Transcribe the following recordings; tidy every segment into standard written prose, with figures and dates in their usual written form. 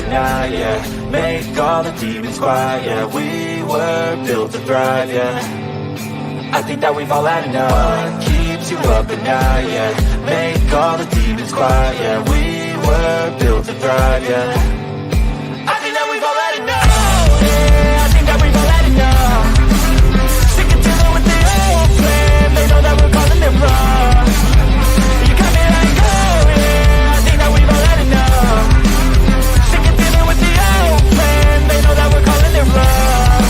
and I, yeah. Make all the demons quiet, yeah. We were built to thrive, yeah. I think that we've all had enough. What keeps you up at night, yeah. Make all the demons quiet, yeah. We were built to thrive, yeah. I think that we've all had enough. Yeah, I think that we've all had enough. Sick of dealing with the old plan. They know that we're calling it wrong. You got me like, oh yeah, I think that we've all had enough. Sick of dealing with the old plan. They know that we're calling it wrong.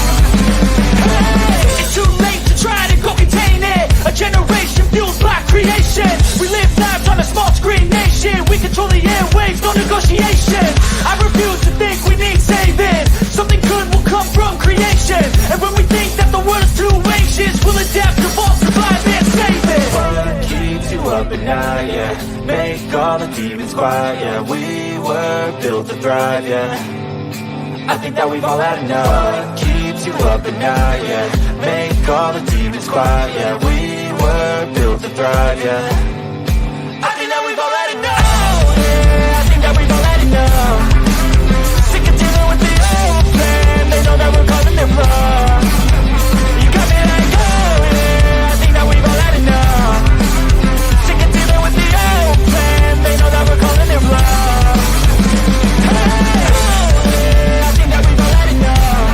Hey, it's too late to try to go contain it. A generation fueled by creation. We live lives on a small screen nation. We control the airwaves, no negotiation. I refuse to think we need saving. Something good will come from creation. And when we think that the world is too anxious, we'll adapt, evolve, survive, and save it. What keeps you up at night, yeah. Make all the demons quiet, yeah. We were built to thrive, yeah. I think that we've all had enough. What keeps you up at night, yeah. Make all the demons quiet, yeah. We were built to thrive, yeah. I think that we've all had enough. Yeah, I think that we've all had enough. Sick of dealing with the old plan. They know that we're calling it wrong. You got me like, oh yeah, I think that we've all had enough. Sick of dealing with the old plan. They know that we're calling it wrong. Hey, oh yeah, I think that we've all had enough.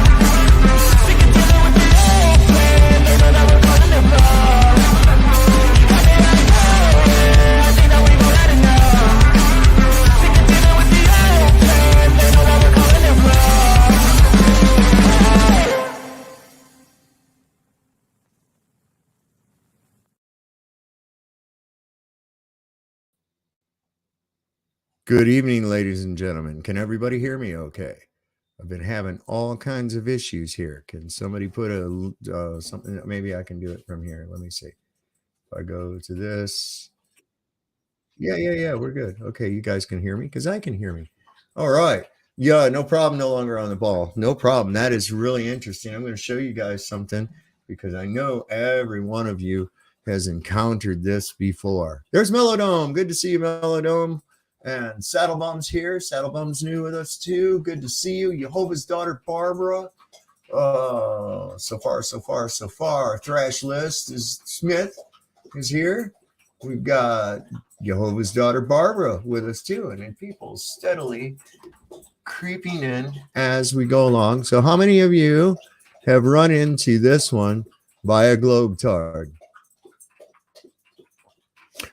Sick of dealing with the old plan. They know that we're calling it wrong. You got me like, oh yeah, I think that we've all had enough. Sick of dealing with the old plan. They know that we're calling it wrong. Good evening, ladies and gentlemen. Can everybody hear me okay? I've been having all kinds of issues here. Can somebody put a something? Maybe I can do it from here. Let me see. If I go to this. Yeah, we're good. Okay, you guys can hear me because I can hear me. All right. Yeah, no problem. No longer on the ball. No problem. That is really interesting. I'm going to show you guys something because I know every one of you has encountered this before. There's Melodome. Good to see you, Melodome. And Saddlebum's here. Saddlebum's new with us too. Good to see you. Jehovah's daughter Barbara. So far. Thrash List is Smith is here. We've got Jehovah's daughter Barbara with us too, and then people steadily creeping in as we go along. So how many of you have run into this one by a globetard?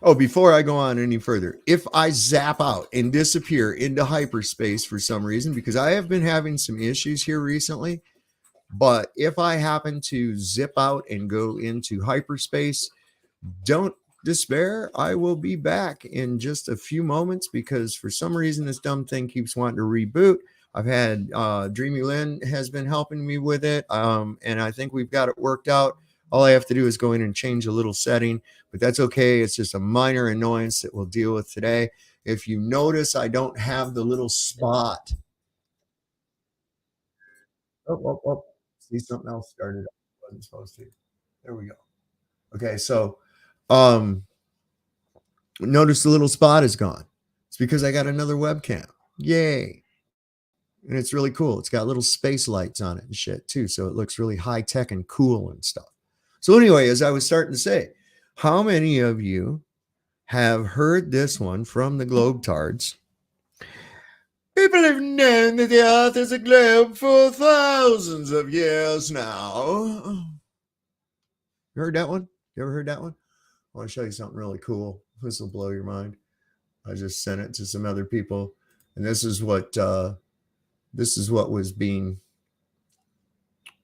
Oh, before I go on any further, if I zap out and disappear into hyperspace for some reason, because I have been having some issues here recently, but if I happen to zip out and go into hyperspace, don't despair. I will be back in just a few moments because for some reason this dumb thing keeps wanting to reboot. I've had Dreamy Lynn has been helping me with it, and I think we've got it worked out. All I have to do is go in and change a little setting, but that's okay. It's just a minor annoyance that we'll deal with today. If you notice, I don't have the little spot. Oh. See, something else started. I wasn't supposed to. There we go. Okay, so notice the little spot is gone. It's because I got another webcam. Yay. And it's really cool. It's got little space lights on it and shit too. So it looks really high tech and cool and stuff. So anyway, as I was starting to say, how many of you have heard this one from the globetards? People have known that the earth is a globe for thousands of years now. You heard that one? You ever heard that one? I want to show you something really cool. This will blow your mind. I just sent it to some other people, and this is what was being.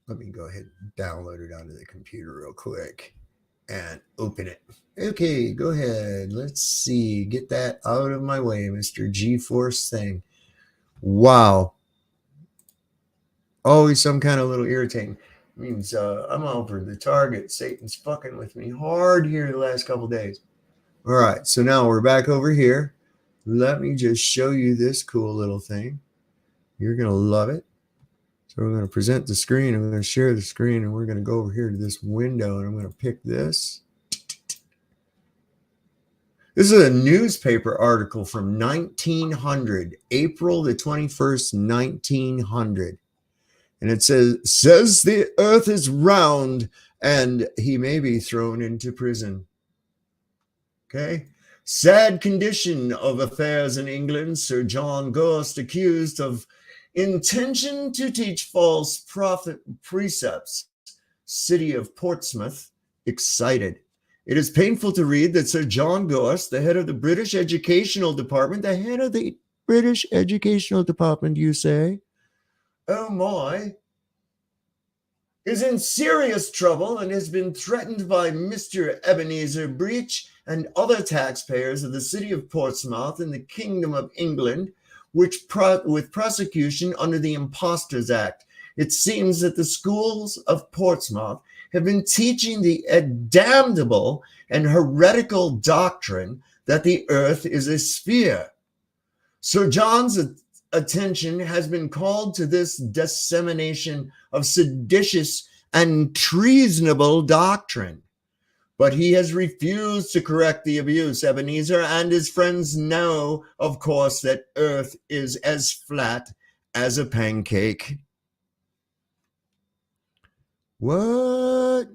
Let me go ahead and download it onto the computer real quick and open it. Okay, go ahead. Let's see. Get that out of my way, Mr. G-Force thing. Wow. Always some kind of little irritating. It means I'm over the target. Satan's fucking with me hard here the last couple days. All right, so now we're back over here. Let me just show you this cool little thing. You're going to love it. So we're going to present the screen. I'm going to share the screen, and we're going to go over here to this window, and I'm going to pick this. This is a newspaper article from 1900, April the 21st, 1900. And it says the earth is round and he may be thrown into prison. Okay. Sad condition of affairs in England. Sir John Gorst accused of intention to teach false precepts. City of Portsmouth excited. It is painful to read that Sir John Gorst, the head of the British Educational Department, you say? Oh my. Is in serious trouble and has been threatened by Mr. Ebenezer Breach and other taxpayers of the city of Portsmouth in the Kingdom of England, with prosecution under the Impostors Act. It seems that the schools of Portsmouth have been teaching the damnable and heretical doctrine that the earth is a sphere. Sir John's attention has been called to this dissemination of seditious and treasonable doctrine, but he has refused to correct the abuse. Ebenezer and his friends know, of course, that earth is as flat as a pancake. What?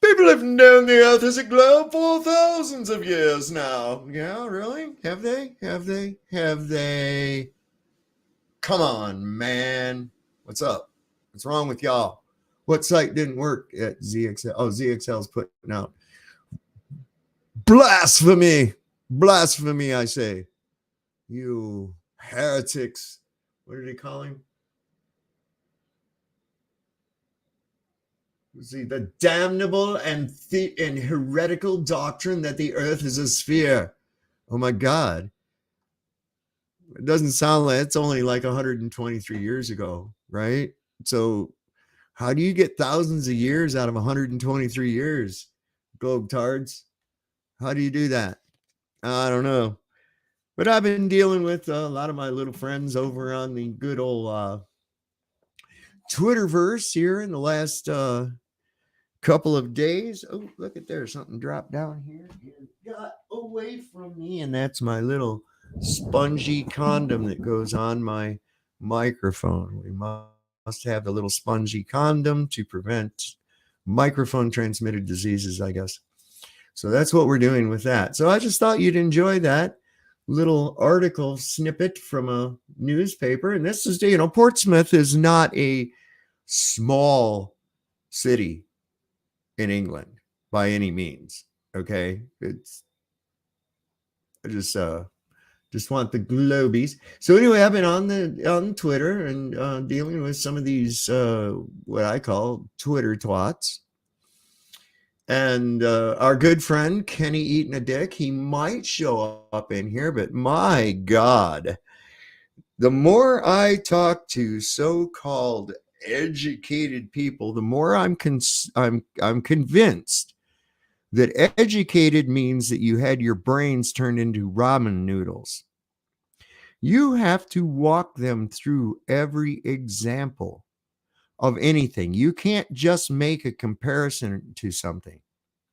People have known the earth as a globe for thousands of years now. Yeah, really? Have they? Come on, man. What's up? What's wrong with y'all? What site didn't work at ZXL? Oh, ZXL's putting out. Blasphemy, I say. You heretics. What did he call him? See, the damnable and heretical doctrine that the earth is a sphere. Oh my God. It doesn't sound like it's only like 123 years ago, right? So how do you get thousands of years out of 123 years, globetards? How do you do that? I don't know. But I've been dealing with a lot of my little friends over on the good old Twitterverse here in the last couple of days. Oh, look at there. Something dropped down here. It got away from me. And that's my little spongy condom that goes on my microphone. We must have the little spongy condom to prevent microphone transmitted diseases, I guess. So that's what we're doing with that. So I just thought you'd enjoy that little article snippet from a newspaper. And this is, Portsmouth is not a small city in England by any means. Okay. I just want the globies. So anyway, I've been on Twitter and dealing with some of these what I call Twitter twats. And our good friend Kenny Eating a Dick, he might show up in here, but my God, the more I talk to so-called educated people, the more I'm convinced that educated means that you had your brains turned into ramen noodles. You have to walk them through every example of anything. You can't just make a comparison to something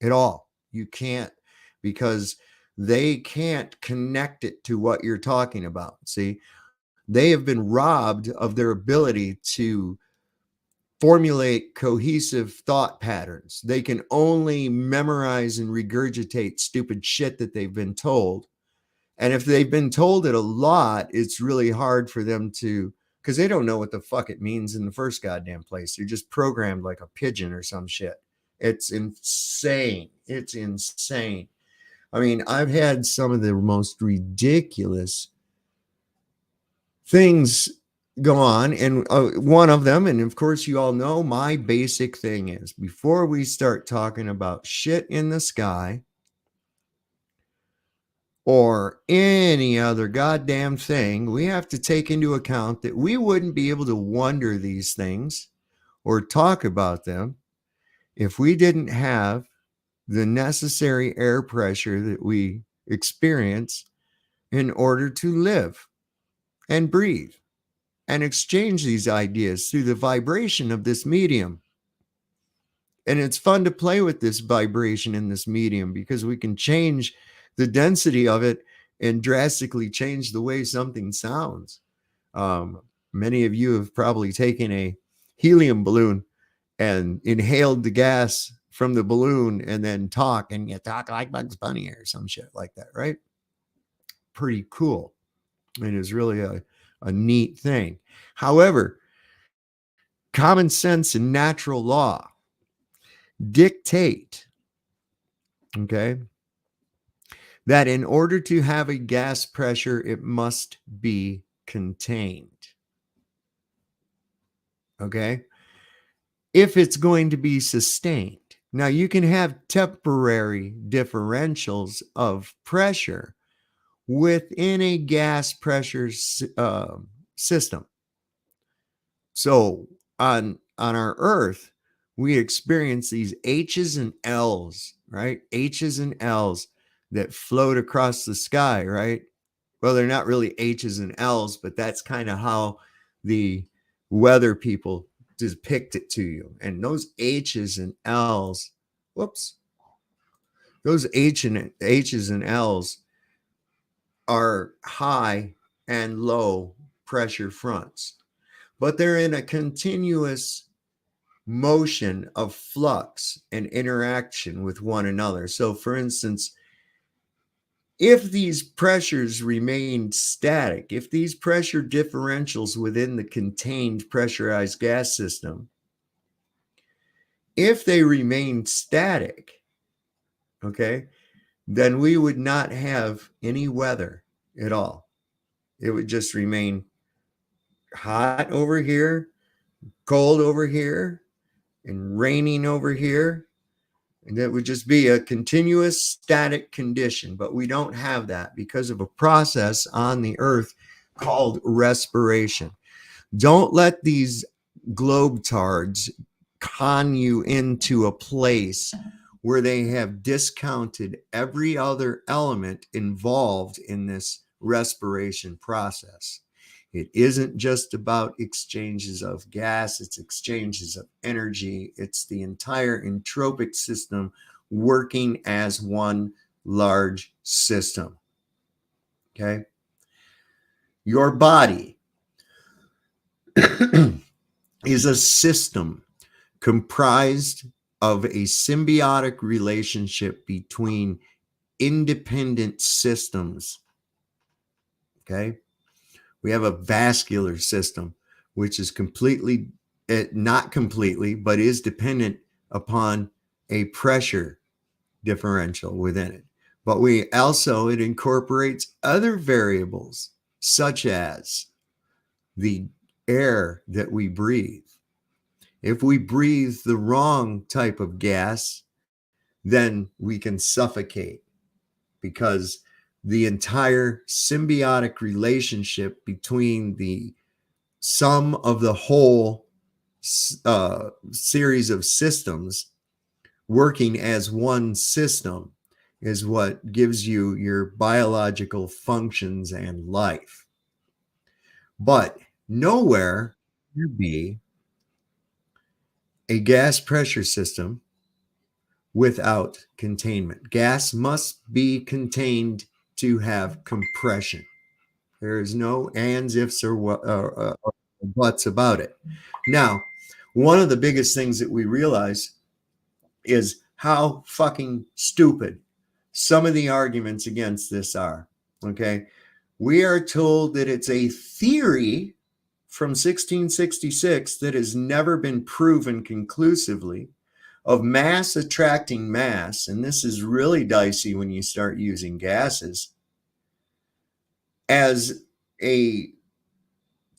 at all. You can't, because they can't connect it to what you're talking about. See, they have been robbed of their ability to formulate cohesive thought patterns. They can only memorize and regurgitate stupid shit that they've been told. And if they've been told it a lot, it's really hard for them to, because they don't know what the fuck it means in the first goddamn place. They're just programmed like a pigeon or some shit. It's insane. It's insane. I mean, I've had some of the most ridiculous things go on, and one of them, and of course you all know my basic thing is, before we start talking about shit in the sky or any other goddamn thing, we have to take into account that we wouldn't be able to wonder these things or talk about them if we didn't have the necessary air pressure that we experience in order to live and breathe and exchange these ideas through the vibration of this medium. And it's fun to play with this vibration in this medium because we can change the density of it and drastically change the way something sounds. Many of you have probably taken a helium balloon and inhaled the gas from the balloon and then talk, and you talk like Bugs Bunny or some shit like that, right? Pretty cool. And it's really a neat thing. However, common sense and natural law dictate, okay, that in order to have a gas pressure, it must be contained. Okay. If it's going to be sustained. Now, you can have temporary differentials of pressure within a gas pressure system. So on our Earth, we experience these H's and L's, right? H's and L's that float across the sky, right? Well, they're not really H's and L's, but that's kind of how the weather people depict it to you. And those H's and L's, whoops, those H's and L's are high and low pressure fronts, but they're in a continuous motion of flux and interaction with one another. So, for instance, if these pressures remain static, if these pressure differentials within the contained pressurized gas system, if they remain static, okay, then we would not have any weather at all. It would just remain hot over here, cold over here, and raining over here. And it would just be a continuous static condition. But we don't have that because of a process on the earth called respiration. Don't let these globetards con you into a place where they have discounted every other element involved in this respiration process. It isn't just about exchanges of gas, it's exchanges of energy. It's the entire entropic system working as one large system. Okay? Your body is a system comprised of a symbiotic relationship between independent systems. Okay? We have a vascular system, which is completely, not completely, but is dependent upon a pressure differential within it. But we also, it incorporates other variables, such as the air that we breathe. If we breathe the wrong type of gas, then we can suffocate because the entire symbiotic relationship between the sum of the whole series of systems working as one system is what gives you your biological functions and life. But nowhere can be a gas pressure system without containment. Gas must be contained to have compression. There is no ands, ifs, or buts about it. Now, one of the biggest things that we realize is how fucking stupid some of the arguments against this are. Okay. We are told that it's a theory from 1666 that has never been proven conclusively of mass attracting mass. And this is really dicey when you start using gases as a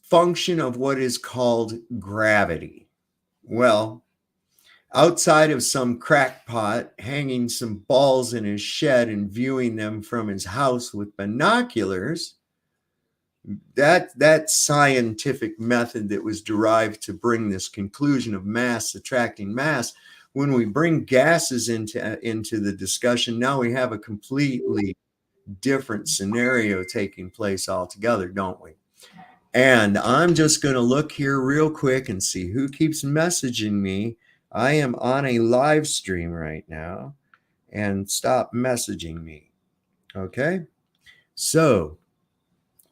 function of what is called gravity. Well, outside of some crackpot hanging some balls in his shed and viewing them from his house with binoculars, that scientific method that was derived to bring this conclusion of mass attracting mass, when we bring gases into the discussion, now we have a completely different scenario taking place altogether, don't we? And I'm just going to look here real quick and see who keeps messaging me I am on a live stream right now, and stop messaging me. Okay? So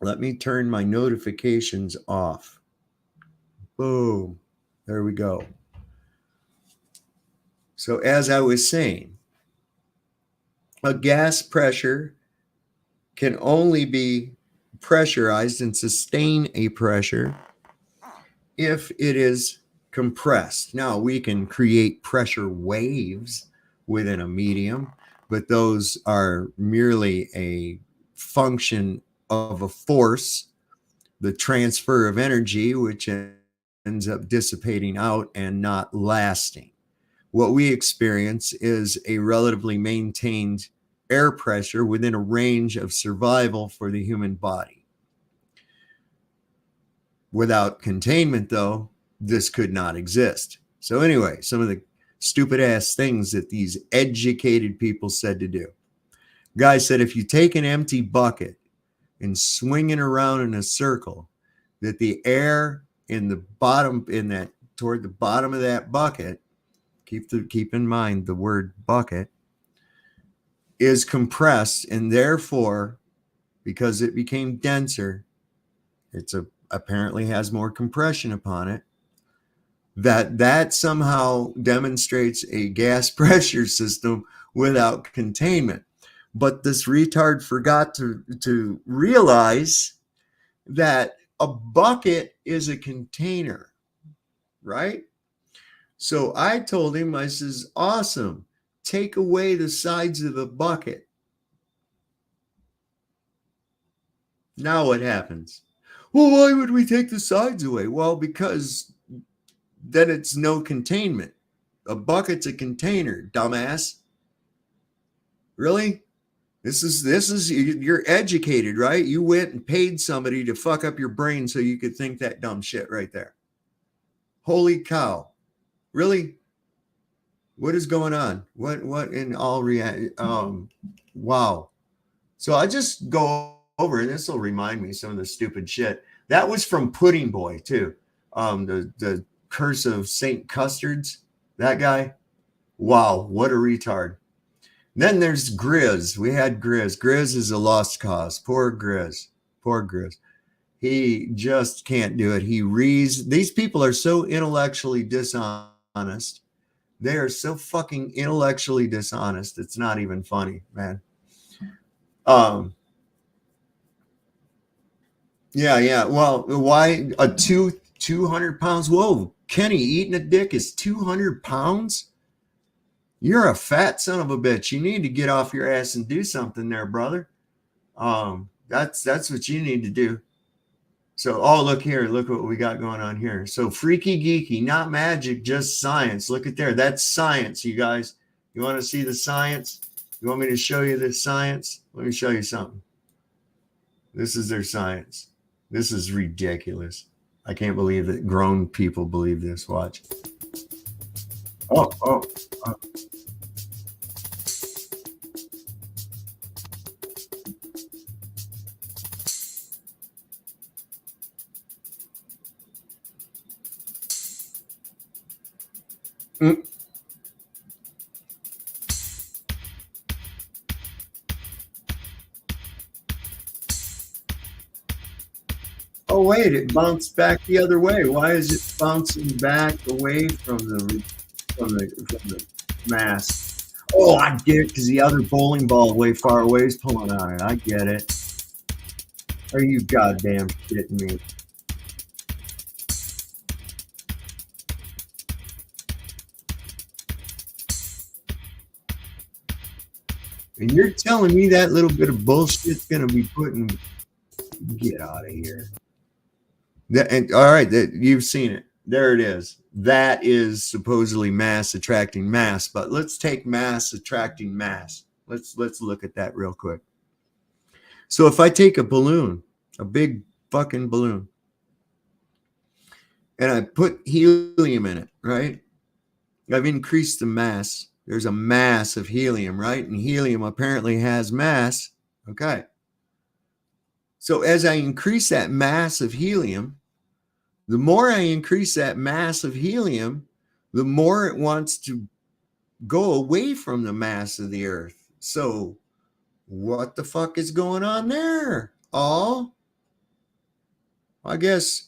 let me turn my notifications off. Boom. There we go. So, as I was saying, a gas pressure can only be pressurized and sustain a pressure if it is compressed. Now, we can create pressure waves within a medium, but those are merely a function of a force, the transfer of energy, which ends up dissipating out and not lasting. What we experience is a relatively maintained air pressure within a range of survival for the human body. Without containment, though, this could not exist. So, anyway, some of the stupid ass things that these educated people said to do. Guy said if you take an empty bucket and swing it around in a circle, that the air in the bottom, in that toward the bottom of that bucket, keep in mind the word bucket, is compressed, and therefore, because it became denser, apparently has more compression upon it. That somehow demonstrates a gas pressure system without containment. But this retard forgot to realize that a bucket is a container, right? So I told him, I says, awesome, take away the sides of the bucket. Now what happens? Well, why would we take the sides away? Well, because then it's no containment. A bucket's a container, dumbass. Really? This is you're educated, right? You went and paid somebody to fuck up your brain so you could think that dumb shit right there. Holy cow. Really? What is going on? What in all reality? Wow. So I just go over, and this will remind me some of the stupid shit. That was from Pudding Boy too. The Curse of St. Custards, that guy. Wow, what a retard. Then there's Grizz. We had Grizz. Grizz is a lost cause. Poor Grizz. Poor Grizz. He just can't do it. These people are so intellectually dishonest. They are so fucking intellectually dishonest. It's not even funny, man. Yeah. Well, why 200 pounds? Whoa, Kenny, eating a dick is 200 pounds? You're a fat son of a bitch. You need to get off your ass and do something there, brother. That's what you need to do. So, look here. Look what we got going on here. So, freaky geeky, not magic, just science. Look at there. That's science, you guys. You want to see the science? You want me to show you the science? Let me show you something. This is their science. This is ridiculous. I can't believe that grown people believe this. Watch. Oh. Oh wait, it bounced back the other way. Why is it bouncing back away from the mass? Oh, I get it, because the other bowling ball way far away is pulling on it. I get it. Are you goddamn kidding me? And you're telling me that little bit of bullshit's gonna be putting? Get out of here. All right, you've seen it. There it is. That is supposedly mass attracting mass. But let's take mass attracting mass. Let's look at that real quick. So if I take a balloon, a big fucking balloon, and I put helium in it, right? I've increased the mass. There's a mass of helium, right? And helium apparently has mass. Okay. So as I increase that mass of helium, the more I increase that mass of helium, the more it wants to go away from the mass of the earth. So what the fuck is going on there? Oh, I guess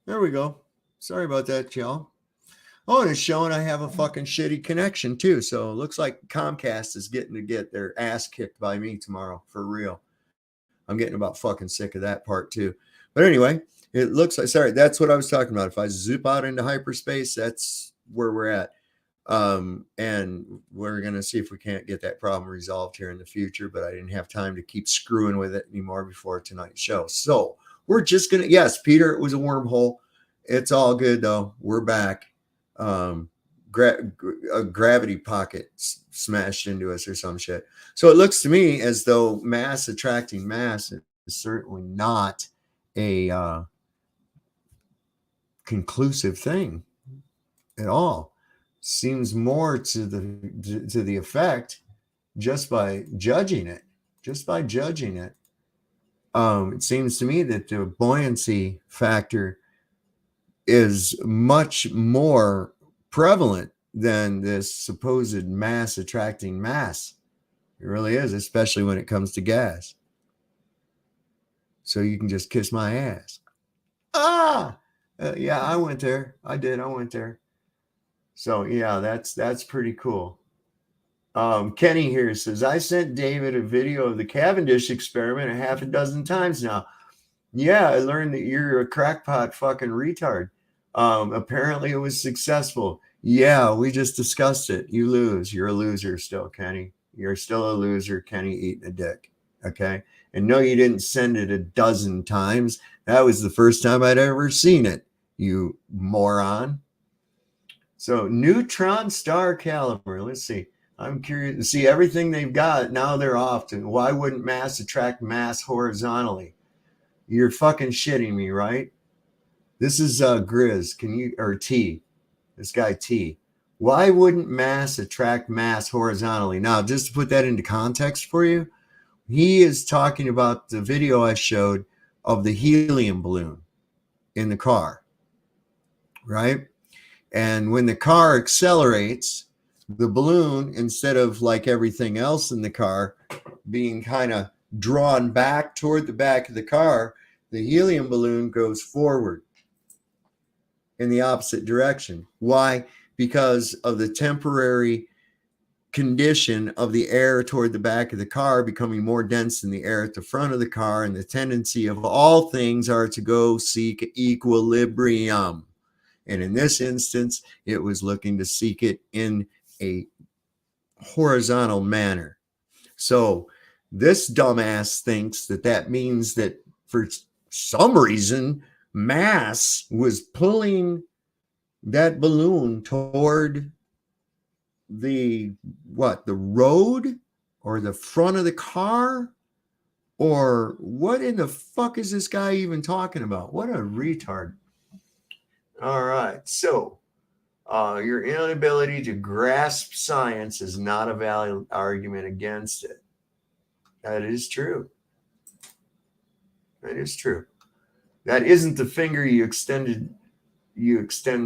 there we go. Sorry about that, y'all. Oh, and it's showing I have a fucking shitty connection too. So it looks like Comcast is getting to get their ass kicked by me tomorrow for real. I'm getting about fucking sick of that part too. But anyway, it looks like, sorry, that's what I was talking about. If I zip out into hyperspace, that's where we're at. And we're going to see if we can't get that problem resolved here in the future, but I didn't have time to keep screwing with it anymore before tonight's show. So we're just going to, yes, Peter, it was a wormhole. It's all good though. We're back. A gravity pocket smashed into us or some shit. So it looks to me as though mass attracting mass is certainly not a conclusive thing at all. Seems more to the effect just by judging it. It seems to me that the buoyancy factor is much more prevalent than this supposed mass attracting mass. It really is, especially when it comes to gas. So you can just kiss my ass. Yeah, I went there. I went there. So yeah, that's pretty cool. Kenny here says, I sent David a video of the Cavendish experiment a half a dozen times now. Yeah, I learned that you're a crackpot fucking retard. Apparently it was successful. Yeah, we just discussed it. You lose. You're a loser still, Kenny. You're still a loser, Kenny, eating a dick. Okay. And no, you didn't send it a dozen times. That was the first time I'd ever seen it, you moron. So neutron star caliber. Let's see. I'm curious to see everything they've got. Now they're off to why wouldn't mass attract mass horizontally? You're fucking shitting me, right? This is Grizz. Can you, or T, this guy T. Why wouldn't mass attract mass horizontally? Now, just to put that into context for you, he is talking about the video I showed of the helium balloon in the car, right? And when the car accelerates, the balloon, instead of like everything else in the car being kind of drawn back toward the back of the car, the helium balloon goes forward in the opposite direction. Why? Because of the temporary condition of the air toward the back of the car becoming more dense than the air at the front of the car, and the tendency of all things are to go seek equilibrium. And in this instance, it was looking to seek it in a horizontal manner. So this dumbass thinks that that means that for some reason, mass was pulling that balloon toward the road or the front of the car, or what in the fuck is this guy even talking about? What a retard. All right, so your inability to grasp science is not a valid argument against it. That is true. That is true. That isn't the finger you extend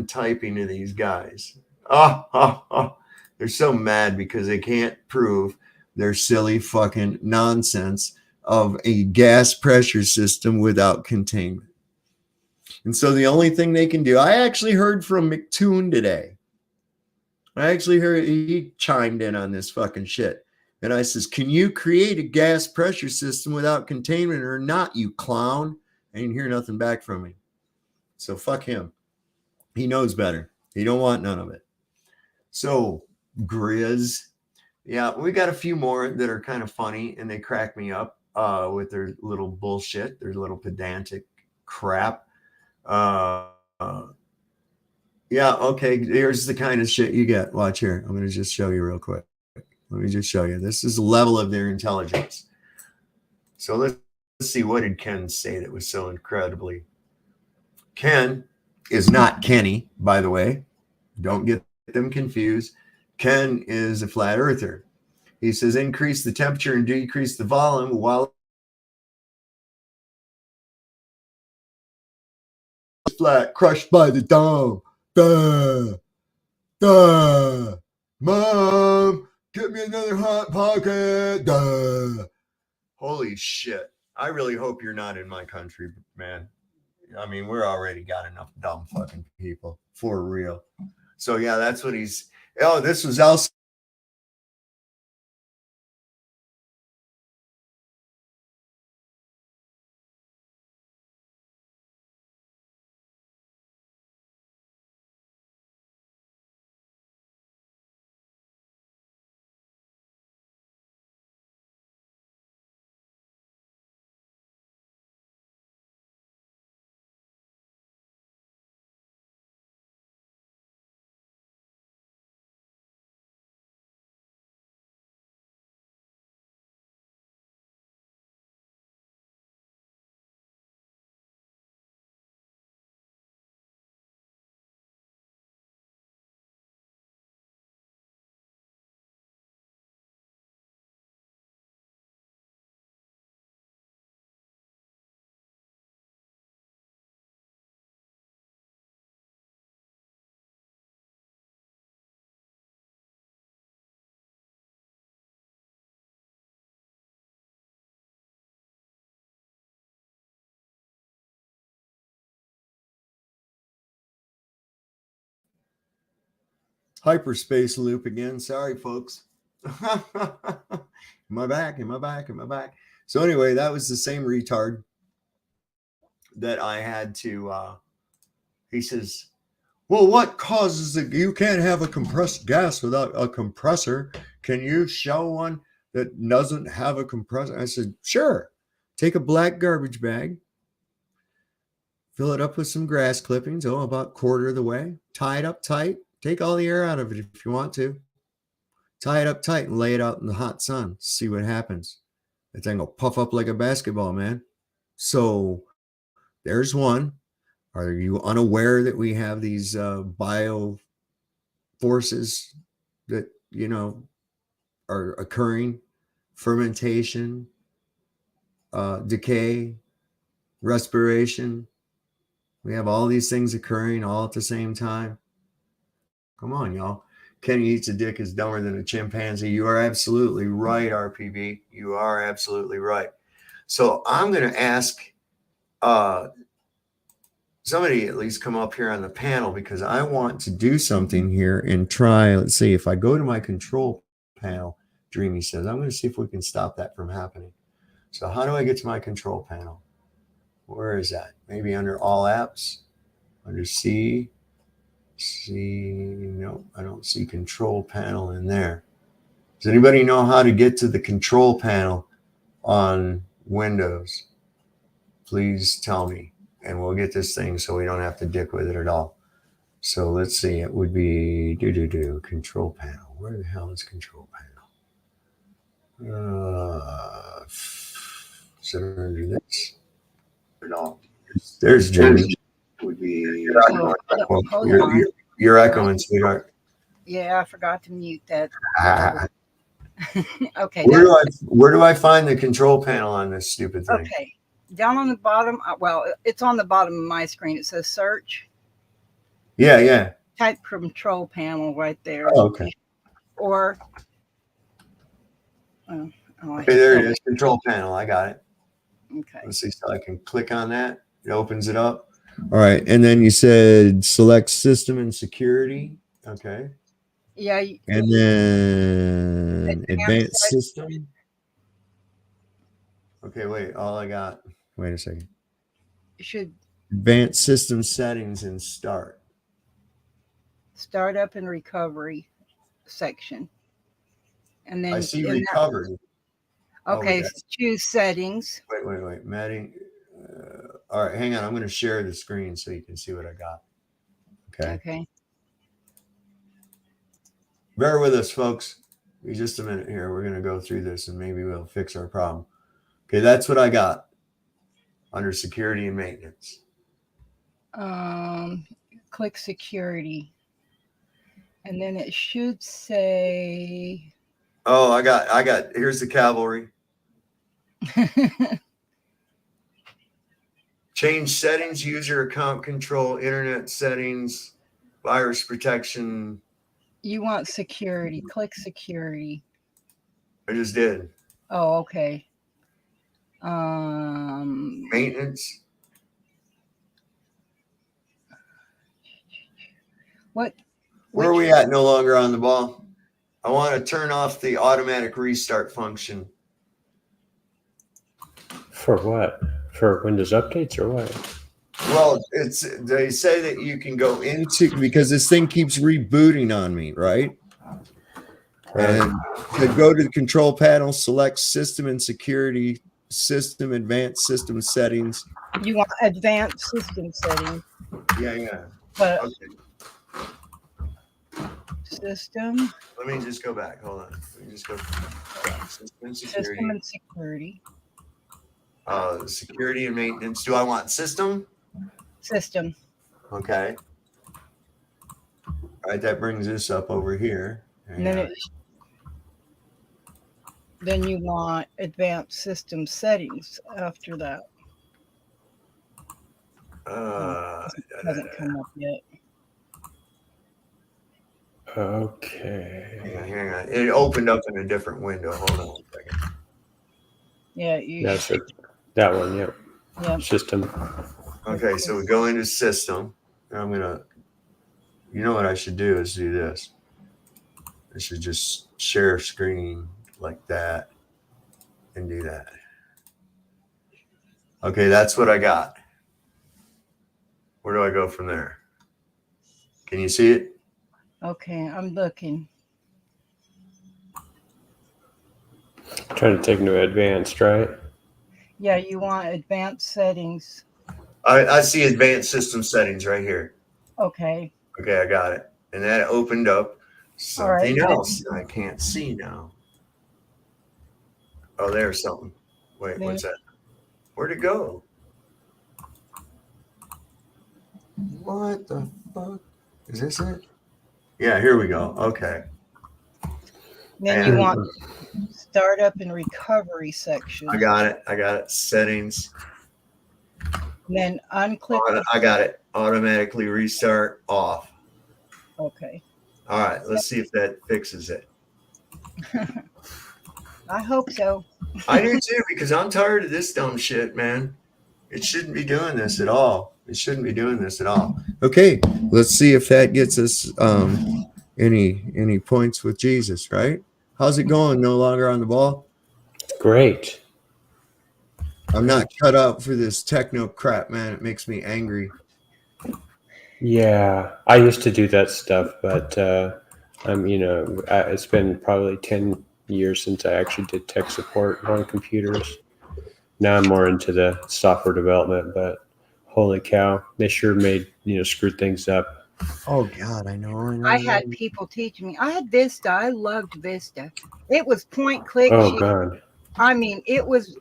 typing to these guys. They're so mad because they can't prove their silly fucking nonsense of a gas pressure system without containment. And so the only thing they can do, I actually heard from McToon today. I actually heard he chimed in on this fucking shit. And I says, can you create a gas pressure system without containment or not, you clown? I didn't hear nothing back from him. So fuck him. He knows better. He don't want none of it. So Grizz. Yeah, we got a few more that are kind of funny and they crack me up with their little bullshit, their little pedantic crap. Yeah, okay. Here's the kind of shit you get. Watch here. I'm going to just show you real quick. Let me just show you. This is the level of their intelligence. So let's see. What did Ken say that was so incredibly? Ken is not Kenny, by the way. Don't get them confused. Ken is a flat earther. He says increase the temperature and decrease the volume while flat, crushed by the dome. Duh. Duh. Mom, get me another hot pocket. Duh. Holy shit. I really hope you're not in my country, man. I mean, we're already got enough dumb fucking people for real. So yeah, that's what he's. Oh, this was also. Hyperspace loop again. Sorry, folks. Am I back? Am I back? Am I back? So anyway, that was the same retard that I had to. He says, "Well, what causes the? You can't have a compressed gas without a compressor. Can you show one that doesn't have a compressor?" I said, "Sure. Take a black garbage bag, fill it up with some grass clippings. Oh, about quarter of the way. Tie it up tight. Take all the air out of it if you want to." Tie it up tight and lay it out in the hot sun. See what happens. That thing will puff up like a basketball, man. So there's one. Are you unaware that we have these bio forces that, are occurring? Fermentation, decay, respiration. We have all these things occurring all at the same time. Come on, y'all. Kenny eats a dick is dumber than a chimpanzee. You are absolutely right, RPB. You are absolutely right. So I'm going to ask somebody at least come up here on the panel because I want to do something here and try. Let's see if I go to my control panel. Dreamy says, I'm going to see if we can stop that from happening. So how do I get to my control panel? Where is that? Maybe under all apps, under C. No, I don't see control panel in there. Does anybody know how to get to the control panel on Windows? Please tell me, and we'll get this thing so we don't have to dick with it at all. So let's see. It would be control panel. Where the hell is control panel? Is it under this? No. There's Jenny. Would be. You're echoing, sweetheart. Yeah, I forgot to mute that. Okay. Where do I find the control panel on this stupid thing? Okay. Down on the bottom. Well, it's on the bottom of my screen. It says search. Yeah. Type control panel right there. Oh, okay. Or. Okay, there it is. Control panel. I got it. Okay. Let's see. So I can click on that. It opens it up. All right. And then you said select system and security. Okay. Yeah, And then advanced advanced system. Okay, wait, wait a second. should Advanced system settings and start. startup and recovery section. And I then see in that, recovery. Oh, okay, that's, choose settings. wait. Matting. All right, hang on. I'm going to share the screen so you can see what I got. Okay. Okay. Bear with us, folks. Be just a minute here. We're going to go through this and maybe we'll fix our problem. Okay, that's what I got under security and maintenance. Click security. And then it should say Oh, I got, here's the cavalry. Change settings, user account control, internet settings, virus protection. you want security. Click security. I just did. Oh, okay. Maintenance. What? Where are we at? No longer on the ball. I want to turn off the automatic restart function. For what? For Windows updates or what? Well, they say that you can go into, because this thing keeps rebooting on me, right? And to go to the control panel, select system and security, system, advanced system settings. You want advanced system settings. Yeah. But Okay. system. Let me just go back. Hold on. Let me just go back. System and security. System and security. Security and maintenance. Do I want system? System. Okay. All right, that brings this up over here. And then you want advanced system settings after that. Hasn't come up yet. Okay. Hang on. It opened up in a different window. Hold on a second. Yeah, That's it. That one, yep. Yeah. System. Okay, so we go into system. I'm gonna, you know what I should do is do this. I should just share screen like that and do that. Okay, that's what I got. Where do I go from there? Can you see it? Okay, I'm looking. Trying to take into advanced, right? Yeah, you want advanced settings. I see advanced system settings right here. Okay. Okay, I got it. And that opened up something else I can't see now. Oh, there's something. Wait, what's that? Where'd it go? What the fuck? Is this it? Yeah, here we go. Okay. Then you want startup and recovery section. I got it. Settings. Then unclick. I got it. Automatically restart off. Okay. All right. Let's see if that fixes it. I hope so. I do too, because I'm tired of this dumb shit, man. It shouldn't be doing this at all. Okay. Let's see if that gets us any points with Jesus, right? How's it going? No longer on the ball? Great. I'm not cut out for this techno crap, man. It makes me angry. Yeah, I used to do that stuff, but it's been probably 10 years since I actually did tech support on computers. Now I'm more into the software development, but holy cow, they sure screwed things up. Oh God, I know. I had people teaching me. I had Vista. I loved Vista. It was point click. Oh God. I mean, it was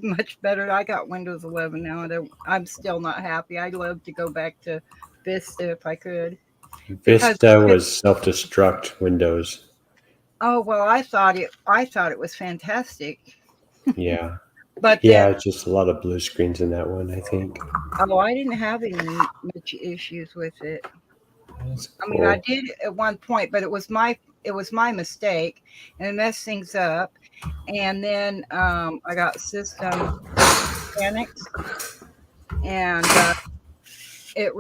much better. I got Windows 11 now. I'm still not happy. I'd love to go back to Vista if I could. Vista was self-destruct Windows. Oh well, I thought it was fantastic. Yeah. But yeah, just a lot of blue screens in that one, I think. Oh, I didn't have any much issues with it. That's I mean, cool. I did at one point, but it was my mistake, and it messed things up. And then I got system panics, and it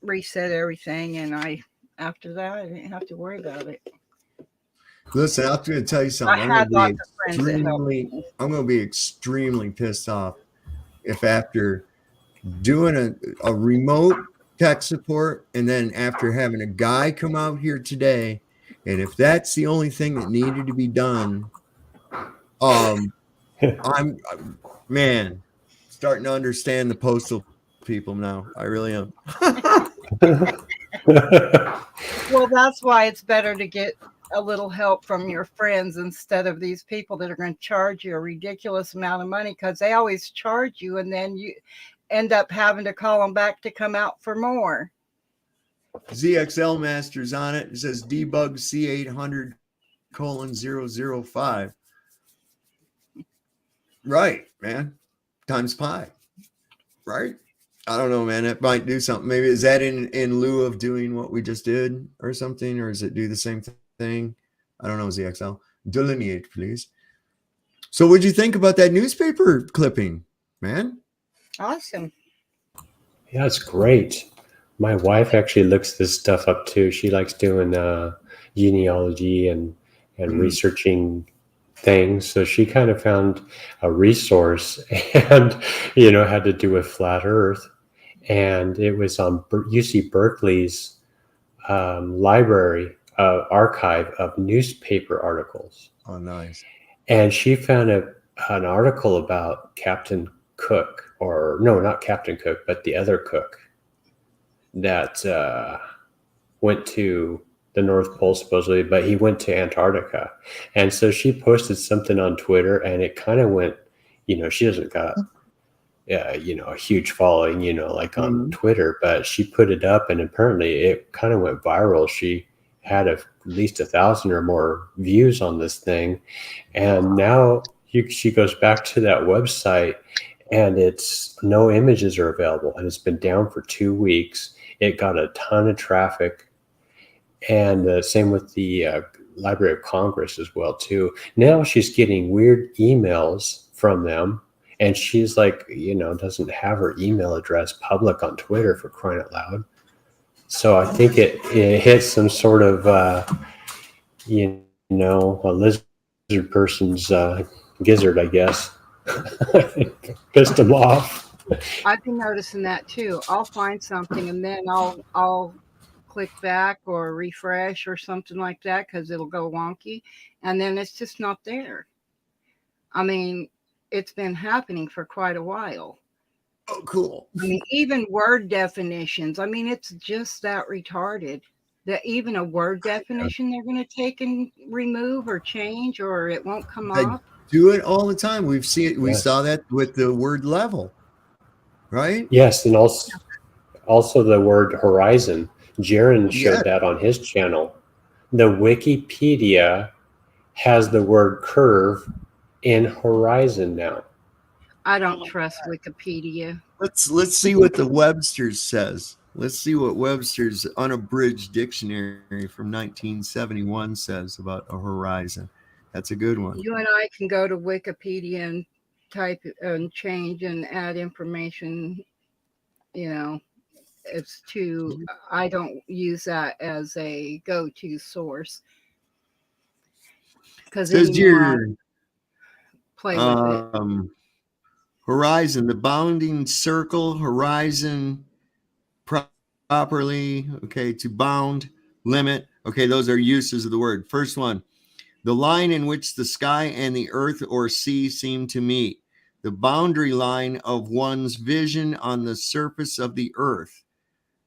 reset everything, and I After that, I didn't have to worry about it. Listen, I'm going to tell you I something. had lots of friends that helped me. I'm going to be extremely pissed off if after doing a remote tech support and then after having a guy come out here today, and if that's the only thing that needed to be done, I'm man starting to understand the postal people now. I really am. Well, that's why it's better to get a little help from your friends instead of these people that are going to charge you a ridiculous amount of money, because they always charge you and then you end up having to call them back to come out for more. ZXL Masters on it. It says debug C800 :005. Right, man. Times pi. Right. I don't know, man. It might do something. Maybe is that in lieu of doing what we just did or something, or does it do the same thing? I don't know. ZXL, delineate, please. So, what'd you think about that newspaper clipping, man? Awesome. Yeah, it's great. My wife actually looks this stuff up too. She likes doing genealogy and researching things. So she kind of found a resource and, had to do with flat Earth. And it was on UC Berkeley's library archive of newspaper articles. Oh, nice. And she found an article about Captain Cook, or no, not Captain Cook, but the other Cook that went to the North Pole supposedly, but he went to Antarctica. And so she posted something on Twitter, and it kind of went, she doesn't got a huge following, like on Twitter, but she put it up and apparently it kind of went viral. She had at least 1,000 or more views on this thing. And now she goes back to that website and it's no images are available. And it's been down for 2 weeks. It got a ton of traffic. And same with the Library of Congress as well, too. Now she's getting weird emails from them. And she's like, doesn't have her email address public on Twitter, for crying out loud. So I think it hit some sort of, a lizard person's gizzard, I guess. Pissed them off. I've been noticing that too. I'll find something and then I'll click back or refresh or something like that because it'll go wonky. And then it's just not there. I mean, it's been happening for quite a while. Oh, cool. I mean, even word definitions. I mean, it's just that retarded that even a word definition they're going to take and remove or change, or it won't come up. Do it all the time. We've seen it. We saw that with the word level, right? Yes, and also the word horizon. Jaron showed that on his channel. The Wikipedia has the word curve in horizon now. I don't trust Wikipedia. Let's see what the Webster's says. Let's see what Webster's unabridged dictionary from 1971 says about a horizon. That's a good one. You and I can go to Wikipedia and type and change and add information. It's too. I don't use that as a go-to source because play with it. Horizon, the bounding circle, horizon, properly, okay, to bound, limit. Okay, those are uses of the word. First one, the line in which the sky and the earth or sea seem to meet. The boundary line of one's vision on the surface of the earth,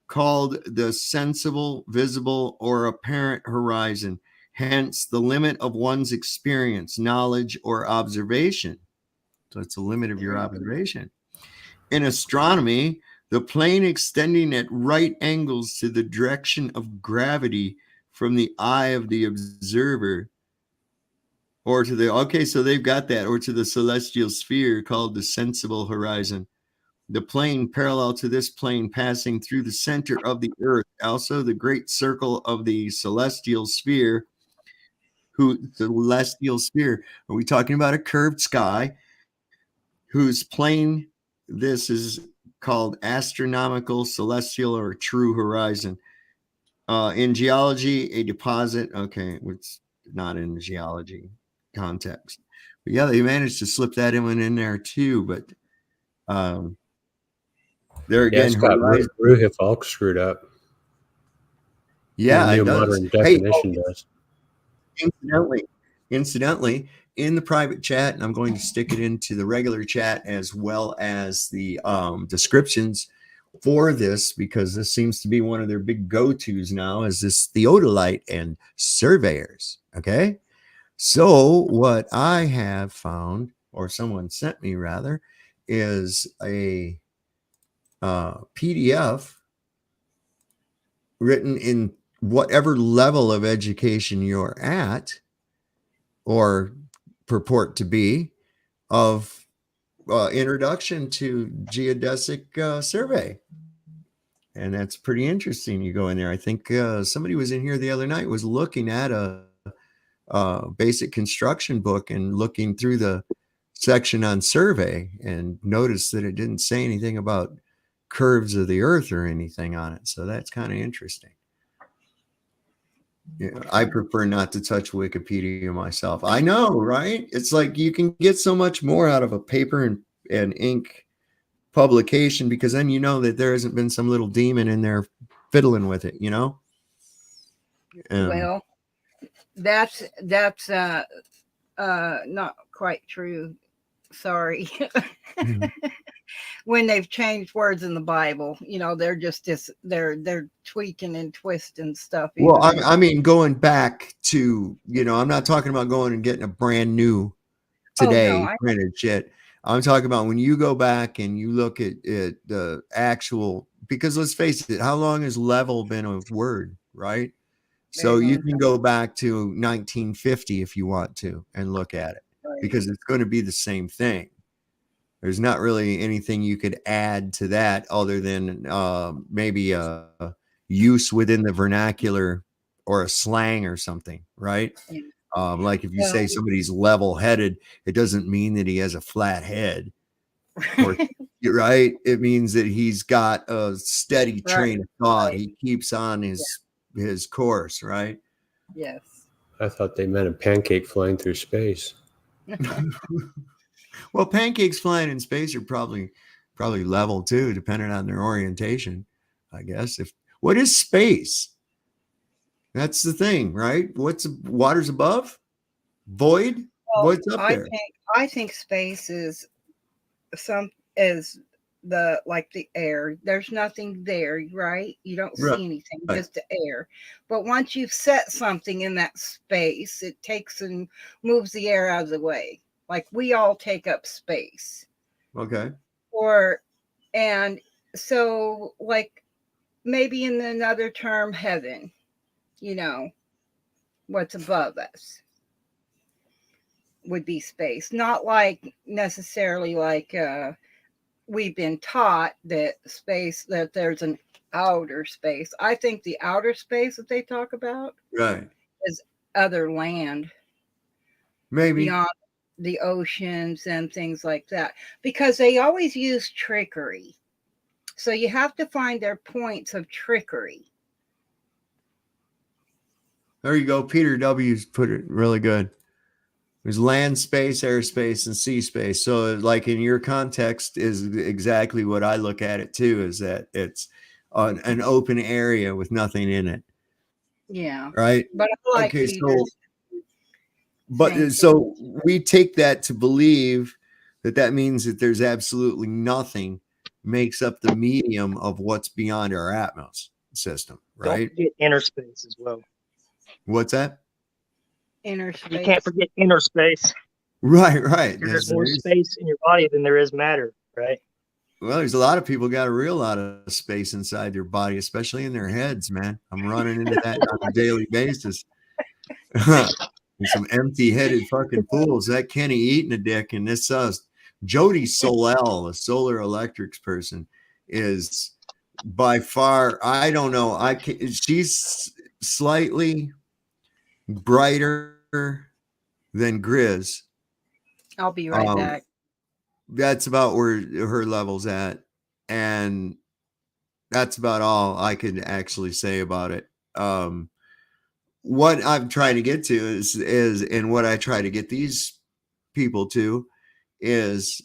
called the sensible, visible, or apparent horizon. Hence, the limit of one's experience, knowledge, or observation. So it's the limit of your observation. In astronomy, the plane extending at right angles to the direction of gravity from the eye of the observer, or to so they've got that, or to the celestial sphere called the sensible horizon. The plane parallel to this plane passing through the center of the earth, also the great circle of the celestial sphere. Are we talking about a curved sky whose plane this is called astronomical, celestial, or true horizon? In geology, a deposit. Okay, it's not in the geology context. But yeah, they managed to slip that one in there too. But there Yeah, again, it's got horizon. Ruhif all screwed up. Yeah, The it new does. modern Hey, definition does. incidentally, in the private chat, and I'm going to stick it into the regular chat as well as the descriptions for this, because this seems to be one of their big go-tos now, is this theodolite and surveyors. Okay. So what I have found, or someone sent me rather, is a PDF written in whatever level of education you're at or purport to be, of introduction to geodesic survey. And that's pretty interesting. You go in there. I think somebody was in here the other night, was looking at a basic construction book and looking through the section on survey and noticed that it didn't say anything about curves of the earth or anything on it. So that's kind of interesting. Yeah, I prefer not to touch Wikipedia myself. I know, right? It's like you can get so much more out of a paper and ink publication, because then you know that there hasn't been some little demon in there fiddling with it, you know? Well, that's not quite true. Sorry. When they've changed words in the Bible, they're just they're tweaking and twisting stuff. Well, I mean, going back to, I'm not talking about going and getting a brand new today printed shit. I'm talking about when you go back and you look at the actual, because let's face it, how long has level been a word, right? So you can go back to 1950 if you want to and look at it, because it's going to be the same thing. There's not really anything you could add to that other than maybe a use within the vernacular or a slang or something, right? Like if you say somebody's level-headed, it doesn't mean that he has a flat head, or right? It means that he's got a steady train of thought. He keeps on his course, right? Yes. I thought they meant a pancake flying through space. Well, pancakes flying in space are probably level too, depending on their orientation, I guess. What is space? That's the thing, right? What's water's above? Void? Well, What's up there? I think space is like the air. There's nothing there, right? You don't see anything, just the air. But once you've set something in that space, it takes and moves the air out of the way. Like we all take up space. Okay. And so like maybe in another term, heaven, what's above us would be space. Not like necessarily like we've been taught that there's an outer space. I think the outer space that they talk about is other land. Maybe beyond the oceans and things like that, because they always use trickery. So you have to find their points of trickery. There you go. Peter W's put it really good. There's land space, airspace, and sea space. So like in your context is exactly what I look at it too, is that it's an open area with nothing in it. Yeah. Right. But I like so we take that to believe that means that there's absolutely nothing makes up the medium of what's beyond our atmos system, right? Don't forget inner space as well. What's that? Inner space. You can't forget inner space. Right. There's more space in your body than there is matter, right? Well, there's a lot of people got a real lot of space inside their body, especially in their heads, man. I'm running into that on a daily basis. Some empty-headed fucking fools. That Kenny eating a dick, and this Jody Solel, a solar electrics person, is by far, I don't know, she's slightly brighter than Grizz. I'll be right back. That's about where her level's at, and that's about all I could actually say about it. what I'm trying to get to is, and what I try to get these people to is,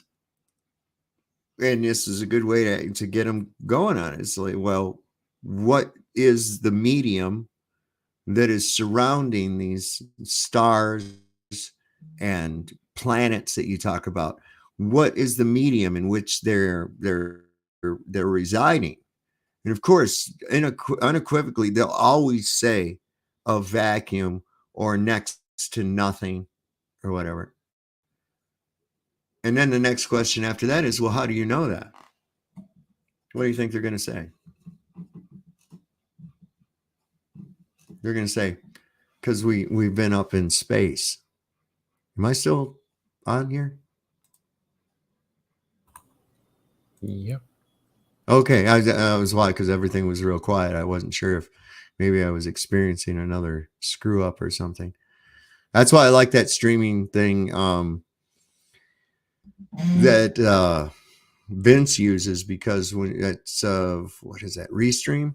and this is a good way to get them going on it. It's like, well, what is the medium that is surrounding these stars and planets that you talk about? What is the medium in which they're residing? And of course, unequivocally, they'll always say a vacuum or next to nothing or whatever. And then the next question after that is, well, how do you know that? What do you think they're going to say? They're going to say, because we've been up in space. Am I still on here? Yep. Okay, I was why, because everything was real quiet. I wasn't sure if maybe I was experiencing another screw up or something. That's why I like that streaming thing that Vince uses, because when it's what is that, Restream?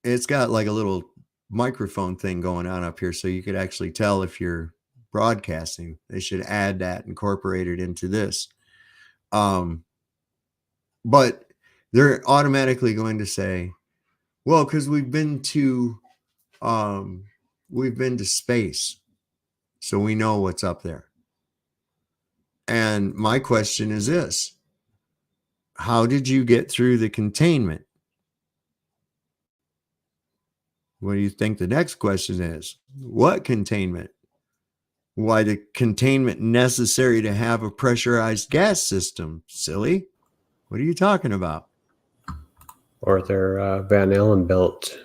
It's got like a little microphone thing going on up here, so you could actually tell if you're broadcasting. They should add that, incorporate it into this. But they're automatically going to say, well, because we've been to space, so we know what's up there. And my question is this: how did you get through the containment? What do you think the next question is? What containment? Why the containment necessary to have a pressurized gas system? Silly. What are you talking about? Or their Van Allen built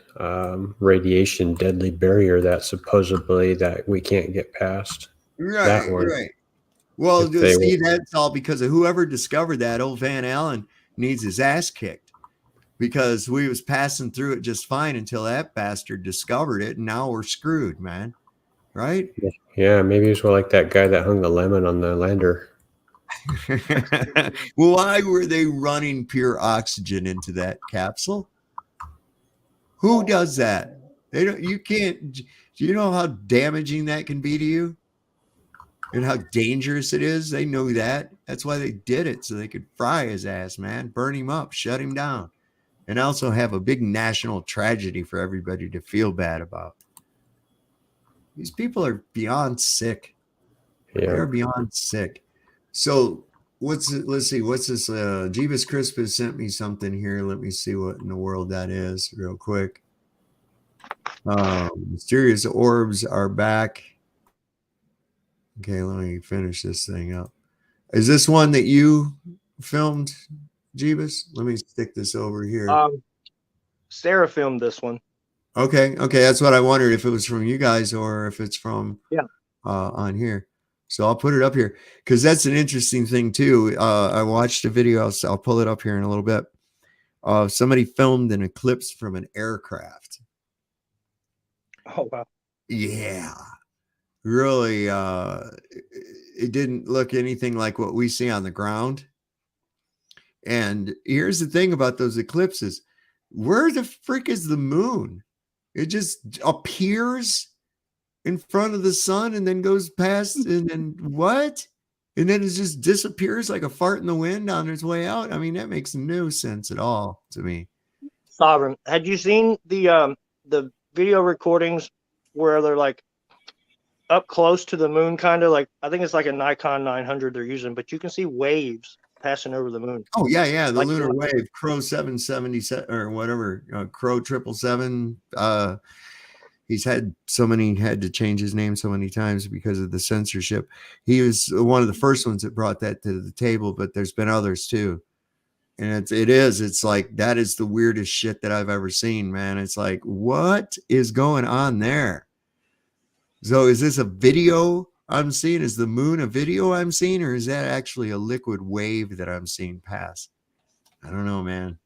radiation deadly barrier that supposedly that we can't get past. That one. Right. Well, If they see, that's all because of whoever discovered that. Old Van Allen needs his ass kicked, because we was passing through it just fine until that bastard discovered it, and now we're screwed, man. Right? Yeah, maybe it's like that guy that hung the lemon on the lander. Why were they running pure oxygen into that capsule? Who does that? They don't. You can't. Do you know how damaging that can be to you, and how dangerous it is? They know that. That's why they did it, so they could fry his ass, man, burn him up, shut him down, and also have a big national tragedy for everybody to feel bad about. These people are beyond sick. Yeah. They're beyond sick. So let's see, what's this? Jeebus Crispus sent me something here. Let me see what in the world that is real quick. Mysterious orbs are back. Okay, let me finish this thing up. Is this one that you filmed, Jeebus? Let me stick this over here. Sarah filmed this one. Okay, that's what I wondered, if it was from you guys or if it's from on here. So I'll put it up here, because that's an interesting thing too. I watched a video. I'll pull it up here in a little bit. Somebody filmed an eclipse from an aircraft. Oh wow! Yeah, really. It didn't look anything like what we see on the ground. And here's the thing about those eclipses: where the frick is the moon? It just appears in front of the sun and then goes past, and then what? And then it just disappears like a fart in the wind on its way out. I mean, that makes no sense at all to me. Sovereign, had you seen the video recordings where they're like up close to the moon, kind of like, I think it's like a Nikon 900 they're using, but you can see waves passing over the moon. Oh yeah, the like lunar wave, Crow 777 or whatever, Crow 777. He's had to change his name so many times because of the censorship. He was one of the first ones that brought that to the table, but there's been others too. And it's like, that is the weirdest shit that I've ever seen, man. It's like, what is going on there? So is this a video I'm seeing? Is the moon a video I'm seeing, or is that actually a liquid wave that I'm seeing pass? I don't know, man.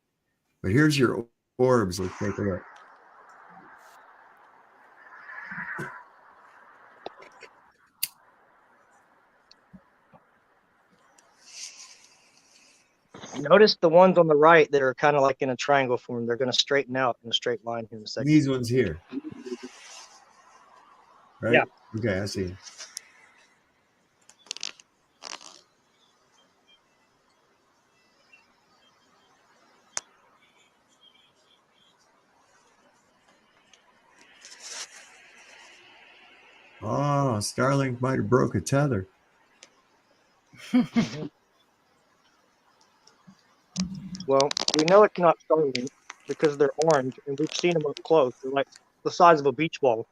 But here's your orbs. Let's take a look. Notice the ones on the right that are kind of like in a triangle form. They're going to straighten out in a straight line here in a second. These ones here. Right? Yeah. Okay, I see. Oh, Starlink might have broke a tether. Well, we know it's not Starlink because they're orange, and we've seen them up close. They're like the size of a beach ball.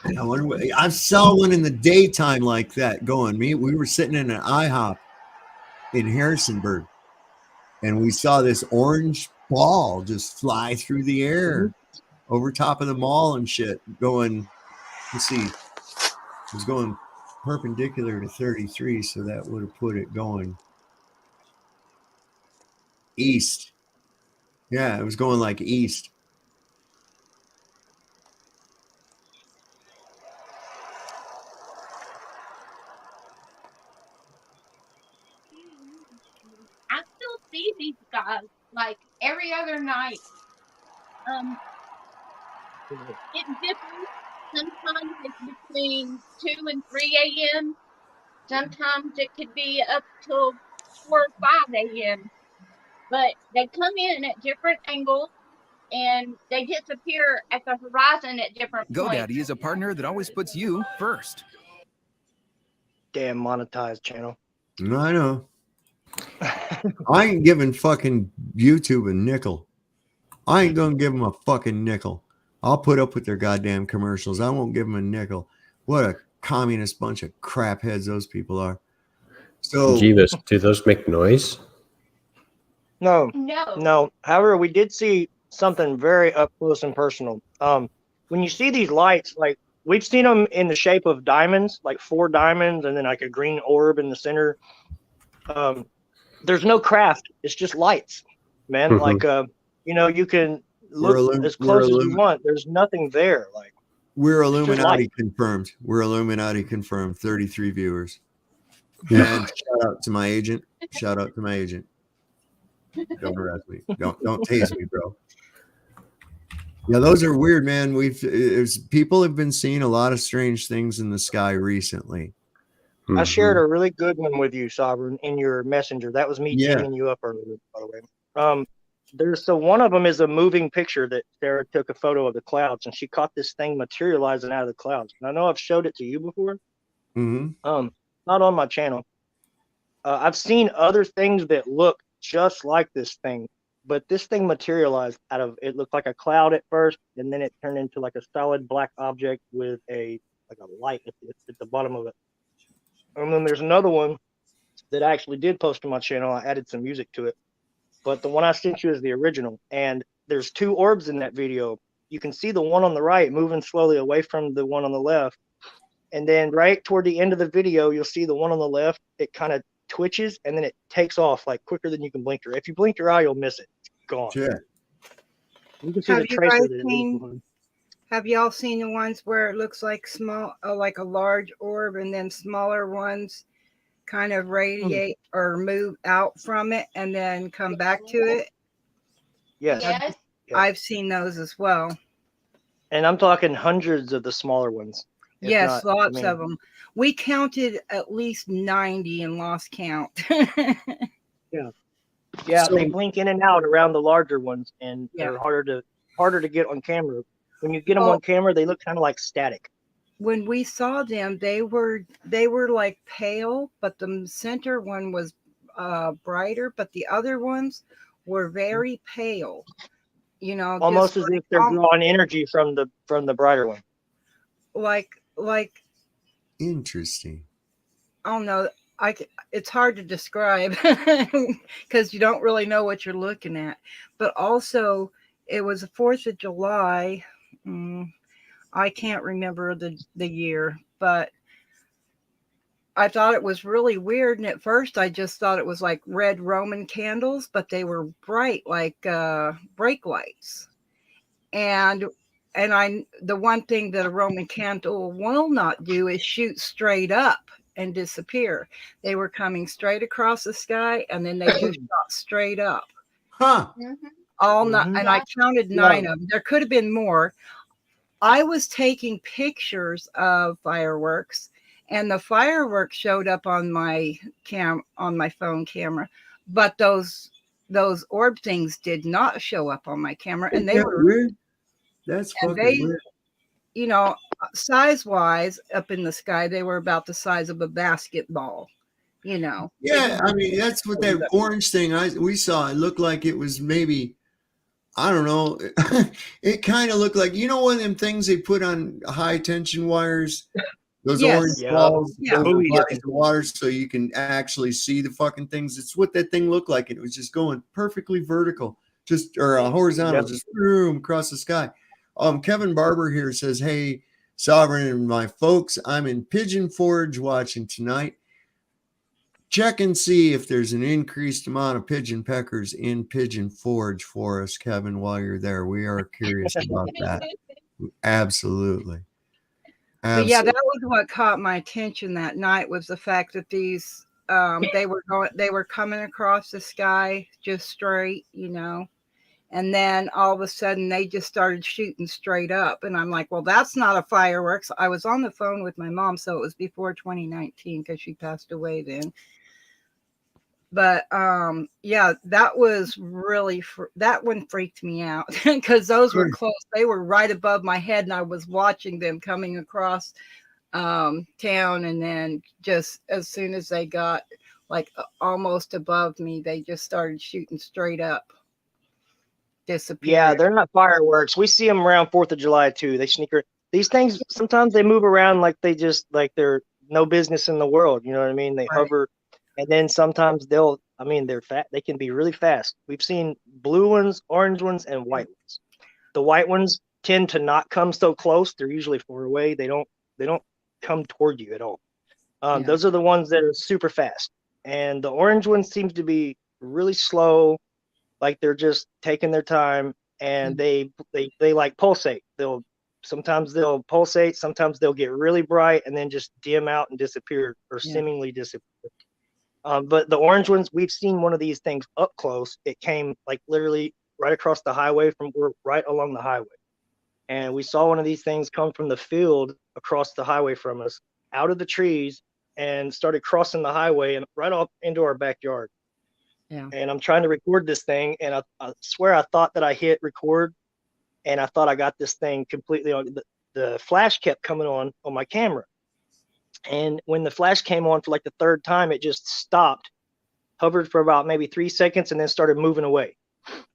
I wonder what, I saw one in the daytime like that going. We were sitting in an IHOP in Harrisonburg, and we saw this orange ball just fly through the air over top of the mall and shit. Going, let's see, it was going perpendicular to 33, so that would have put it going east. Yeah, it was going like east. I still see these guys like every other night. It differs. Sometimes it's between 2 and 3 a.m. Sometimes it could be up till 4 or 5 a.m. But they come in at different angles and they disappear at the horizon at different points. GoDaddy is a partner that always puts you first. Damn monetized channel. I know. I ain't giving fucking YouTube a nickel. I ain't gonna give them a fucking nickel. I'll put up with their goddamn commercials. I won't give them a nickel. What a communist bunch of crap heads those people are. So, Jeebus, do those make noise? No. However, we did see something very up close and personal. When you see these lights, like we've seen them in the shape of diamonds, like 4 diamonds, and then like a green orb in the center. There's no craft; it's just lights, man. Like you can look as close as you want. There's nothing there. Like we're Illuminati confirmed. We're Illuminati confirmed. 33 viewers. And shout out to my agent. Shout out to my agent. Don't harass me. Don't tase me, bro. Yeah, those are weird, man. People have been seeing a lot of strange things in the sky recently. I shared a really good one with you, Sovereign, in your messenger. That was me teaming you up earlier, by the way. One of them is a moving picture that Sarah took a photo of the clouds, and she caught this thing materializing out of the clouds. And I know I've showed it to you before. Not on my channel. I've seen other things that look just like this thing, but this thing materialized out of, it looked like a cloud at first, and then it turned into like a solid black object with a light at the bottom of it. And then there's another one that I actually did post on my channel. I added some music to it, but the one I sent you is the original. And there's 2 orbs in that video. You can see the one on the right moving slowly away from the one on the left. And then right toward the end of the video, you'll see the one on the left. It kind of twitches and then it takes off like quicker than you can blink your eye. If you blink your eye, you'll miss it. It's gone. Sure. You can see the tracer that it leaves behind. Have y'all seen the ones where it looks like small, like a large orb, and then smaller ones kind of radiate or move out from it and then come back to it? Yes. I've seen those as well. And I'm talking hundreds of the smaller ones. Yes, lots of them. We counted at least 90 and lost count. Yeah, so, they blink in and out around the larger ones, and they're harder to get on camera. When you get them on camera, they look kind of like static. When we saw them, they were like pale, but the center one was brighter, but the other ones were very pale. You know, almost as if they're drawing energy from the brighter one. Like interesting. I don't know. It's hard to describe because you don't really know what you're looking at. But also, it was the 4th of July. I can't remember the year, but I thought it was really weird. And at first, I just thought it was like red Roman candles, but they were bright, like brake lights. And the one thing that a Roman candle will not do is shoot straight up. and disappear. They were coming straight across the sky, and then they just shot straight up Huh. Mhm. all night. Mhm. And I counted 9 of them. There could have been more. I was taking pictures of fireworks, and the fireworks showed up on my phone camera, but those orb things did not show up on my camera, and Isn't that weird? That's and fucking they weird. you know, size wise, up in the sky, they were about the size of a basketball. Yeah, I mean that's what that orange thing we saw. It looked like it was maybe, I don't know. It kind of looked like, one of them things they put on high tension wires. Those Yes. orange Yeah. balls, Yeah. those Buoys. bodies of water, so you can actually see the fucking things. It's what that thing looked like. And it was just going perfectly vertical, or horizontal, Yep. just boom, across the sky. Kevin Barber here says, "Hey, Sovereign and my folks, I'm in Pigeon Forge watching tonight. Check and see if there's an increased amount of pigeon peckers in Pigeon Forge for us, Kevin, while you're there. We are curious about that. Absolutely. But yeah, that was what caught my attention that night, was the fact that these they were coming across the sky just straight, and then all of a sudden they just started shooting straight up, and I'm like, well, that's not a fireworks. I was on the phone with my mom, so it was before 2019 because she passed away then. But yeah, that was really that one freaked me out because those were close. They were right above my head, and I was watching them coming across town, and then just as soon as they got like almost above me, they just started shooting straight up. Disappear. Yeah, they're not fireworks. We see them around 4th of July too. They sneak. These things sometimes they move around like they're no business in the world. You know what I mean? They hover, and then sometimes they're fat. They can be really fast. We've seen blue ones, orange ones, and white ones. The white ones tend to not come so close. They're usually far away. They don't come toward you at all. Those are the ones that are super fast, and the orange ones seem to be really slow. Like they're just taking their time, and they like pulsate. Sometimes they'll pulsate, sometimes they'll get really bright and then just dim out and disappear, or seemingly disappear. But the orange ones, we've seen one of these things up close. It came like literally right across the highway we're right along the highway. And we saw one of these things come from the field across the highway from us, out of the trees, and started crossing the highway and right off into our backyard. Yeah. And I'm trying to record this thing, and I swear I thought that I hit record, and I thought I got this thing completely on. The flash kept coming on my camera, and when the flash came on for like the third time, it just stopped, hovered for about maybe 3 seconds, and then started moving away,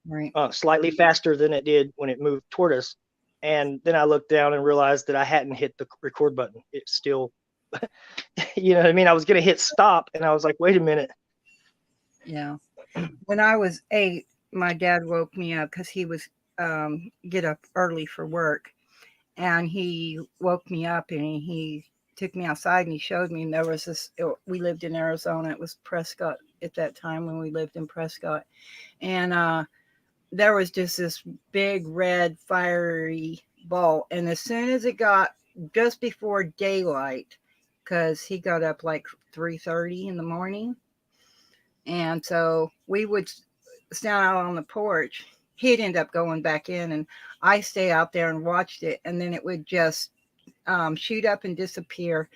Right. Slightly faster than it did when it moved toward us. And then I looked down and realized that I hadn't hit the record button. It's still, you know what I mean? I was going to hit stop, and I was like, wait a minute. Yeah. When I was 8, my dad woke me up because he was get up early for work, and he woke me up and he took me outside and he showed me, and there was this, we lived in Arizona. It was Prescott at that time when we lived in Prescott. And there was just this big red fiery ball. And as soon as it got just before daylight, because he got up like 3:30 in the morning. And so we would stand out on the porch. He'd end up going back in, and I stay out there and watched it. And then it would just shoot up and disappear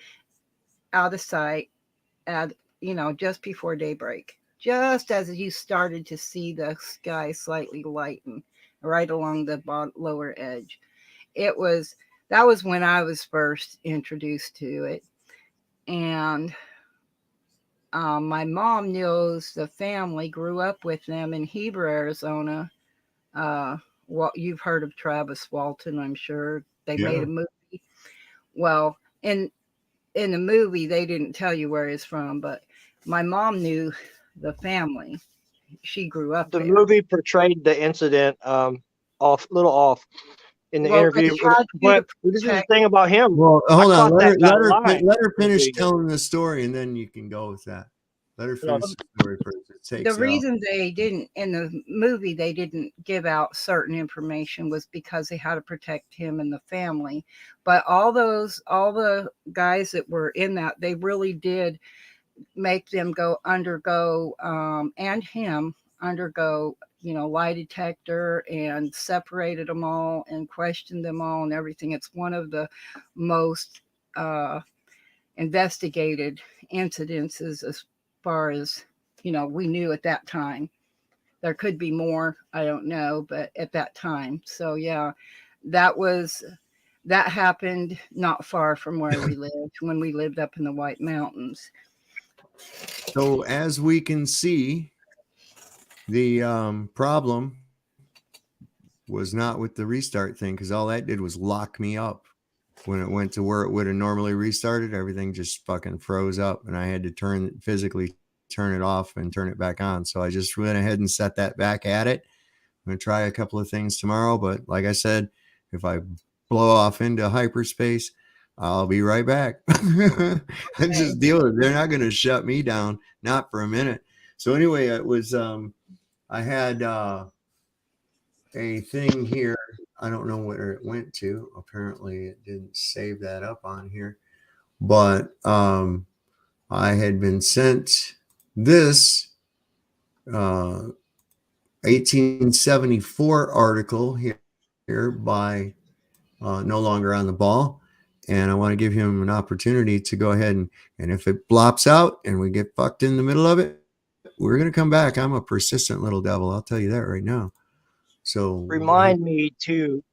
out of sight at, just before daybreak, just as you started to see the sky slightly lighten right along the lower edge. That was when I was first introduced to it. And my mom knows the family, grew up with them in Heber, Arizona. You've heard of Travis Walton, I'm sure. They made a movie. Well, in the movie, they didn't tell you where he's from, but my mom knew the family. She grew up there. The movie portrayed the incident off in the interview. But this is the thing about him. Well, hold on. Let her line. finish telling the story, and then you can go with that. Let her No, finish the story first. It The takes reason they didn't in the movie they didn't give out certain information was because they had to protect him and the family. But all the guys that were in that, they really did make them undergo and him undergo, lie detector, and separated them all and questioned them all and everything. It's one of the most investigated incidences as far as we knew at that time. There could be more, I don't know, but at that time. So yeah, that happened not far from where we lived when we lived up in the White Mountains. So as we can see, the problem was not with the restart thing, because all that did was lock me up. When it went to where it would have normally restarted, everything just fucking froze up, and I had to physically turn it off and turn it back on. So I just went ahead and set that back at it. I'm going to try a couple of things tomorrow, but like I said, if I blow off into hyperspace, I'll be right back. I just deal with it. They're not going to shut me down, not for a minute. So anyway, it was I had a thing here. I don't know where it went to. Apparently it didn't save that up on here, but I had been sent this 1874 article here by No Longer on the Ball. And I want to give him an opportunity to go ahead and if it blops out and we get fucked in the middle of it, we're going to come back. I'm a persistent little devil. I'll tell you that right now. So remind me to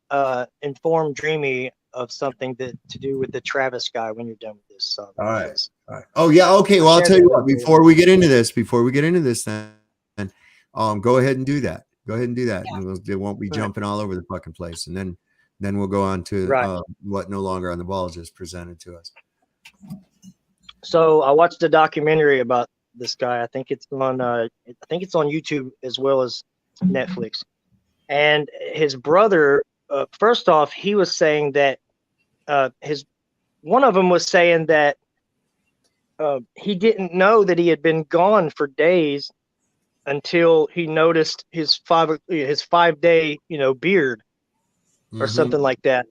inform Dreamy of something that to do with the Travis guy when you're done with this. All right. All right. Oh yeah. Okay. Well, I'll tell you what, before we get into this, then go ahead and do that. Go ahead and do that. Yeah. And they won't be jumping all over the fucking place. And then we'll go on to what No Longer on the Ball just presented to us. So I watched a documentary about this guy. I think it's on YouTube as well as Netflix. And his brother, first off, he was saying that one of them was saying that he didn't know that he had been gone for days until he noticed his 5 day beard or something like that.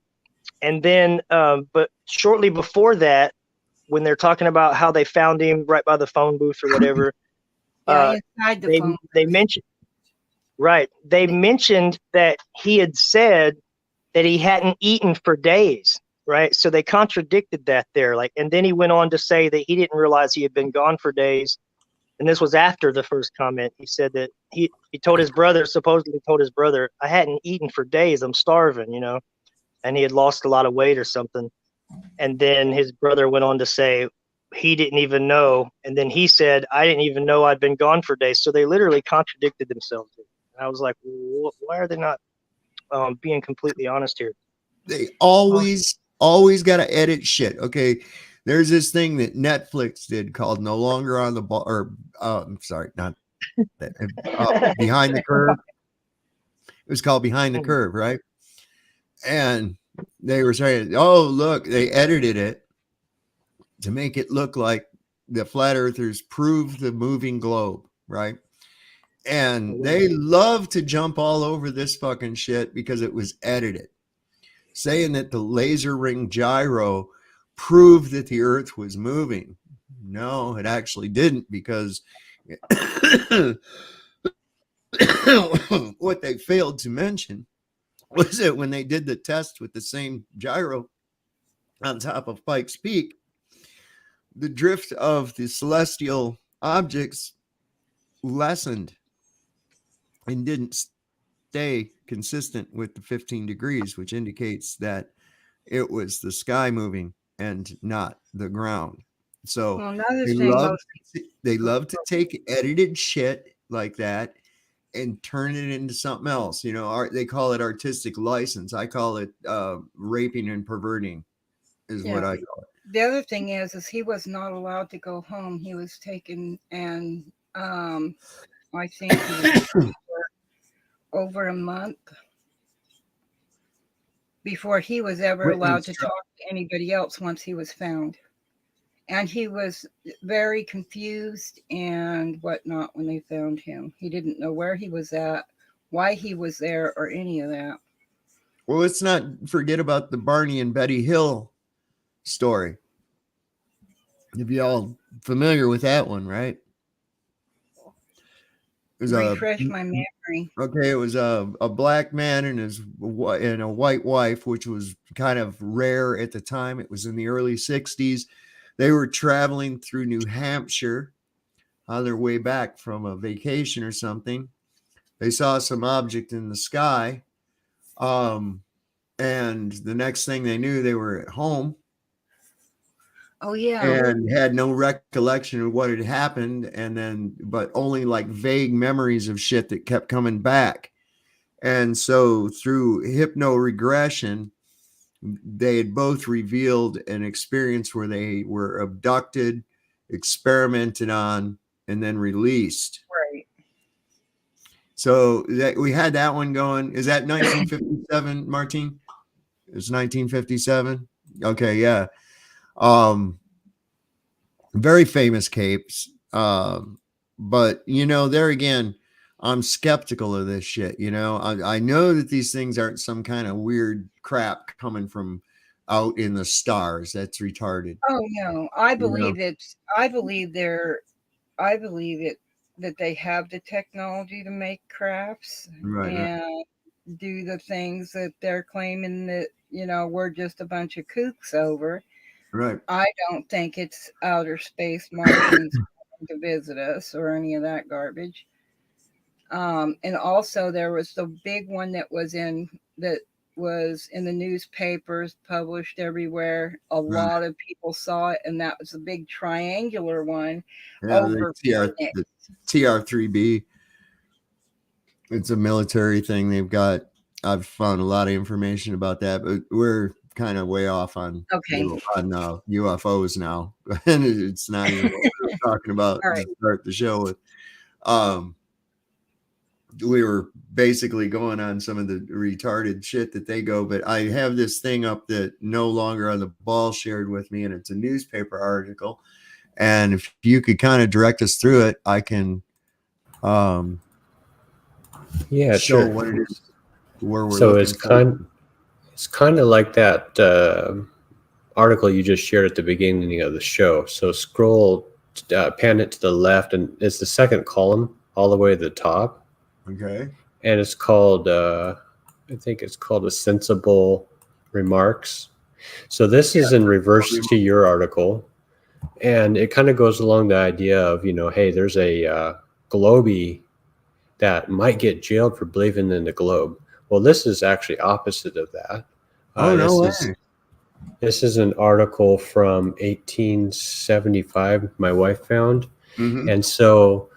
And then but shortly before that, when they're talking about how they found him right by the phone booth or whatever, inside the phone they mentioned they mentioned that he had said that he hadn't eaten for days, right? So they contradicted that there. And then he went on to say that he didn't realize he had been gone for days. And this was after the first comment. He said that he supposedly told his brother, I hadn't eaten for days. I'm starving, and he had lost a lot of weight or something. And then his brother went on to say he didn't even know. And then he said, I didn't even know I'd been gone for days. So they literally contradicted themselves. And I was like, why are they not being completely honest here? They always got to edit shit. Okay. There's this thing that Netflix did called No Longer on the Ball, or I'm sorry, not that, Behind the Curve. It was called Behind the Curve, right? And they were saying, oh, look, they edited it to make it look like the flat earthers proved the moving globe, right? And they love to jump all over this fucking shit because it was edited, saying that the laser ring gyro proved that the earth was moving. No, it actually didn't, because what they failed to mention was that when they did the test with the same gyro on top of Pikes Peak, the drift of the celestial objects lessened and didn't stay consistent with the 15 degrees, which indicates that it was the sky moving and not the ground. So they love to take edited shit like that and turn it into something else. They call it artistic license. I call it raping and perverting is what I call it. The other thing is he was not allowed to go home. He was taken, and I think he was for over a month before he was ever allowed to talk to anybody else once he was found. And he was very confused and whatnot when they found him. He didn't know where he was at, why he was there, or any of that. Well, let's not forget about the Barney and Betty Hill story. If y'all familiar with that one, right? It was Refresh my memory. Okay, it was a black man and and a white wife, which was kind of rare at the time. It was in the early 60s. They were traveling through New Hampshire on their way back from a vacation or something. They saw some object in the sky. And the next thing they knew, they were at home. Oh, yeah. And had no recollection of what had happened, but only like vague memories of shit that kept coming back. And so through hypnoregression, they had both revealed an experience where they were abducted, experimented on, and then released. Right. So we had that one going. Is that 1957, Martine? It's 1957. Okay, yeah. Very famous capes. But there again, I'm skeptical of this shit. I know that these things aren't some kind of weird crap coming from out in the stars. That's retarded. Oh no, I believe it. I believe that they have the technology to make crafts and do the things that they're claiming that we're just a bunch of kooks over. Right. I don't think it's outer space Martians coming to visit us or any of that garbage. And also there was the big one that was in the newspapers, published everywhere. A lot of people saw it, and that was a big triangular one over the TR-3B. It's a military thing they've got. I've found a lot of information about that, but we're kind of way off on UFOs now, and it's not even what we were talking about to start the show with. We were basically going on some of the retarded shit that they go, but I have this thing up that No Longer on the Ball shared with me, and it's a newspaper article. And if you could kind of direct us through it, I can show sure. what it is, where we're so looking. It's kind of like that article you just shared at the beginning of the show. So scroll, pan it to the left, and it's the second column all the way to the top. Okay. And it's called, I think it's called A Sensible Remarks. So this is in reverse to your article. And it kind of goes along the idea of, hey, there's a globie that might get jailed for believing in the globe. Well, this is actually opposite of that. No way. This is an article from 1875 my wife found. Mm-hmm. And so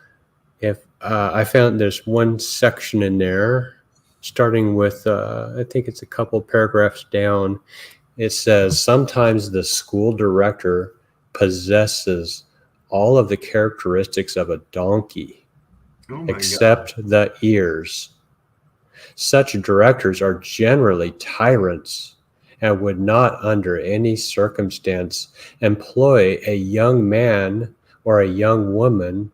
if I found there's one section in there, starting with, I think it's a couple paragraphs down. It says, sometimes the school director possesses all of the characteristics of a donkey, except the ears. Such directors are generally tyrants and would not under any circumstance employ a young man or a young woman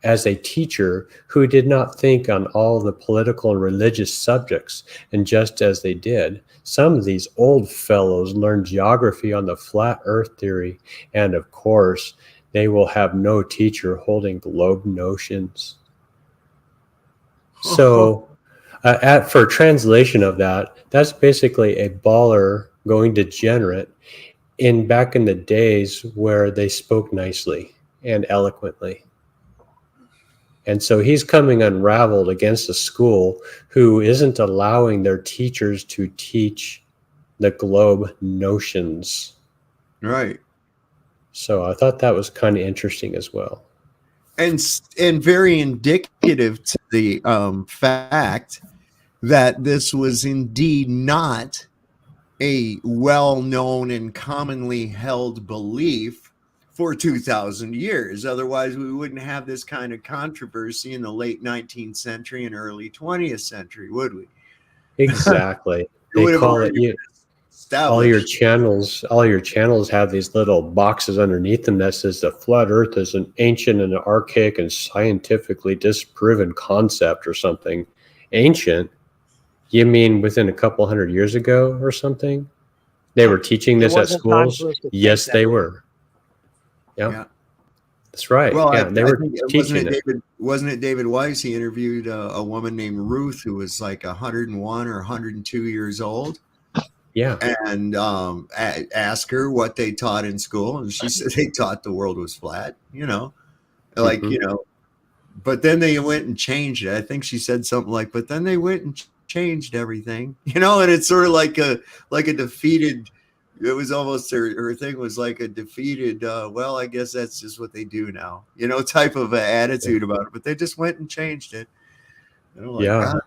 as a teacher who did not think on all the political and religious subjects. And just as they did, some of these old fellows learned geography on the flat earth theory, and of course they will have no teacher holding globe notions. So for translation of that, that's basically a baller going degenerate back in the days where they spoke nicely and eloquently. And so he's coming unraveled against a school who isn't allowing their teachers to teach the globe notions. Right. So I thought that was kind of interesting as well. And very indicative to the fact that this was indeed not a well-known and commonly held belief for 2,000 years. Otherwise, we wouldn't have this kind of controversy in the late 19th century and early 20th century, would we? Exactly. They call it all your established. channels have these little boxes underneath them that says the flat Earth is an ancient and archaic and scientifically disproven concept or something. Ancient? You mean within a couple hundred years ago or something? They were teaching It this at wasn't time schools? for us to think Yes, that they way. were. Yeah, Yeah. that's right. Well, Yeah, they I were think teaching it. wasn't it David Weiss? He interviewed a woman named Ruth who was like 101 or 102 years old, Yeah. and asked her what they taught in school, and she said they taught the world was flat. Like Mhm. but then they went and changed it. I think she said something like, "But then they went and changed everything," and it's sort of like a defeated. It was almost her thing was like a defeated. Well, I guess that's just what they do now, type of attitude about it. But they just went and changed it. And I'm like, Yeah. God.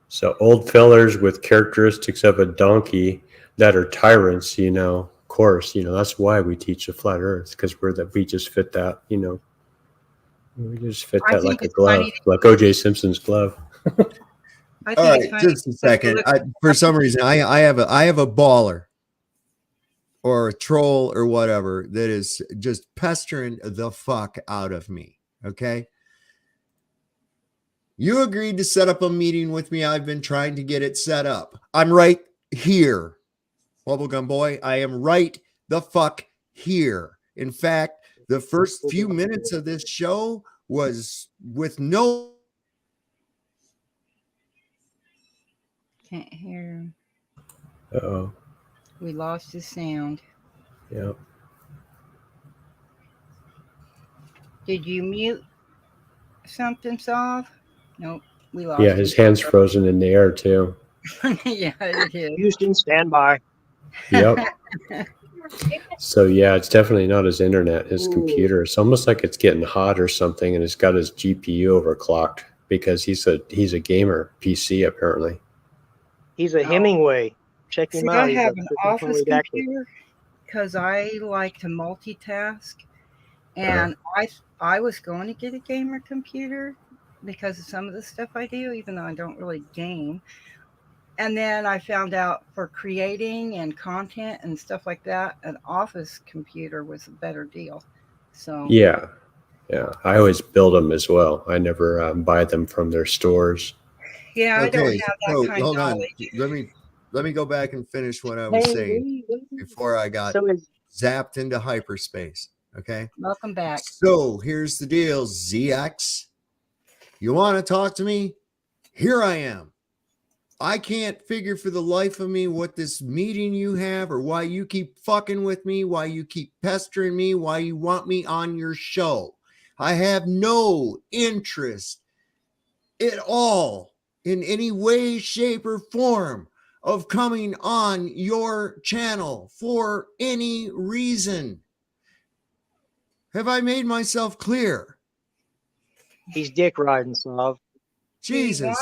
So old fellers with characteristics of a donkey that are tyrants, of course, that's why we teach the flat earth, because we just fit that, we just fit I that think like a it's funny. glove, like OJ Simpson's glove. I All think it's right, funny. just a second. For some reason, I have a baller or a troll or whatever that is just pestering the fuck out of me. Okay. You agreed to set up a meeting with me. I've been trying to get it set up. I'm right here. Bubblegum boy, I am right the fuck here. In fact, the first few minutes of this show was with no. Can't hear him. Uh-oh. We lost his sound. Yeah. Did you mute something, Sav? Nope. We lost Yeah, him. his hand's frozen in the air too. Yeah, it is. Houston, stand by. Yep. So yeah, it's definitely not his internet, his computer. It's almost like it's getting hot or something, and it's got his GPU overclocked because he's a gamer PC apparently. He's a Hemingway. Check See, him I out. He's a have an freaking office poet actor. computer because I like to multitask, and I was going to get a gamer computer because of some of the stuff I do, even though I don't really game. And then I found out for creating and content and stuff like that, an office computer was a better deal. So Yeah. I always build them as well. I never buy them from their stores. yeah, I don't Okay, have that so kind of hold on. knowledge. Let me go back and finish what I was saying before I got So is zapped into hyperspace. Okay. Welcome back. So here's the deal, ZX. You want to talk to me? Here I am. I can't figure for the life of me what this meeting you have or why you keep fucking with me, why you keep pestering me, why you want me on your show. I have no interest at all in any way, shape, or form of coming on your channel for any reason. Have I made myself clear? he's dick riding, Sav. Jesus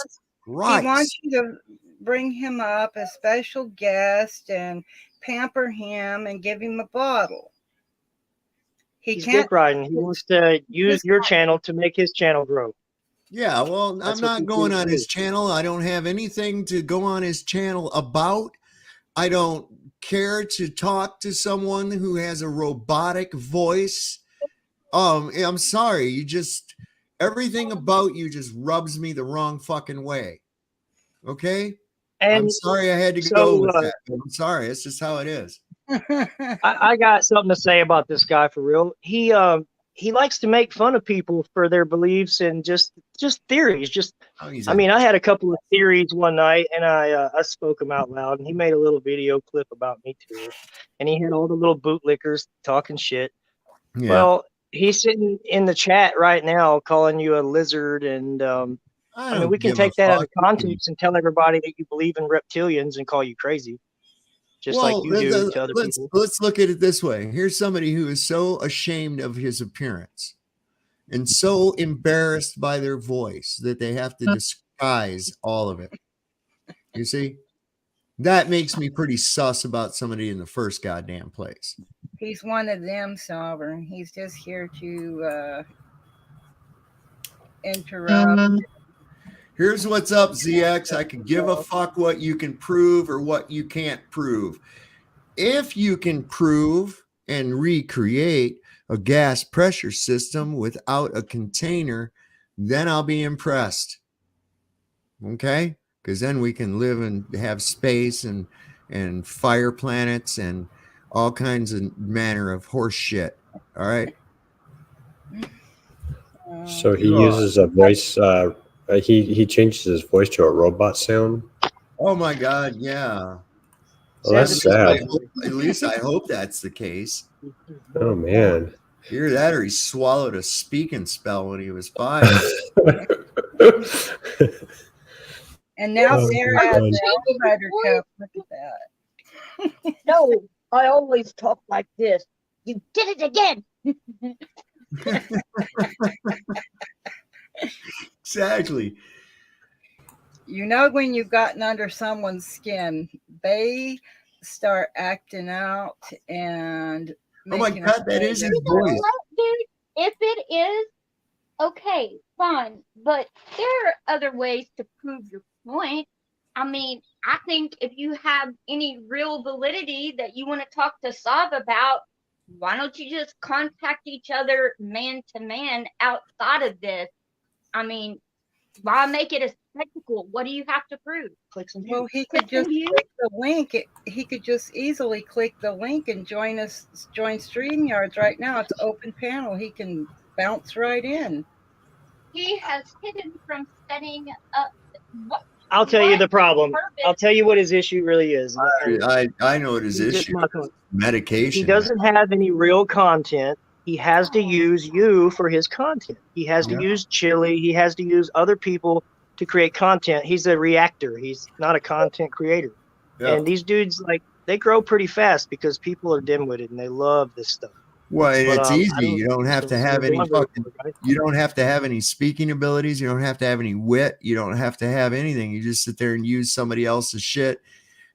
He wants Christ. you to bring him up as special guest and pamper him and give him a bottle. He's can't. dick riding. He wants to use your channel to make his channel grow. Yeah, well, That's I'm what not these going dudes on do. his channel. I don't have anything to go on his channel about. I don't care to talk to someone who has a robotic voice. I'm sorry. Everything about you just rubs me the wrong fucking way. Okay? I'm And sorry I had to so, go with that. I'm sorry. It's just how it is. I got something to say about this guy for real. He likes to make fun of people for their beliefs and just theories. I had a couple of theories one night, and I spoke them out loud, and he made a little video clip about me too, and he had all the little bootlickers talking shit. Yeah. Well, he's sitting in the chat right now calling you a lizard, and we can take that out of context and tell everybody that you believe in reptilians and call you crazy. Just like you do to other people. Let's look at it this way. Here's somebody who is so ashamed of his appearance and so embarrassed by their voice that they have to disguise all of it. You see? That makes me pretty sus about somebody in the first goddamn place. He's one of them, Sovereign. He's just here to interrupt. Here's what's up, ZX. I can give a fuck what you can prove or what you can't prove. If you can prove and recreate a gas pressure system without a container, then I'll be impressed. Okay? Because then we can live and have space and fire planets and all kinds of manner of horse shit. All right. So he uses a voice. He changes his voice to a robot sound. Oh my God, yeah. Well, that's sad. At least I hope that's the case. Oh man. Either that or he swallowed a speaking spell when he was 5. And now Oh, Sarah my has God. the Rider Cup. Look at that. No, I always talk like this. You did it again. Exactly. You know, when you've gotten under someone's skin, they start acting out and Oh my making God, that is his You know voice. what, dude? If it is, okay, fine. But there are other ways to prove your point. I mean, I think if you have any real validity that you want to talk to Sav about, why don't you just contact each other man to man outside of this? I mean, why make it a spectacle? What do you have to prove? Click some Well, he Click could just some views? click the link. He could just easily click the link and join StreamYards right now. It's open panel. He can bounce right in. He has hidden from setting up. What? I'll tell you the problem. Purpose? I'll tell you what his issue really is. I know what his He's just issue mocking. is. Medication. He doesn't have any real content. He has to use you for his content. He has to Yeah. use Chili. He has to use other people to create content. He's a reactor. He's not a content creator. Yeah. And these dudes, like, they grow pretty fast because people are dim-witted and they love this stuff. Well, and But, it's I easy. don't- You don't have to have any fucking. You don't have to have any speaking abilities. You don't have to have any wit. You don't have to have anything. You just sit there and use somebody else's shit.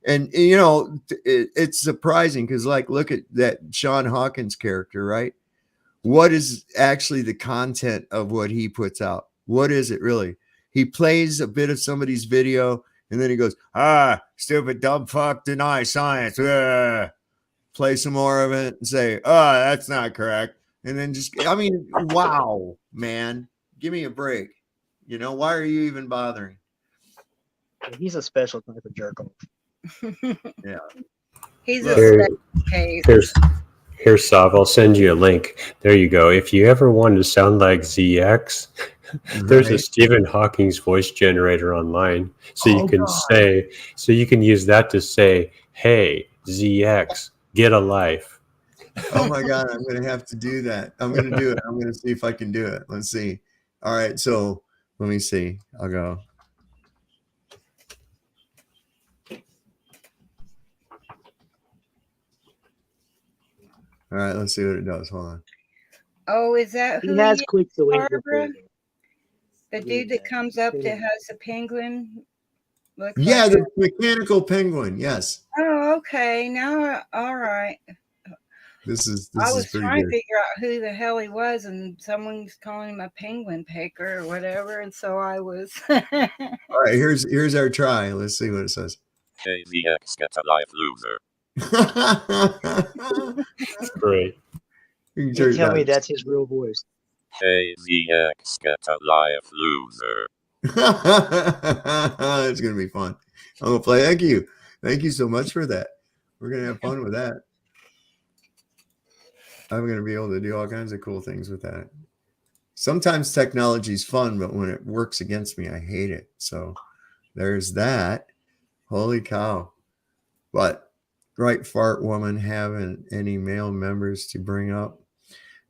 And you know, it's surprising because, like, look at that Sean Hawkins character, right? What is actually the content of what he puts out? What is it really? He plays a bit of somebody's video and then he goes, stupid dumb fuck, deny science. Play some more of it and say, that's not correct. And then just, I mean, wow, man, give me a break. You know, why are you even bothering? He's a special type of jerk off. Yeah. He's Look. a special case. Here's Sav. I'll send you a link. There you go. If you ever wanted to sound like ZX, there's a Right. Stephen Hawking's voice generator online. So you Oh, can God. you can use that to say, hey, ZX, get a life. Oh my God, I'm going to have to do that. I'm going to do it. I'm going to see if I can do it. Let's see. All right. So let me see. I'll go. All right. Let's see what it does. Hold on. Oh, is that He who has he is, clicked the link Barbara? before. The dude that comes up that has a penguin? Looks Yeah, like the mechanical penguin. Yes. Oh, okay. Now, all right. This is I was pretty trying to good. figure out who the hell he was, and someone's calling him a penguin picker or whatever, and so I was. All right. Here's our try. Let's see what it says. Hey, VX, get a life, loser. It's great. You can You turn it tell me down. that's his real voice. Hey, VX, get a life, loser. It's gonna be fun. I'm gonna play. Thank you so much for that. We're gonna have fun with that. I'm gonna be able to do all kinds of cool things with that. Sometimes technology is fun, but when it works against me, I hate it. So there's that. Holy cow! But right fart woman having any male members to bring up?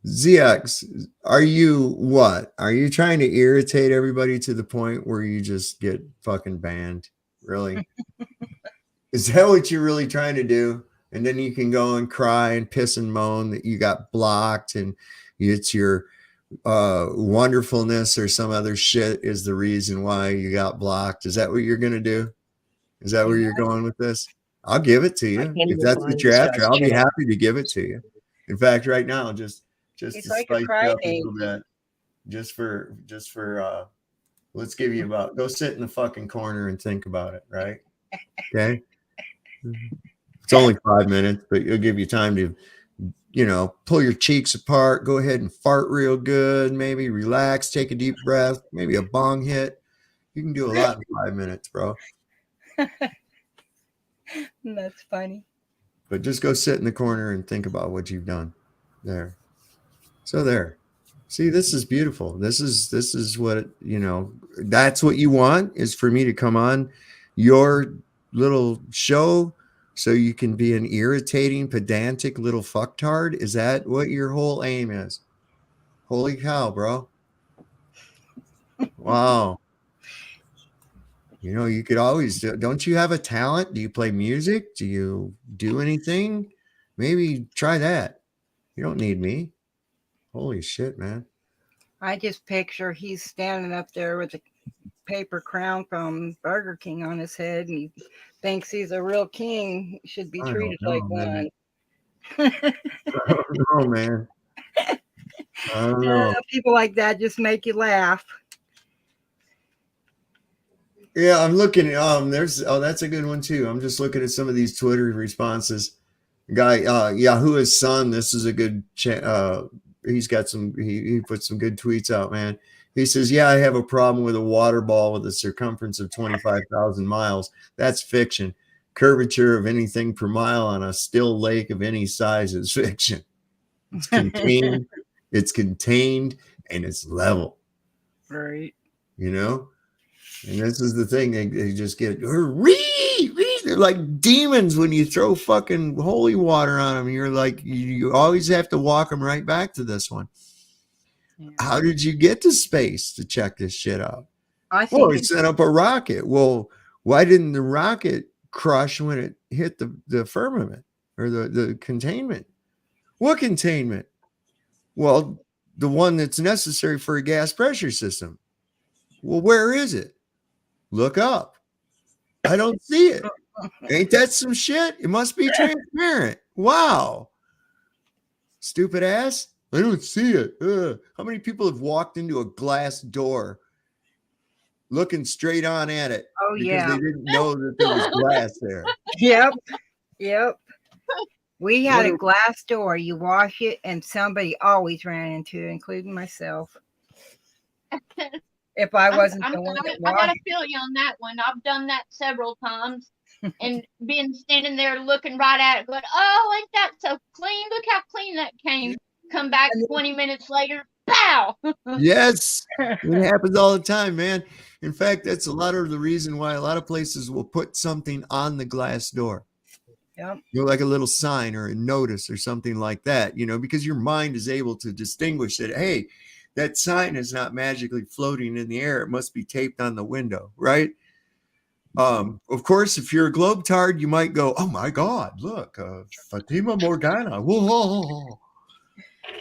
ZX, are you what? Are you trying to irritate everybody to the point where you just get fucking banned? Really? Is that what you're really trying to do? And then you can go and cry and piss and moan that you got blocked and it's your wonderfulness or some other shit is the reason why you got blocked. Is that what you're going to do? Is that where you're going with this? I'll give it to I you. can't If even that's find what you're this after, guy's I'll be channel. happy to give it to you. In fact, right now, just He's to like a spice you up a crybaby. little bit, just for Let's give you about, go sit in the fucking corner and think about it, right? Okay. It's only 5 minutes, but it'll give you time to, pull your cheeks apart, go ahead and fart real good, maybe relax, take a deep breath, maybe a bong hit. You can do a lot in 5 minutes, bro. That's funny. But just go sit in the corner and think about what you've done there. So there. See, this is beautiful. This is what, that's what you want, is for me to come on your little show so you can be an irritating, pedantic little fucktard. Is that what your whole aim is? Holy cow, bro. Wow. You could always don't you have a talent? Do you play music? Do you do anything? Maybe try that. You don't need me. Holy shit, man. I just picture he's standing up there with a paper crown from Burger King on his head, and he thinks he's a real king. He should be treated like one. I don't know, man. I don't know. People like that just make you laugh. Yeah, I'm looking. That's a good one too. I'm just looking at some of these Twitter responses. Guy, Yahoo's son. This is a good. He's got some. He put some good tweets out, man. He says, "Yeah, I have a problem with a water ball with a circumference of 25,000 miles. That's fiction. Curvature of anything per mile on a still lake of any size is fiction. It's contained. It's contained, and it's level. Right. And this is the thing. They just get, they're like demons when you throw fucking holy water on them. You're like, you always have to walk them right back to this one. Yeah. How did you get to space to check this shit out? We sent up a rocket. Well, why didn't the rocket crush when it hit the firmament or the containment? What containment? Well, the one that's necessary for a gas pressure system. Well, where is it? Look up. I don't see it. Ain't that some shit? It must be transparent. Wow. Stupid ass. I don't see it. How many people have walked into a glass door looking straight on at it? Oh, because they didn't know that there was glass there. Yep. We had a glass door. You wash it, and somebody always ran into it, including myself. If I wasn't the one that I gotta feel you on that one. I've done that several times, and being standing there looking right at it, going, "Oh, ain't that so clean? Look how clean that came." Come back 20 minutes later, pow! Yes, it happens all the time, man. In fact, that's a lot of the reason why a lot of places will put something on the glass door. Yep. Like a little sign or a notice or something like that, because your mind is able to distinguish that, hey, that sign is not magically floating in the air. It must be taped on the window, right? Of course, if you're a globetard, you might go, "Oh my God, look, Fatima Morgana." Whoa.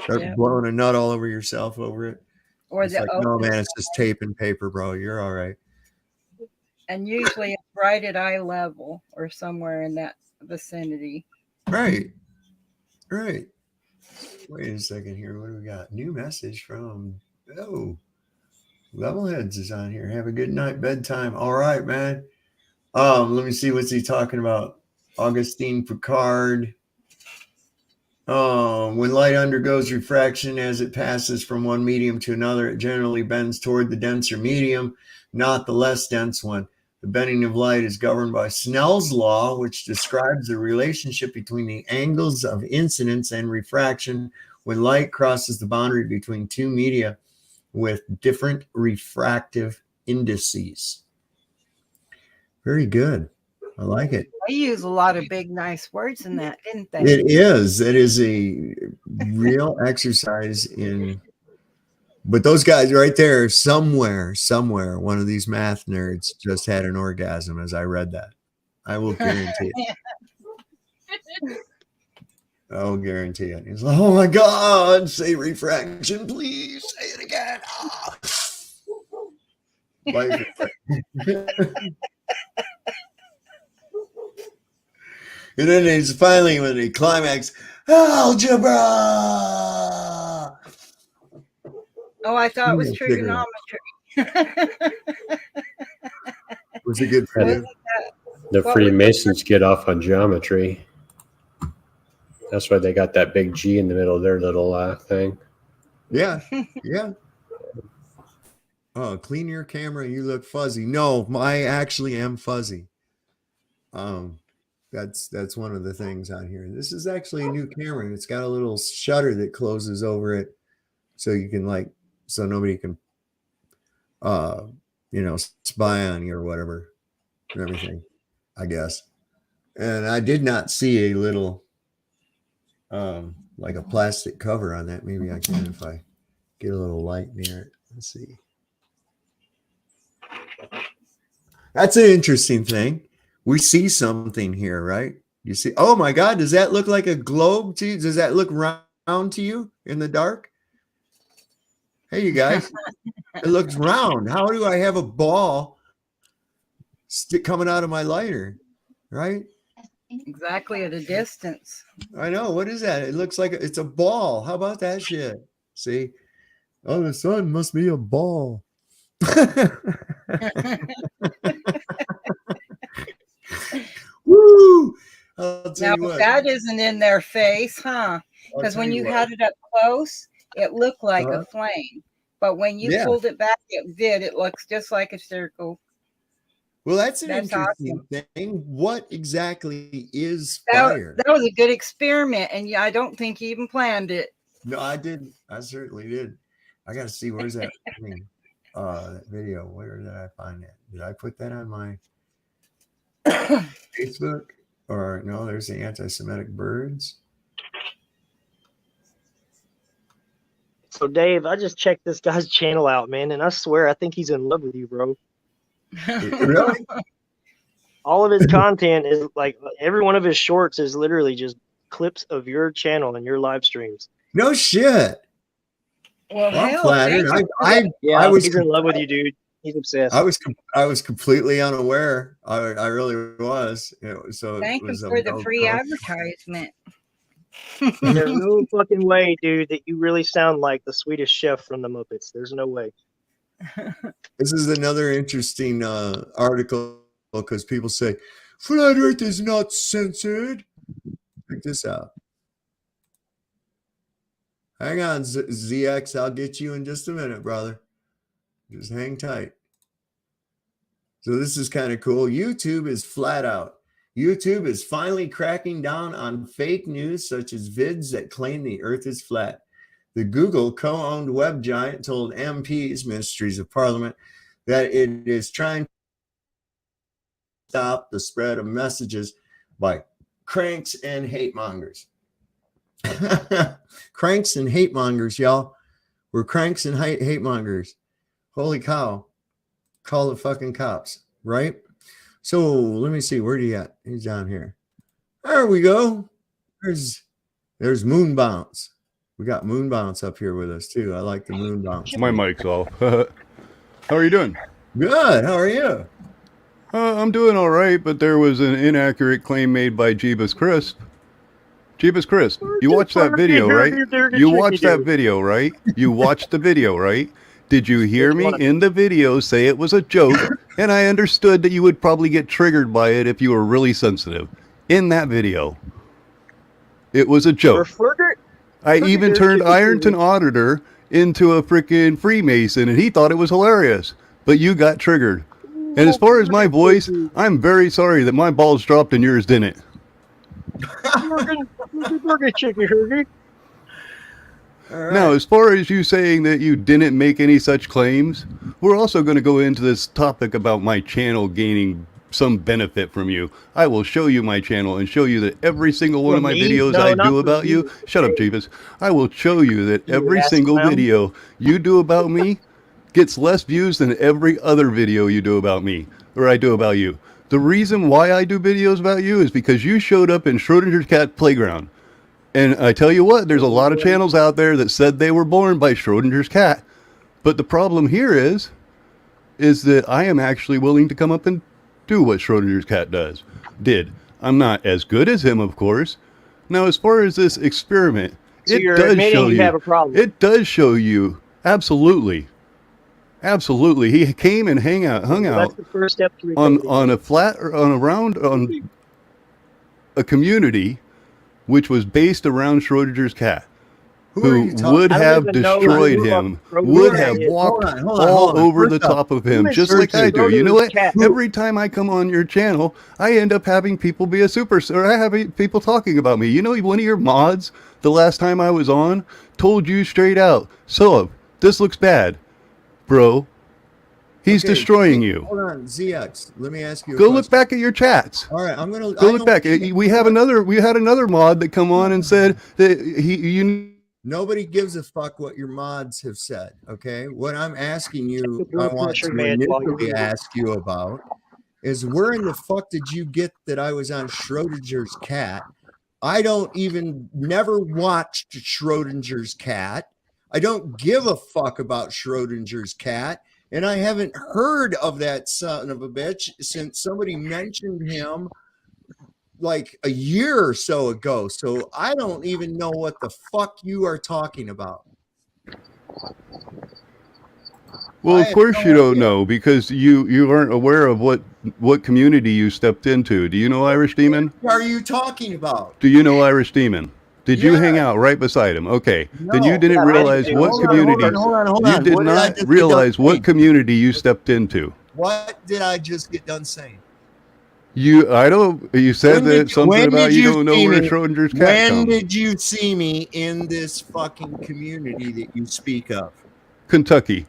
Start blowing a nut all over yourself over it. Or it's like, no, man, it's just tape and paper, bro. You're all right. And usually it's right at eye level or somewhere in that vicinity. Right. Wait a second here. What do we got? New message from Levelheads is on here. Have a good night, bedtime. All right, man. Let me see, what's he talking about? Augustine Picard. When light undergoes refraction as it passes from one medium to another, it generally bends toward the denser medium, not the less dense one. The bending of light is governed by Snell's law, which describes the relationship between the angles of incidence and refraction when light crosses the boundary between two media with different refractive indices. Very good. I like it. They use a lot of big, nice words in that, didn't they? It is. It is a real exercise in... But those guys right there, somewhere, one of these math nerds just had an orgasm as I read that. I will guarantee it. I will guarantee it. He's like, "Oh my God, say refraction, please. Say it again." And then he's finally, when he climax, algebra. Oh, I thought it was trigonometry. Was it good for And you? the What was Freemasons get off on geometry. That's why they got that big G in the middle of their little thing. Yeah, yeah. Oh, clean your camera. You look fuzzy. No, I actually am fuzzy. That's one of the things on here. This is actually a new camera, and it's got a little shutter that closes over it, so you can so nobody can, spy on you or whatever, and everything, I guess. And I did not see a little, like a plastic cover on that. Maybe I can if I get a little light near it. Let's see. That's an interesting thing. We see something here, right? You see, oh my God, does that look like a globe to you? Does that look round to you in the dark? Hey, you guys, it looks round. How do I have a ball coming out of my lighter, right? exactly at a distance? I know. What is that? It looks like it's a ball. How about that shit? See? Oh, the sun must be a ball. Woo! I'll tell Now, you what. that isn't in their face, huh? I'll Because tell when you what. had it up close, it looked like Uh-huh. a flame. But when you Yeah. pulled it back, it looks just like a circle. Well, that's an That's interesting thing. What exactly is That, fire? that was a good experiment, and I don't think you even planned it. No, I didn't. I certainly did. I got to see where's that thing, that video. Where did I find that? Did I put that on my Facebook? Or no, there's the anti-Semitic birds. So Dave, I just checked this guy's channel out, man, and I swear I think he's in love with you, bro. Really? All of his content is like every one of his shorts is literally just clips of your channel and your live streams. No shit. Well, I'm hell, flattered. thank you for I Yeah, was he's in love with you, dude. He's obsessed. I was completely unaware. I really was. Thank him it was for the no free cost. advertisement. There's no fucking way, dude, that you really sound like the Swedish chef from the Muppets. There's no way. This is another interesting article because people say flat Earth is not censored. Check this out. Hang on, ZX. I'll get you in just a minute, brother. Just hang tight. So this is kind of cool. YouTube is flat out. YouTube is finally cracking down on fake news such as vids that claim the earth is flat. The Google co-owned web giant told MPs, Ministries of Parliament, that it is trying to stop the spread of messages by cranks and hate mongers. Cranks and hate mongers, y'all. We're cranks and hate mongers. Holy cow. Call the fucking cops, right? So let me see. Where do you at? He's down here. There we go. There's Moon Bounce. We got Moon Bounce up here with us too. I like the Moon Bounce. My mic's off. How are you doing? Good. How are you? I'm doing all right, but there was an inaccurate claim made by Jeebus Crisp. Jeebus Crisp, you watched that video, right? You watched that video, right? You watched the video, right? Did you hear me in the video say it was a joke? And I understood that you would probably get triggered by it if you were really sensitive. In that video, it was a joke. I even turned Ironton Auditor into a freaking Freemason, and he thought it was hilarious. But you got triggered. And as far as my voice, I'm very sorry that my balls dropped and yours didn't. All right. Now, as far as you saying that you didn't make any such claims, we're also going to go into this topic about my channel gaining some benefit from you. I will show you my channel and show you that every single one of my videos I do about you, shut up, Jeebus. I will show you that every single video you do about me gets less views than every other video you do about me, or I do about you. The reason why I do videos about you is because you showed up in Schrodinger's cat playground. And I tell you what, there's a lot of channels out there that said they were born by Schrodinger's cat. But the problem here is that I am actually willing to come up and do what Schrodinger's cat did. I'm not as good as him, of course. Now, as far as this experiment, So it you're does admitting show you you. have a problem. It does show you, absolutely. Absolutely. He came and hung Well, out that's the first step to on recovery. a flat or on a community which was based around Schrodinger's cat, Who are who you talking? would I don't have even know destroyed who him, Schrodinger's would cat have is. walked Hold all on. over the First up, top of Who him, is just like I do. You know Schrodinger's what? cat? Every time I come on your channel, I end up having people be a superstar. I have people talking about me. You know, one of your mods, the last time I was on, told you straight out, so this looks bad, bro. He's Okay, destroying you. Hold on, ZX. Let me ask you a Go question. look back at your chats. All right, I'm gonna Go look back. We had another mod that come on and said that you. Nobody gives a fuck what your mods have said. Okay, what I'm asking Take you, the I blood want pressure to med while you're initially here. ask you about is where in the fuck did you get that I was on Schrodinger's cat? I don't even never watched Schrodinger's cat. I don't give a fuck about Schrodinger's cat. And I haven't heard of that son of a bitch since somebody mentioned him like a year or so ago. So I don't even know what the fuck you are talking about. Well, I of have course no you don't idea. know because you aren't aware of what community you stepped into. Do you know Irish Demon? What are you talking about? Do you know Irish Demon? Did you hang Yeah. out right beside him? Okay, then you No. didn't Yeah, many realize people. what Hold on, community. hold You on. did What did I not just get done realize what saying? community you stepped into. What did I just get done saying? You said that something when about did you you don't know see where me? Schrodinger's cat When comes. did you see me in this fucking community that you speak of? Kentucky,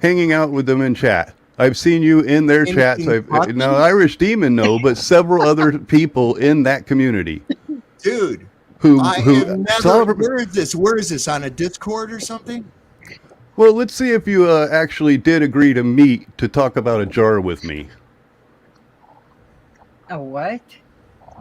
hanging out with them in chat. I've seen you in their In chats. Kentucky? Now Irish Demon no, but several other people in that community Dude, who I have never. Solver- Where is this? Where is this? On a Discord or something? Well, let's see if you actually did agree to meet to talk about a jar with me. A what?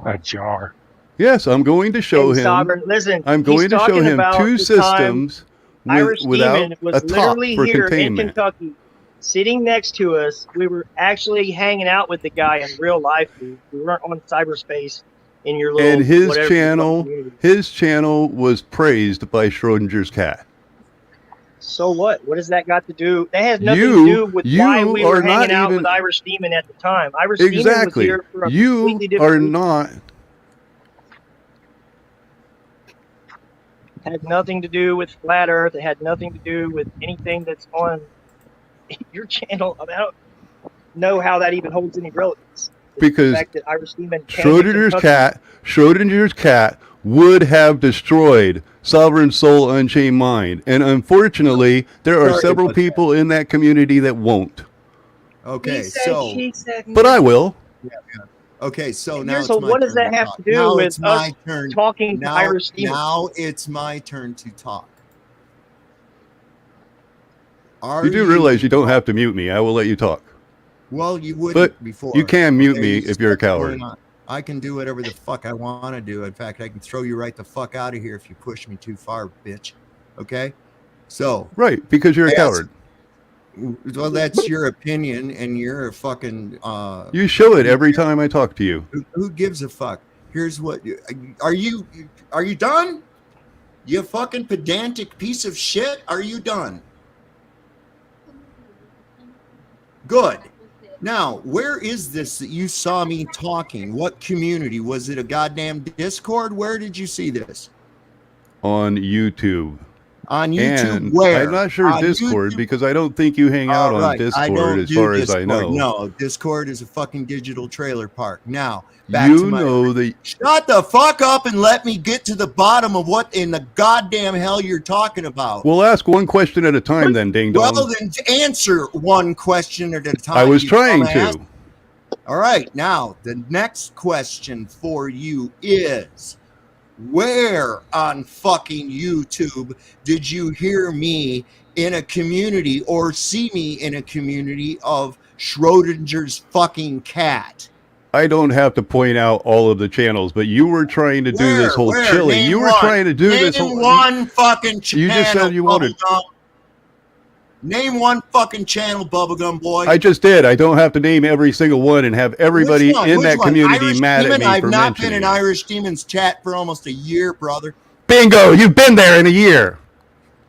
A jar. Yes, I'm going to show Hey, him. Sovereign, listen. I'm going he's to show talking him about two the time systems Irish without Demon was a top literally for here in containment. Kentucky, sitting next to us. We were actually hanging out with the guy in real life. We weren't on cyberspace in your little And his whatever channel was praised by Schrodinger's cat. So what? What does that got to do? That has nothing to do with why we were hanging out with Irish Demon at the time. Irish Demon was here for a completely different reason. not. It had nothing to do with flat Earth. It had nothing to do with anything that's on your channel. I don't know how that even holds any relevance. Because the fact that Irish Demon came to Schrodinger's cat would have destroyed Sovereign Soul Unchained Mind. And unfortunately, there are several people in that community that won't. Okay, she said, but I will. Yeah. Okay, so now so what does that have to do with us talking to Irish Demon? Now it's my turn to talk. You do realize you don't have to mute me. I will let you talk. Well, you wouldn't but before. You can mute me if you're a coward. I can do whatever the fuck I want to do. In fact, I can throw you right the fuck out of here if you push me too far, bitch. Okay? So. Right, because you're a coward. Well, that's your opinion, and you're a fucking. You show it every time I talk to you. Who gives a fuck? Here's what. Are you done? You fucking pedantic piece of shit. Are you done? Good. Now, where is this that you saw me talking? What community? Was it a goddamn Discord? Where did you see this? On YouTube. On YouTube, and where? I'm not sure on Discord YouTube? because I don't think you hang out on Discord as far as I know. No, Discord is a fucking digital trailer park. Now, shut the fuck up and let me get to the bottom of what in the goddamn hell you're talking about. We'll ask one question at a time then, ding dong. Well, then answer one question at a time. I was trying to. All right, now the next question for you is, where on fucking YouTube did you hear me in a community or see me in a community of Schrodinger's fucking cat? I don't have to point out all of the channels, but you were trying to do this whole chili. You were trying to do this whole one fucking channel. You just said you wanted. Name one fucking channel, Bubblegum Boy. I just did. I don't have to name every single one and have everybody in that community mad at me I've for not mentioning been in Irish Demon's chat for almost a year, brother. Bingo! You've been there in a year.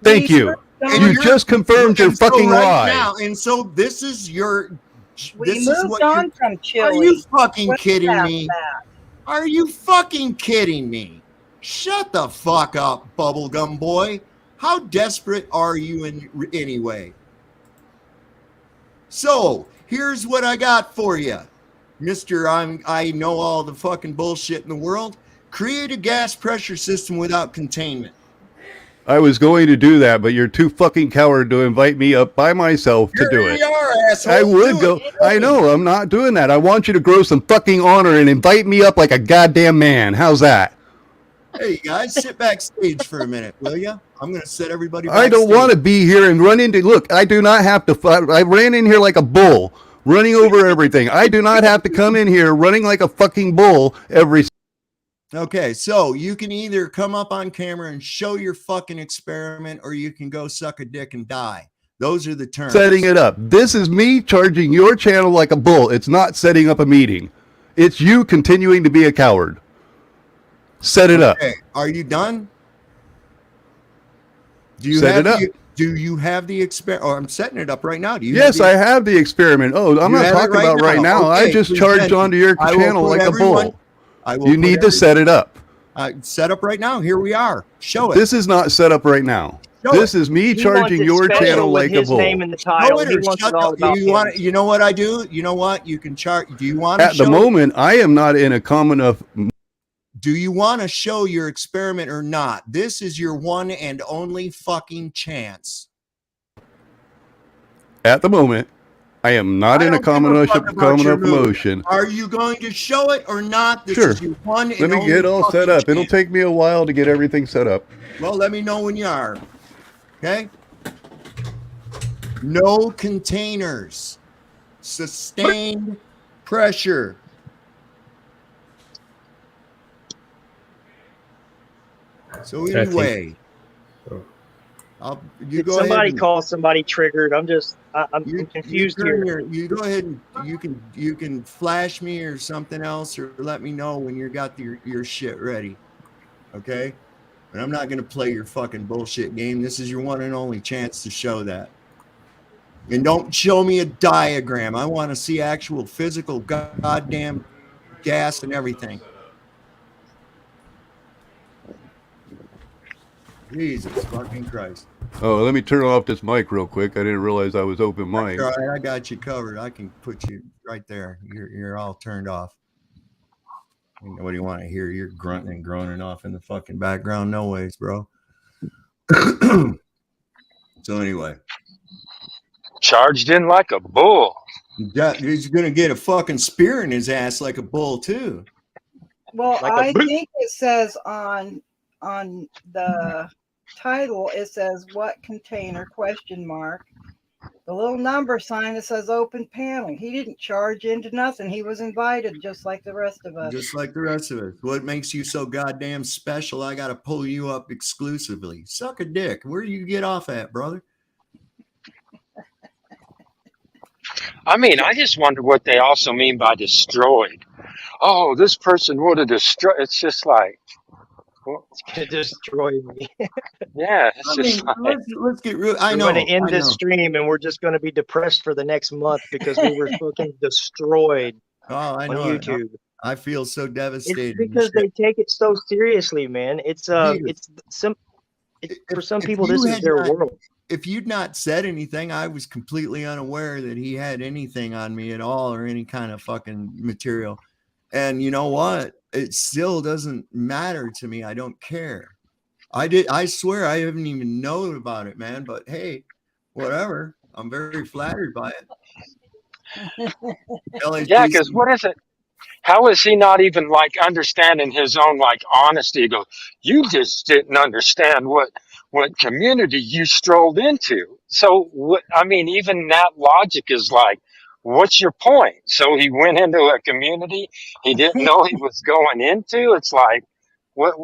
Thank you. on. You just confirmed your fucking lie. Now, and so this is your. We this is moved what on you're. from Are chili. you fucking What's kidding past me? that? Are you fucking kidding me? Shut the fuck up, bubblegum boy. How desperate are you anyway? So here's what I got for you, Mister. I know all the fucking bullshit in the world. Create a gas pressure system without containment. I was going to do that, but you're too fucking coward to invite me up by myself to do Here it. you are, asshole. I would Do go. it. I know. I'm not doing that. I want you to grow some fucking honor and invite me up like a goddamn man. How's that? Hey guys, sit backstage for a minute, will you? I'm going to set everybody. I don't want to be here and run into. Look, I do not have to. I ran in here like a bull, running over everything. I do not have to come in here running like a fucking bull every. Okay, so you can either come up on camera and show your fucking experiment, or you can go suck a dick and die. Those are the terms. Setting it up. This is me charging your channel like a bull. It's not setting up a meeting. It's you continuing to be a coward. Set it up. Are you done? Do you Set have it up. Do you have the experiment? Oh, I'm setting it up right now. Do you? Yes, I have the experiment. Oh, I'm You not have it talking right about right now. now. I Okay, just present charged it. onto your I will channel put like a everyone- bull. I will You put need to every- set it up. Set up right now. Here we are. Show it. This is not set up right now. Show This it. is me He wants charging it your special channel with like a his bull. name in the Show title. it He or wants shut it all up. about You him. want? You know what I do? You know what? You can chart. Do you want to At the show? moment, I am not in a calm enough. Do you want to show your experiment or not? This is your one and only fucking chance. At the moment, I am not I in a don't give calm a enough fuck about your mood. emotion. Are you going to show it or not? This Sure. is your one and Let me only get all set fucking up. It'll chance. take me a while to get everything set up. Well, let me know when you are. Okay? No containers. Sustained pressure. So I think- anyway, you Did go somebody ahead and, call somebody triggered? I'm confused you here. you go ahead and you can flash me or something else, or let me know when you got your shit ready. Okay? But I'm not gonna play your fucking bullshit game. This is your one and only chance to show that. And don't show me a diagram. I want to see actual physical goddamn gas and everything. Jesus fucking Christ. Oh, let me turn off this mic real quick. I didn't realize I was open mic. All right, I got you covered. I can put you right there. You're all turned off. What do you want to hear? You're grunting and groaning off in the fucking background. No ways, bro. So anyway. Charged in like a bull. He's gonna get a fucking spear in his ass like a bull too. Well, Like a I boot. think it says on the title, it says what container question mark. The little number sign that says open panel. He didn't charge into nothing. He was invited just like the rest of us. Just like the rest of us. What makes you so goddamn special? I gotta pull you up exclusively. Suck a dick. Where do you get off at, brother? I mean, I just wonder what they also mean by destroyed. Oh, this person would have destroyed. It's just like, well, It destroyed me. yeah, it's I just mean, like, let's get real. I We're know. going to end I this know. stream and we're just going to be depressed for the next month because we were fucking destroyed Oh, I on know. YouTube. I feel so devastated. It's because they take it so seriously, man. It's Dude, for some if people you this is had their not- world. If you'd not said anything, I was completely unaware that he had anything on me at all or any kind of fucking material. And you know what? It still doesn't matter to me. I don't care. I swear I haven't even known about it, man. But hey, whatever. I'm very flattered by it. yeah, because what is it? How is he not even like understanding his own like honesty? He goes, you just didn't understand what community you strolled into. So what? I mean, even that logic is like, what's your point? So he went into a community he didn't know he was going into. It's like, what?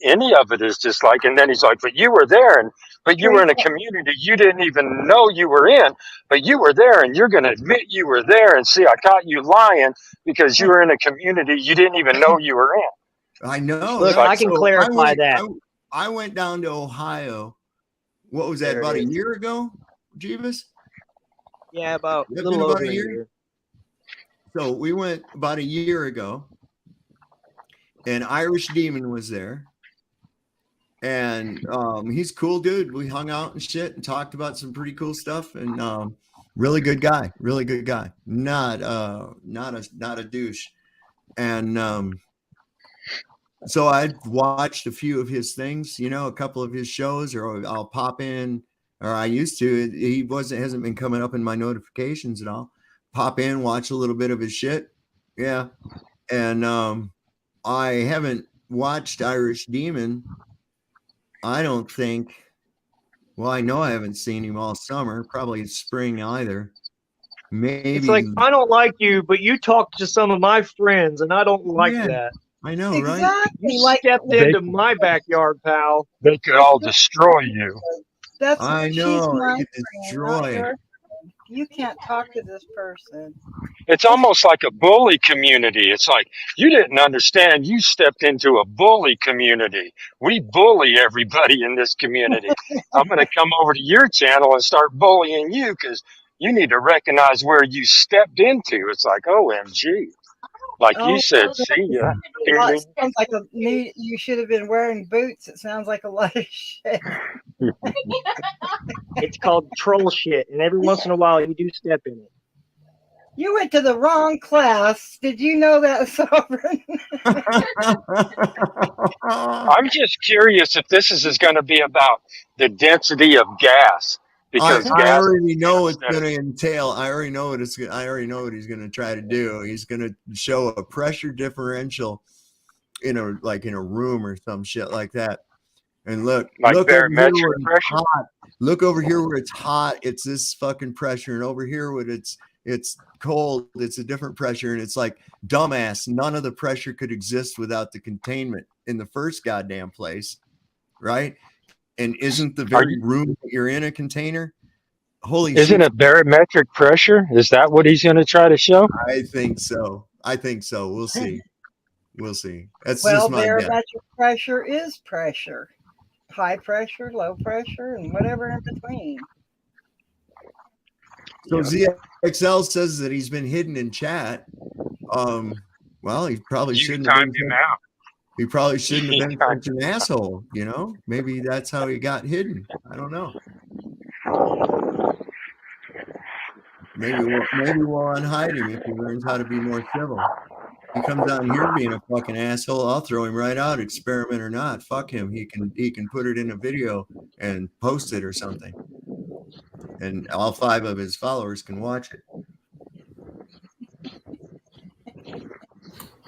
Any of it is just like, and then he's like, but you were there, but you were in a community you didn't even know you were in, but you were there, and you're going to admit you were there. And see, I caught you lying because you were in a community you didn't even know you were in. I know. Look, I can clarify that. I went down to Ohio what was that, There it about a is. year ago, Jeebus? Yeah, about a It's little been about over a a year. year. So we went about a year ago, and Irish Demon was there. And he's a cool dude. We hung out and shit and talked about some pretty cool stuff. And really good guy, really good guy. Not a douche. And so I watched a few of his things, you know, a couple of his shows, or I'll pop in, or I used to. He hasn't been coming up in my notifications at all. Pop in, watch a little bit of his shit. Yeah. And I haven't watched Irish Demon. I don't think. Well, I know I haven't seen him all summer, probably spring either. Maybe. It's like, I don't like you, but you talk to some of my friends, and I don't like Yeah, that. I know, right? Exactly. You Like stepped into my backyard, pal. They could all destroy you. that's I she's know. my It could friend, not destroy. your friend. You can't talk to this person. It's almost like a bully community. It's like, you didn't understand. You stepped into a bully community. We bully everybody in this community. I'm going to come over to your channel and start bullying you because you need to recognize where you stepped into. It's like, OMG. Like you Oh, said, see ya. it sounds like you should have been wearing boots. It sounds like a lot of shit. It's called troll shit, and every once in a while you do step in it. You went to the wrong class. Did you know that, Sovereign? I'm just curious if this is going to be about the density of gas. Because I gas already know is what's going to entail. I already know what he's going to try to do. He's going to show a pressure differential in a room or some shit like that. And look barometric over here where pressure. It's hot. Look over here where it's hot. It's this fucking pressure, and over here where it's cold, it's a different pressure. And it's like, dumbass, none of the pressure could exist without the containment in the first goddamn place, right? And isn't the very room that you're in a container? Holy shit. Isn't it barometric pressure? Is that what he's going to try to show? I think so. We'll see. We'll see. That's Well, just my bet. barometric pressure is pressure. High pressure, low pressure, and whatever in between. So ZXL says that he's been hidden in chat. Well, he probably shouldn't have been. He probably shouldn't have been such an asshole, you know? Maybe that's how he got hidden. I don't know. Maybe we'll unhide him if he learns how to be more civil. He comes down here being a fucking asshole, I'll throw him right out, experiment or not. Fuck him. He can put it in a video and post it or something. And all 5 of his followers can watch it.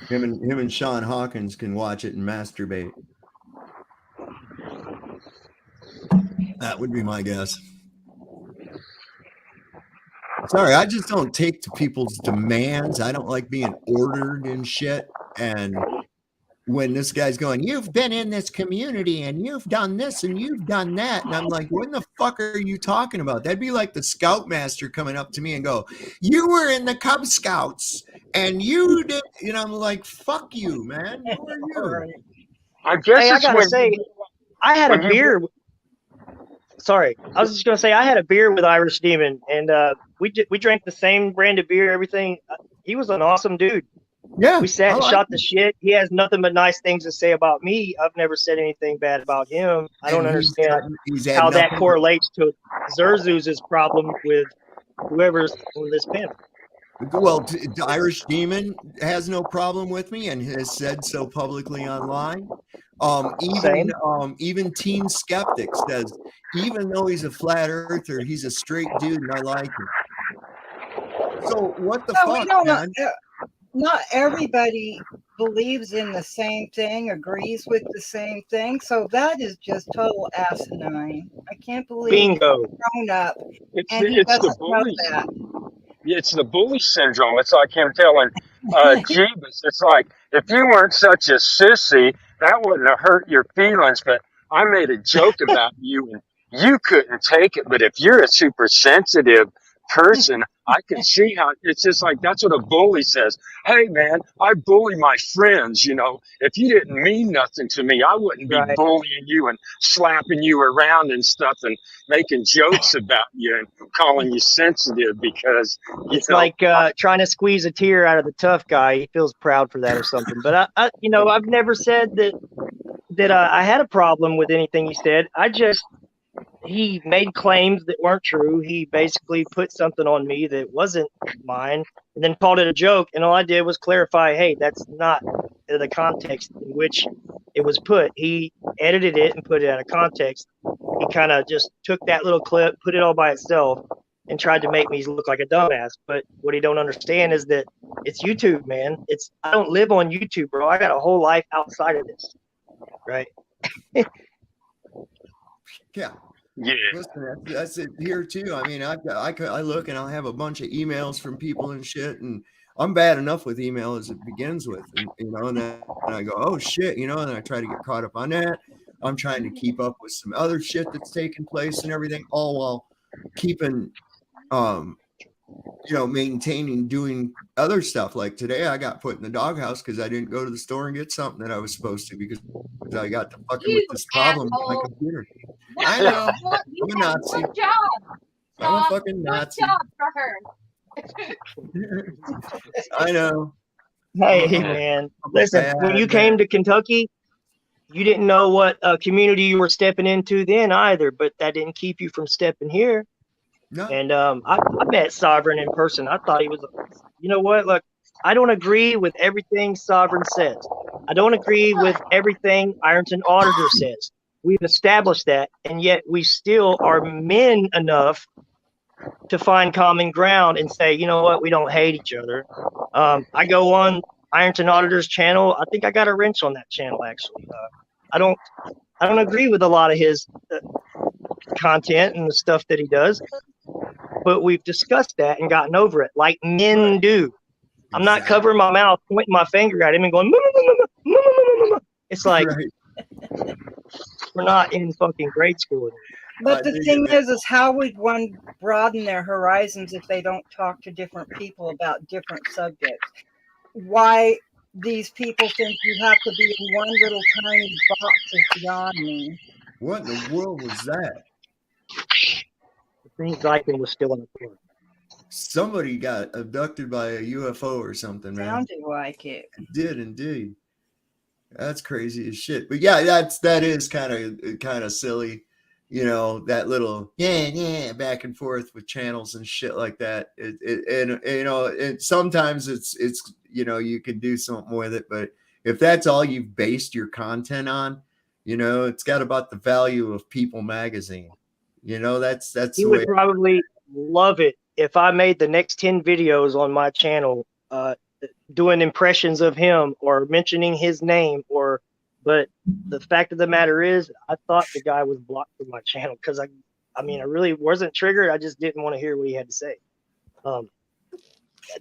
Him and Sean Hawkins can watch it and masturbate. That would be my guess. Sorry, I just don't take to people's demands. I don't like being ordered and shit. And when this guy's going, you've been in this community and you've done this and you've done that. And I'm like, what the fuck are you talking about? That'd be like the Scoutmaster coming up to me and go, you were in the Cub Scouts and you did, you know, I'm like, fuck you, man. Who are you? I guess Hey, I gotta say, I had a beer. Sorry, I was just gonna say I had a beer with Irish Demon, and we drank the same brand of beer. Everything. He was an awesome dude. Yeah, we sat and shot the shit. He has nothing but nice things to say about me. I've never said anything bad about him. I don't understand how that correlates to Zerzu's problem with whoever's on this panel. Well, the Irish Demon has no problem with me and has said so publicly online. Even Teen Skeptic says, even though he's a flat earther, he's a straight dude and I like him. So what the fuck, man? Not everybody believes in the same thing, agrees with the same thing. So that is just total asinine. I can't believe Bingo. He's grown up it's and he doesn't the know bully. that. It's the bully syndrome. It's like him telling Jeebus, it's like, if you weren't such a sissy, that wouldn't have hurt your feelings, but I made a joke about you and you couldn't take it. But if you're a super sensitive person, I can see how it's just like that's what a bully says. Hey man, I bully my friends, you know. If you didn't mean nothing to me, I wouldn't be Right. bullying you and slapping you around and stuff and making jokes about you and calling you sensitive because you It's know like trying to squeeze a tear out of the tough guy. He feels proud for that or something. But I've never said that I had a problem with anything he said. He made claims that weren't true. He basically put something on me that wasn't mine and then called it a joke. And all I did was clarify, hey, that's not the context in which it was put. He edited it and put it out of context. He kind of just took that little clip, put it all by itself, and tried to make me look like a dumbass. But what he don't understand is that it's YouTube, man. I don't live on YouTube, bro. I got a whole life outside of this, right? Yeah. yeah. Listen, that's it here too. I mean, I look and I'll have a bunch of emails from people and shit, and I'm bad enough with email as it begins with, and and then I go, oh shit, and then I try to get caught up on that. I'm trying to keep up with some other shit that's taking place and everything, all while keeping, maintaining doing other stuff. Like today, I got put in the doghouse because I didn't go to the store and get something that I was supposed to because I got to fucking with You this problem with my asshole. computer. One, I know. one, you I'm a have Nazi. one job. I'm a Tom. fucking One Nazi. job for her. I know. Hey, I'm man, a listen, bad when you man. came to Kentucky, you didn't know what community you were stepping into then either, but that didn't keep you from stepping here. No. And I met Sovereign in person. I thought he was, you know what? Look, I don't agree with everything Sovereign says. I don't agree with everything Ironton Auditor says. We've established that, and yet we still are men enough to find common ground and say, you know what? We don't hate each other. I go on Ironton Auditor's channel. I think I got a wrench on that channel, actually. I don't agree with a lot of his content and the stuff that he does, but we've discussed that and gotten over it like men do. I'm not Exactly. covering my mouth, pointing my finger at him and going, it's like Right. we're not in fucking grade school anymore. But the thing is how would one broaden their horizons if they don't talk to different people about different subjects? Why these people think you have to be in one little tiny box is beyond me. What in the world was that? The thing Zykin was still in the court. Somebody got abducted by a UFO or something, man. Sounded like it. It did indeed. That's crazy as shit. But yeah, that is kind of silly. That little back and forth with channels and shit like that. And sometimes it's you can do something with it, but if that's all you've based your content on, it's got about the value of People magazine. That's He the would way. probably love it if I made the next 10 videos on my channel doing impressions of him or mentioning his name but the fact of the matter is I thought the guy was blocked from my channel because I really wasn't triggered. I just didn't want to hear what he had to say.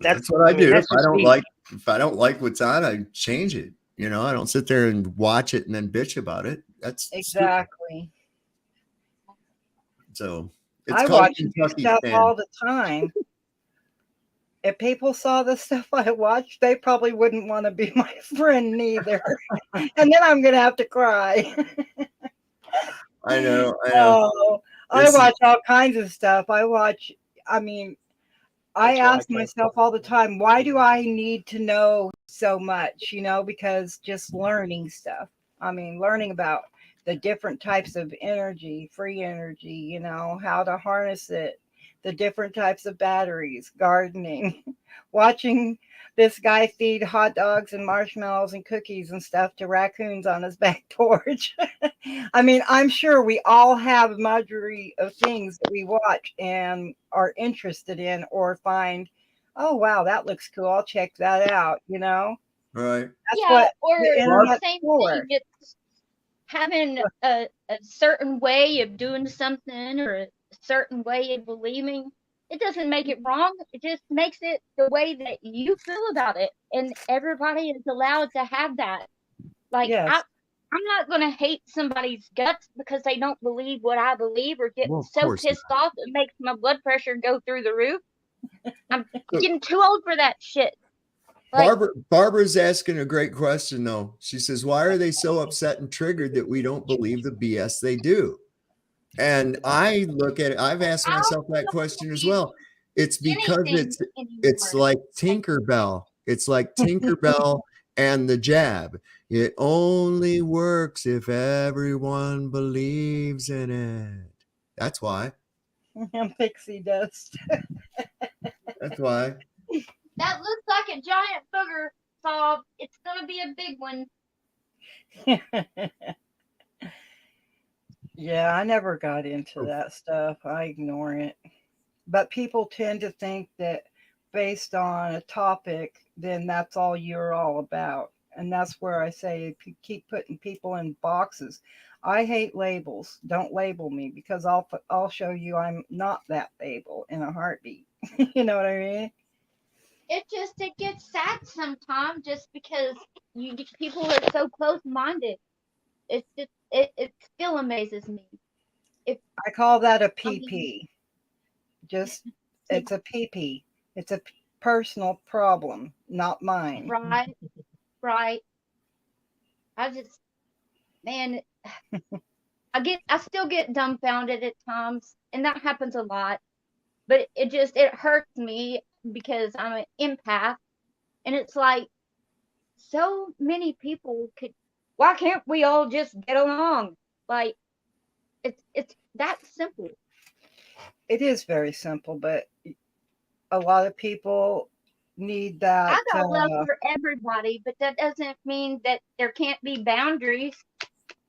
That's what I do. That's If I don't like what's on, I change it. I don't sit there and watch it and then bitch about it. That's exactly. Stupid. So it's I called watch Kentucky stuff Fan. all the time. If people saw the stuff I watch, they probably wouldn't want to be my friend neither. And then I'm going to have to cry. I know. Oh, I watch all kinds of stuff. I ask myself all the time, why do I need to know so much? Because just learning stuff. Learning about the different types of energy, free energy, how to harness it, the different types of batteries, gardening, watching this guy feed hot dogs and marshmallows and cookies and stuff to raccoons on his back porch. I'm sure we all have a majority of things that we watch and are interested in or find, oh, wow, that looks cool. I'll check that out, Right. That's what the internet's for. Thing, it's having a certain way of doing something or a certain way of believing. It doesn't make it wrong. It just makes it the way that you feel about it. And everybody is allowed to have that. Like, yes. I'm not going to hate somebody's guts because they don't believe what I believe or get Well, of so course pissed off it makes my blood pressure go through the roof. I'm getting too old for that shit. Like, Barbara's asking a great question though. She says, "Why are they so upset and triggered that we don't believe the BS they do?" And I look at it. I've asked I myself that don't question as believe well. It's because anything it's anymore. like Tinkerbell. It's like Tinkerbell and the jab. It only works if everyone believes in it. That's why. And pixie dust. That's why. That looks like a giant booger, Bob. It's going to be a big one. Yeah, I never got into that stuff. I ignore it. But people tend to think that based on a topic, then that's all you're all about. And that's where I say if you keep putting people in boxes, I hate labels. Don't label me because I'll show you I'm not that label in a heartbeat. You know what I mean? It gets sad sometimes just because people are so close minded. It's just it still amazes me. I call that a I mean, PP. Just it's a PP. It's a personal problem, not mine. right, right. I just man, I still get dumbfounded at times, and that happens a lot. But it hurts me because I'm an empath, and it's like so many people could. Why can't we all just get along? Like it's that simple. It is very simple, but a lot of people need that. I got love for everybody, but that doesn't mean that there can't be boundaries.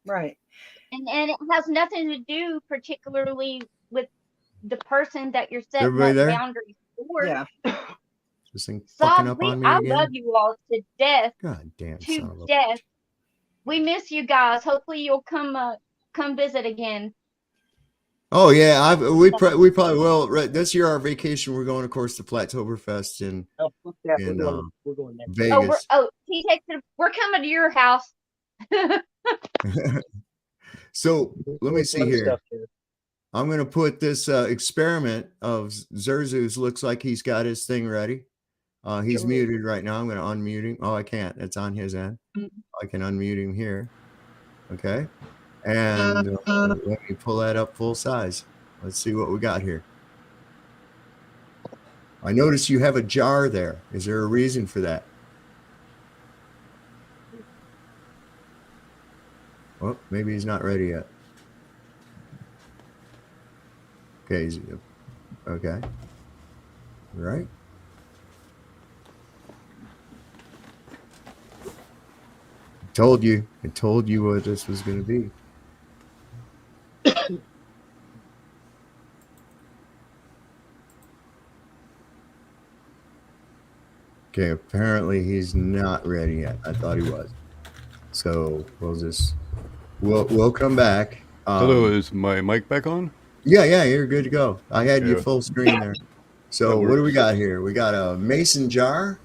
Right. And it has nothing to do particularly with the person that you're Is setting everybody up there? boundaries for. Yeah. This thing fucking up on me I again. love you all to death. God damn To son of a. death. We miss you guys. Hopefully you'll come visit again. Oh yeah, we probably will. Right, this year our vacation we're going, of course, to Plattoberfest in We're going next. Vegas. We're coming to your house. So let me see here. Stuff here. I'm going to put this experiment of Zerzus. Looks like he's got his thing ready. He's Sure. muted right now. I'm going to unmute him. Oh, I can't. It's on his end. I can unmute him here. Okay. And let me pull that up full size. Let's see what we got here. I notice you have a jar there. Is there a reason for that? Well, maybe he's not ready yet. Okay. Okay. Right. I told you what this was going to be. Okay, apparently he's not ready yet. I thought he was. So we'll come back. Hello, is my mic back on? Yeah, you're good to go. I had you Yeah. full screen there. So what do we got here? We got a mason jar.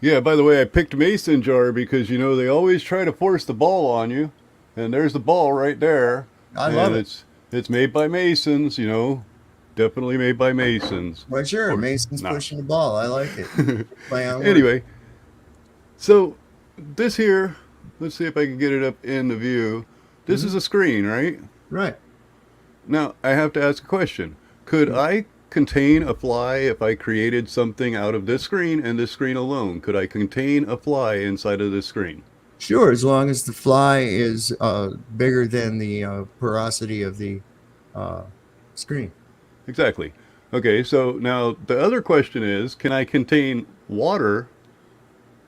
Yeah, by the way, I picked mason jar because, you know, they always try to force the ball on you. And there's the ball right there. I love it. It's made by masons, you know. Definitely made by masons. Well, sure. Or Mason's not. pushing the ball. I like it. Play on words. Anyway, so this here, let's see if I can get it up in the view. This is a screen, right? Right. Now, I have to ask a question. Could I contain a fly if I created something out of this screen and this screen alone? Could I contain a fly inside of this screen? Sure, as long as the fly is bigger than the porosity of the screen. Exactly. Okay, so now the other question is, can I contain water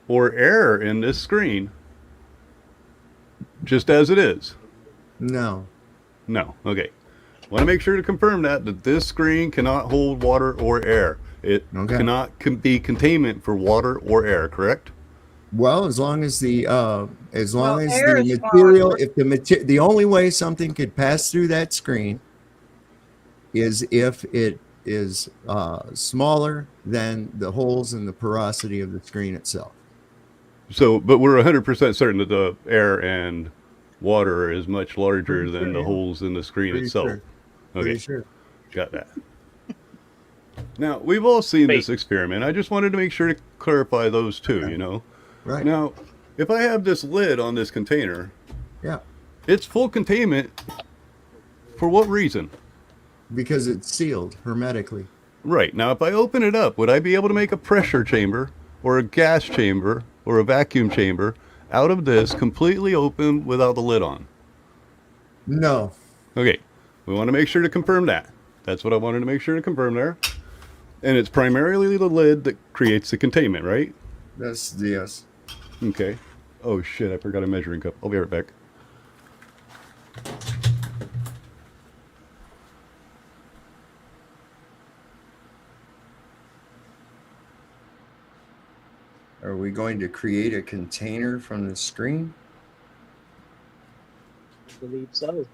or air in this screen just as it is? No. No. Okay. Want to make sure to confirm that this screen cannot hold water or air. It cannot be containment for water or air, correct? Well, as long as the air is material, fine. if the only way something could pass through that screen is if it is smaller than the holes in the porosity of the screen itself. So, but we're 100% certain that the air and water is much larger Pretty than sure, the yeah. holes in the screen Pretty itself. sure. Pretty Okay, sure. got that. Now, we've all seen Wait. this experiment. I just wanted to make sure to clarify those two, you know. Right. Now, if I have this lid on this container, Yeah. it's full containment. For what reason? Because it's sealed hermetically. Right. Now, if I open it up, would I be able to make a pressure chamber or a gas chamber or a vacuum chamber out of this completely open without the lid on? No. Okay. We want to make sure to confirm that. That's what I wanted to make sure to confirm there. And it's primarily the lid that creates the containment, right? That's yes. Okay. Oh shit, I forgot a measuring cup. I'll be right back. Are we going to create a container from the screen? I believe so.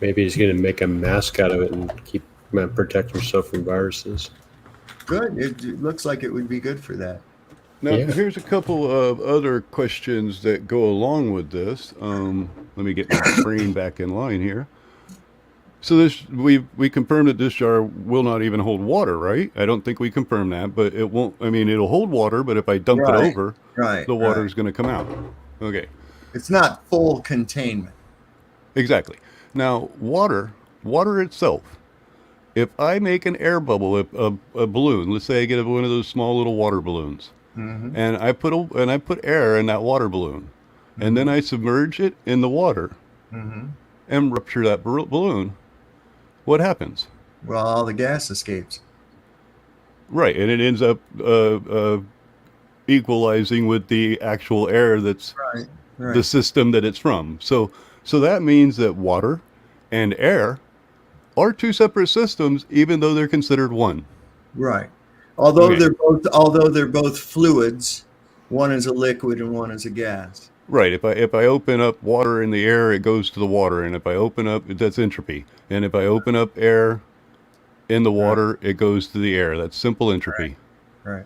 Maybe he's going to make a mask out of it and protect yourself from viruses. Good. It looks like it would be good for that. Now, Yeah. here's a couple of other questions that go along with this. Let me get my screen back in line here. So this, we confirmed that this jar will not even hold water, right? I don't think we confirmed that, but it won't. I mean, it'll hold water, but if I dump it over, Right. the water right. is going to come out. Okay, It's not full containment. exactly. Now, water itself. If I make an air bubble, a balloon, let's say I get one of those small little water balloons, Mm-hmm. and I put air in that water balloon, and then I submerge it in the water Mm-hmm. and rupture that balloon, what happens? Well, all the gas escapes. Right, and it ends up equalizing with the actual air that's Right. Right. the system that it's from. So that means that water and air are two separate systems, even though they're considered one. Right. Although Okay. they're both fluids, one is a liquid and one is a gas. Right. If I open up water in the air, it goes to the water, and if I open up, that's entropy. And if I open up air in the water, it goes to the air. That's simple entropy. Right.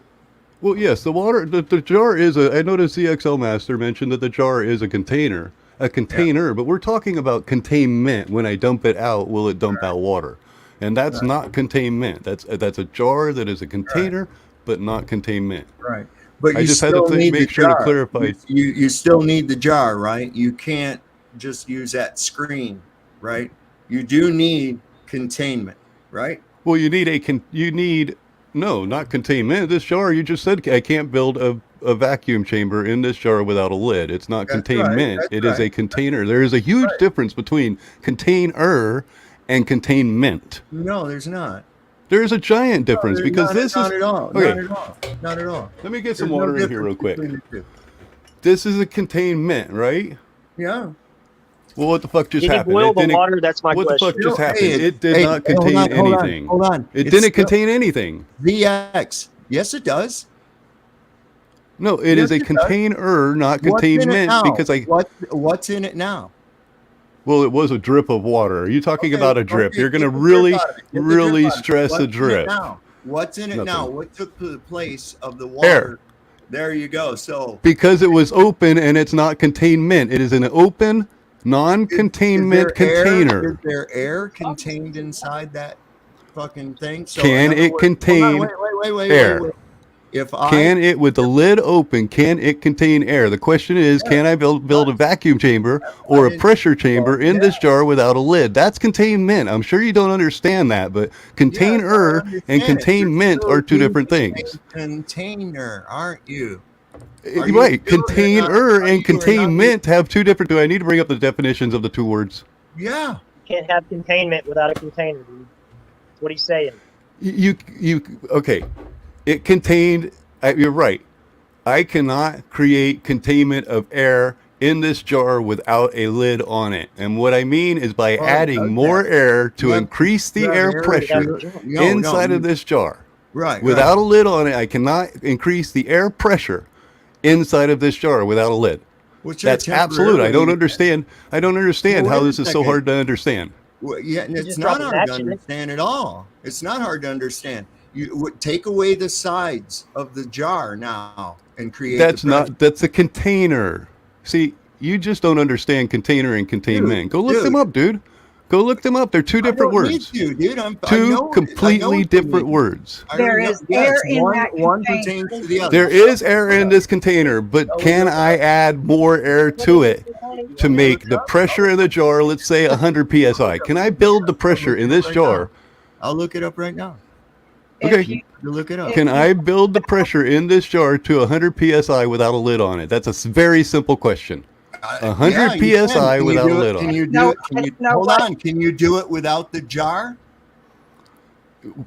Well, yes, the jar is I noticed the XL Master mentioned that the jar is a container, but we're talking about containment. When I dump it out, will it dump out water? And that's not containment. That's a jar that is a container, but not containment. Right. But I you just had to still need make the sure to jar. clarify. You still need the jar, right? You can't just use that screen, right? You do need containment, right? Well, no, not containment. This jar, you just said I can't build a vacuum chamber in this jar without a lid. It's not That's containment. right, It that's is a container. There is a huge difference between container and containment. No, there's not. There is a giant difference because this not is at all. okay. Not at all. Not at all. Let me get some There's no water in here difference real quick. between the two. This is a containment, right? Yeah. Well, what the fuck just Did he happened? boil It the didn't- water? That's my What the question. fuck just No, happened? hey, It did not hold contain on, hold on, anything. hold on. It It's didn't still- contain anything. VX. Yes, it does. No, it Yes, is a it does. container, not What's in it containment. now? Because What's in it now? well, it was a drip of water. Are you talking Okay, about a drip? okay, You're going to get the drip really, out of it. Get the drip really out of it. stress What's a in it drip. now? What's in it now? Nothing. What took the place of the water? Air. There you go. So Because it was open and it's not containment. It is an open, non-containment is there container. Air, is there air contained inside that fucking thing? So Can in other it words- contain hold on, wait, air? wait. If Can it, with the lid open, can it contain air? The question is, can I build a vacuum chamber or a pressure chamber in this jar without a lid? That's containment. I'm sure you don't understand that, but container and containment are two different things. Container, aren't you? Are you Right. still or not? Container Are and you or not? containment have two different. Do I need to bring up the definitions of the two words? Yeah. Can't have containment without a container, dude. That's what he's saying. You okay. It contained, you're right. I cannot create containment of air in this jar without a lid on it. And what I mean is by adding more air to increase the air pressure inside of this jar. Right. Without a lid on it, I cannot increase the air pressure inside of this jar without a lid. That's absolute. I don't understand. I don't understand Well, how wait a this is so second. hard to understand. Well, yeah, and it's just not drop a hard to match in it. understand at all. It's not hard to understand. You take away the sides of the jar now and create. That's the pressure. not. That's a container. See, You just don't understand container and containment. Go look them dude. up, dude. Go look them up. They're two I different don't need words. to, dude. I Two know completely what you different mean. words. I There already know. is air in one, that one container. pertains to the other. There is air in this container, but can I add more air to it to make the pressure in the jar, let's say 100 psi? Can I build the pressure in this jar? I'll look it up right now. Okay. You look it up. Can I build the pressure in this jar to 100 psi without a lid on it? That's a very simple question. 100 you psi can. without a lid Can on you it. do it? Can you hold on? Can you do it without the jar?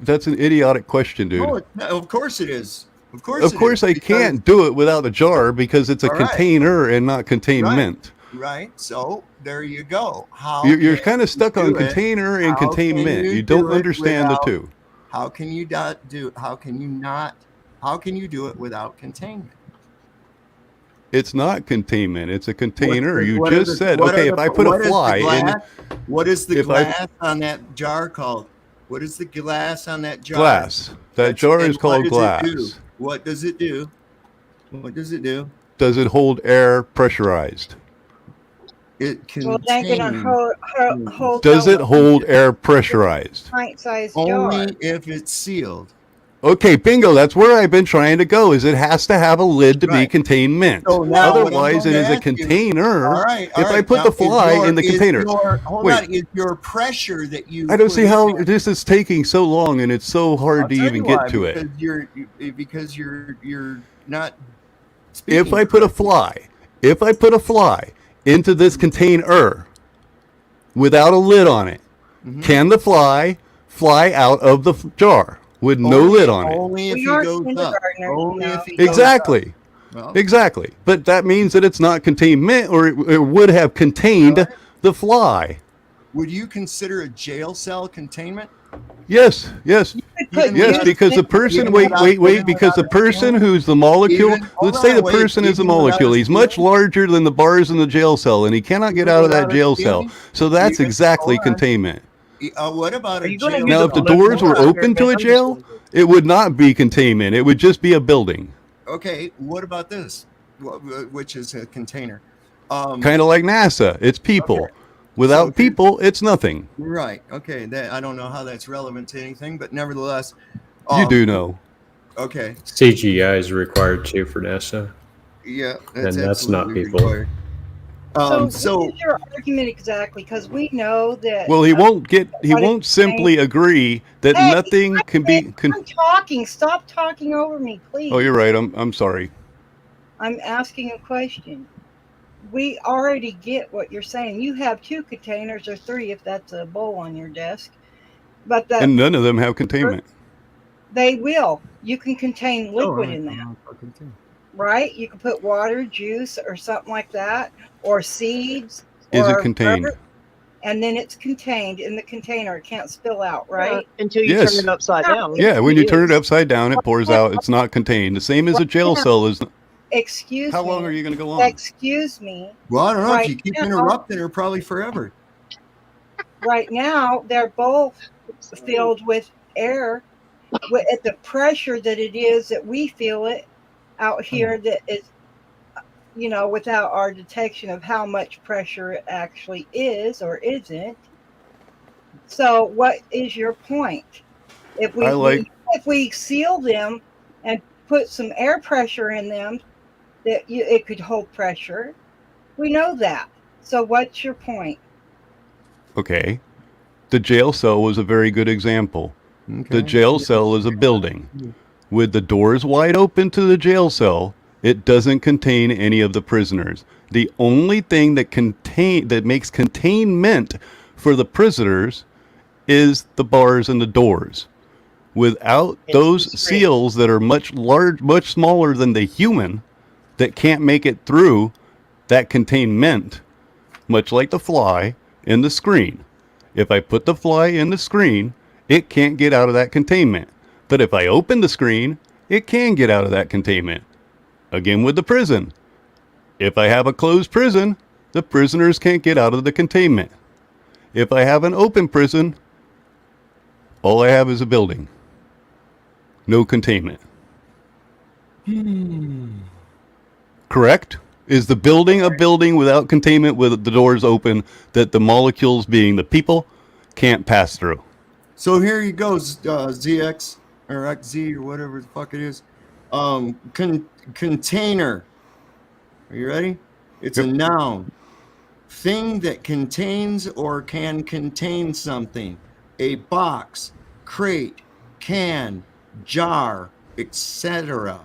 That's an idiotic question, dude. No, of course it is. Of course. Of course, I can't do it without a jar because it's a All right. container and not containment. Right. So there you go. How You're can kind of stuck you on do it? container and How can containment. You do don't it understand the without- two. How can you not do? How can you not? How can you do it without containment? It's not containment. It's a container. You What are just the- said, what are okay, the- if I put what a is the fly in, glass- What is the if I- glass on that jar called? What is the glass on that jar? glass. That jar is called glass. What does it do? What does it do? Does it hold air pressurized? It contains Well, it ain't gonna hold. Does it hold air pressurized? Pint-sized only jar. if it's sealed. Okay, bingo. That's where I've been trying to go. Is it has to have a lid to be Right. containment. So now what I'm Otherwise, it going is to a ask you- container. All right. If I put the fly in the container. Hold Wait. on. Is your pressure that you? I don't put see in how there- this is taking so long and it's so hard I'll to tell even you get why, to it. Because you're not. If speaking I put a correctly. fly into this container without a lid on it, Mhm. can the fly out of the jar with no lid on it? Only if We he aren't goes up. kindergartners, Only no. if he goes Exactly. up. Well, Exactly. But that means that it's not containment, or it would have contained the fly. would you consider a jail cell containment? Yes, yes. Even Yes, without- because the person, even wait, without- even because the without a person jail? who's the molecule, Even- hold let's say on, the wait, person is the even without molecule. a He's much seal? larger than the bars in the jail cell, and he cannot get Even out of that without a jail seal? cell. So that's Even- exactly hold on. containment. What about Are a you gonna jail? use Now, a if the balloon doors were or open to a I'm just jail, gonna- it would not be containment. It would just be a building, Okay, what about this? Which is a container. kind of like NASA. It's people. Okay. Without So- people, it's nothing. Right. Okay. I don't know how that's relevant to anything, but nevertheless, You do know. Okay. CGI is required too for NASA. Yeah, And that's not absolutely people. required. So, So what is your argument exactly? Because we know that. Well, he won't what won't it's simply agree that Hey, nothing can be. I'm talking. Stop talking over me, please. Oh, you're right. I'm sorry. I'm asking a question. We already get what you're saying. You have 2 containers or 3 if that's a bowl on your desk. But And none of them have containment. they will. You can contain Oh, liquid in that, right? You can put water, juice, or something like that, or seeds. Is it or contained? rubber, and then it's contained in the container. It can't spill out, right? Until you Yes. turn it upside down. Yeah, when you turn it is. upside down, it pours out. It's not contained. The same as a jail cell is. Excuse How me. long are you going to go on? Excuse me. Well, I don't know. Right If you keep now- interrupting her, probably forever. Right now, they're both filled with air at the pressure that it is that we feel it out here that is, without our detection of how much pressure it actually is or isn't. So what is your point? If we seal them and put some air pressure in them, it could hold pressure. We know that. So what's your point? Okay. The jail cell was a very good example. Okay. The jail cell is a building. With the doors wide open to the jail cell, it doesn't contain any of the prisoners. The only thing that makes containment for the prisoners is the bars and the doors. Without those seals that are much smaller than the human, that can't make it through that containment, much like the fly in the screen. If I put the fly in the screen, it can't get out of that containment. But if I open the screen, it can get out of that containment. Again with the prison. If I have a closed prison, the prisoners can't get out of the containment. If I have an open prison, all I have is a building. No containment. Correct? Is the building a building without containment with the doors open that the molecules, being the people, can't pass through? So here you go, ZX or XZ or whatever the fuck it is. Container. Are you ready? It's a Yep. noun. Thing that contains or can contain something. A box, crate, can, jar, etc.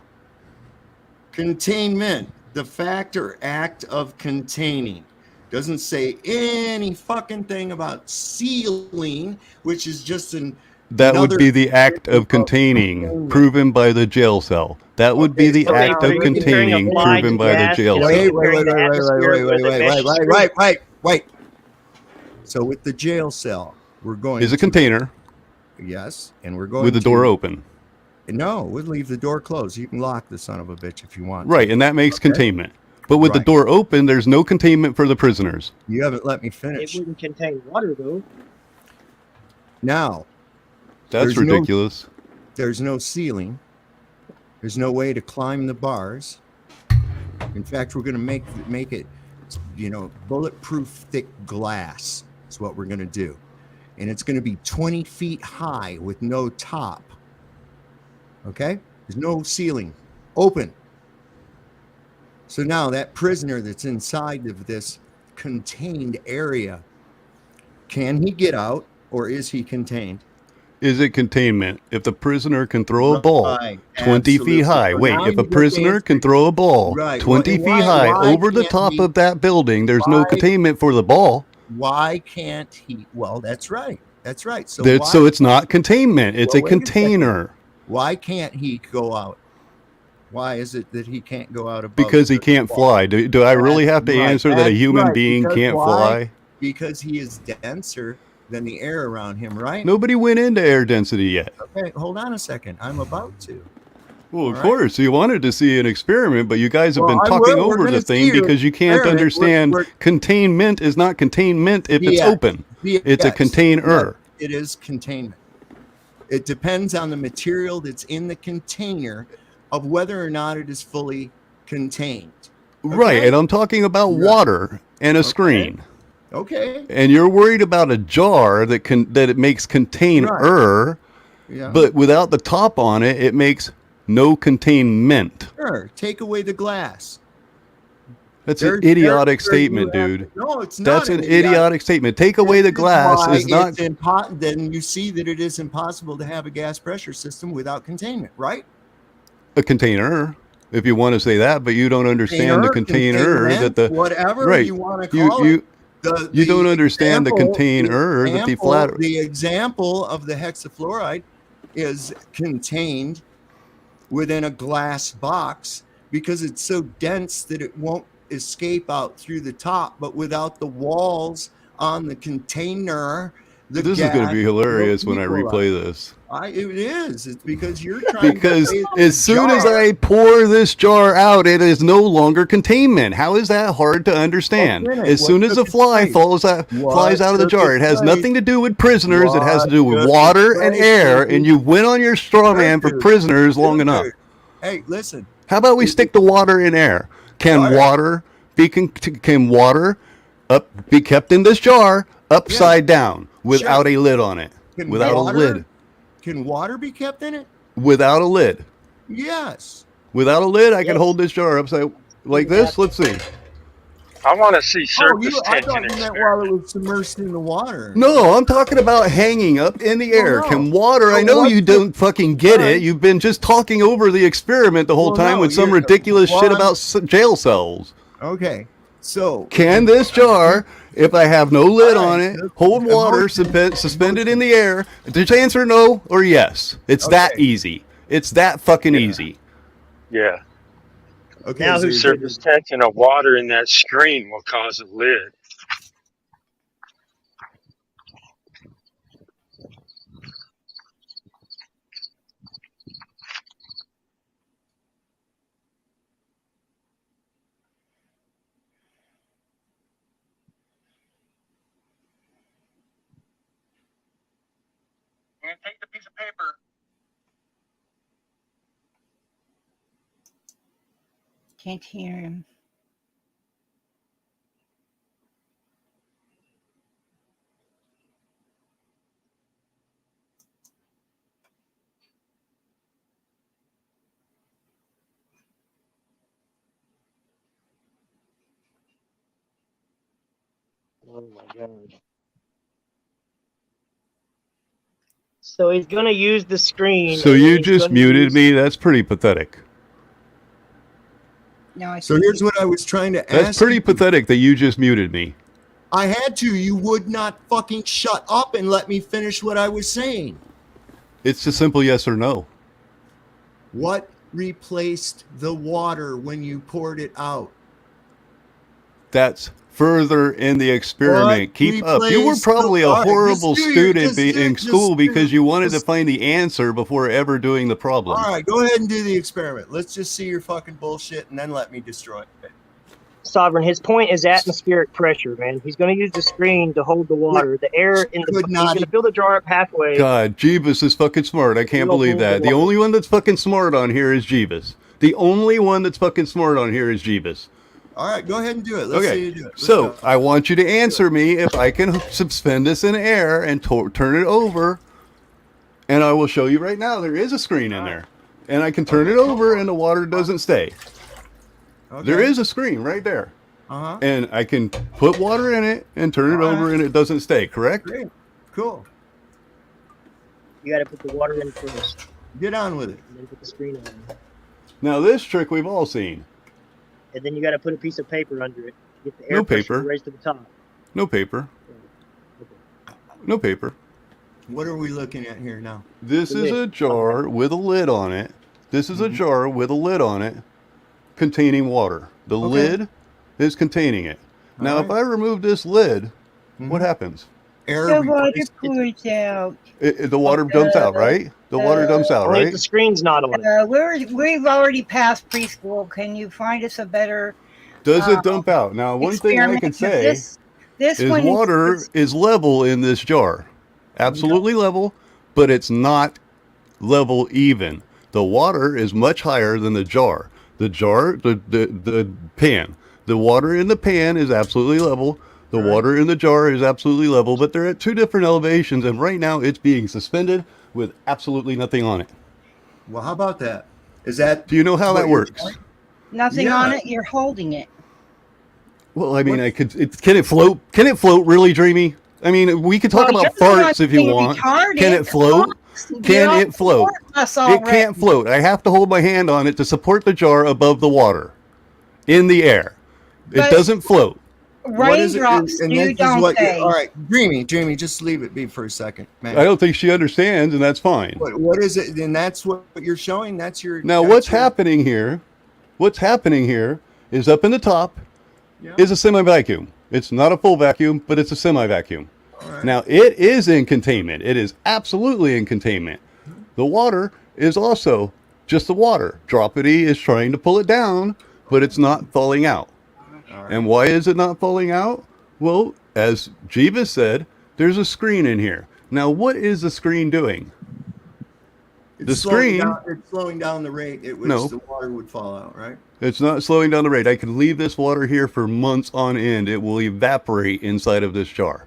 Containment, the fact or act of containing. Doesn't say any fucking thing about sealing, which is just That would another be the act of containing, containment. proven by the jail cell. That would be the so Okay, act so of you're comparing containing, applied proven to by the gas. jail Are cell. you comparing the atmosphere with a mesh screen? Wait. So with the jail cell, we're going Is a to, container yes, and we're going with the to, door open. No, we'll leave the door closed. You can lock the son of a bitch if you want Right, to. and that makes Okay. containment. But with the Right. door open, there's no containment for the prisoners. You haven't let me It finish. wouldn't contain water though. Now, That's ridiculous. there's no ceiling. There's no way to climb the bars. In fact, we're going to make it, bulletproof thick glass is what we're going to do. And it's going to be 20 feet high with no top. Okay? There's no ceiling. Open. So now that prisoner that's inside of this contained area, can he get out or is he contained? Is it containment? If the prisoner can throw a ball Right, 20 absolutely. feet high. So Wait, now if you a get to prisoner answer- can throw a ball Right. 20 Well, feet high why over the can't top he- of that building, there's no why- containment for the ball. Why can't he? Well, that's right. That's right. So So it's not containment. It's Well, a wait a second. container. Why can't he go out? Why is it that he can't go out above? Because he the can't wall? fly. Do I really have to Right, answer that a that's human right, being because can't why? fly? Because he is denser than the air around him, right? Nobody went into air density yet. Okay, hold on a second. I'm about to. Well, of All right. course, you wanted to see an experiment, but you guys have Well, been I talking will. We're over gonna the thing see your because you can't experiment. understand We're- containment is not containment if it's BS. open. It's a BS. container. It is containment. It depends on the material that's in the container of whether or not it is fully contained. Right, Okay? and I'm talking about Right. water and a screen. Okay. And you're worried about a jar that it makes container, Yeah. but without the top on it, it makes no containment. Sure. Take away the glass. That's There's- an idiotic there's where you statement, have dude. to- No, it's not. That's an idiotic statement. Take away the glass is not Then you see that it is impossible to have a gas pressure system without containment, right? a container, if you want to say that, but you don't understand the container that the whatever right. you want to You call you it. The- you don't the understand the example- container that the flat. The example of the hexafluoride is contained within a glass box because it's so dense that it won't escape out through the top, but without the walls on the container, the This is going to gas be hilarious will when I equalize. replay this. It is. It's because you're trying Because to as soon as I pour this jar out, it is no longer containment. How is that hard to understand? What's in it? As soon What as a took its fly place? flies out of the took jar, its it has place? nothing to do with prisoners. It has to What do with took water its and place? air, and you went on your straw man for Dude, prisoners long dude. enough. Hey, listen. How about we stick to water and air? Can Water. water be kept in this jar upside down without a lid on it? Can Without water- a lid. Can water be kept in it? Without a lid. Yes. Without a lid, I can Yes. hold this jar upside like this. Let's see. I want to see I surface thought tension you meant experiment. while it was submersed in the water. No, I'm talking about hanging up in the air. no. Can water? I So know what's you the- don't fucking get Alright. it. You've been just talking over the experiment the whole Well, time no, with some you're- ridiculous shit one- about jail cells. Okay. So Can this jar, if I have no lid on it, Alright, hold water suspended in the air? Just answer no or yes. It's that Okay. easy. It's that fucking easy. Yeah. okay. Now so who's you're- Surface tension of water in that screen will cause a lid. Take the piece of paper. Can't hear him. Oh my god. So he's gonna use the screen. So and then you he's just gonna muted use- me? That's pretty pathetic. No, I So think here's what I was trying to That's ask pretty you. pathetic that you just muted me. I had to. You would not fucking shut up and let me finish what I was saying. It's a simple yes or no. What replaced the water when you poured it out? That's further in the experiment. What Keep up. You were replaced probably the- a all right, horrible just do your- student just do- in just school do- because you wanted to just- find the answer before ever doing the problem. All right, go ahead and do the experiment. Let's just see your fucking bullshit and then let me destroy it. Sovereign. His point is atmospheric pressure, man. He's gonna use the screen to hold the water. The air in the. Could He's not- gonna fill the jar up halfway. God, Jeebus is fucking smart. I can't You'll believe hold the that. The water. only one that's fucking smart on here is Jeebus. The only one that's fucking smart on here is Jeebus. All right, go ahead and do it. Let's see Okay, you do it. Let's so go. I want you to answer me if I can suspend this in air and turn it over, and I will show you right now. There is a screen in there, and I can turn it over, and the water doesn't stay. Okay. There is a screen right there, Uh-huh. and I can put water in it and turn it All over, right. and it doesn't stay. Correct? Great. Cool. You gotta put the water in first, Get on with it. and then put the screen on, Now this trick we've all seen. and then you gotta put a piece of paper under it. Get the air No pressure paper. raised to the top. No paper. No paper. What are we looking at here now? This The is lid. a jar with a lid on it. This is a jar with a lid on it containing water. The Okay. lid is containing it. Now, All if right. I remove this lid, what happens? Air the water replaced- pours out. The water dumps out, right? The water dumps out, Only if right? the screen's not on it. We've already passed preschool. Can you find us a better Does it dump out? Now, one thing I experiment? can 'Cause say this is one water is level in this jar. Absolutely level, but it's not level even. The water is much higher than the jar. The jar, the pan. The water in the pan is absolutely level. The water in the jar is absolutely level, but they're at two different elevations, and right now it's being suspended with absolutely nothing on it. Well, how about that? Is that? Do you know how what that you're works? saying? nothing Yeah. on it. You're holding it. Well, I mean, can it float? Can it float really, Dreamy? I mean, we could talk Well, about you're not farts if you being want. retarded. Can it float? You Can don't it float? support us It already. can't float. I have to hold my hand on it to support the jar above the water in the air. It But- doesn't float. What is it? Raindrops And do this is don't what they? all right, Dreamy, just leave it be for a second, man. I don't think she understands, and that's fine. What is it? And that's what you're showing. That's your. Now, that's what's your- happening here? What's happening here is up in the top Yeah. is a semi-vacuum. It's not a full vacuum, but it's a semi-vacuum. All right. Now, it is in containment. It is absolutely in containment. The water is also just the water. Droppity is trying to pull it down, but it's not falling out. All right. And why is it not falling out? Well, as Jeebus said, there's a screen in here. Now, what is the screen doing? The screen- It's slowing down the rate at which No. the water would fall out, right? It's not slowing down the rate. I can leave this water here for months on end. It will evaporate inside of this jar.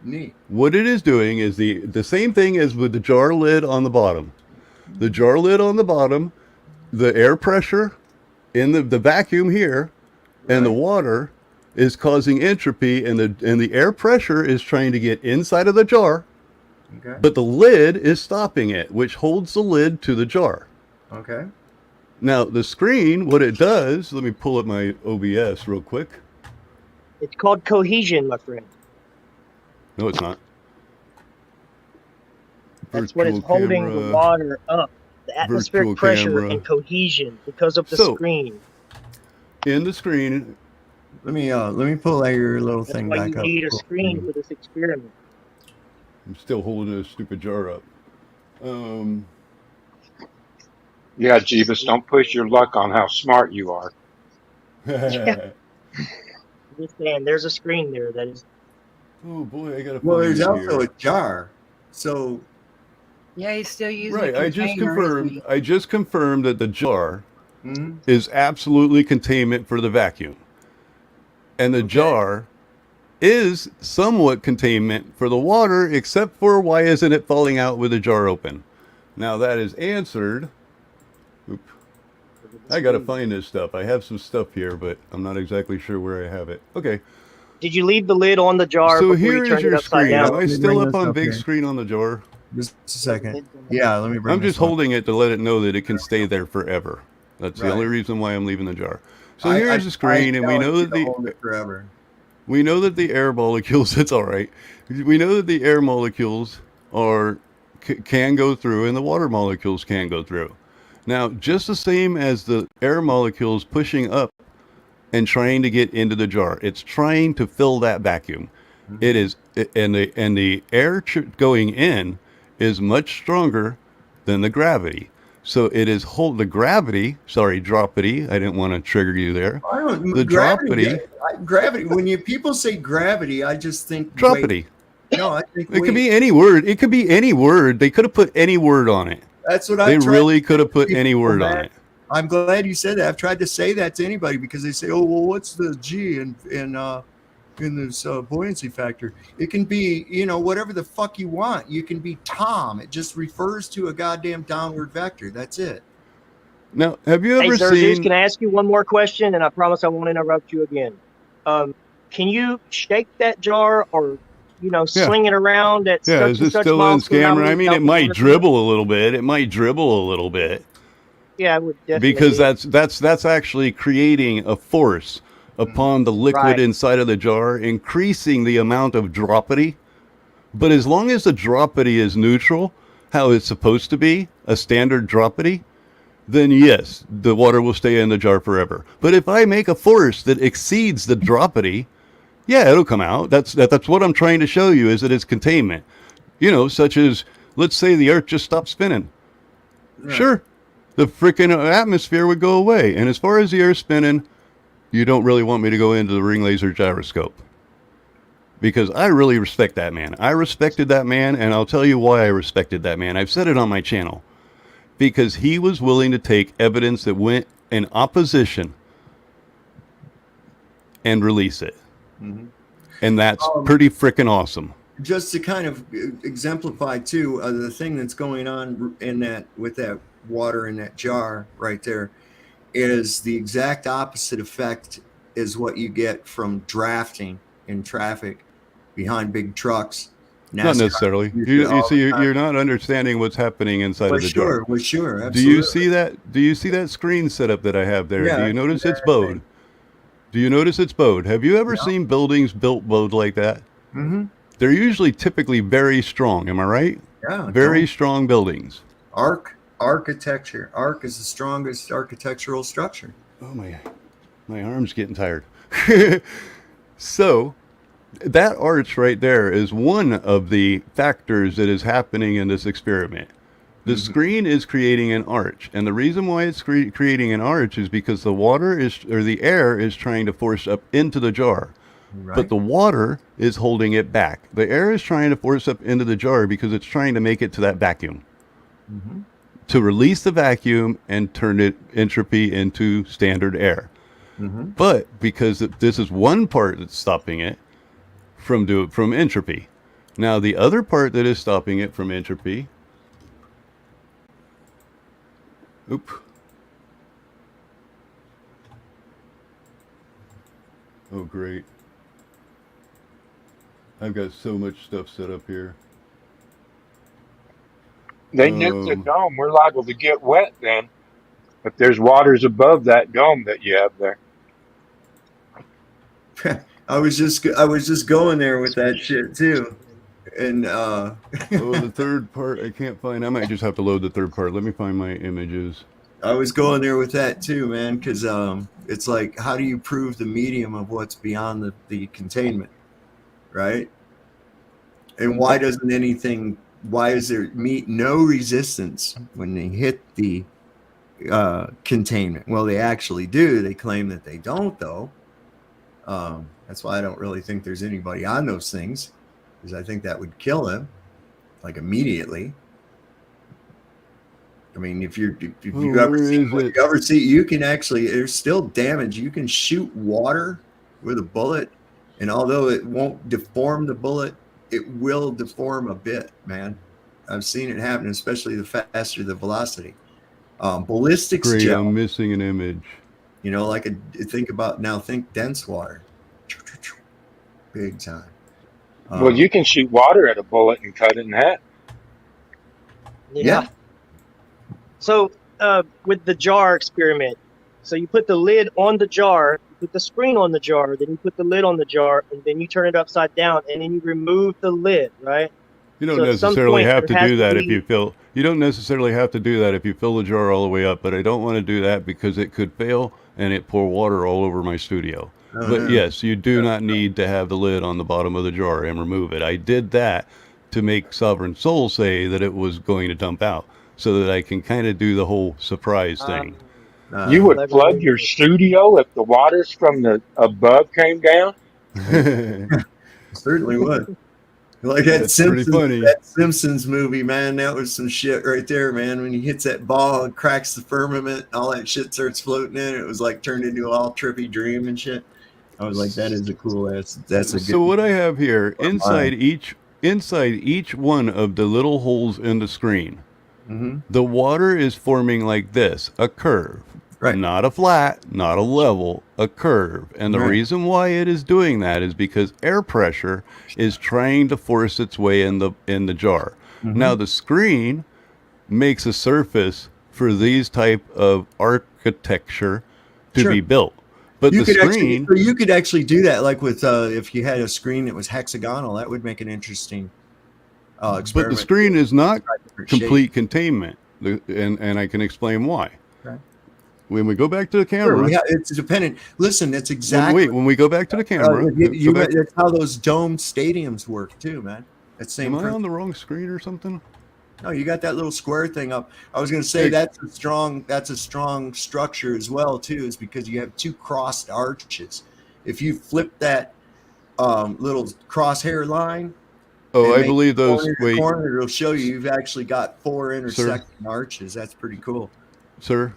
Neat. What it is doing is the same thing as with the jar lid on the bottom. The jar lid on the bottom, the air pressure in the vacuum here, and the Right. water is causing entropy, and the air pressure is trying to get inside of the jar, Okay. but the lid is stopping it, which holds the lid to the jar. Okay. Now the screen, what it does, let me pull up my OBS real quick. It's called cohesion, my friend. No, it's not. That's what is Virtual holding camera. the water up. The atmospheric Virtual pressure camera. and cohesion because of the So- screen. In the screen, Let me pull out your little That's thing why back you up. need a screen for this experiment. I'm still holding this stupid jar up. Yeah, Jeebus, don't push your luck on how smart you are. I'm just saying, there's a screen there that is. Oh boy, I gotta. Well, find there's it also here. a jar. So Yeah, he's still using Right, a I just container, isn't confirmed. he? I just confirmed that the jar mhm. is absolutely containment for the vacuum, and the jar is somewhat containment for the water, except for why isn't it falling out with the jar open? Now that is answered. Oop. I gotta find this stuff. I have some stuff here, but I'm not exactly sure where I have it. Okay. Did you leave the lid on the jar So before you here is turned it your upside screen. Am down? I Let me still bring up this on up big here. screen on the jar? Just a second. Yeah, let me bring I'm this just up. holding it to let it know that it can stay there forever. That's the only Right. reason why I'm leaving the jar. So I here's the screen, and we challenge know you that to hold it forever. we know that the air molecules. It's all right. We know that the air molecules can go through, and the water molecules can go through. Now, just the same as the air molecules pushing up and trying to get into the jar, it's trying to fill that vacuum. It is, and the air going in is much stronger than the gravity. So it is the gravity. Sorry, dropity. I didn't want to trigger you there. I don't The dropity. Gravity. When people say gravity, I just think weight. Dropity. No, I think It could weight. be any word. It could be any word. They could have put any word on it. That's what They I've tried. really could have put to any people, word man. on it. I'm glad you said that. I've tried to say that to anybody because they say, "Oh, well, what's the G in this buoyancy factor?" It can be, whatever the fuck you want. You can be Tom. It just refers to a goddamn downward vector. That's it. Now, have you Hey, ever Sir Zeus, seen? can I ask you one more question? And I promise I won't interrupt you again. Can you shake that jar or, Yeah, sling it around at yeah. such Is and this such still in miles per scammer? hour I mean, it without the might water coming up? dribble a little bit. It might dribble a little bit Yeah, I would because definitely. that's actually creating a force upon the liquid Right. inside of the jar, increasing the amount of dropity. But as long as the dropity is neutral, how it's supposed to be, a standard dropity, then yes, the water will stay in the jar forever. But if I make a force that exceeds the dropity, yeah, it'll come out. That's what I'm trying to show you is that it's containment. Such as let's say the Earth just stopped spinning. Right. Sure, the freaking atmosphere would go away. And as far as the Earth spinning, you don't really want me to go into the ring laser gyroscope because I really respect that man. I respected that man, and I'll tell you why I respected that man. I've said it on my channel. Because he was willing to take evidence that went in opposition and release it. Mm-hmm. And that's pretty freaking awesome. Just to kind of exemplify too, the thing that's going on with that water in that jar right there is the exact opposite effect is what you get from drafting in traffic behind big trucks. Not necessarily. You see, you're not understanding what's happening inside of the jar. Well, sure, absolutely. Do you see that? Do you see that screen setup that I have there? Yeah, Do you notice it's bowed? Do you notice it's bowed? Have you ever seen buildings built bowed like that? Mm-hmm. They're usually typically very strong. Am I right? Yeah. Very strong buildings. Architecture. Arc is the strongest architectural structure. Oh my arm's getting tired. So that arch right there is one of the factors that is happening in this experiment. The screen is creating an arch, and the reason why it's creating an arch is because the air is trying to force up into the jar. Right. But the water is holding it back. The air is trying to force up into the jar because it's trying to make it to that vacuum. Mm-hmm. To release the vacuum and turn it entropy into standard air. Mm-hmm. But because this is one part that's stopping it from entropy. Now the other part that is stopping it from entropy. Oh great. I've got so much stuff set up here. They nuke the dome. We're liable to get wet then. If there's waters above that dome that you have there. I was just going there with that shit too. And the third part I can't find. I might just have to load the third part. Let me find my images. I was going there with that too, man, because it's like, how do you prove the medium of what's beyond the containment, right? And why is there no resistance when they hit the containment? Well, they actually do. They claim that they don't, though. That's why I don't really think there's anybody on those things, because I think that would kill them, like immediately. I mean, if you ever see, you can actually, there's still damage. You can shoot water with a bullet, and although it won't deform the bullet, it will deform a bit, man. I've seen it happen, especially the faster the velocity. Ballistics Great, gel. I'm missing an image. Think dense water. big time. Well, you can shoot water at a bullet and cut it in half. Yeah. So with the jar experiment, so you put the lid on the jar, you put the screen on the jar, then you put the lid on the jar, and then you turn it upside down, and then you remove the lid, right? You don't So at some necessarily point, have there to has do to that if be- you fill. You don't necessarily have to do that if you fill the jar all the way up. But I don't want to do that because it could fail and it pour water all over my studio. Oh, But no. yes, you do not need to have the lid on the bottom of the jar and remove it. I did that to make Sovereign Soul say that it was going to dump out, so that I can kind of do the whole surprise thing. You would Clever flood your move. studio if the waters from the above came down. Certainly would. Like that That's pretty funny. Simpsons movie, man. That was some shit right there, man. When he hits that ball and cracks the firmament, all that shit starts floating in. It was like turned into all trippy dream and shit. I was like, that is a cool ass. That's a good. So what I have here Or inside each one of the little holes in the screen, the water is forming like this, a curve. Right. Not a flat, not a level, a curve. And the Right. reason why it is doing that is because air pressure is trying to force its way in the jar. Now the screen makes a surface for these type of architecture to Sure. be built. But You the could screen, you could actually do that, like with if you had a screen that was hexagonal, that would make an interesting but the experiment. screen is not Try different shapes. complete containment. And I can explain why. Okay. When we go back to the Sure, camera, it's dependent. Listen, that's exactly. when we go back to the camera, That's how those domed stadiums work too, man. That same. am I on principle. the wrong screen or something? No, you got that little square thing up. I was going to say Hey. that's a strong structure as well too, is because you have two crossed arches. If you flip that little crosshair line, Oh, and I make believe those. corner to Wait, corner, it'll show you've actually got four intersecting arches. That's pretty cool. sir.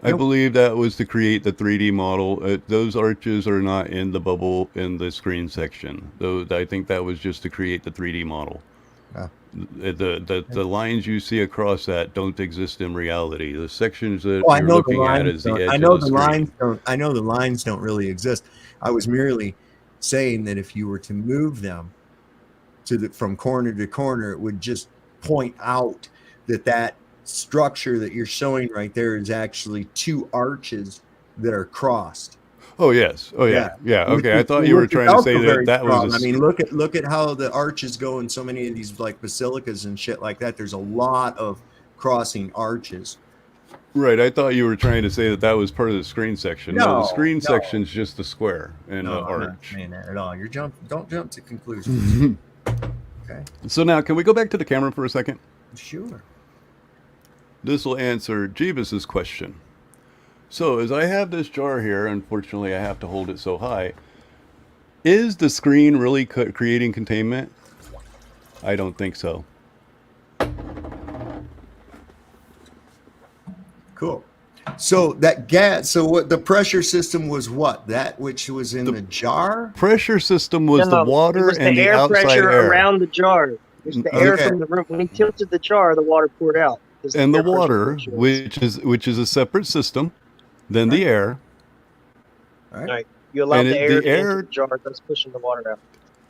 I Yep. believe that was to create the 3D model. Those arches are not in the bubble in the screen section. Though I think that was just to create the 3D model. Ah. The lines you see across that don't exist in reality. The sections that Oh, I you're know the looking at lines. is the Don't, edge I know of the the screen. lines don't. I know the lines don't really exist. I was merely saying that if you were to move them from corner to corner, it would just point out that structure that you're showing right there is actually two arches that are crossed. Oh yes. Oh yeah. Yeah. Which Okay. I is- thought you were which is trying to also say that very that strong. was. I mean, look at how the arches go in so many of these like basilicas and shit like that. There's a lot of crossing arches. Right, I thought you were trying to say that was part of the screen section. No, the No, screen no. section's just the square and No, the I'm not arch. saying that at all. Don't jump to conclusions. Okay, So now, can we go back to the camera for a second? sure. This will answer Jeebus's question. So, as I have this jar here, unfortunately, I have to hold it so high. Is the screen really creating containment? I don't think so. Cool. So that gas. So what the pressure system was? What that which was in the jar? Pressure system was the No, water it was and the air outside pressure air. around the jar. It's the air Okay. from the room. When he tilted the jar, the water poured out. It's And the air pressure water, ratios. which is a separate system than the air. All right. Right. You allow And the it- air the to air- enter the jar, that's pushing the water out.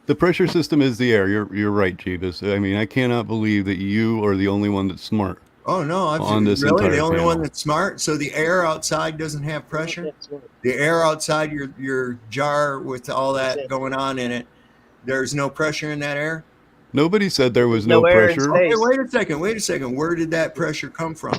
The pressure system is the air. You're right, Jeebus. I mean, I cannot believe that you are the only one that's smart. Oh no! On this really entire the only panel. one that's smart. So the air outside doesn't have pressure. That's right. The air outside your jar with all That's that it. going on in it. There's no pressure in that air. Nobody said there was No no air in pressure. space. Hey, wait a second. Where did that pressure come from?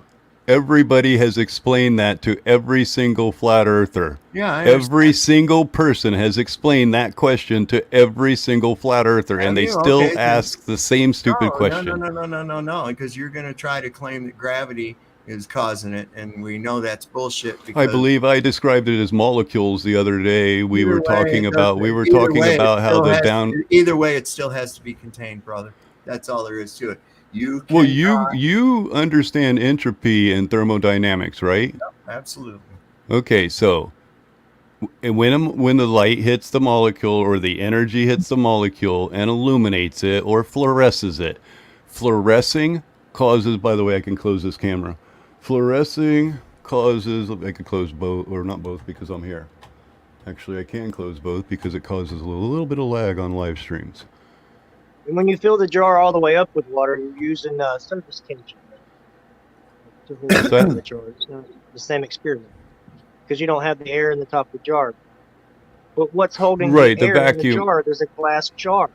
Everybody has explained that to every single flat earther. Yeah, I understand. Every single person has explained that question to every single flat earther, and Have they you? still Okay, then- ask the same stupid No, question. No, because you're going to try to claim that gravity is causing it, and we know that's bullshit. Because I believe I described it as molecules the other day. We either were way, talking it about doesn't- how the down. Either way, it still has to be contained, brother. That's all there is to it. Well, cannot- you understand entropy and thermodynamics, right? absolutely. Okay, so when the light hits the molecule or the energy hits the molecule and illuminates it or fluoresces it, fluorescing causes. By the way, I can close this camera. Fluorescing causes. I could close both or not both because I'm here. Actually, I can close both because it causes a little bit of lag on live streams. And when you fill the jar all the way up with water, you're using surface tension to hold What's it in that? the jar. It's not the same experiment because you don't have the air in the top of the jar. But what's holding Right, the the air in the vacuum. jar? There's a glass jar.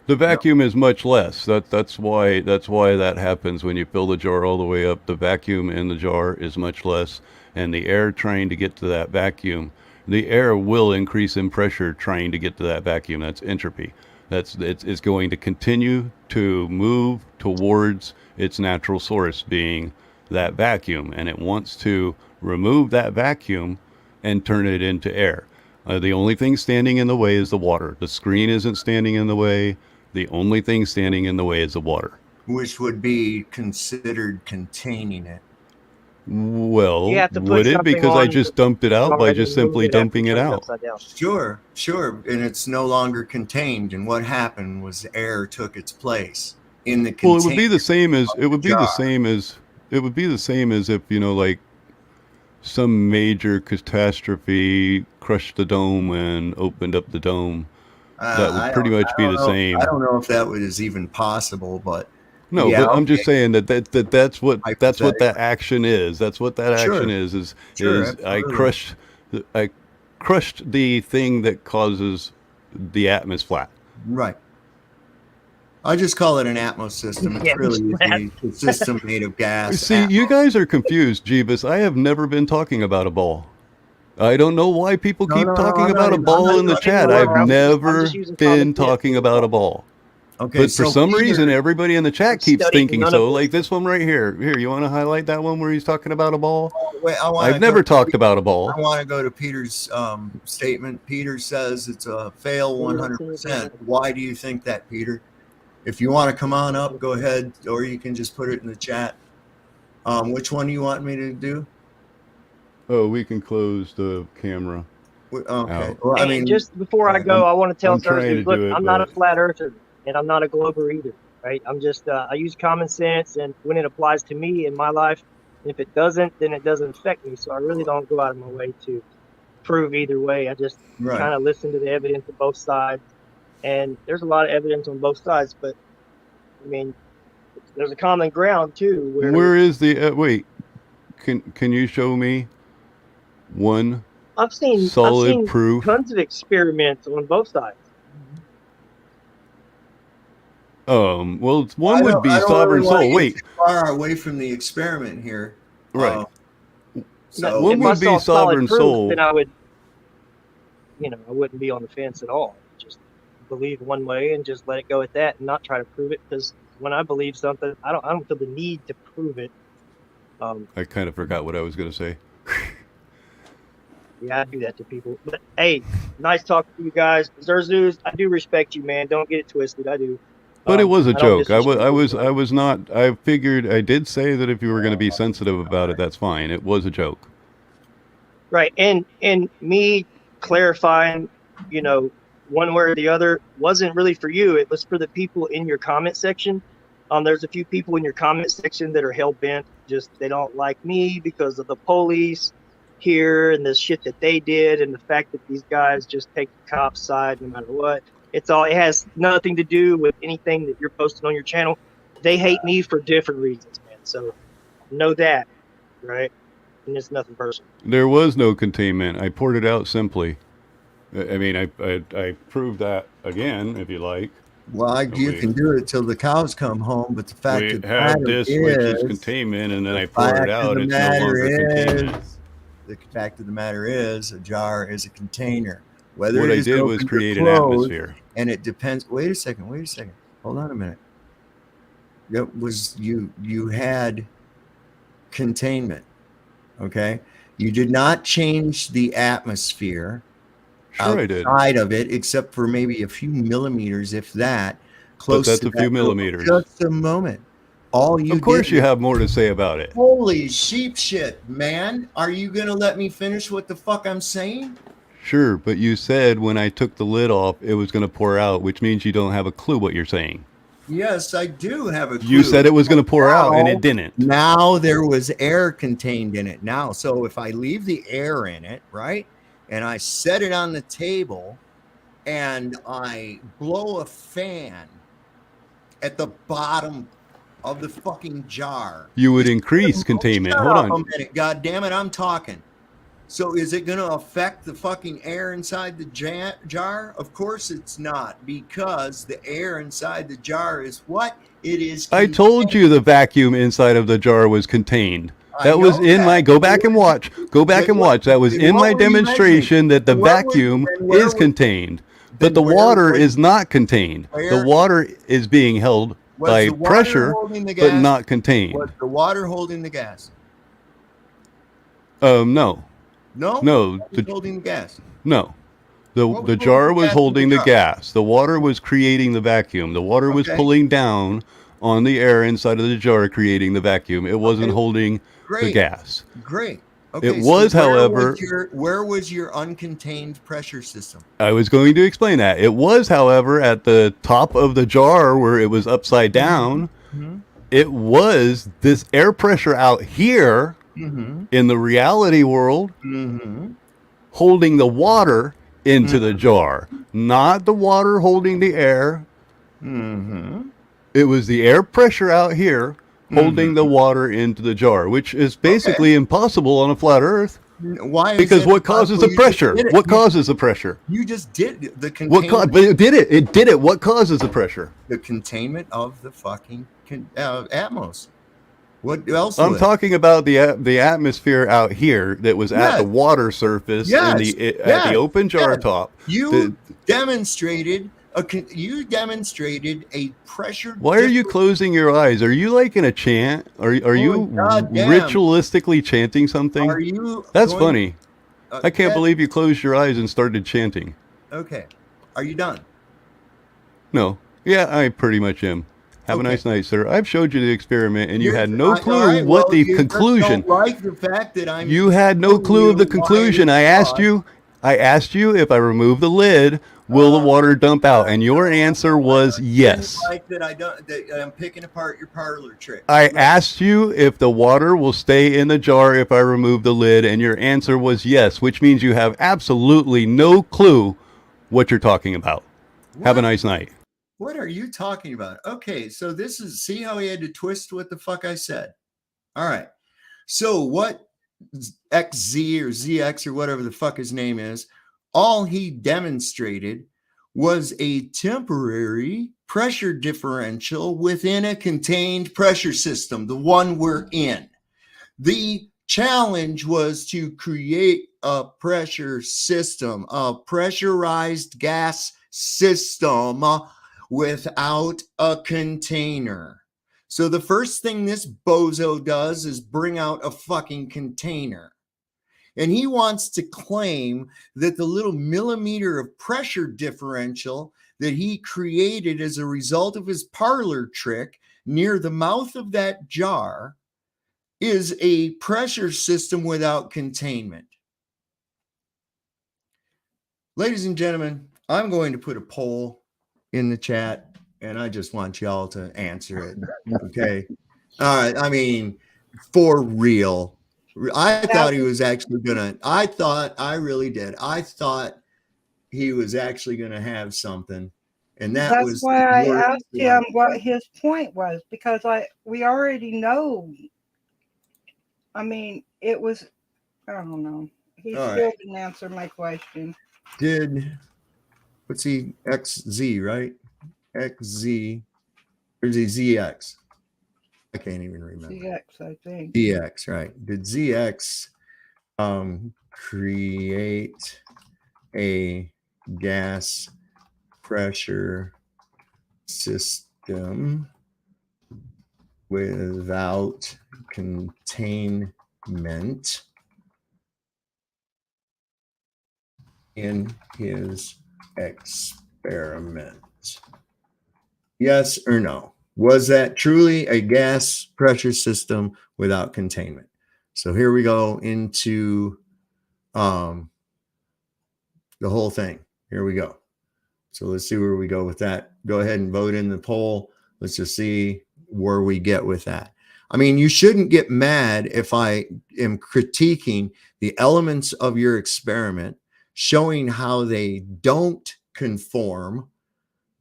The vacuum is much less. That's why that happens when you fill the jar all the way up. The vacuum in the jar is much less, and the air trying to get to that vacuum, the air will increase in pressure trying to get to that vacuum. That's entropy. It's going to continue to move towards its natural source, being that vacuum, and it wants to remove that vacuum and turn it into air. The only thing standing in the way is the water. The screen isn't standing in the way. The only thing standing in the way is the water. Which would be considered containing it. Well, You have to put would it? something Because I on just the dumped it out jar by and just then move simply it after dumping it turn out. upside down. Sure. And it's no longer contained. And what happened was air took its place in the container. Well, it would be the same as jar. it would be the same as if, like some major catastrophe crushed the dome and opened up the dome. That would pretty much be the same. I don't know if that was even possible, but no, yeah, but I'm just saying that's what that action is. That's what that Sure. action is Sure, I absolutely. crushed the thing that causes the atmosphere flat. Right. I just call it an atmos system. It's Yeah, really flat. a system made of gas. See, you guys are confused, Jeebus. I have never been talking about a ball. I don't know why people keep talking I'm about not a even- ball I'm in the not- chat. I'm I've just never using been common sense. talking about a ball. Okay, But for so some Peter- reason, everybody in the chat I've keeps studied thinking none so. of this. Like this one right here. Here, you want to highlight that one where he's talking about a ball? Wait, I wanna I've never go- talked about a ball. I want to go to Peter's statement. Peter says it's a fail 100%. Why do you think that, Peter? If you want to come on up, go ahead, or you can just put it in the chat. Which one do you want me to do? Oh, we can close the camera. Okay. Out. Well, I And mean, just before I go, I want to tell I'm trying Thursday, to look, do it, I'm not a but- flat earther and I'm not a glober either, right? I'm just, I use common sense, and when it applies to me in my life, if it doesn't, then it doesn't affect me. So I really don't go out of my way to prove either way. I just right. kind of listen to the evidence of both sides, and there's a lot of evidence on both sides, but I mean, there's a common ground too. Where is the wait? Can you show me one I've seen solid proof? tons of experiments on both sides. Well, one I would don't- be I don't sovereign really wanna soul. get Wait, too far away from the experiment here. right. So One if would I be saw solid sovereign proof, soul. then I would, I wouldn't be on the fence at all. Just believe one way and just let it go at that, and not try to prove it. Because when I believe something, I don't feel the need to prove it. I kind of forgot what I was going to say. Yeah, I do that to people. But hey, nice talking to you guys. Zerzus, I do respect you, man. Don't get it twisted. I do. But it was a I don't joke. disrespect you. I was not. I figured. I did say that if you were going to be sensitive about it, that's fine. It was a joke. Right, and me clarifying, one way or the other wasn't really for you. It was for the people in your comment section. There's a few people in your comment section that are hell bent. Just they don't like me because of the police here and the shit that they did, and the fact that these guys just take the cops' side no matter what. It has nothing to do with anything that you're posting on your channel. They hate me for different reasons, man. So know that, right? And it's nothing personal. There was no containment. I poured it out simply. I mean, I proved that again, if you like. Well, you can do it till the cows come home, but the fact We of the have matter this, is, which is containment, and then I pour fact it of out. the It's no matter longer containment. is, the fact of the matter is, a jar is a container. Whether What it I is did was open or create an closed, atmosphere. and it depends. Wait a second. Hold on a minute. It was you had containment. Okay, you did not change the atmosphere Sure, I did. outside of it, except for maybe a few millimeters, if that. Close that's to a few that. millimeters. Just a moment. All you Of course, did you have more to say about it. Holy sheep shit, man. Are you going to let me finish what the fuck I'm saying? Sure, but you said when I took the lid off, it was going to pour out, which means you don't have a clue what you're saying. Yes, I do have a clue. You said it was going to pour out, and it didn't. Now there was air contained in it. Now, so if I leave the air in it, right, and I set it on the table and I blow a fan at the bottom of the fucking jar. You would increase containment. Shut Hold up on. a minute. God damn it, I'm talking. So is it going to affect the fucking air inside the jar? Of course it's not, because the air inside the jar is what? It is I told you the vacuum inside of the jar was contained. That was in my, go back and watch. Go back and watch. That was in my demonstration that the vacuum is contained. But the water is not contained. The water is being held by pressure, but not contained. Was the water holding the gas? No. No? No. What was holding the gas? No. What The was jar holding the was gas in holding the the jar? gas. The water was creating the vacuum. The water was Okay. pulling down on the air inside of the jar, creating the vacuum. It wasn't Okay. holding the Great. gas. Great. Okay, It was, however, where was your uncontained pressure system? I was going to explain that. It was, however, at the top of the jar where it was upside down. Mm-hmm. It was this air pressure out here Mm-hmm. in the reality world Mm-hmm. holding the water into the jar, not the water holding the air. Mm-hmm. It was the air pressure out here holding the water into the jar, which is basically impossible on a flat Earth. Why? Because what causes the pressure? What causes the pressure? You just did the What containment. but it did it. It did it. What causes the pressure? The containment of the fucking atmos. What else? I'm would? talking about the atmosphere out here that was at the water surface Yes. and at the open jar top. You demonstrated a pressure. Why are you closing your eyes? Are you like in a chant? Are you goddamn. ritualistically chanting something? Are you? That's going- funny. I can't Ed, believe you closed your eyes and started chanting. Okay. Are you done? No. Yeah, I pretty much am. Have a nice night, sir. I've showed you the experiment, and you had no clue all right, what well, the you just conclusion. don't like the fact that I'm. You had no telling clue of the you why conclusion. it's I asked odd. you. I asked you if I remove the lid, will the water dump out? And your answer was yes. Like that, that I'm picking apart your parlor trick. I asked you if the water will stay in the jar if I remove the lid, and your answer was yes, which means you have absolutely no clue what you're talking about. Have a nice night. What are you talking about? Okay, so this is, see how he had to twist what the fuck I said. All right. So what XZ or ZX or whatever the fuck his name is, all he demonstrated was a temporary pressure differential within a contained pressure system, the one we're in. The challenge was to create a pressure system, a pressurized gas system without a container. So the first thing this bozo does is bring out a fucking container. And he wants to claim that the little millimeter of pressure differential that he created as a result of his parlor trick near the mouth of that jar is a pressure system without containment. Ladies and gentlemen, I'm going to put a poll in the chat, and I just want y'all to answer it. Okay. All right. I mean, for real. I thought he was actually gonna. I really did. I thought he was actually gonna have something, and That's was why I asked him what his point was, because we already know. I mean, it was. I don't know. He All still right. didn't answer my question. What's he, XZ, right? XZ, or is he ZX? I can't even remember. ZX, I think. ZX, right? Did ZX create a gas pressure system without containment in his experiment? Yes or no? Was that truly a gas pressure system without containment? So here we go into the whole thing. Here we go. So let's see where we go with that. Go ahead and vote in the poll. Let's just see where we get with that. I mean, you shouldn't get mad if I am critiquing the elements of your experiment showing how they don't conform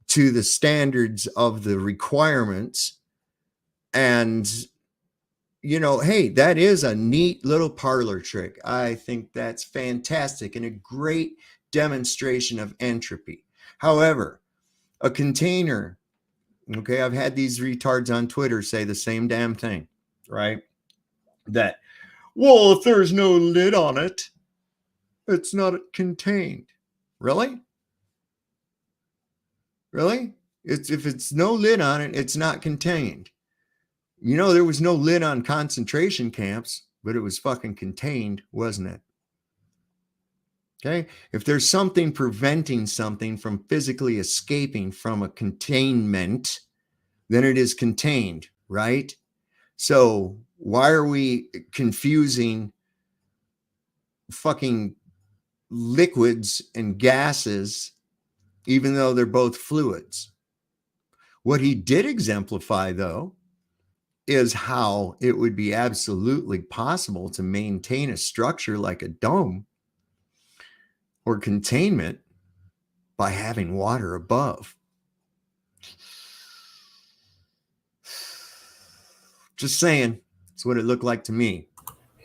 to the standards of the requirements. And, hey, that is a neat little parlor trick. I think that's fantastic and a great demonstration of entropy. However, a container, okay, I've had these retards on Twitter say the same damn thing, right? That, well, if there's no lid on it, it's not contained. Really? Really? If it's no lid on it, it's not contained. There was no lid on concentration camps, but it was fucking contained, wasn't it? Okay. If there's something preventing something from physically escaping from a containment, then it is contained, right? So why are we confusing fucking liquids and gases, even though they're both fluids? What he did exemplify, though, is how it would be absolutely possible to maintain a structure like a dome or containment by having water above. Just saying, it's what it looked like to me.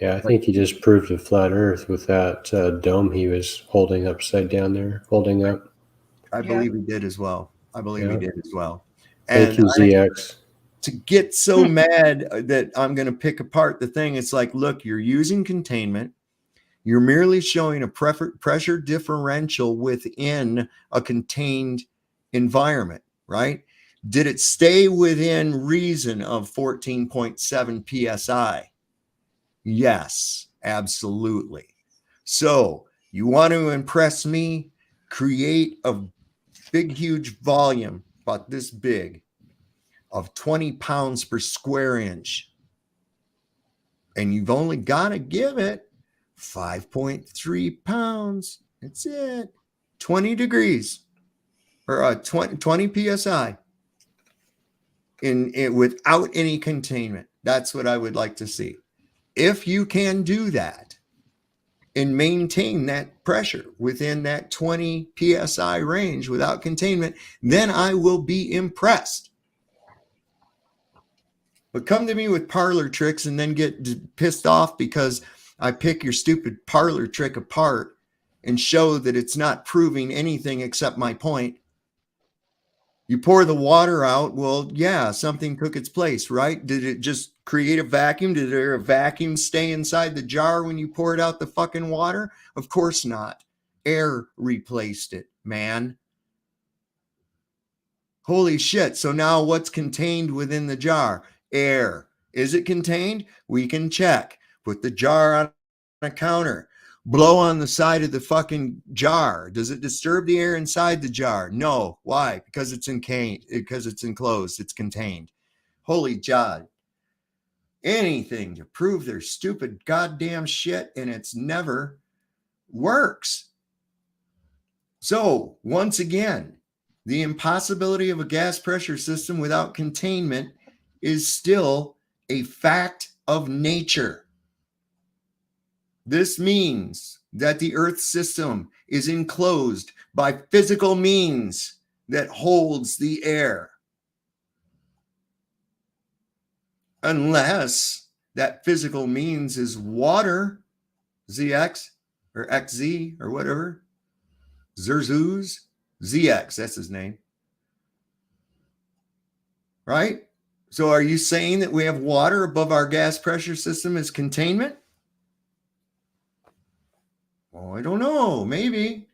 Yeah, I think he just proved a flat Earth with that dome he was holding upside down there, holding up. I believe he did as well. He did as well. Thank you, ZX. To get so mad that I'm going to pick apart the thing, it's like, look, you're using containment. You're merely showing a pressure differential within a contained environment, right? Did it stay within reason of 14.7 psi? Yes, absolutely. So you want to impress me? Create a big, huge volume, about this big, of 20 pounds per square inch. And you've only got to give it 5.3 pounds. That's it. 20 degrees or 20 psi in without any containment. That's what I would like to see. If you can do that and maintain that pressure within that 20 psi range without containment, then I will be impressed. But come to me with parlor tricks and then get pissed off because I pick your stupid parlor trick apart and show that it's not proving anything except my point. You pour the water out. Well, yeah, something took its place, right? Did it just create a vacuum? Did there a vacuum stay inside the jar when you poured out the fucking water? Of course not. Air replaced it, man. Holy shit. So now what's contained within the jar? Air. Is it contained? We can check. Put the jar on a counter. Blow on the side of the fucking jar. Does it disturb the air inside the jar? No. Why? Because it's enclosed. It's contained. Holy God. Anything to prove their stupid goddamn shit, and it's never works. So once again, the impossibility of a gas pressure system without containment is still a fact of nature. This means that the Earth system is enclosed by physical means that holds the air. Unless that physical means is water, ZX or XZ or whatever, Zerzuz, ZX, that's his name. Right? So are you saying that we have water above our gas pressure system as containment? Oh, I don't know. Maybe.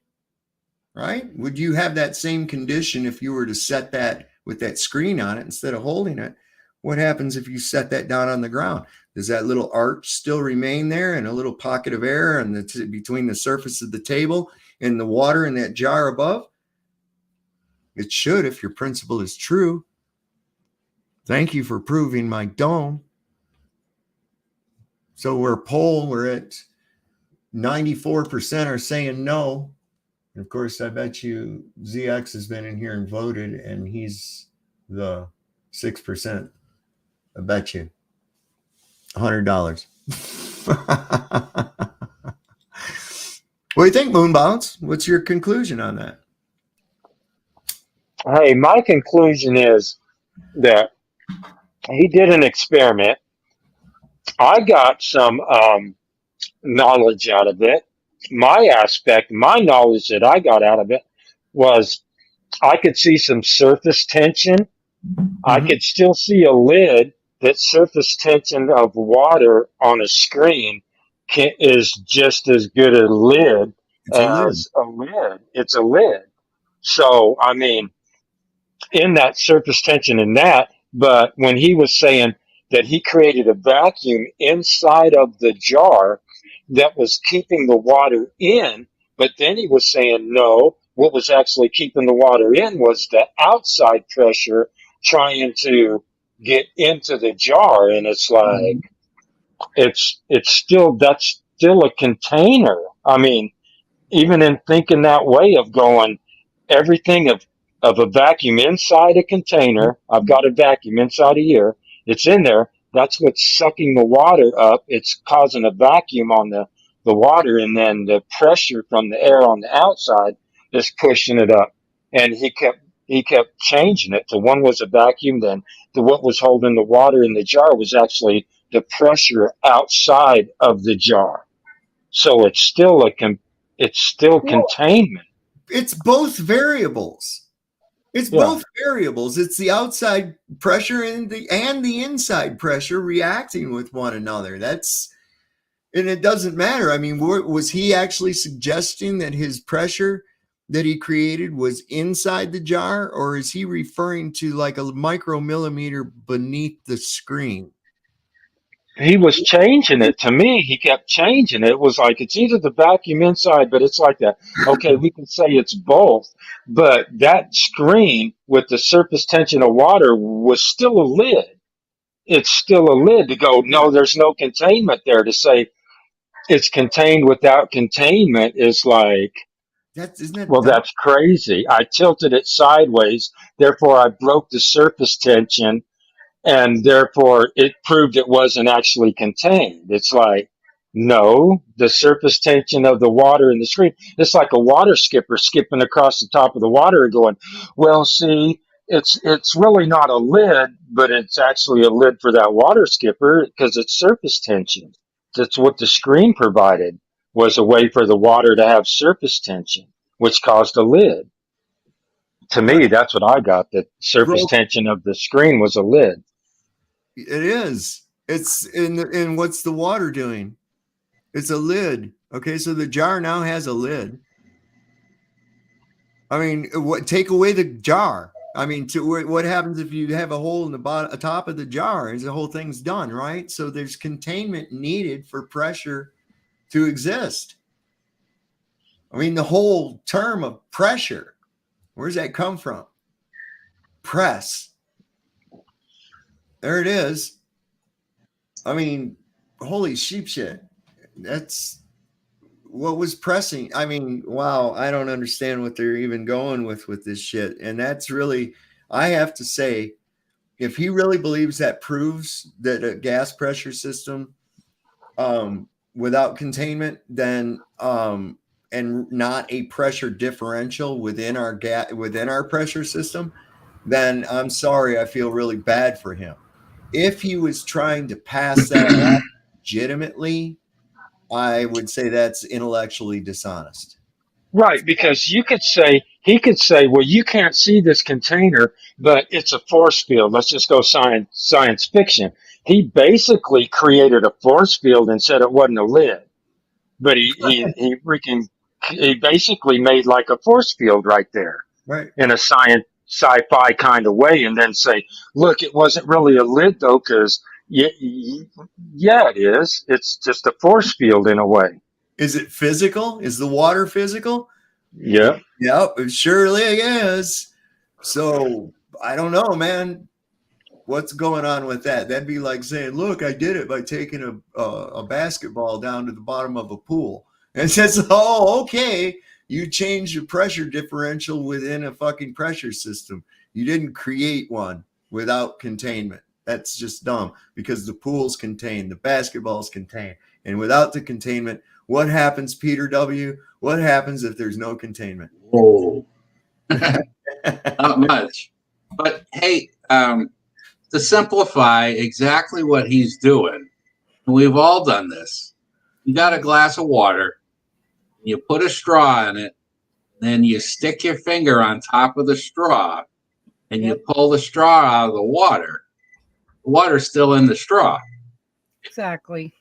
Right? Would you have that same condition if you were to set that with that screen on it instead of holding it? What happens if you set that down on the ground? Does that little arch still remain there and a little pocket of air and between the surface of the table and the water in that jar above? It should if your principle is true. Thank you for proving my dome. So we're at 94% are saying no. And of course, I bet you ZX has been in here and voted, and he's the 6%. I bet you $100. What do you think, Moonbounce? What's your conclusion on that? Hey, my conclusion is that he did an experiment. I got some knowledge out of it. My knowledge that I got out of it was I could see some surface tension. I Mhm. could still see a lid. That surface tension of water on a screen is just as good a lid It's a lid. as a lid. It's a lid. So, I mean, in that surface tension in that, but when he was saying that he created a vacuum inside of the jar that was keeping the water in, but then he was saying no, what was actually keeping the water in was the outside pressure trying to get into the jar. And it's like, Mhm. that's still a container. I mean, even in thinking that way of going everything of a vacuum inside a container. I've got a vacuum inside a year. It's in there. That's what's sucking the water up. It's causing a vacuum on the water, and then the pressure from the air on the outside is pushing it up. And he kept changing it to one was a vacuum, then what was holding the water in the jar was actually the pressure outside of the jar. So it's still Well, containment. it's both variables. It's Yeah. both variables. It's the outside pressure and the inside pressure reacting with one another. And it doesn't matter. I mean, was he actually suggesting that his pressure that he created was inside the jar, or is he referring to like a micromillimeter beneath the screen? He was changing it to me. He kept changing it. It was like it's either the vacuum inside, but it's like that. Okay, we can say it's both, but that screen with the surface tension of water was still a lid. It's still a lid to go, Yeah, no, there's no containment there. To say it's contained without containment is like, isn't that well, dumb? that's crazy. I tilted it sideways, therefore I broke the surface tension, and therefore it proved it wasn't actually contained. It's like, no, the surface tension of the water in the screen, it's like a water skipper skipping across the top of the water and going, well, see, it's really not a lid, but it's actually a lid for that water skipper because it's surface tension. That's what the screen provided, was a way for the water to have surface tension, which caused a lid. To But me, that's what I got. The surface broke. tension of the screen was a lid. It is. It's in what's the water doing? It's a lid. Okay, so the jar now has a lid. I mean, what take away the jar? I mean, what happens if you have a hole in the bottom, top of the jar? Is the whole thing's done, right? So there's containment needed for pressure to exist. I mean, the whole term of pressure, where does that come from? Press. There it is. I mean, holy sheep shit. That's what was pressing. I mean, wow, I don't understand what they're even going with this shit. And that's really, I have to say, if he really believes that proves that a gas pressure system without containment, then and not a pressure differential within our pressure system, then I'm sorry, I feel really bad for him. If he was trying to pass that off legitimately, I would say that's intellectually dishonest. Right, because he could say, well, you can't see this container, but it's a force field. Let's just go science fiction. He basically created a force field and said it wasn't a lid, but he basically made like a force field right there Right. in a sci-fi kind of way, and then say, look, it wasn't really a lid though, because yeah, it is. It's just a force field in a way. Is it physical? Is the water physical? Yeah. Yep, it surely is. So I don't know, man. What's going on with that? That'd be like saying, "Look, I did it by taking a basketball down to the bottom of a pool." And it says, "Oh, okay, you changed the pressure differential within a fucking pressure system. You didn't create one without containment. That's just dumb because the pool's contained, the basketball's contained. And without the containment, what happens, Peter W? What happens if there's no containment? Whoa, not much. But hey, to simplify exactly what he's doing, and we've all done this. You got a glass of water, you put a straw in it, then you stick your finger on top of the straw, and you pull the straw out of the water. The water's still in the straw. Exactly.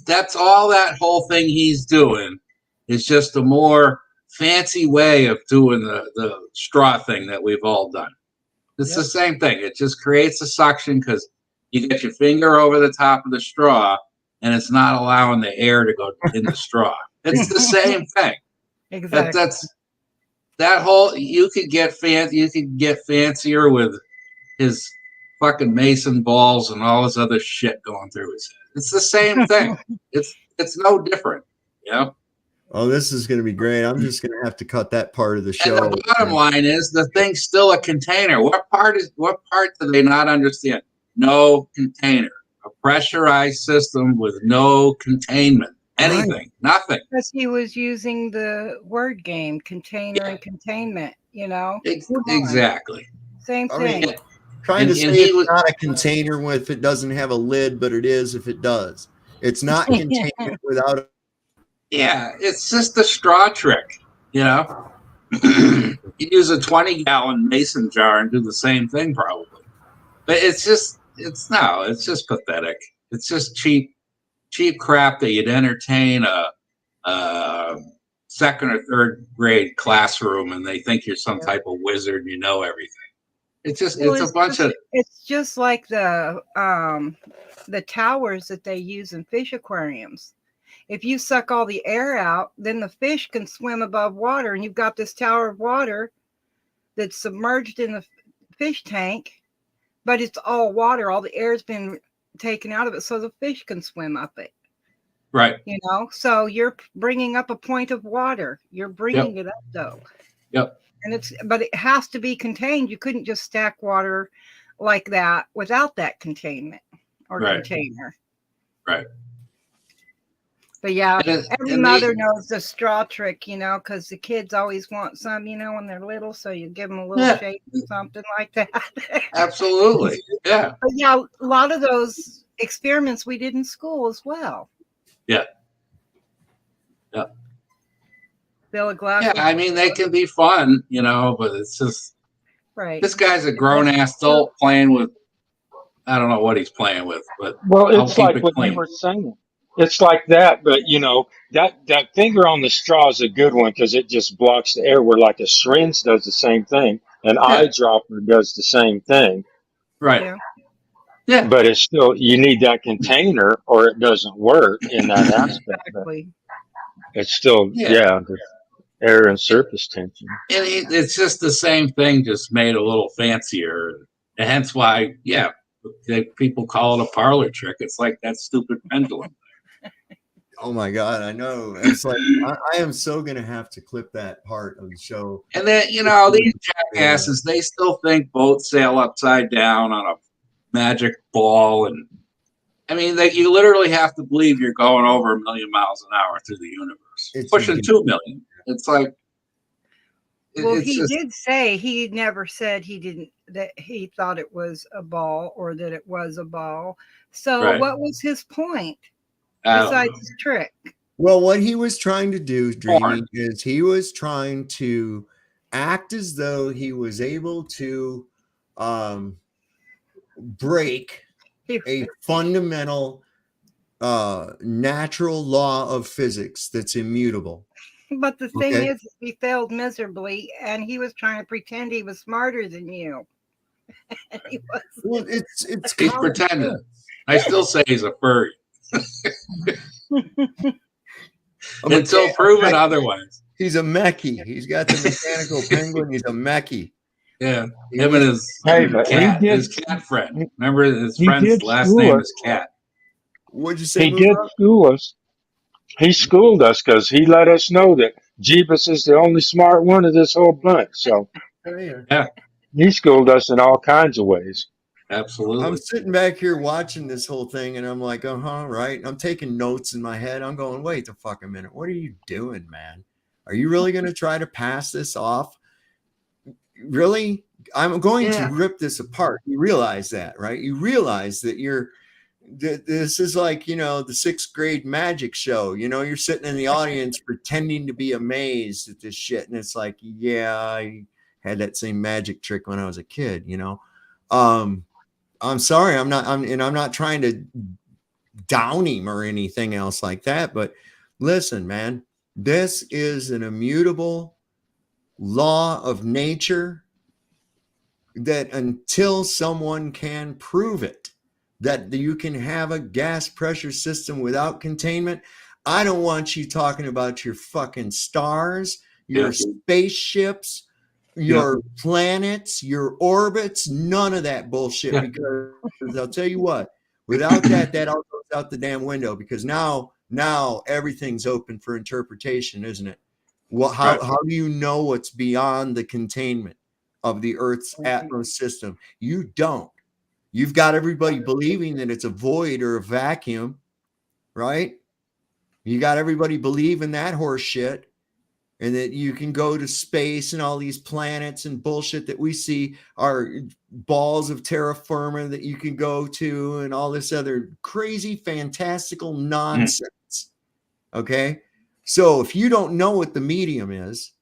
That's all that whole thing he's doing is just a more fancy way of doing the straw thing that we've all done. It's the same thing. It just creates a suction because you get your finger over the top of the straw and it's not allowing the air to go in the straw. It's the same thing. Exactly. That's that whole. You could get fancy. You could get fancier with his fucking mason balls and all this other shit going through his head. It's the same thing. It's no different. You know? Oh, this is going to be great. I'm just going to have to cut that part of the show. And the bottom line is the thing's still a container. What part do they not understand? No container. A pressurized system with no containment. Anything. Nothing. Because he was using the word game, container and containment, you know? Exactly. Same I thing. mean, trying to say it's not a container if it doesn't have a lid, but it is if it does. It's not containment without a... Yeah, it's just a straw trick, you know? You use a 20-gallon mason jar and do the same thing probably. But it's just pathetic. It's just cheap crap that you'd entertain a second or third grade classroom and they think you're some type of wizard and you know everything. It's just it's just like the towers that they use in fish aquariums. If you suck all the air out, then the fish can swim above water and you've got this tower of water that's submerged in the fish tank, but it's all water. All the air's been taken out of it so the fish can swim up it. Right. You know, so you're bringing up a point of water. You're bringing it up though. Yep. But it has to be contained. You couldn't just stack water like that without that containment or container. Right. But yeah, every mother knows the straw trick, you know, because the kids always want some, you know, when they're little. So you give them a little shape or something like that. Absolutely. Yeah. But yeah, a lot of those experiments we did in school as well. Yeah. Yeah. Fill a glass. Yeah, I mean, they can be fun, you know, but it's just this guy's a grown ass adult playing with. I don't know what he's playing with, but it's like what you were saying. It's like that, but you know that finger on the straw is a good one because it just blocks the air. Where like a syringe does the same thing, an eyedropper does the same thing. Right. Yeah. But it's still you need that container or it doesn't work in that aspect. Exactly. It's still the air and surface tension. And it's just the same thing, just made a little fancier, and hence why people call it a parlor trick. It's like that stupid pendulum. Oh my God, I know. It's like I am so gonna have to clip that part of the show. And then you know these jackasses, they still think boats sail upside down on a magic ball, and I mean you literally have to believe you're going over 1 million miles an hour through the universe, pushing 2 million. It's like. Well, he did say he never said that he thought it was a ball or that it was a ball. So what was his point besides his trick? Well, what he was trying to do, Dreamy, is he was trying to act as though he was able to break a fundamental natural law of physics that's immutable. But the thing is, he failed miserably, and he was trying to pretend he was smarter than you. And he was. Well, he's pretending. I still say he's a furry. Until proven otherwise. He's a mechie. He's got the mechanical penguin. He's a mechie. Yeah, him and his cat friend. Remember his friend's last name is Cat. What'd you say? He did school us. He schooled us because he let us know that Jeebus is the only smart one of this whole bunch. So yeah, he schooled us in all kinds of ways. Absolutely. I'm sitting back here watching this whole thing, and I'm like, right. I'm taking notes in my head. I'm going, wait the fucking minute. What are you doing, man? Are you really going to try to pass this off? Really? I'm going to rip this apart. You realize that, right? You realize that this is like, the 6th grade magic show. You're sitting in the audience pretending to be amazed at this shit. And it's like, yeah, I had that same magic trick when I was a kid, I'm sorry. I'm not trying to down him or anything else like that. But listen, man, this is an immutable law of nature that until someone can prove it, that you can have a gas pressure system without containment. I don't want you talking about your fucking stars, your spaceships, your planets, your orbits, none of that bullshit. Because I'll tell you what, without that all goes out the damn window, because now everything's open for interpretation, isn't it? How do you know what's beyond the containment of the Earth's atmos system? You don't. You've got everybody believing that it's a void or a vacuum, right? You got everybody believing that horse shit, and that you can go to space and all these planets and bullshit that we see are balls of terra firma that you can go to, and all this other crazy, fantastical nonsense. Okay? So if you don't know what the medium is,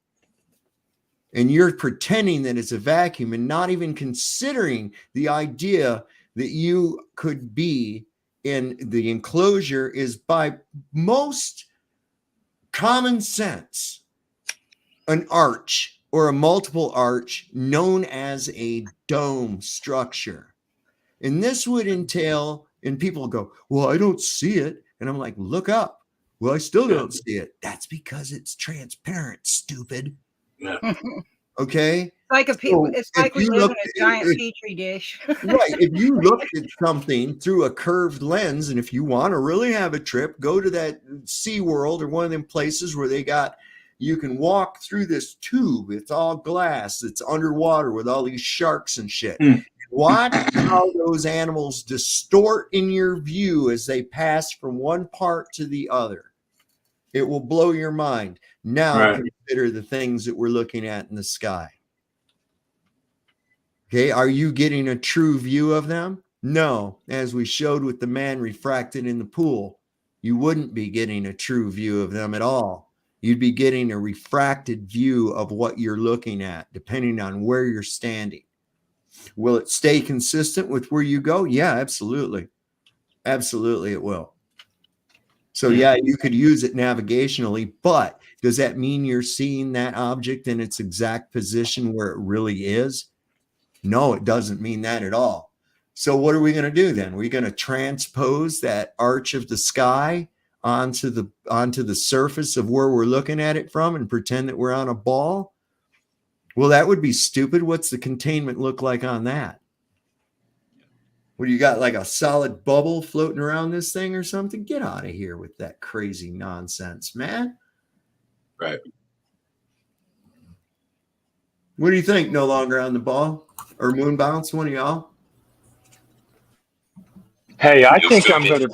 and you're pretending that it's a vacuum and not even considering the idea that you could be in the enclosure, is by most common sense an arch or a multiple arch known as a dome structure. And this would entail, and people go, well, I don't see it. And I'm like, look up. Well, I still don't see it. That's because it's transparent, stupid. Yeah. Okay. It's like we live in a giant petri dish. Right. If you look at something through a curved lens, and if you want to really have a trip, go to that SeaWorld or one of them places where you can walk through this tube. It's all glass. It's underwater with all these sharks and shit. Watch how those animals distort in your view as they pass from one part to the other. It will blow your mind. Now consider the things that we're looking at in the sky. Okay, are you getting a true view of them? No. As we showed with the man refracted in the pool, you wouldn't be getting a true view of them at all. You'd be getting a refracted view of what you're looking at, depending on where you're standing. Will it stay consistent with where you go? Yeah, absolutely. Absolutely, it will. So yeah, you could use it navigationally, but does that mean you're seeing that object in its exact position where it really is? No, it doesn't mean that at all. So what are we going to do then? We're going to transpose that arch of the sky onto the surface of where we're looking at it from and pretend that we're on a ball? Well, that would be stupid. What's the containment look like on that? What do you got, like a solid bubble floating around this thing or something? Get out of here with that crazy nonsense, man. Right. What do you think? No longer on the ball or moon bounce? One of y'all? Hey, I think I'm going to.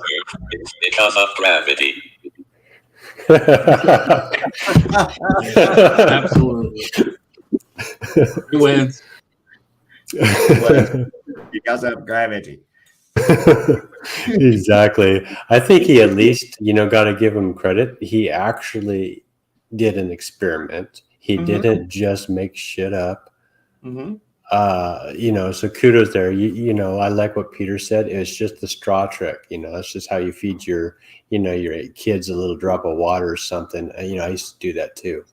Because of gravity. Absolutely. He wins. Because of gravity. Exactly. I think he at least, got to give him credit. He actually did an experiment. He didn't just make shit up. So kudos there. I like what Peter said. It's just the straw trick. That's just how you feed your kids a little drop of water or something. I used to do that too,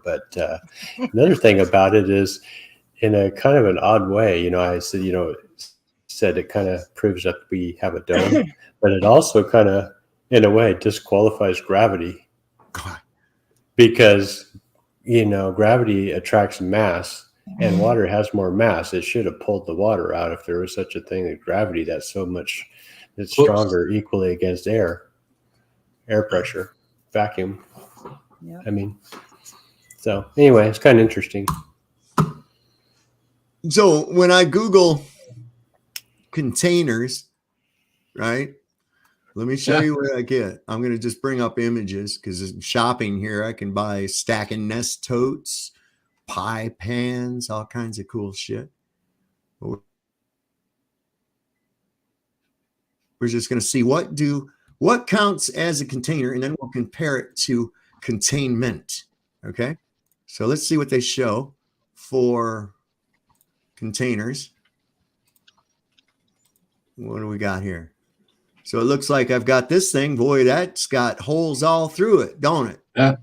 but another thing about it is, in a kind of an odd way, I said it kind of proves that we have a dome, but it also kind of, in a way, disqualifies gravity, because gravity attracts mass, and water has more mass. It should have pulled the water out if there was such a thing as gravity. That's stronger equally against air pressure, vacuum. Yeah. So anyway, it's kind of interesting. So when I Google containers, right? Let me show you what I get. I'm going to just bring up images because shopping here, I can buy stack and nest totes, pie pans, all kinds of cool shit. We're just going to see what counts as a container, and then we'll compare it to containment. Okay. So let's see what they show for containers. What do we got here? So it looks like I've got this thing. Boy, that's got holes all through it, don't it? Yeah.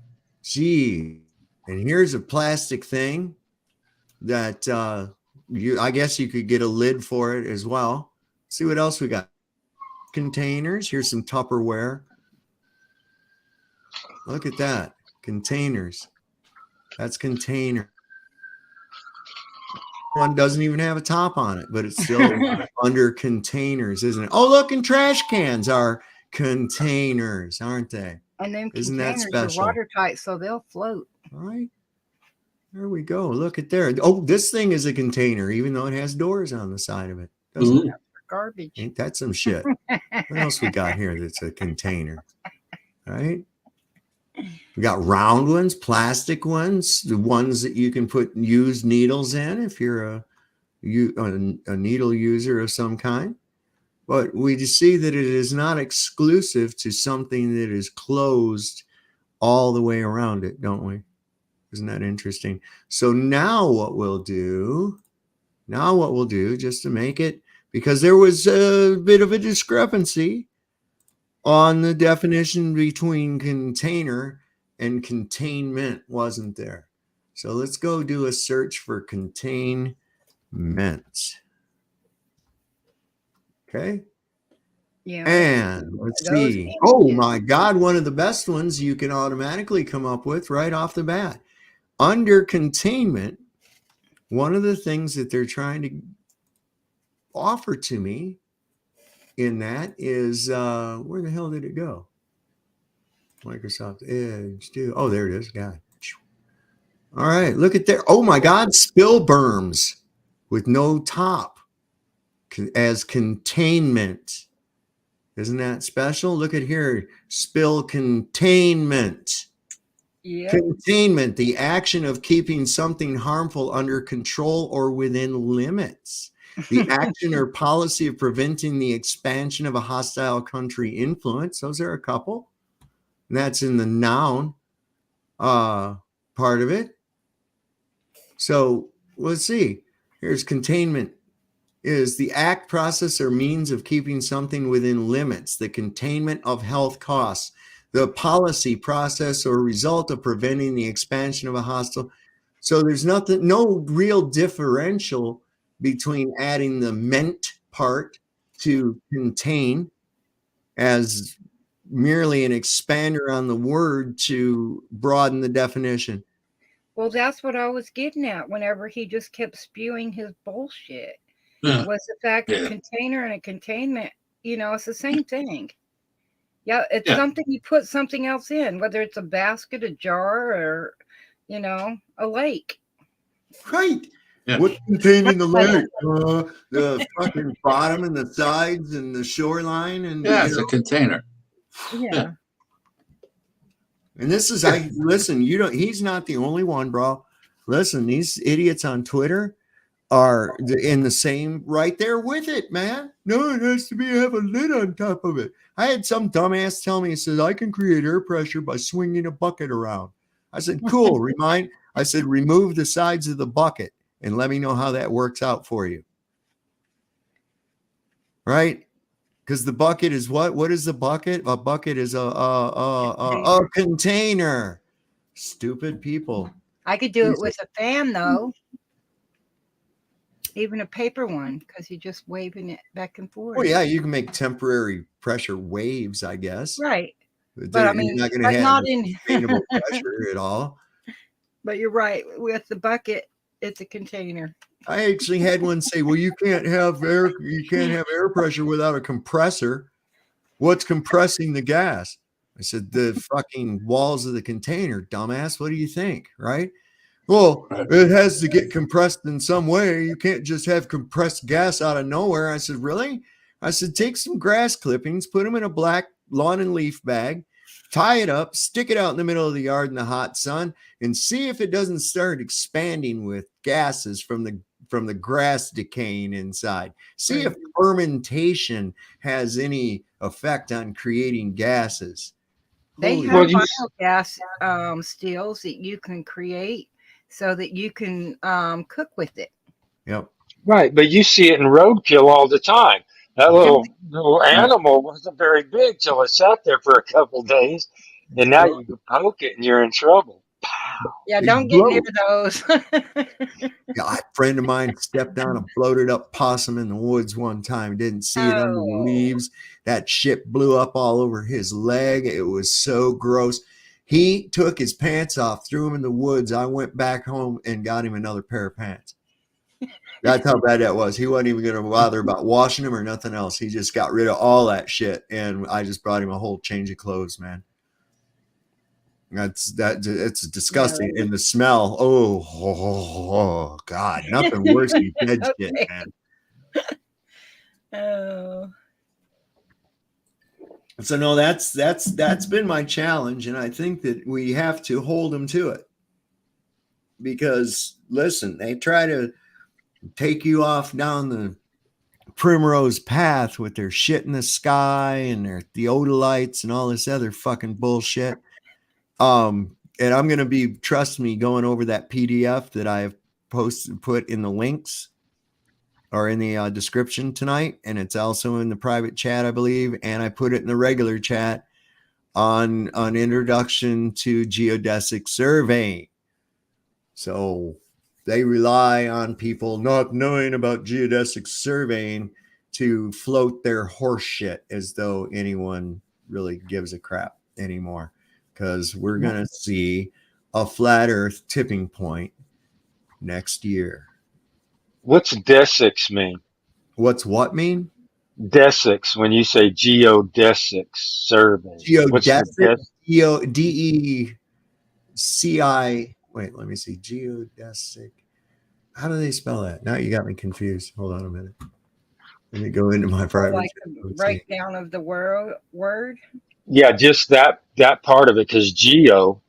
Gee. And here's a plastic thing that I guess you could get a lid for it as well. See what else we got. Containers. Here's some Tupperware. Look at that. Containers. That's container. One doesn't even have a top on it, but it's still under containers, isn't it? Oh, look, and trash cans are containers, aren't they? And then Isn't that containers special? are watertight, so they'll float. All right. There we go. Look at there. Oh, this thing is a container, even though it has doors on the side of it. Doesn't it? Garbage. Ain't that some shit? What else we got here that's a container? Right? We got round ones, plastic ones, the ones that you can put used needles in if you're a needle user of some kind. But we just see that it is not exclusive to something that is closed all the way around it, don't we? Isn't that interesting? So now what we'll do, just to make it, because there was a bit of a discrepancy on the definition between container and containment, wasn't there? So let's go do a search for containment. Okay. Yeah. And let's see. Oh my God, one of the best ones you can automatically come up with right off the bat. Under containment, one of the things that they're trying to offer to me in that is where the hell did it go? Microsoft Edge. Oh, there it is. God. All right, look at there. Oh my God, spill berms with no top as containment. Isn't that special? Look at here, spill containment. Yeah. Containment, the action of keeping something harmful under control or within limits. The action or policy of preventing the expansion of a hostile country influence. Those are a couple. And that's in the noun part of it. So let's see. Here's containment is the act, process, or means of keeping something within limits. The containment of health costs. The policy, process, or result of preventing the expansion of a hostile. So there's no real differential between adding the meant part to contain as merely an expander on the word to broaden the definition. Well, that's what I was getting at whenever he just kept spewing his bullshit. Was the fact that container and a containment, it's the same thing. Yeah, it's something you put something else in, whether it's a basket, a jar, or, a lake. Right. Yeah. What's contained in the lake? The fucking bottom and the sides and the shoreline. And it's a container. Yeah. And this is, listen, he's not the only one, bro. Listen, these idiots on Twitter are in the same right there with it, man. No, it has to have a lid on top of it. I had some dumbass tell me, he says, I can create air pressure by swinging a bucket around. I said, cool. Remove the sides of the bucket and let me know how that works out for you. Right? Because the bucket is what? What is the bucket? A bucket is a container. Stupid people. I could do it with a fan, though. Even a paper one, because you're just waving it back and forth. Oh, yeah, you can make temporary pressure waves, I guess. Right. But I mean, you're not going to have sustainable pressure at all. But you're right. With the bucket, it's a container. I actually had one say, well, you can't have air pressure without a compressor. What's compressing the gas? I said, the fucking walls of the container, dumbass. What do you think? Right? Well, it has to get compressed in some way. You can't just have compressed gas out of nowhere. I said, really? I said, take some grass clippings, put them in a black lawn and leaf bag, tie it up, stick it out in the middle of the yard in the hot sun, and see if it doesn't start expanding with gases from the grass decaying inside. See if fermentation has any effect on creating gases. They Holy have Well, you biogas stills that you can create so that you can cook with it. Yep. right, but you see it in roadkill all the time. That Yeah. little animal wasn't very big till it sat there for a couple days, and now you can poke it and you're in trouble. Yeah, They don't get near bloat. those. Yeah, a friend of mine stepped on a bloated up possum in the woods one time. Didn't see it under the Oh. leaves. That shit blew up all over his leg. It was so gross. He took his pants off, threw them in the woods. I went back home and got him another pair of pants. That's how bad that was. He wasn't even going to bother about washing them or nothing else. He just got rid of all that shit. And I just brought him a whole change of clothes, man. It's disgusting. Really? And the smell, oh God, nothing worse than dead shit, Okay. man. Oh. So no, that's been my challenge, and I think that we have to hold them to it. Because listen, they try to take you off down the primrose path with their shit in the sky and their theodolites and all this other fucking bullshit. And I'm going to be, trust me, going over that PDF that I have put in the links or in the description tonight. And it's also in the private chat, I believe. And I put it in the regular chat on an introduction to geodesic surveying. So they rely on people not knowing about geodesic surveying to float their horse shit as though anyone really gives a crap anymore. Because we're going to see a flat earth tipping point next year. What's DESIX mean? What's what mean? DESIX, when you say geodesic survey. What's the Geodesic, des? DECI. Wait, let me see. Geodesic. How do they spell that? Now you got me confused. Hold on a minute. Let me go into my private Like chat. the Let's see. breakdown of the word. Yeah, just that part of it, because geo.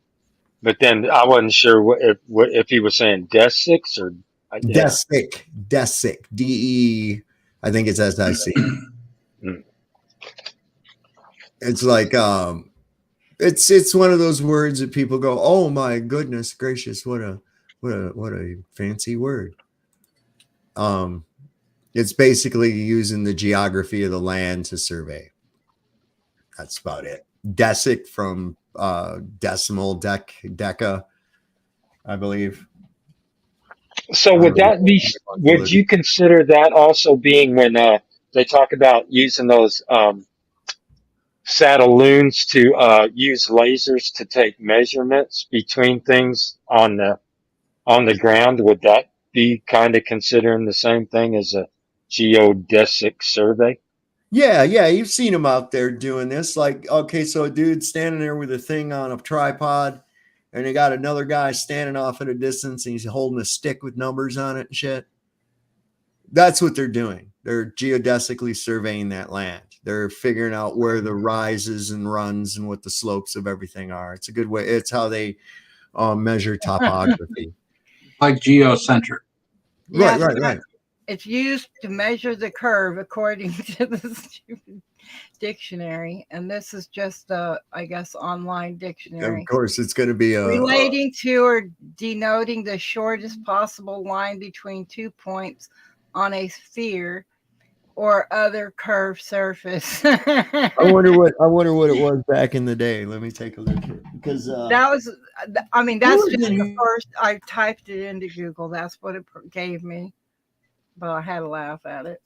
But then I wasn't sure if he was saying DESIX or yeah. Desic, DE. I think it's SIC. Mm. It's like it's one of those words that people go, "Oh my goodness gracious, what a fancy word." It's basically using the geography of the land to survey. That's about it. Desic from decimal deca, I believe. So would that be? Would you consider that also being when they talk about using those satelloons to use lasers to take measurements between things on the ground? Would that be kind of considering the same thing as a geodesic survey? Yeah, you've seen them out there doing this. Like, okay, so a dude standing there with a thing on a tripod, and they got another guy standing off at a distance, and he's holding a stick with numbers on it and shit. That's what they're doing. They're geodesically surveying that land. They're figuring out where the rises and runs and what the slopes of everything are. It's a good way. It's how they measure topography. Like geocentric. Yeah, Right. It's used to measure the curve according to the stupid dictionary, and this is just I guess, online dictionary. Of course, it's going to be relating to or denoting the shortest possible line between 2 points on a sphere or other curved surface. I wonder what it was back in the day. Let me take a look here, because that was, I mean, that's just the first. I typed it into Google. That's what it gave me, but I had to laugh at it.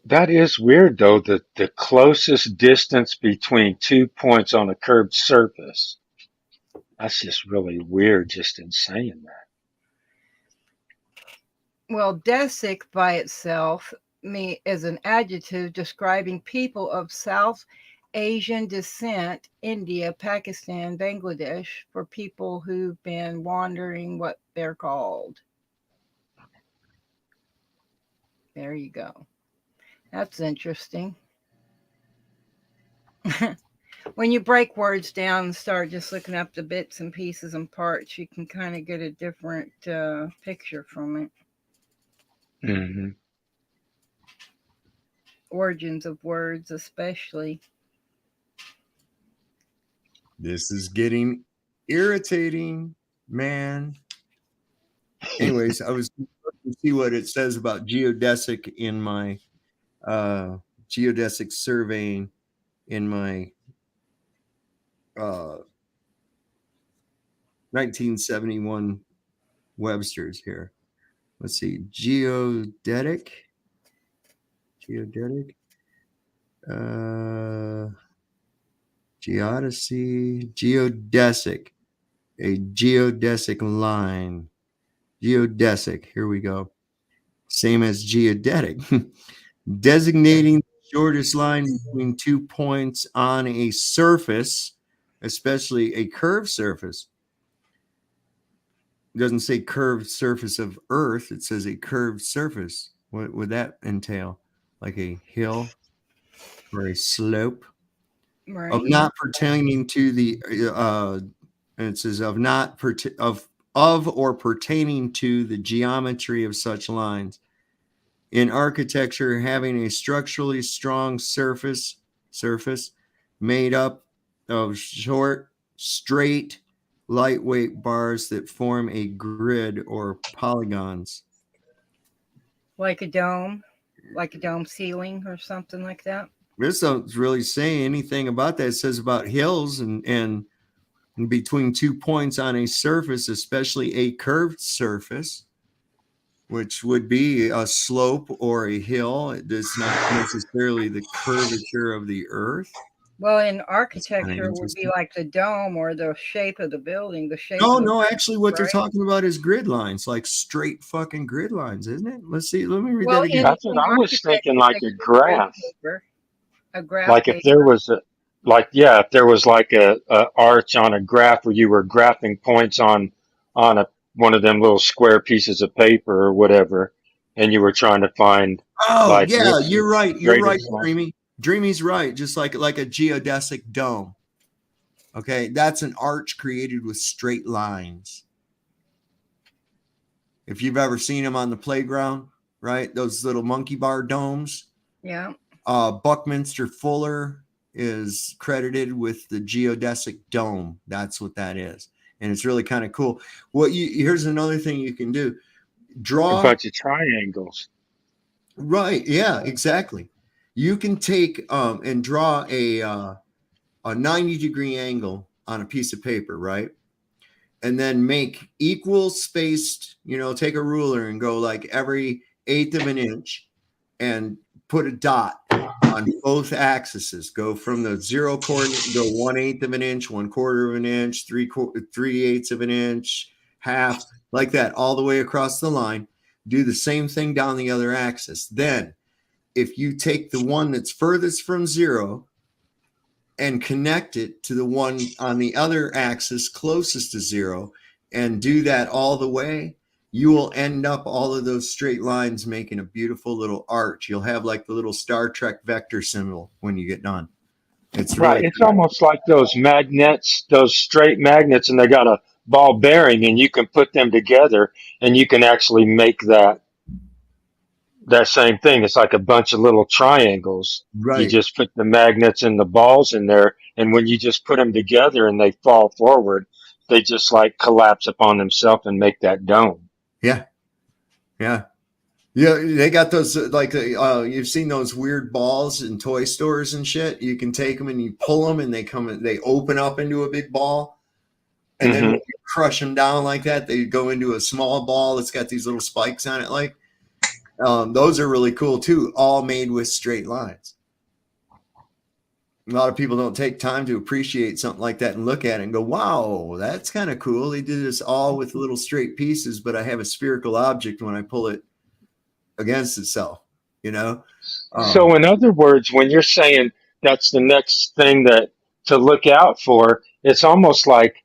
That is weird, though. The closest distance between 2 points on a curved surface. That's just really weird, just in saying that. Well, desic by itself is an adjective describing people of South Asian descent, India, Pakistan, Bangladesh, for people who've been wondering what they're called. There you go. That's interesting. When you break words down and start just looking up the bits and pieces and parts, you can kind of get a different picture from it. Mm-hmm. Origins of words, especially. This is getting irritating, man. Anyways, I was looking to see what it says about geodesic in my geodesic surveying in my 1971 Webster's here. Let's see, geodetic, geodesy, geodesic, a geodesic line, geodesic. Here we go. Same as geodetic, designating the shortest line between 2 points on a surface, especially a curved surface. It doesn't say curved surface of Earth. It says a curved surface. What would that entail? Like a hill or a slope? Right. Of not pertaining to the and it says of not of or pertaining to the geometry of such lines. In architecture, having a structurally strong surface made up of short, straight, lightweight bars that form a grid or polygons. Like a dome ceiling or something like that. This doesn't really say anything about that. It says about hills and between 2 points on a surface, especially a curved surface, which would be a slope or a hill. It's not necessarily the curvature of the earth. Well, in architecture, it would be like the dome or the shape of the building, the shape. No, actually, what they're talking about is grid lines, like straight fucking grid lines, isn't it? Let's see. Let me read that again. That's what I was thinking, like a graph. A graph. Like if there was if there was like a arch on a graph where you were graphing points on one of them little square pieces of paper or whatever, and you were trying to find. Oh, yeah, you're right. You're right, Dreamy. Dreamy's right. Just like a geodesic dome. Okay, that's an arch created with straight lines. If you've ever seen them on the playground, right? Those little monkey bar domes. Yeah. Buckminster Fuller is credited with the geodesic dome. That's what that is. And it's really kind of cool. Here's another thing you can do. Draw a bunch of triangles. Right. Yeah, exactly. You can take and draw a 90-degree angle on a piece of paper, right? And then make equal spaced, take a ruler and go like every 1/8 of an inch and put a dot on both axes. Go from the 0 coordinate, go 1/8 of an inch, 1/4 of an inch, 3/8 of an inch, half, like that, all the way across the line. Do the same thing down the other axis. Then, if you take the one that's furthest from 0 and connect it to the one on the other axis closest to 0 and do that all the way, you will end up all of those straight lines making a beautiful little arch. You'll have like the little Star Trek vector symbol when you get done. It's right. Really it's almost like those magnets, those straight magnets, and they got a ball bearing, and you can put them together, and you can actually make that same thing. It's like a bunch of little triangles. Right. You just put the magnets and the balls in there, and when you just put them together and they fall forward, they just like collapse upon themselves and make that dome. Yeah. They got those you've seen those weird balls in toy stores and shit. You can take them and you pull them and they open up into a big ball. And then when you crush them down like that, they go into a small ball that's got these little spikes on it. Those are really cool too, all made with straight lines. A lot of people don't take time to appreciate something like that and look at it and go, wow, that's kind of cool. They did this all with little straight pieces, but I have a spherical object when I pull it against itself, So in other words, when you're saying that's the next thing that to look out for. It's almost like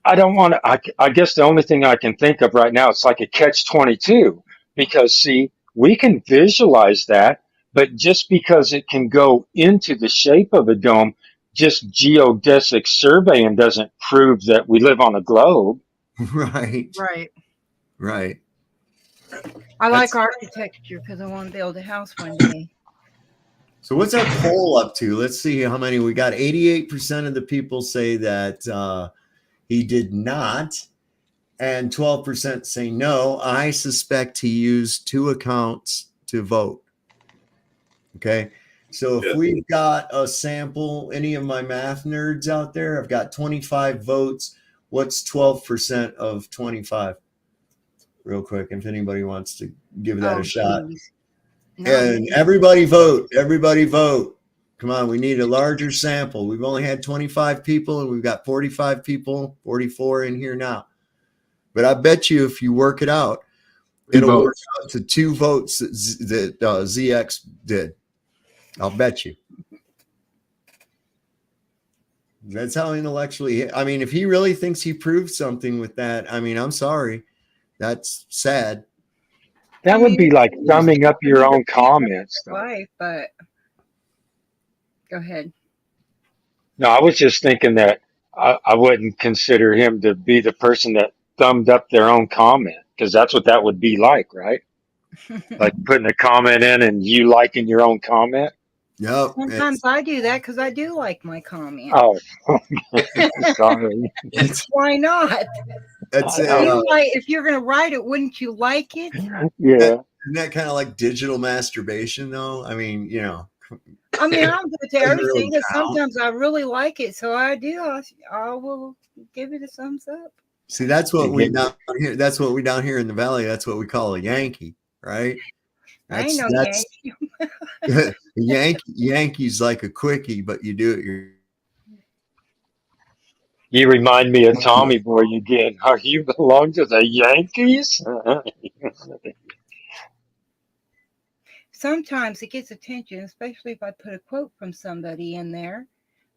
I don't want to. I guess the only thing I can think of right now, it's like a catch-22 because see, we can visualize that, but just because it can go into the shape of a dome, just geodesic surveying doesn't prove that we live on a globe. Right. Right. Right. I like That's- architecture because I want to build a house one day. So what's our poll up to? Let's see how many we got. 88% of the people say that he did not, and 12% say no. I suspect he used 2 accounts to vote. Okay. So if we've got a sample, any of my math nerds out there, I've got 25 votes. What's 12% of 25? Real quick, if anybody wants to give that a shot. Geez. And everybody vote. Everybody vote. Come on, we need a larger sample. We've only had 25 people and we've got 45 people, 44 in here now. But I bet you if you work it out, it'll work out to 2 votes that ZX did. I'll bet you. That's how intellectually, I mean, if he really thinks he proved something with that, I mean, I'm sorry. That's sad. That would be like thumbing up your own comments. Life, but go ahead. No, I was just thinking that I wouldn't consider him to be the person that thumbed up their own comment because that's what that would be like, right? Like putting a comment in and you liking your own comment. Yep. Sometimes I do that because I do like my comment. Oh, sorry. Why not? That's if you're going to write it, wouldn't you like it? Yeah. Isn't that kind of like digital masturbation, though? I mean, you know. I mean, I'm good to everything, really but sometimes I really like it, so I do. I will give it a thumbs up. See, that's what we down here. That's what we down here in the valley. That's what we call a Yankee, right? I ain't no Yankee. Yankee's like a quickie, but you do it. You remind me of Tommy Boy again. Are you belong to the Yankees? Sometimes it gets attention, especially if I put a quote from somebody in there,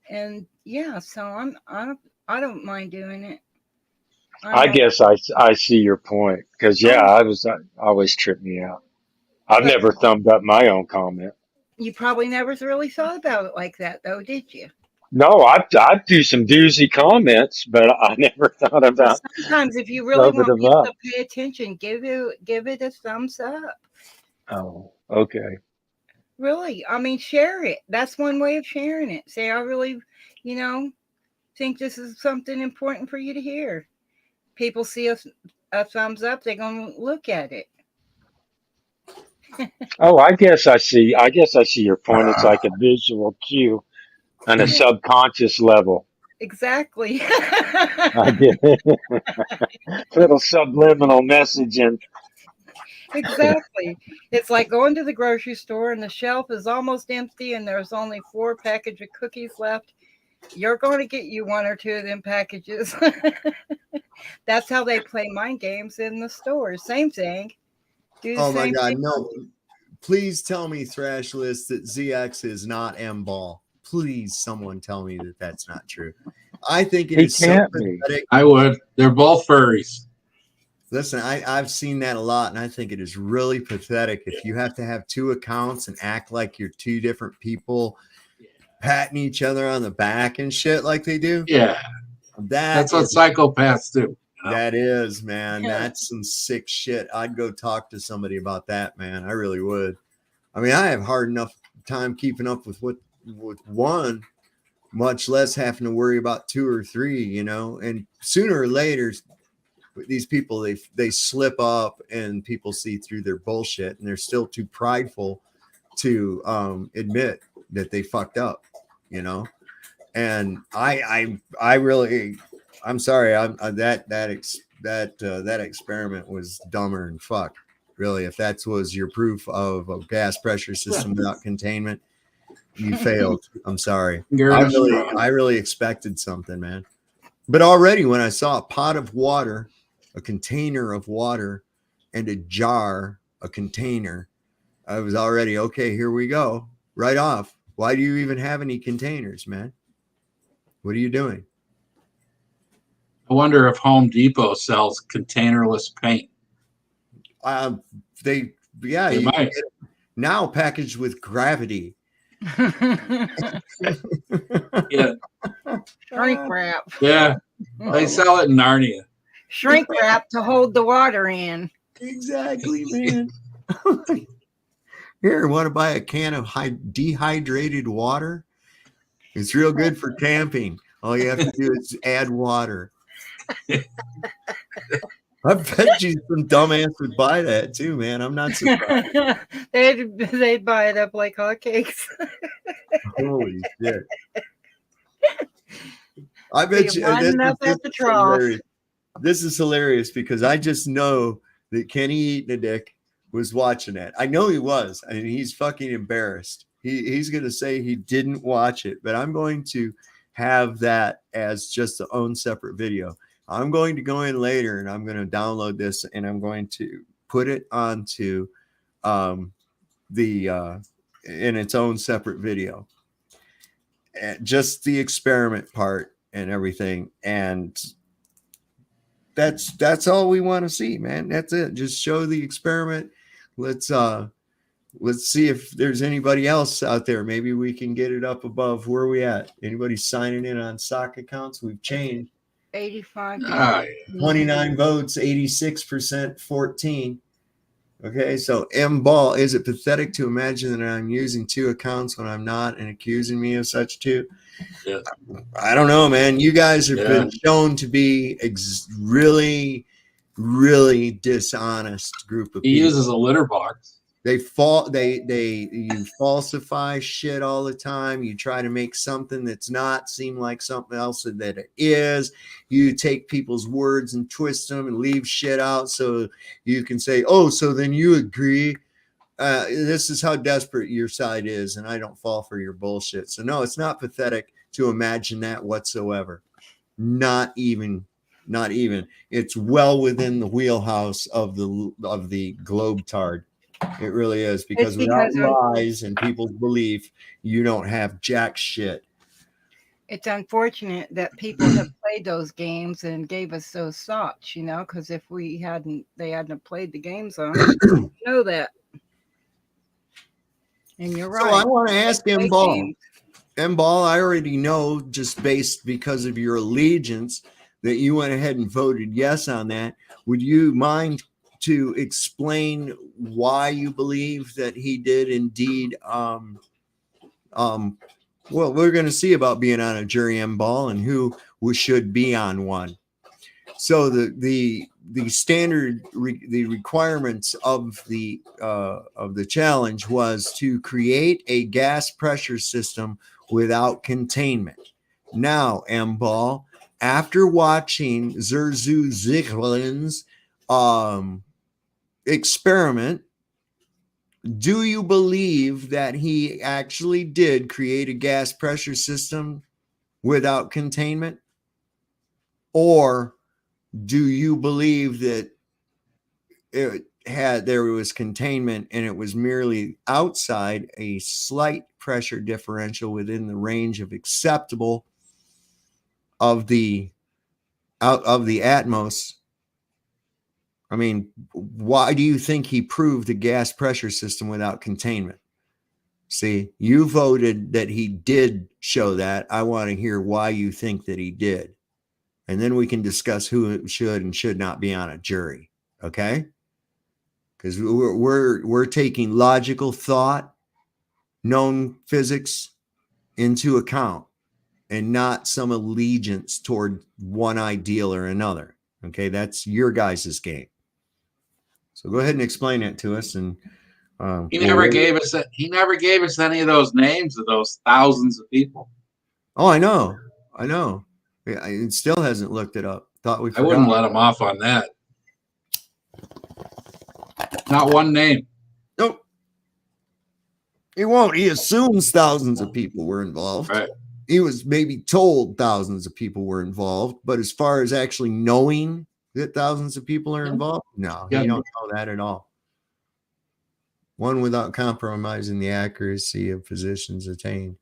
and yeah, so I don't mind doing it. I guess I see your point because I always tripped me out. I've never thumbed up my own comment. You probably never really thought about it like that, though, did you? No, I do some doozy comments, but I never thought about. Sometimes, if you really want people to pay attention, give it a thumbs up. Oh, okay. Really, I mean, share it. That's one way of sharing it. Say, I really, think this is something important for you to hear. People see a thumbs up, they're gonna look at it. Oh, I guess I see your point. It's like a visual cue on a subconscious level. Exactly. I get it. Little subliminal messaging. Exactly. It's like going to the grocery store and the shelf is almost empty and there's only 4 packages of cookies left. You're going to get you 1 or 2 of them packages. That's how they play mind games in the stores. Same thing. Oh my God, no. Please tell me, Thrash List, that ZX is not M-Ball. Please, someone tell me that that's not true. I think it is so pathetic. I would. They're both furries. Listen, I've seen that a lot, and I think it is really pathetic if you have to have 2 accounts and act like you're 2 different people patting each other on the back and shit like they do. Yeah. That's what psychopaths do. That is, man. That's some sick shit. I'd go talk to somebody about that, man. I really would. I mean, I have hard enough time keeping up with one, much less having to worry about 2 or 3, and sooner or later, these people, they slip up and people see through their bullshit and they're still too prideful to admit that they fucked up, and I really, I'm sorry. That experiment was dumber than fuck. Really, if that was your proof of a gas pressure system without containment, you failed. I'm sorry. I really expected something, man. But already when I saw a pot of water, a container of water, and a jar, a container, I was already okay. Here we go. Right off. Why do you even have any containers, man? What are you doing? I wonder if Home Depot sells containerless paint. Yeah, They you can might. get it now packaged with gravity. Yeah. Shrink wrap. Yeah. They sell it in Narnia. Shrink wrap to hold the water in. Exactly, man. Here, want to buy a can of dehydrated water? It's real good for camping. All you have to do is add water. I bet you some dumbass would buy that too, man. I'm not surprised. They'd buy it up like hotcakes. Holy shit. I Be bet you lining up at the trough. hilarious. This is hilarious because I just know that Kenny Eating a Dick was watching that. I know he was, and he's fucking embarrassed. He's going to say he didn't watch it, but I'm going to have that as just a own separate video. I'm going to go in later and I'm going to download this and I'm going to put it onto in its own separate video. And just the experiment part and everything. And that's all we want to see, man. That's it. Just show the experiment. Let's see if there's anybody else out there. Maybe we can get it up above. Where are we at? Anybody signing in on sock accounts? We've changed. 85. 29 votes, 86%, 14. Okay, so M Ball, is it pathetic to imagine that I'm using 2 accounts when I'm not and accusing me of such too? Yeah. I don't know, man. You guys have been shown to be really, really dishonest group of people. He uses a litter box. You falsify shit all the time. You try to make something that's not seem like something else that it is. You take people's words and twist them and leave shit out so you can say, oh, so then you agree. This is how desperate your side is, and I don't fall for your bullshit. So no, it's not pathetic to imagine that whatsoever. Not even. It's well within the wheelhouse of the globetard. It really is, because without lies and people's belief, you don't have jack shit. It's unfortunate that people have played those games and gave us those thoughts, because if they hadn't played the games on it, we wouldn't know that. And you're right. So I want to ask M Ball. M Ball, I already know, just based because of your allegiance, that you went ahead and voted yes on that. Would you mind to explain why you believe that he did indeed well, we're going to see about being on a jury, M Ball, and who should be on one. So the standard the requirements of the challenge was to create a gas pressure system without containment. Now, M Ball, after watching Zerzu Ziglin's experiment, do you believe that he actually did create a gas pressure system without containment? Or do you believe that there was containment and it was merely outside a slight pressure differential within the range of acceptable of the atmos? I mean, why do you think he proved a gas pressure system without containment? See, you voted that he did show that. I want to hear why you think that he did. And then we can discuss who should and should not be on a jury. Okay? Because we're taking logical thought, known physics into account, and not some allegiance toward one ideal or another. Okay, that's your guys' game. So go ahead and explain it to us. And he never gave us any of those names of those thousands of people. Oh, I know. It still hasn't looked it up. Thought we forgot. I wouldn't let him off on that. Not one name. Nope. He won't. He assumes thousands of people were involved. Right. He was maybe told thousands of people were involved, but as far as actually knowing that thousands of people are involved, no, he don't know that at all. one without compromising the accuracy of positions attained.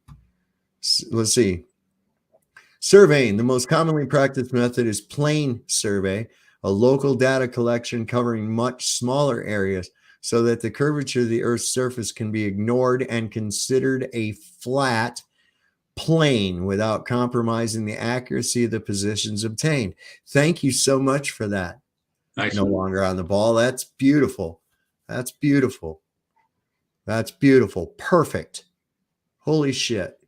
Let's see. Surveying. The most commonly practiced method is plane survey, a local data collection covering much smaller areas so that the curvature of the Earth's surface can be ignored and considered a flat plane without compromising the accuracy of the positions obtained. Thank you so much for that. Nice. No longer on the ball. That's beautiful. That's beautiful. That's beautiful. Perfect. Holy shit.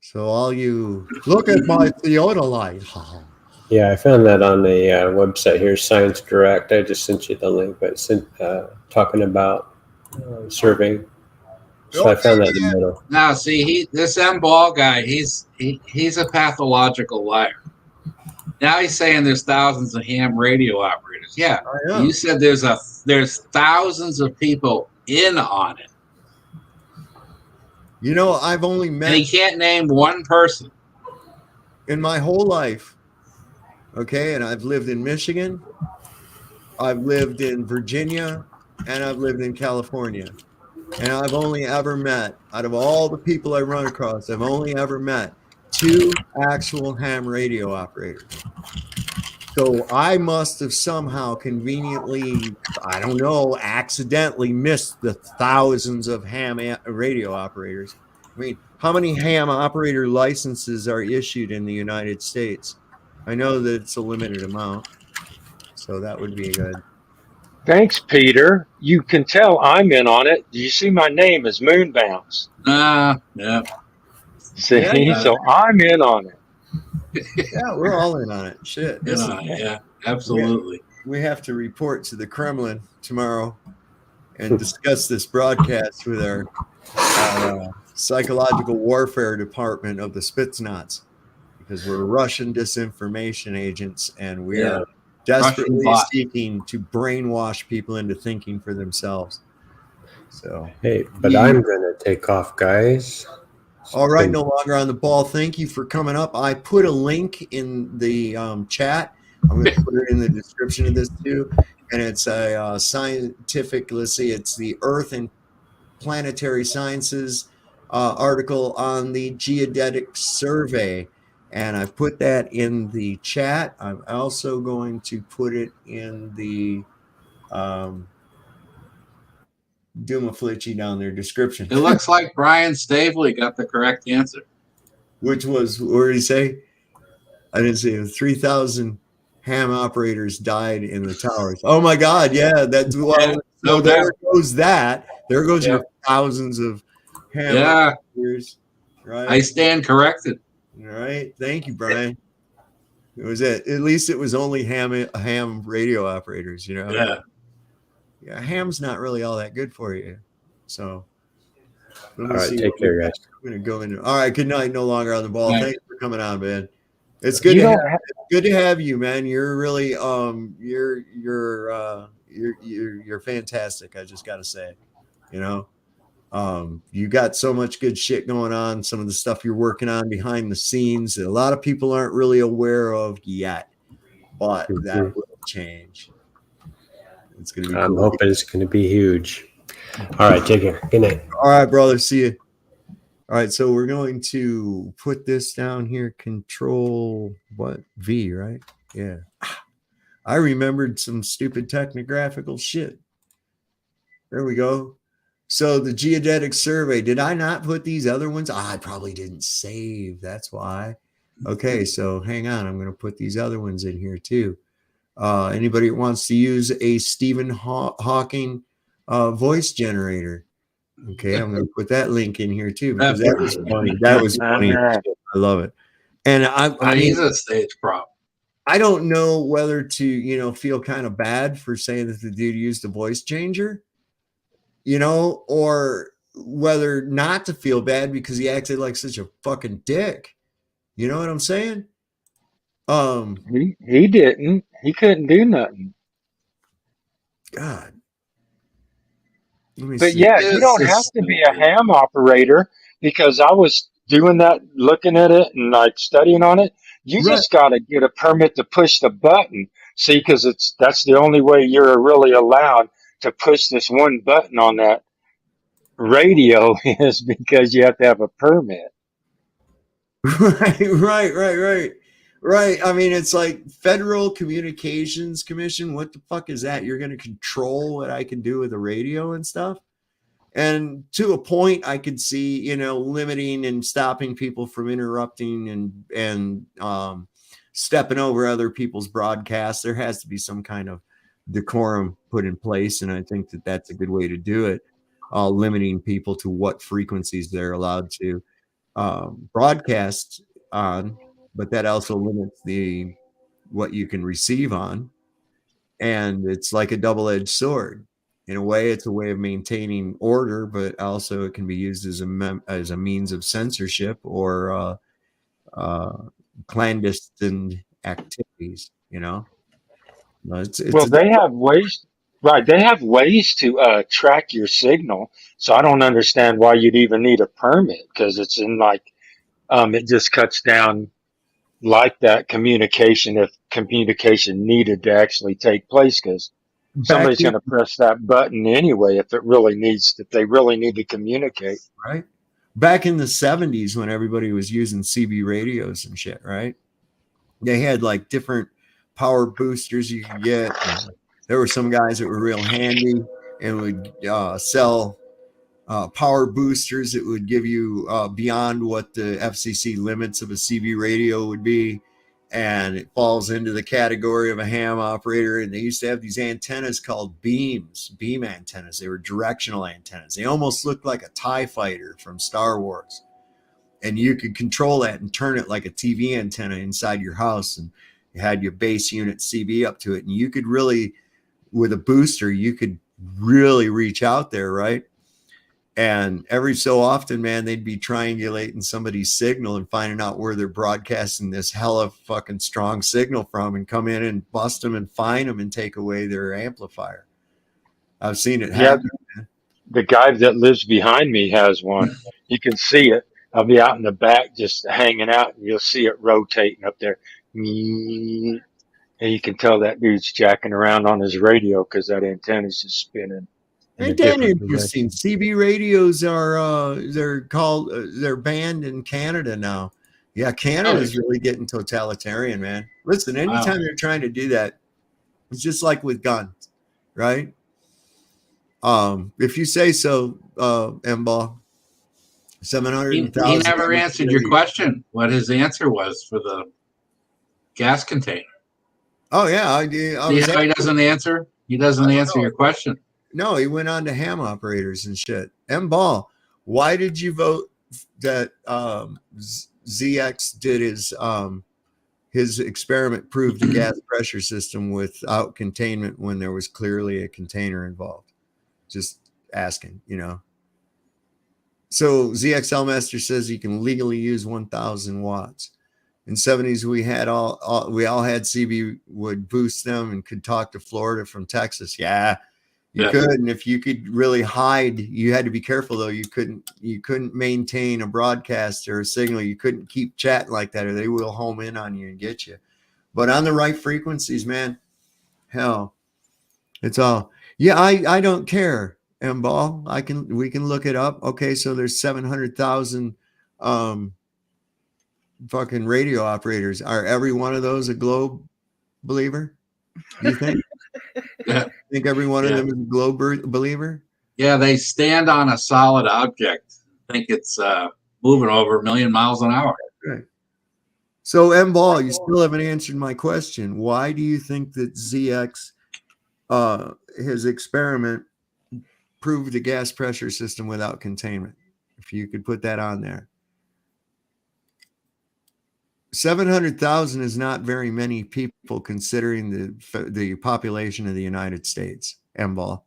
So all you look at my theodolite. Yeah, I found that on the website here, Science Direct. I just sent you the link, but talking about surveying. So I found that in the middle. Now, see, this M Ball guy, he's a pathological liar. Now he's saying there's thousands of ham radio operators. Yeah, you said there's thousands of people in on it. You know, I've only met. And he can't name one person in my whole life. Okay, and I've lived in Michigan, I've lived in Virginia, and I've lived in California. And I've only ever met, out of all the people I run across, I've only ever met 2 actual ham radio operators. So I must have somehow conveniently, I don't know, accidentally missed the thousands of ham radio operators. I mean, how many ham operator licenses are issued in the United States? I know that it's a limited amount, so that would be good. Thanks, Peter. You can tell I'm in on it. You see my name is Moonbounce. Yeah. See, Yeah. so I'm in on it. Yeah, we're all in on it. Shit. Yeah, absolutely. We have to report to the Kremlin tomorrow and discuss this broadcast with our psychological warfare department of the Spetsnaz, because we're Russian disinformation agents and we are desperately seeking to brainwash people into thinking for themselves. So hey, but I'm gonna take off, guys. All right, no longer on the ball. Thank you for coming up. I put a link in the chat. I'm going to put it in the description of this too. And it's a scientific, let's see, it's the Earth and Planetary Sciences article on the geodetic survey. And I've put that in the chat. I'm also going to put it in the Doomaflichi down there description. It looks like Brian Stavely got the correct answer. Which was, what did he say? I didn't see it. 3,000 ham operators died in the towers. Oh my God. Yeah. That's well, so there goes that. There goes your thousands of ham operators. Right. I stand corrected. All right. Thank you, Brian. It was at least it was only ham radio operators, you know? Yeah, ham's not really all that good for you. So, all right, take care, guys. I'm gonna go in. All right, good night. No longer on the ball. Thanks for coming on, man. It's good good to have you, man. You're really you're fantastic. I just gotta say, you know, you got so much good shit going on. Some of the stuff you're working on behind the scenes that a lot of people aren't really aware of yet, but that will change. It's gonna be I'm hoping it's gonna be huge. All right, take care. Good night. All right, brother. See you. All right, so we're going to put this down here. Control what? V, right? Yeah. I remembered some stupid technographical shit. There we go. So the geodetic survey. Did I not put these other ones? I probably didn't save. That's why. Okay, so hang on. I'm going to put these other ones in here too. Anybody that wants to use a Stephen Hawking voice generator. Okay, I'm going to put that link in here too because that was funny. That was funny. I love it. And I mean, he's a stage prop. I don't know whether to, feel kind of bad for saying that the dude used a voice changer, or whether not to feel bad because he acted like such a fucking dick. You know what I'm saying? He didn't. He couldn't do nothing. God. But yeah, you don't have to be a ham operator because I was doing that, looking at it and like studying on it. You just got to get a permit to push the button. See, because that's the only way you're really allowed to push this one button on that radio is because you have to have a permit. Right. I mean, it's like Federal Communications Commission. What the fuck is that? You're going to control what I can do with the radio and stuff? And to a point, I could see, limiting and stopping people from interrupting and stepping over other people's broadcasts. There has to be some kind of decorum put in place, and I think that that's a good way to do it. Limiting people to what frequencies they're allowed to broadcast on, but that also limits what you can receive on, and it's like a double-edged sword. In a way, it's a way of maintaining order, but also it can be used as a means of censorship or clandestine activities. Well, they have ways, right? They have ways to track your signal. So I don't understand why you'd even need a permit, because it's in like it just cuts down like that communication, if communication needed to actually take place, because somebody's going to press that button anyway if they really need to communicate. Right. Back in the 70s, when everybody was using CB radios and shit, right? They had like different power boosters you could get. There were some guys that were real handy and would sell power boosters that would give you beyond what the FCC limits of a CB radio would be. And it falls into the category of a ham operator. And they used to have these antennas called beam antennas. They were directional antennas. They almost looked like a TIE fighter from Star Wars. And you could control that and turn it like a TV antenna inside your house. And you had your base unit CB up to it. And you could really, with a booster, you could really reach out there, right? And every so often, man, they'd be triangulating somebody's signal and finding out where they're broadcasting this hella fucking strong signal from, and come in and bust them and find them and take away their amplifier. I've seen it happen. Yeah, the guy that lives behind me has one. You can see it. I'll be out in the back just hanging out, and you'll see it rotating up there. And you can tell that dude's jacking around on his radio because that antenna's just spinning. Ain't that interesting? CB radios are they're banned in Canada now. Yeah, Canada's really getting totalitarian, man. Listen, anytime they're trying to do that, it's just like with guns, right? If you say so, M-Ball. 700,000. He never answered your question. What his answer was for the gas container. Oh yeah, he doesn't answer. He doesn't answer your question. No, he went on to ham operators and shit. M-Ball, why did you vote that ZX did his experiment proved the gas pressure system without containment when there was clearly a container involved? Just asking, So ZXL Master says you can legally use 1,000 watts. In 70s, we all had CB would boost them and could talk to Florida from Texas. Yeah. You could, and if you could really hide, you had to be careful though. You couldn't maintain a broadcast or a signal. You couldn't keep chatting like that, or they will home in on you and get you. But on the right frequencies, man, hell, it's all. Yeah, I don't care, M-Ball. We can look it up. Okay, so there's 700,000 fucking radio operators. Are every one of those a Globe believer? You think? Yeah. I think every one of them is a Globe believer. Yeah, they stand on a solid object. I think it's moving over 1 million miles an hour. Right. So M-Ball, you still haven't answered my question. Why do you think that ZX, his experiment, proved the gas pressure system without containment? If you could put that on there. 700,000 is not very many people considering the population of the United States. M-Ball,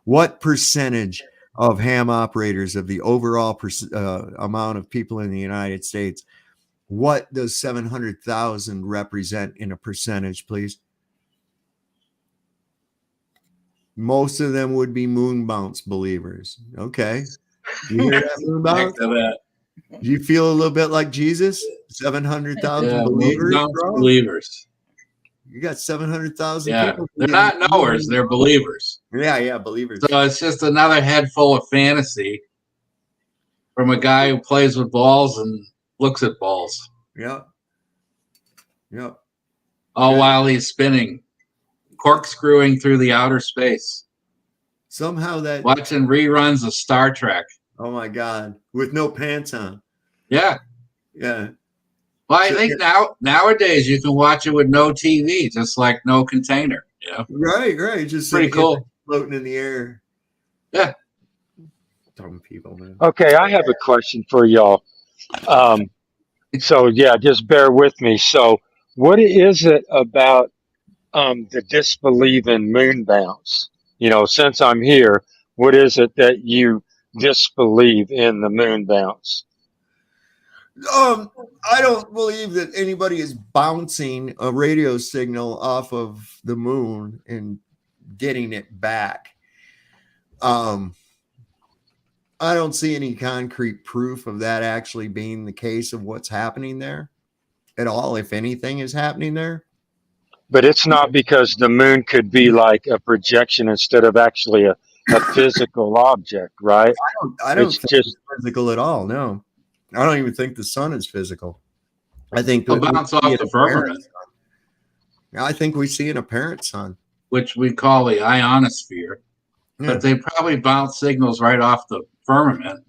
what percentage of ham operators of the overall amount of people in the United States, what does 700,000 represent in a percentage, please? Most of them would be moon bounce believers. Okay. You hear that, moon bounce? Do you feel a little bit like Jesus? 700,000 believers, bro? Believers. You got 700,000 Yeah, people. they're not knowers; they're believers. Yeah, believers. So it's just another head full of fantasy from a guy who plays with balls and looks at balls. Yep. All while he's spinning, corkscrewing through the outer space. Somehow that watching reruns of Star Trek. Oh my God, with no pants on. Yeah. Well, I think nowadays you can watch it with no TV, just like no container. Yeah. Right. Just pretty cool, floating in the air. Yeah. Dumb people, man. Okay, I have a question for y'all. So yeah, just bear with me. So, what is it about the disbelief in moon bounce? Since I'm here, what is it that you disbelieve in the moon bounce? I don't believe that anybody is bouncing a radio signal off of the moon and getting it back. I don't see any concrete proof of that actually being the case of what's happening there at all, if anything is happening there. But it's not because the moon could be like a projection instead of actually a physical object, right? I don't think it's physical at all. No, I don't even think the sun is physical. I think it'll bounce off the firmament. I think we see an apparent sun, which we call the ionosphere. Yeah. But they probably bounce signals right off the firmament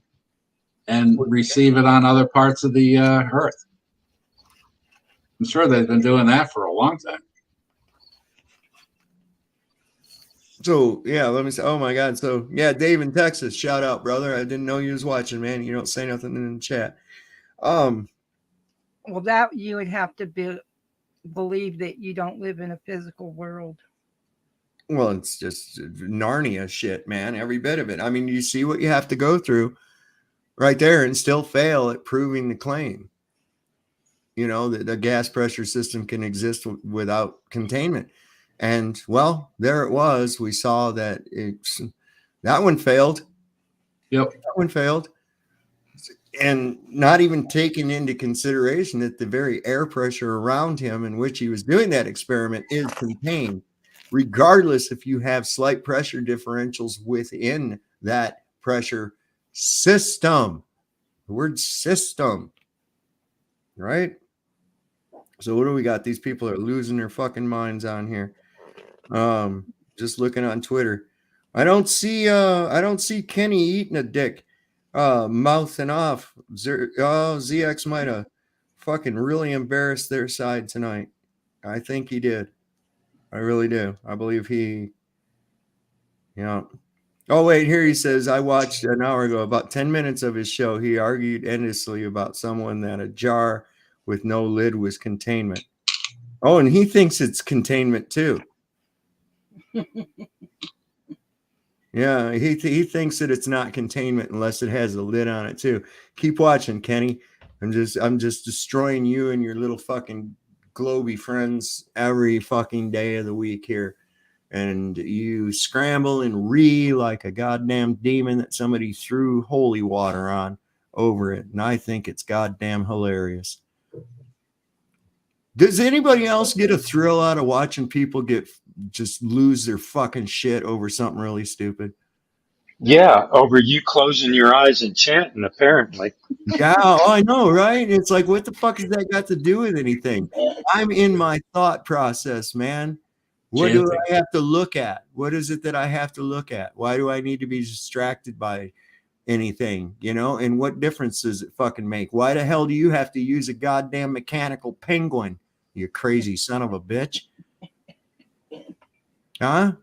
and receive it on other parts of the Earth. I'm sure they've been doing that for a long time. So yeah, let me say. Oh my God. So yeah, Dave in Texas, shout out, brother. I didn't know you was watching, man. You don't say nothing in the chat. Well, that you would have to believe that you don't live in a physical world. Well, it's just Narnia shit, man. Every bit of it. I mean, you see what you have to go through right there and still fail at proving the claim. That the gas pressure system can exist without containment. And well, there it was. We saw that that one failed. Yep. That one failed. And not even taking into consideration that the very air pressure around him in which he was doing that experiment is contained, regardless if you have slight pressure differentials within that pressure system. The word system, right? So what do we got? These people are losing their fucking minds on here. Just looking on Twitter. I don't see Kenny eating a dick, mouthing off. ZX might have fucking really embarrassed their side tonight. I think he did. I really do. I believe he, Oh, wait, here he says, I watched an hour ago about 10 minutes of his show. He argued endlessly about someone that a jar with no lid was containment. Oh, and he thinks it's containment too. Yeah, he thinks that it's not containment unless it has a lid on it too. Keep watching, Kenny. I'm just destroying you and your little fucking globy friends every fucking day of the week here. And you scramble and like a goddamn demon that somebody threw holy water on over it. And I think it's goddamn hilarious. Does anybody else get a thrill out of watching people just lose their fucking shit over something really stupid? Yeah, over you closing your eyes and chanting, apparently. Yeah, I know, right? It's like, what the fuck has that got to do with anything? I'm in my thought process, man. What do I have to look at? What is it that I have to look at? Why do I need to be distracted by anything? And what difference does it fucking make? Why the hell do you have to use a goddamn mechanical penguin? You crazy son of a bitch. Huh?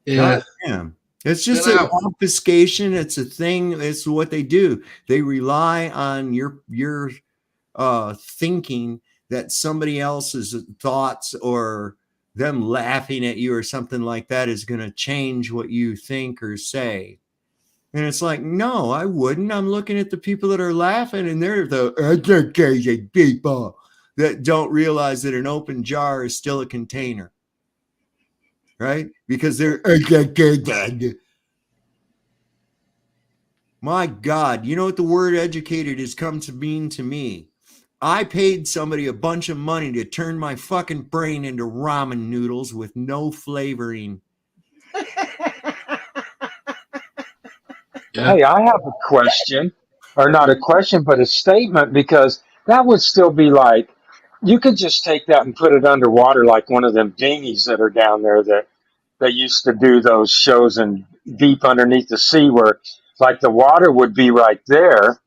Yeah. Damn. It's just an obfuscation. It's a thing. It's what they do. They rely on your thinking that somebody else's thoughts or them laughing at you or something like that is going to change what you think or say. And it's like, no, I wouldn't. I'm looking at the people that are laughing, and they're the educated people that don't realize that an open jar is still a container, right? Because they're educated. My God, you know what the word educated has come to mean to me? I paid somebody a bunch of money to turn my fucking brain into ramen noodles with no flavoring. Hey, I have a question, or not a question, but a statement, because that would still be like, you could just take that and put it underwater like one of them dinghies that are down there that they used to do those shows in deep underneath the sea where like the water would be right there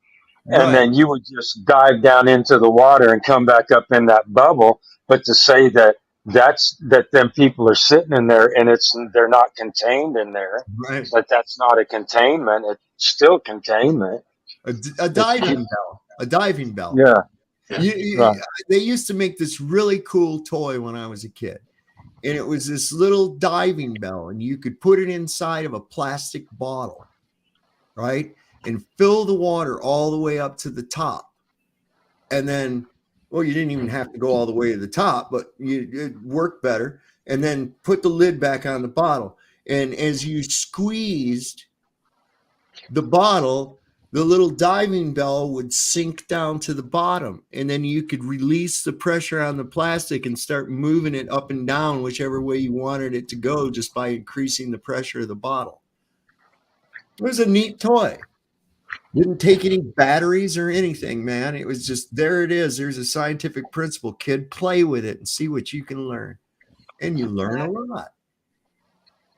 and Right. then you would just dive down into the water and come back up in that bubble. But to say that that them people are sitting in there and they're not contained in there, Right. but that's not a containment. It's still containment. A diving bell. A diving bell. Yeah. Right. They used to make this really cool toy when I was a kid. And it was this little diving bell, and you could put it inside of a plastic bottle, right? And fill the water all the way up to the top. And then, well, you didn't even have to go all the way to the top, but it worked better. And then put the lid back on the bottle. And as you squeezed the bottle, the little diving bell would sink down to the bottom, and then you could release the pressure on the plastic and start moving it up and down whichever way you wanted it to go just by increasing the pressure of the bottle. It was a neat toy. Didn't take any batteries or anything, man. It was just, there it is. There's a scientific principle, kid. Play with it and see what you can learn. And you learn a lot.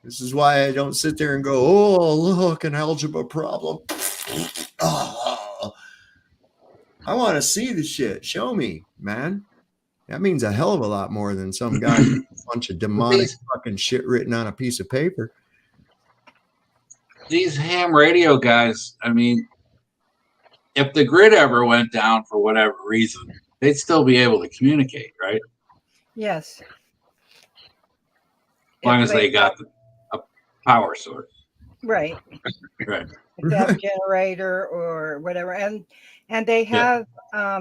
This is why I don't sit there and go, oh, look, an algebra problem. Oh, I want to see the shit. Show me, man. That means a hell of a lot more than some guy with a bunch of demonic fucking shit written on a piece of paper. These ham radio guys, I mean, if the grid ever went down for whatever reason, they'd still be able to communicate, right? Yes. As long as they got a power source. Right. Right. If they have a generator or whatever. And they have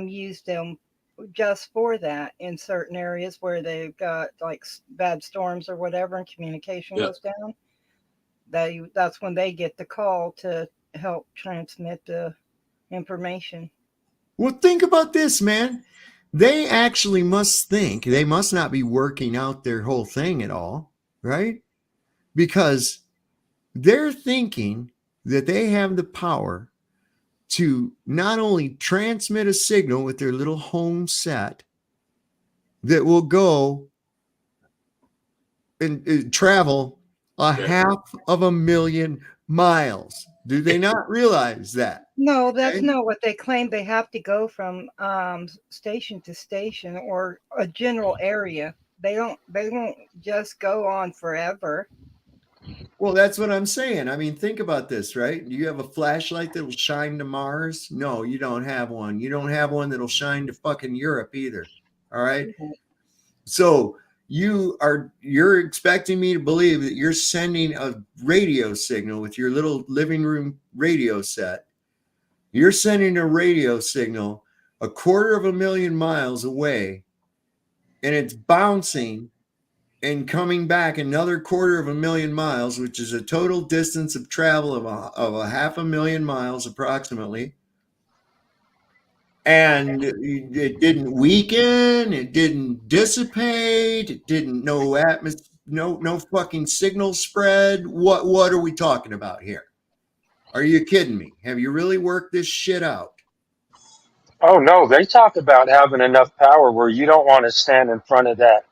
used them just for that in certain areas where they've got like bad storms or whatever and communication goes down. That's when they get the call to help transmit the information. Well, think about this, man. They actually must think, they must not be working out their whole thing at all, right? Because they're thinking that they have the power to not only transmit a signal with their little home set that will go and travel a 500,000 miles. Do they not realize that? No, that's not what they claim. They have to go from station to station or a general area. They won't just go on forever. Well, that's what I'm saying. I mean, think about this, right? Do you have a flashlight that will shine to Mars? No, you don't have one. You don't have one that'll shine to fucking Europe either. All right. Mm-hmm. So you're expecting me to believe that you're sending a radio signal with your little living room radio set. You're sending a radio signal 250,000 miles away, and it's bouncing and coming back another 250,000 miles, which is a total distance of travel of 500,000 miles approximately. And it didn't weaken, it didn't dissipate, it didn't no fucking signal spread. What are we talking about here? Are you kidding me? Have you really worked this shit out? Oh no, they talk about having enough power where you don't want to stand in front of that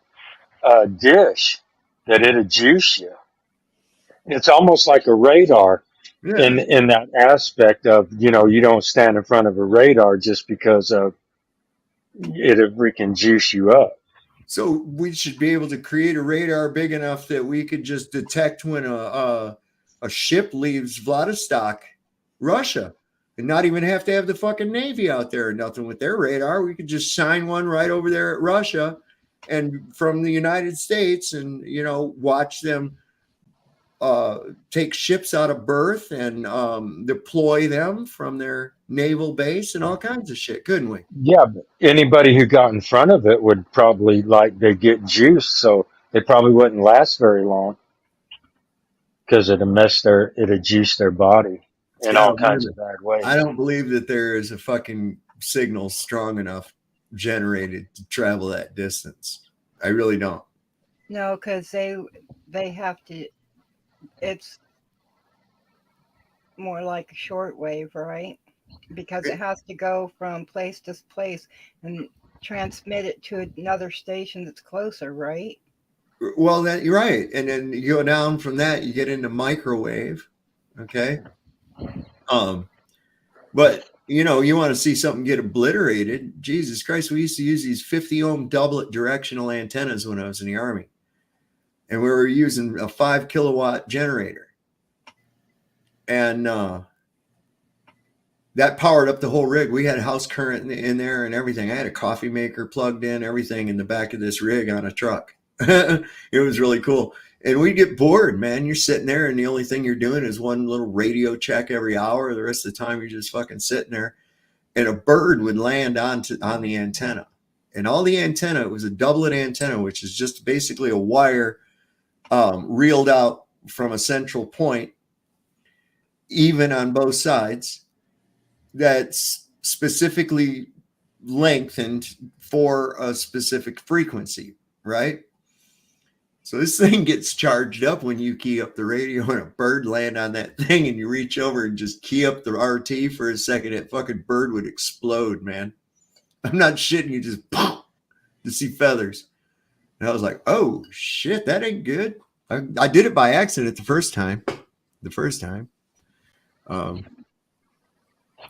dish, that it'll juice you. It's almost like a radar in that aspect of, you don't stand in front of a radar just because of it'll freaking juice you up. So we should be able to create a radar big enough that we could just detect when a ship leaves Vladivostok, Russia, and not even have to have the fucking Navy out there or nothing with their radar. We could just shine one right over there at Russia and from the United States and, watch them take ships out of berth and deploy them from their naval base and all kinds of shit, couldn't we? Yeah, but anybody who got in front of it would probably they get juiced, so they probably wouldn't last very long because it'd juice their body in all kinds of bad ways. I don't believe that there is a fucking signal strong enough generated to travel that distance. I really don't. No, because they have to. It's more like a shortwave, right? Because it has to go from place to place and transmit it to another station that's closer, right? Well, you're right. And then you go down from that, you get into microwave. Okay. But you know, you want to see something get obliterated. Jesus Christ, we used to use these 50 ohm doublet directional antennas when I was in the Army. And we were using a 5 kilowatt generator. And that powered up the whole rig. We had house current in there and everything. I had a coffee maker plugged in, everything in the back of this rig on a truck. It was really cool. And we get bored, man. You're sitting there and the only thing you're doing is one little radio check every hour. The rest of the time you're just fucking sitting there. And a bird would land on the antenna. And all the antenna, it was a doublet antenna, which is just basically a wire reeled out from a central point, even on both sides, that's specifically lengthened for a specific frequency, right? So this thing gets charged up when you key up the radio and a bird land on that thing and you reach over and just key up the RT for a second, that fucking bird would explode, man. I'm not shitting you, just poof, to see feathers. And I was like, oh shit, that ain't good. I did it by accident the first time. The first time, then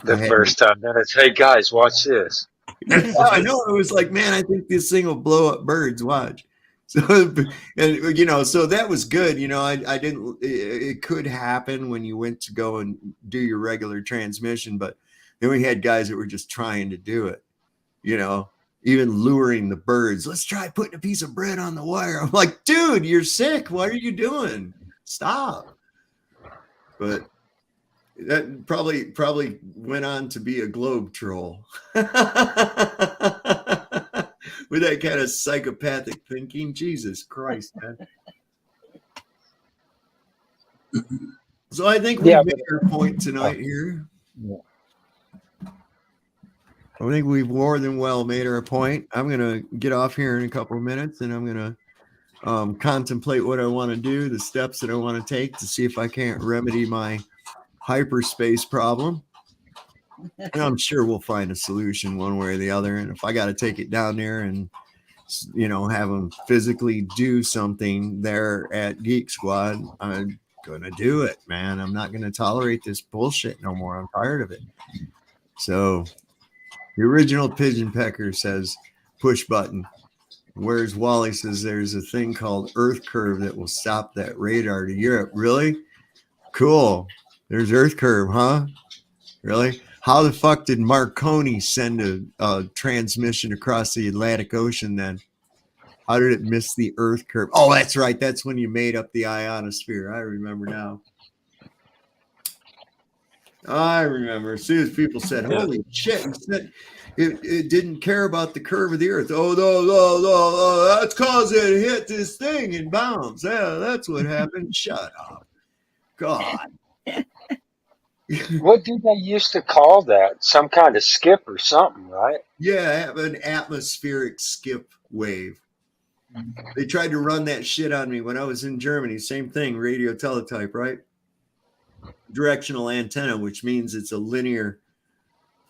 it's, hey guys, watch this. I know. It was like, man, I think this thing will blow up birds. Watch. So, and you know, so that was good. You know, I didn't. It could happen when you went to go and do your regular transmission, but then we had guys that were just trying to do it. You know, even luring the birds. Let's try putting a piece of bread on the wire. I'm like, dude, you're sick. What are you doing? Stop. But that probably went on to be a globe troll. With that kind of psychopathic thinking. Jesus Christ, man. So I think we made our point tonight here. Yeah. I think we've more than well made our point. I'm going to get off here in a couple of minutes and I'm going to contemplate what I want to do, the steps that I want to take to see if I can't remedy my hyperspace problem. And I'm sure we'll find a solution one way or the other. And if I got to take it down there and, you know, have them physically do something there at Geek Squad, I'm going to do it, man. I'm not going to tolerate this bullshit no more. I'm tired of it. So the original Pigeon Pecker says push button. Whereas Wally says there's a thing called Earth Curve that will stop that radar to Europe. Really? Cool. There's Earth Curve, huh? Really? How the fuck did Marconi send a transmission across the Atlantic Ocean then? How did it miss the Earth curve? Oh, that's right. That's when you made up the ionosphere. I remember now. I remember. As soon as people said, holy shit, it didn't care about the curve of the Earth. Oh, no, that's because it hit this thing and bounced. Yeah, that's what happened. Shut up. God. What did they used to call that? Some kind of skip or something, right? Yeah, an atmospheric skip wave. They tried to run that shit on me when I was in Germany. Same thing, radio teletype, right? Directional antenna, which means it's a linear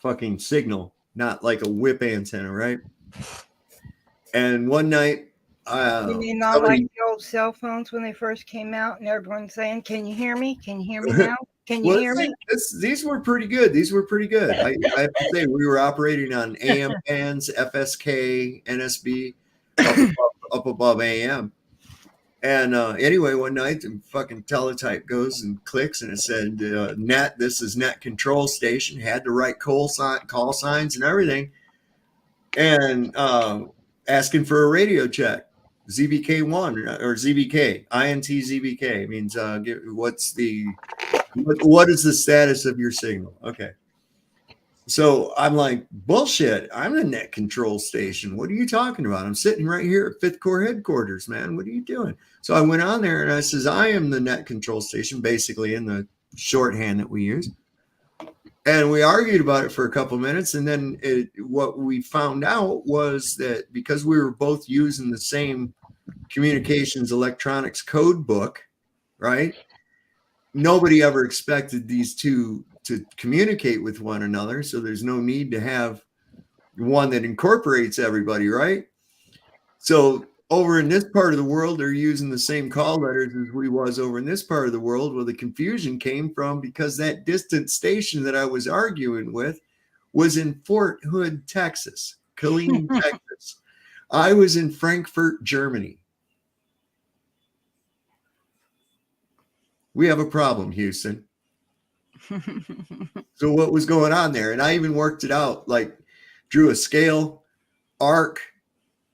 fucking signal, not like a whip antenna, right? And one night, you mean not like the old cell phones when they first came out and everyone's saying, can you hear me? Can you hear me now? Can you hear me? These were pretty good. These were pretty good. I have to say, we were operating on AM bands, FSK, NSB, up above AM. And anyway, one night, the fucking teletype goes and clicks, and it said, net, this is net control station, had the right call signs and everything, and asking for a radio check. ZBK1 or ZBK, INT ZBK means what is the status of your signal? Okay. So I'm like, bullshit. I'm the net control station. What are you talking about? I'm sitting right here at 5th Corps headquarters, man. What are you doing? So I went on there and I says, I am the net control station, basically in the shorthand that we use. And we argued about it for a couple minutes. And then what we found out was that because we were both using the same communications electronics code book, right? Nobody ever expected these two to communicate with one another. So there's no need to have one that incorporates everybody, right? So over in this part of the world, they're using the same call letters as we was over in this part of the world. Well, the confusion came from because that distant station that I was arguing with was in Fort Hood, Texas, Killeen, Texas. I was in Frankfurt, Germany. We have a problem, Houston. So what was going on there? And I even worked it out, like drew a scale, arc,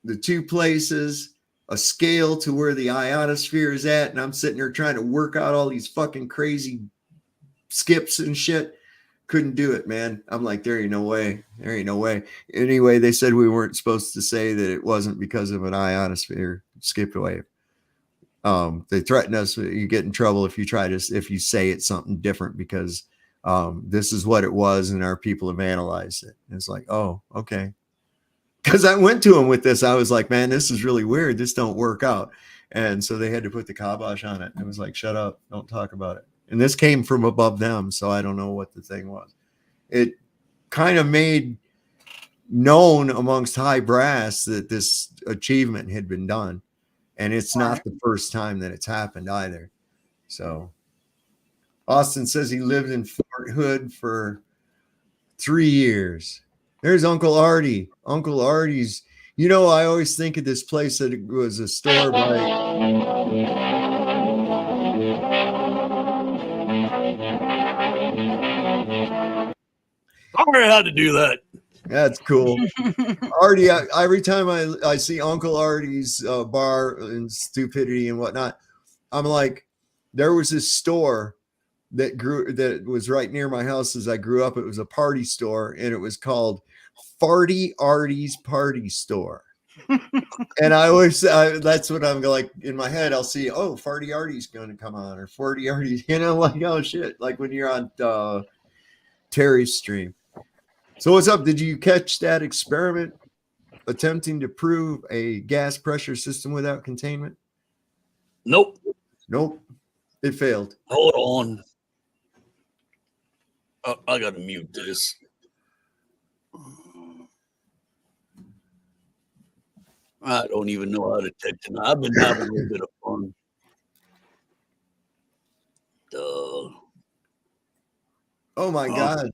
the two places, a scale to where the ionosphere is at. And I'm sitting there trying to work out all these fucking crazy skips and shit. Couldn't do it, man. I'm like, there ain't no way. There ain't no way. Anyway, they said we weren't supposed to say that it wasn't because of an ionosphere skip wave. They threaten us. You get in trouble if you say it's something different because this is what it was and our people have analyzed it. And it's like, oh, okay. Because I went to them with this. I was like, man, this is really weird. This don't work out. And so they had to put the kibosh on it. It was like, shut up. Don't talk about it. And this came from above them. So I don't know what the thing was. It kind of made known amongst high brass that this achievement had been done. And it's not the first time that it's happened either. So Austin says he lived in Fort Hood for 3 years. There's Uncle Artie. Uncle Artie's, I always think of this place that it was a store by. I learned how to do that. That's cool. Artie, every time I see Uncle Artie's bar and stupidity and whatnot, I'm like, there was this store that was right near my house as I grew up. It was a party store, and it was called Farty Artie's Party Store. And I always that's what I'm like in my head. I'll see, oh, Farty Artie's going to come on, or Farty Artie's, like, oh shit, like when you're on Terry's stream. So what's up? Did you catch that experiment attempting to prove a gas pressure system without containment? Nope. It failed. Hold on. I got to mute this. I don't even know how to text tonight. I've been having a little bit of fun. Oh my God.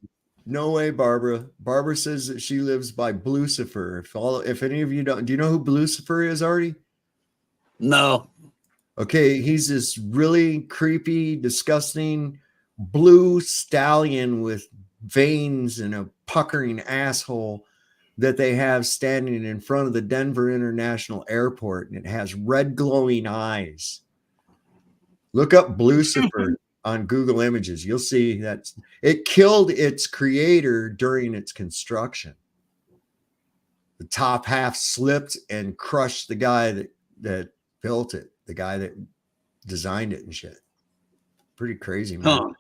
No way, Barbara. Barbara says that she lives by Blucifer. If any of you don't, do you know who Blucifer is, Artie? No. Okay, he's this really creepy, disgusting blue stallion with veins and a puckering asshole that they have standing in front of the Denver International Airport, and it has red glowing eyes. Look up Blucifer on Google Images. You'll see that it killed its creator during its construction. The top half slipped and crushed the guy that built it, the guy that designed it and shit. Pretty crazy, man. Huh.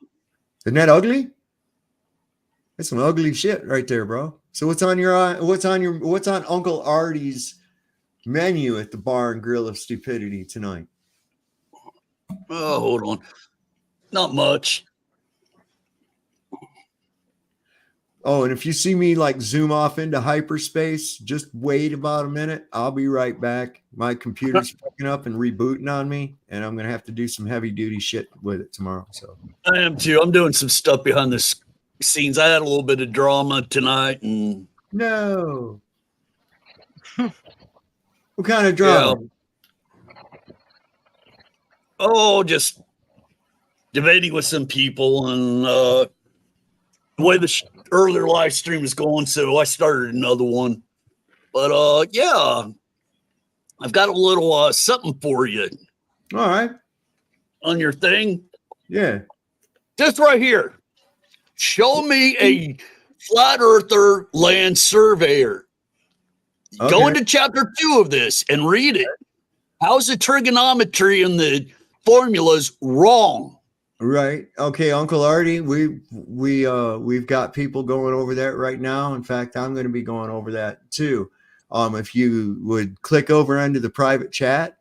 Isn't that ugly? That's some ugly shit right there, bro. So what's on Uncle Artie's menu at the Bar and Grill of Stupidity tonight? Oh, hold on. Not much. Oh, and if you see me like zoom off into hyperspace, just wait about a minute. I'll be right back. My computer's picking up and rebooting on me, and I'm going to have to do some heavy duty shit with it tomorrow. So I am too. I'm doing some stuff behind the scenes. I had a little bit of drama tonight. And no. What kind of drama? Yeah. Oh, just debating with some people and the way the earlier live stream is going, so I started another one. But yeah, I've got a little something for you. All right. On your thing? Yeah. Just right here. Show me a flat earther land surveyor. Okay. Go into chapter 2 of this and read it. How's the trigonometry and the formulas wrong? Right. Okay, Uncle Artie, we've got people going over that right now. In fact, I'm going to be going over that too. If you would click over under the private chat,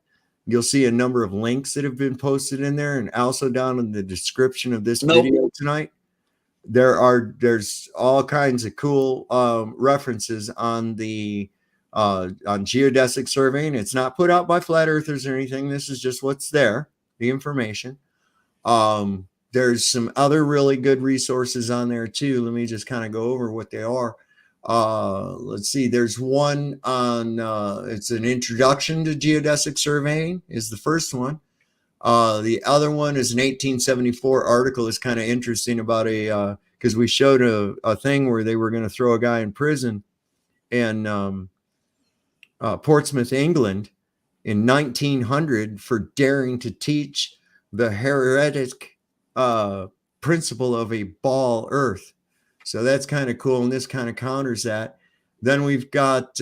you'll see a number of links that have been posted in there, and also down in the description of this video tonight, there's all kinds of cool references on the on geodesic surveying. It's not put out by flat earthers or anything. This is just what's there, the information. There's some other really good resources on there too. Let me just kind of go over what they are. Let's see. There's one on it's an introduction to geodesic surveying is the first one. The other one is an 1874 article. Is kind of interesting about a because we showed a thing where they were going to throw a guy in prison in Portsmouth, England, in 1900 for daring to teach the heretic principle of a ball Earth. So that's kind of cool, and this kind of counters that. Then we've got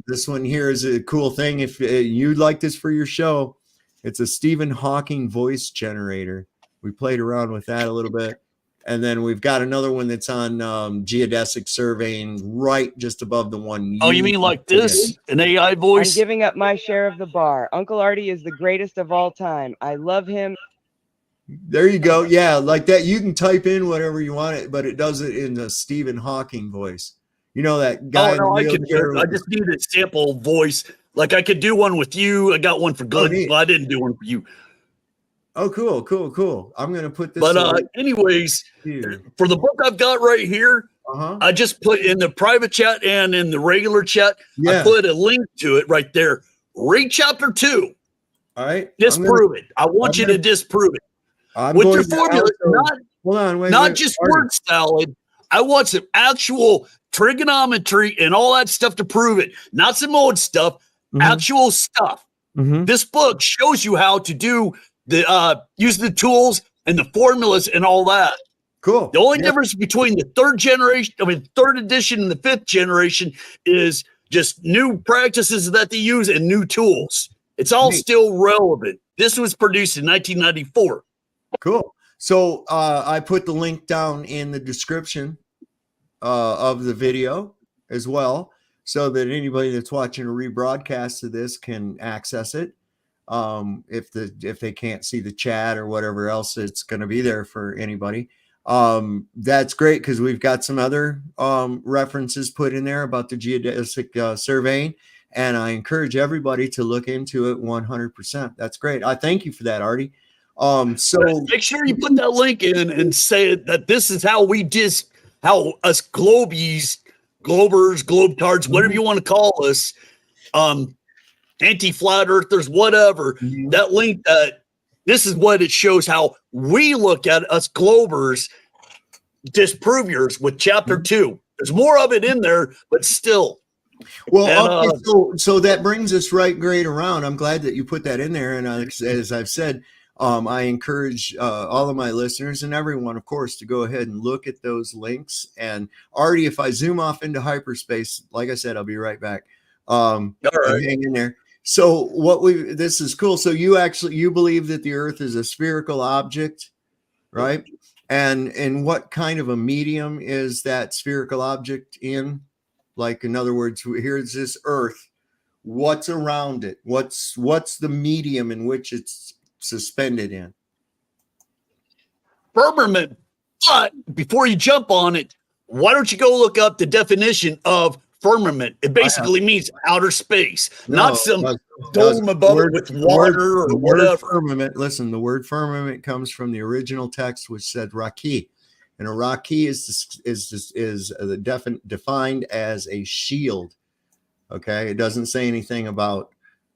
this one here is a cool thing. If you'd like this for your show, it's a Stephen Hawking voice generator. We played around with that a little bit. And then we've got another one that's on geodesic surveying right just above the one. Oh, you mean like this? An AI voice? I'm giving up my share of the bar. Uncle Artie is the greatest of all time. I love him. There you go. Yeah, like that. You can type in whatever you want it, but it does it in a Stephen Hawking voice. You know that guy. Oh, no, I just need a sample voice. Like I could do one with you. I got one for Glenn. Well, I didn't do one for you. Oh, cool. I'm going to put this. But anyways, here. For the book I've got right here, I just put in the private chat and in the regular chat, I put a link to it right there. Read chapter 2. All right. Disprove it. I want you to disprove it. With your formula, not just word salad. I want some actual trigonometry and all that stuff to prove it. Not some old stuff, actual stuff. This book shows you how to do the use the tools and the formulas and all that. Cool. The only difference between the third edition and the 5th generation is just new practices that they use and new tools. It's all still relevant. This was produced in 1994. Cool. So I put the link down in the description of the video as well, so that anybody that's watching a rebroadcast of this can access it. If they can't see the chat or whatever else, it's going to be there for anybody. That's great because we've got some other references put in there about the geodesic surveying, and I encourage everybody to look into it 100%. That's great. I thank you for that, Artie. So make sure you put that link in and say that this is how how us globers, globetards, whatever you want to call us, anti-flat earthers, whatever, that link, this is what it shows how we look at us globers, disprove yours with chapter 2. There's more of it in there, but still. Well, okay, so that brings us great around. I'm glad that you put that in there. And as I've said, I encourage all of my listeners and everyone, of course, to go ahead and look at those links. And Artie, if I zoom off into hyperspace, like I said, I'll be right back. All right. Hang in there. So this is cool. So you believe that the Earth is a spherical object, right? And what kind of a medium is that spherical object in? Like, in other words, here's this Earth. What's around it? What's the medium in which it's suspended in? Firmament. But before you jump on it, why don't you go look up the definition of firmament? It basically means outer space, not some dome above it with water or whatever. Firmament. Listen, the word firmament comes from the original text, which said raki, and a raki is defined as a shield. Okay, it doesn't say anything about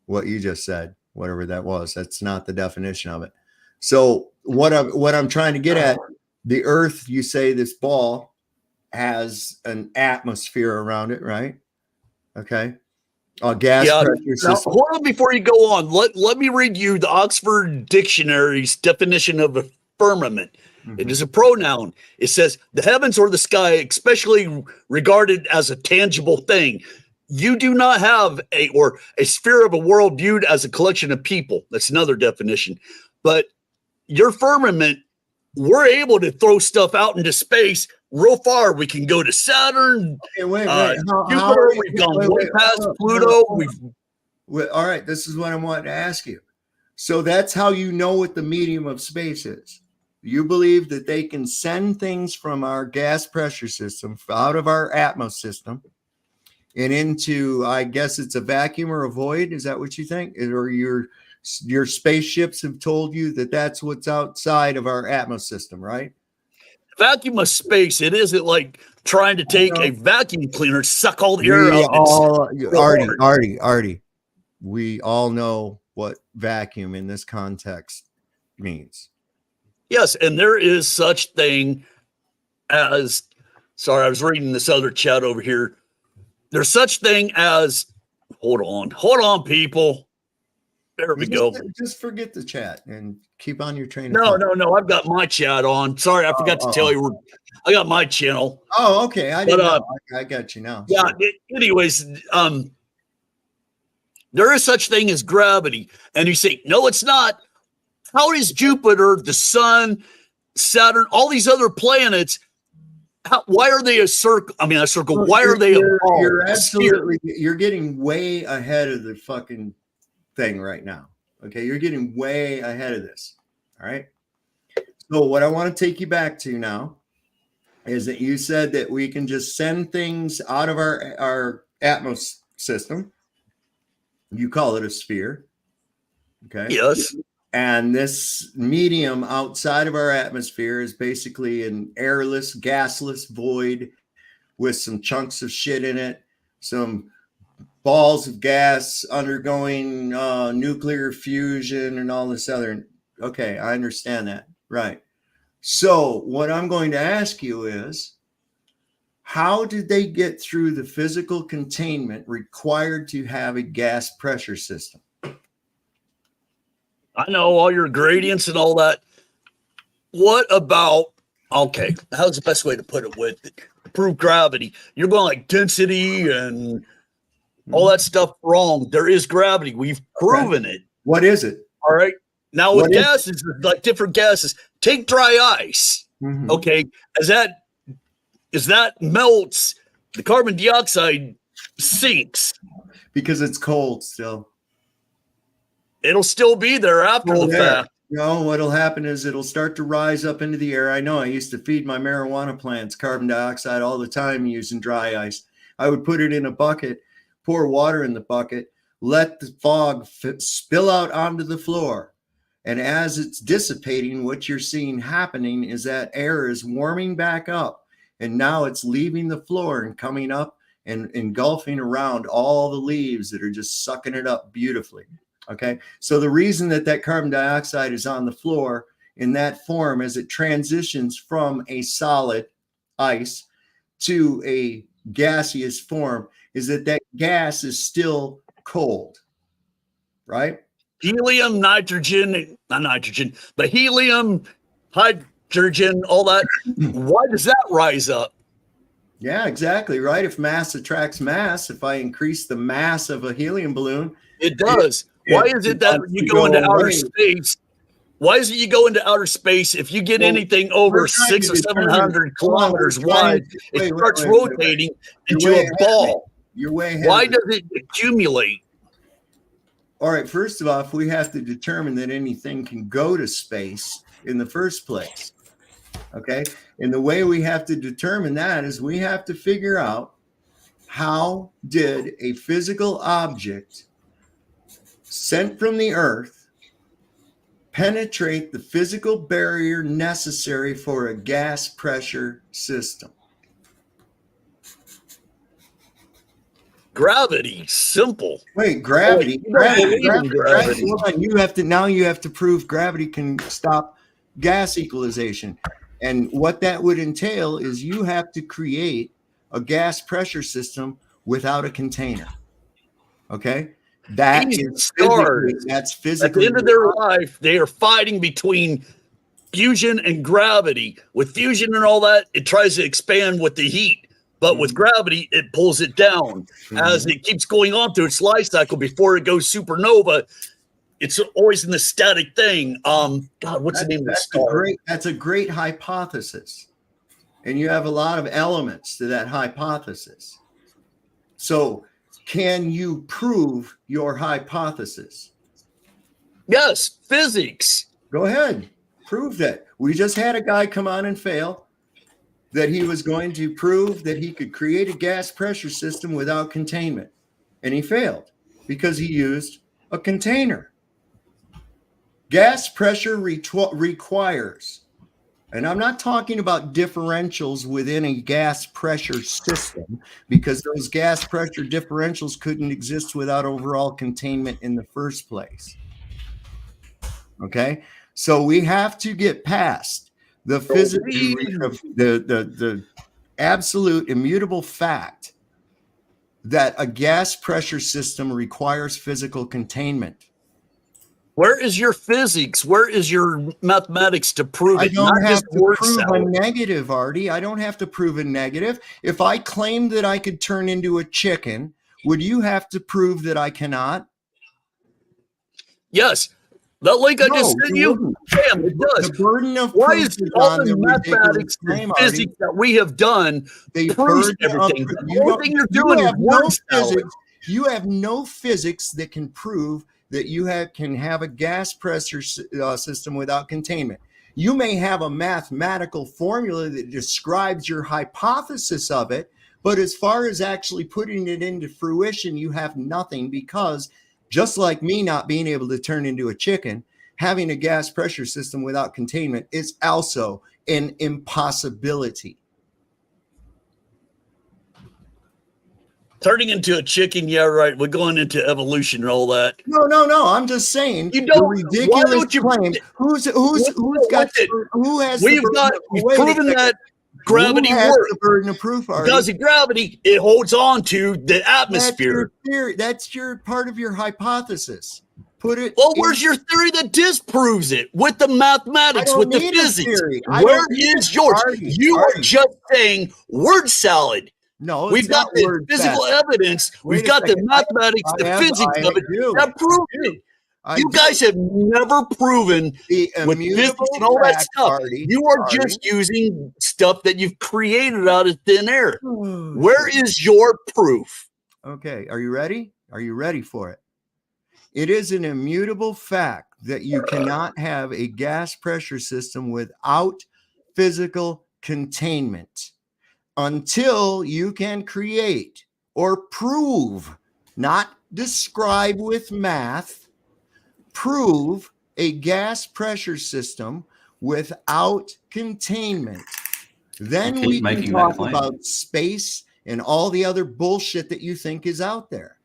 what you just said, whatever that was. That's not the definition of it. So what I'm trying to get at, the Earth, you say this ball has an atmosphere around it, right? Okay. Gas pressure system. Hold on before you go on. Let me read you the Oxford Dictionary's definition of a firmament. It is a pronoun. It says the heavens or the sky, especially regarded as a tangible thing. You do not have a sphere of a world viewed as a collection of people. That's another definition. But your firmament we're able to throw stuff out into space real far. We can go to Saturn, Okay, wait. Jupiter. We've gone way past Pluto. All right, this is what I wanted to ask you. So that's how you know what the medium of space is. You believe that they can send things from our gas pressure system out of our atmos system and into, I guess it's a vacuum or a void. Is that what you think? Or your spaceships have told you that that's what's outside of our atmos system, right? Vacuum of space. It isn't like trying to take a vacuum cleaner, suck all the air out. Artie, we all know what vacuum in this context means. Yes, and there is such thing as, sorry, I was reading this other chat over here. There's such thing as, hold on, people. There we go. Just forget the chat and keep on your train. No, I've got my chat on. Sorry, I forgot to tell you. I got my channel. Oh, okay. I didn't know. I got you now. Yeah. Sure. Anyways, there is such thing as gravity, and you say, no, it's not. How is Jupiter, the sun, Saturn, all these other planets? Why are they a circle? I mean, a circle. Why are they a ball? You're getting way ahead of the fucking thing right now. Okay, you're getting way ahead of this. All right. So what I want to take you back to now is that you said that we can just send things out of our atmos system. You call it a sphere. Okay. Yes. And this medium outside of our atmosphere is basically an airless, gasless void with some chunks of shit in it, some balls of gas undergoing nuclear fusion and all this other. Okay, I understand that. Right. So what I'm going to ask you is, how did they get through the physical containment required to have a gas pressure system? I know all your gradients and all that. What about, okay, how's the best way to put it with it? Prove gravity? You're going like density and all that stuff wrong. There is gravity. We've proven it. What is it? All right. Now with gases, like different gases, take dry ice. Mm-hmm. Okay. As that melts, the carbon dioxide sinks. Because it's cold still. It'll still be there after the fact. No, what'll happen is it'll start to rise up into the air. I know I used to feed my marijuana plants carbon dioxide all the time using dry ice. I would put it in a bucket, pour water in the bucket, let the fog spill out onto the floor. And as it's dissipating, what you're seeing happening is that air is warming back up. And now it's leaving the floor and coming up and engulfing around all the leaves that are just sucking it up beautifully. Okay, so the reason that carbon dioxide is on the floor in that form as it transitions from a solid ice to a gaseous form is that gas is still cold, right? Helium, nitrogen, not nitrogen, but helium, hydrogen, all that. Why does that rise up? Yeah, exactly, right? If mass attracts mass, if I increase the mass of a helium balloon, it does. Why is it that you go into outer space? Why is it you go into outer space if you get anything over 600 or 700 kilometers wide, it starts rotating into a ball? You're way ahead. Why does it accumulate? All right, first of all, we have to determine that anything can go to space in the first place. Okay, and the way we have to determine that is we have to figure out how did a physical object sent from the earth penetrate the physical barrier necessary for a gas pressure system? Gravity, simple. Wait, gravity. Gravity. Hold on. You have to prove gravity can stop gas equalization. And what that would entail is you have to create a gas pressure system without a container. Okay? That's physically. At the end of their life, they are fighting between fusion and gravity. With fusion and all that, it tries to expand with the heat. But with gravity, it pulls it down as it keeps going on through its life cycle before it goes supernova. it's always in the static thing. God, what's the name of the star? That's a great hypothesis. And you have a lot of elements to that hypothesis. So can you prove your hypothesis? Yes, physics. Go ahead. Prove that. We just had a guy come on and fail that he was going to prove that he could create a gas pressure system without containment. And he failed because he used a container. Gas pressure requires, and I'm not talking about differentials within a gas pressure system, because those gas pressure differentials couldn't exist without overall containment in the first place. Okay, so we have to get past the the absolute immutable fact that a gas pressure system requires physical containment. Where is your physics? Where is your mathematics to prove it? I don't have to prove a negative, Artie. I don't have to prove a negative. If I claimed that I could turn into a chicken, would you have to prove that I cannot? Yes. That link I just sent you, damn, it does. The burden of why proof is is all on the the mathematics claim, and physics that we have done proves everything? The only thing you're doing is word salad. You have no physics that can prove that you can have a gas pressure system without containment. You may have a mathematical formula that describes your hypothesis of it, but as far as actually putting it into fruition, you have nothing, because just like me not being able to turn into a chicken, having a gas pressure system without containment is also an impossibility. Turning into a chicken, yeah, right. We're going into evolution and all that. No. I'm just saying. You don't. The ridiculous claim. Who has We've proven that gravity works. The burden of proof, Artie? Because of gravity, it holds on to the atmosphere. That's your theory. That's your part of your hypothesis. Put it. Well, where's your theory that disproves it with the mathematics, with the physics? Where is yours? You are just saying word salad. No, we've got the physical evidence. We've got the mathematics, the physics of it that prove it. You guys have never proven with physics and all that stuff. You are just using stuff that you've created out of thin air. Where is your proof? Okay, are you ready? Are you ready for it? It is an immutable fact that you cannot have a gas pressure system without physical containment until you can create or prove, not describe with math, prove a gas pressure system without containment. Then we can talk about space and all the other bullshit that you think is out there.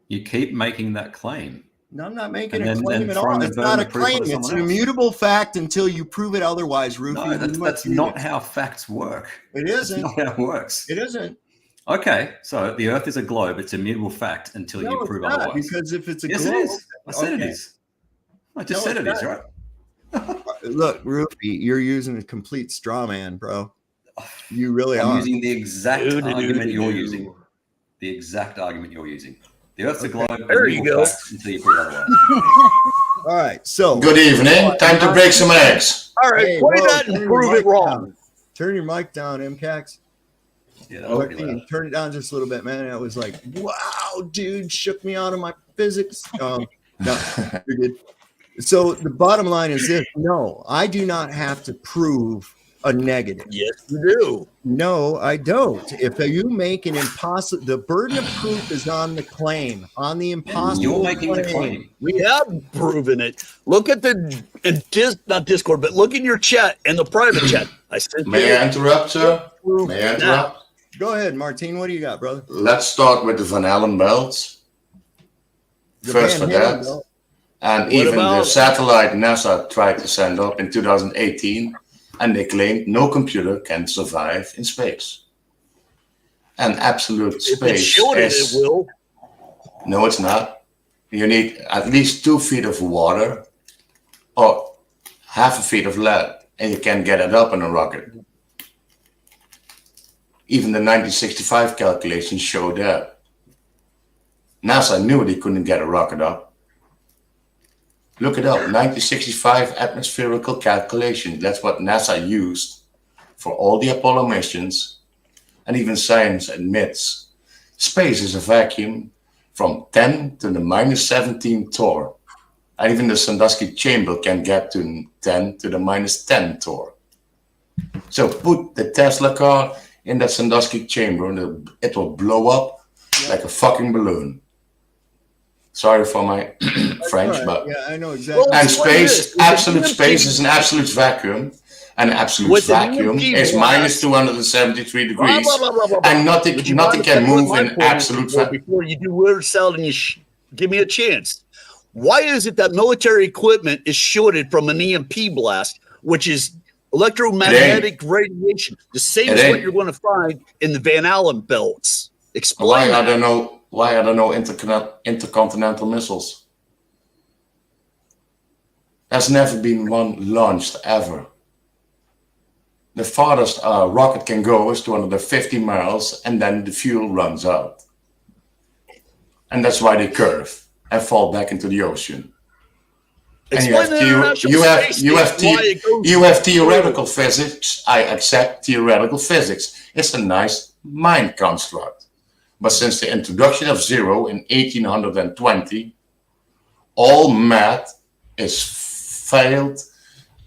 You keep making that claim. No, I'm not making a claim at all. It's not a claim. It's an immutable fact until you prove it otherwise, Rufy. No, that's not how facts work. It isn't. That's not how it works. It isn't. Okay, so the Earth is a globe. It's a immutable fact until you prove otherwise. Because if it's a globe, it is. I said it is. I just said it is, right? Look, Rufy, you're using a complete straw man, bro. You really are. I'm using the exact argument you're using. The exact argument you're using. The Earth's a globe. There you go. Until you prove otherwise. All right. So good evening. Time to break some eggs. All right. Play that and prove it wrong. Turn your mic down, MCAX. Yeah, turn it down just a little bit, man. I was like, wow, dude, shook me out of my physics. No, you're good. So the bottom line is this: no, I do not have to prove a negative. Yes, you do. No, I don't. If you make an impossible, the burden of proof is on the claim, on the impossible. You're making the claim. We have proven it. Look at not Discord, but look in your chat and the private chat. May I interrupt, sir? May I interrupt? Go ahead, Martine. What do you got, brother? Let's start with the Van Allen belts. First for that. And even the satellite NASA tried to send up in 2018. And they claimed no computer can survive in space. And absolute space is... It will. No, it's not. You need at least 2 feet of water or half a feet of lead, and you can get it up in a rocket. Even the 1965 calculations show that. NASA knew they couldn't get a rocket up. Look it up. 1965 atmospherical calculation. That's what NASA used for all the Apollo missions. And even science admits space is a vacuum from 10 to the minus 17 torr. And even the Sandusky chamber can get to 10 to the minus 10 torr. So put the Tesla car in that Sandusky chamber and it will blow up like a fucking balloon. Sorry for my French, right. but yeah, I know exactly. and space, absolute space is an absolute vacuum. An absolute vacuum is minus 273 degrees, and nothing can move in absolute vacuum. Before you do word salad and give me a chance, why is it that military equipment is shorted from an EMP blast, which is electromagnetic radiation, the same as what you're going to find in the Van Allen belts? Explain. Why are there no intercontinental missiles? There's never been one launched ever. The farthest a rocket can go is 250 miles, and then the fuel runs out. And that's why they curve and fall back into the ocean. And you have theoretical physics. I accept theoretical physics. It's a nice mind construct. But since the introduction of zero in 1820, all math is failed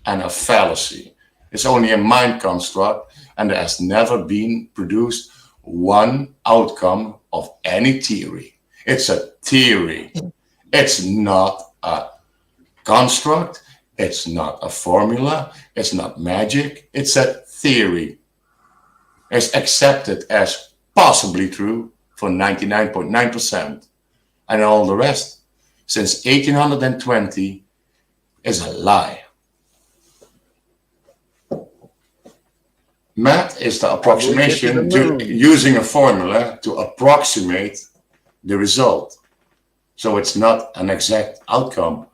and a fallacy. It's only a mind construct, and there has never been produced one outcome of any theory. It's a theory. It's not a construct. It's not a formula. It's not magic. It's a theory. It's accepted as possibly true for 99.9%. And all the rest, since 1820, is a lie. Math is the approximation using a formula to approximate the result. So it's not an exact outcome.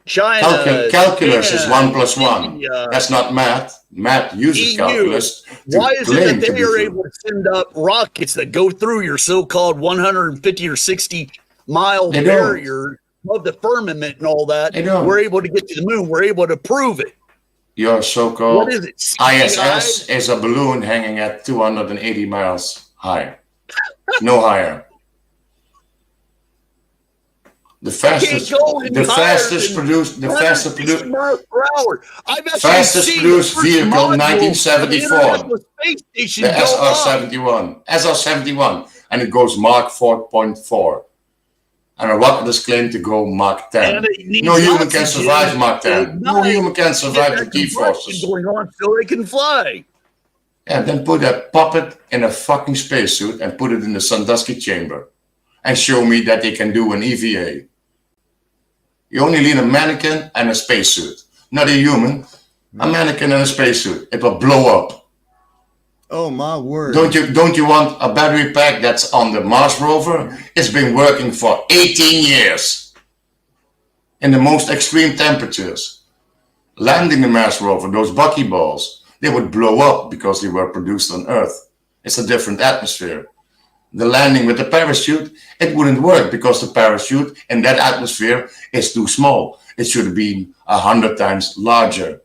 Calculus is 1 plus 1. That's not math. Math uses calculus. Why is it that they are able to send up rockets that go through your so-called 150 or 60 mile barrier of the firmament and all that? We're able to get to the moon. We're able to prove it. Your so-called ISS is a balloon hanging at 280 miles high. No higher. The fastest produced vehicle, 1974. The SR-71, and it goes Mach 4.4. And a rocket is claimed to go Mach 10. No human can survive Mach 10. No human can survive the G-forces. Going on so they can fly. Yeah, then put a puppet in a fucking spacesuit and put it in the Sandusky chamber. And show me that they can do an EVA. You only need a mannequin and a spacesuit. Not a human. A mannequin and a spacesuit. It will blow up. Oh my word! Don't you want a battery pack that's on the Mars rover? It's been working for 18 years in the most extreme temperatures. Landing the Mars rover, those buckyballs, they would blow up because they were produced on Earth. It's a different atmosphere. The landing with the parachute, it wouldn't work because the parachute in that atmosphere is too small. It should have been 100 times larger.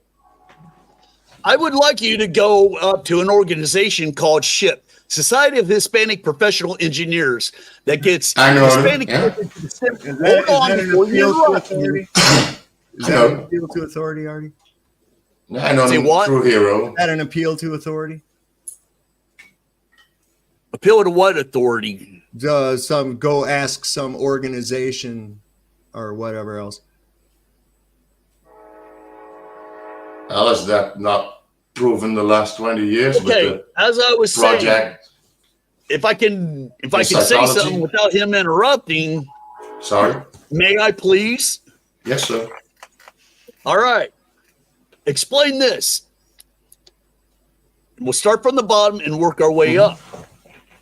I would like you to go up to an organization called SHIP, Society of Hispanic Professional Engineers, that gets Hispanic. Is that an appeal to authority, Artie? I know through Hero. Is that an appeal to authority? Appeal to what authority? Go ask some organization or whatever else. Well, is that not proven the last 20 years? Okay, with the as I was project, saying, if I can say something without him interrupting. Sorry. May I please? Yes, sir. All right. Explain this. We'll start from the bottom and work our way up.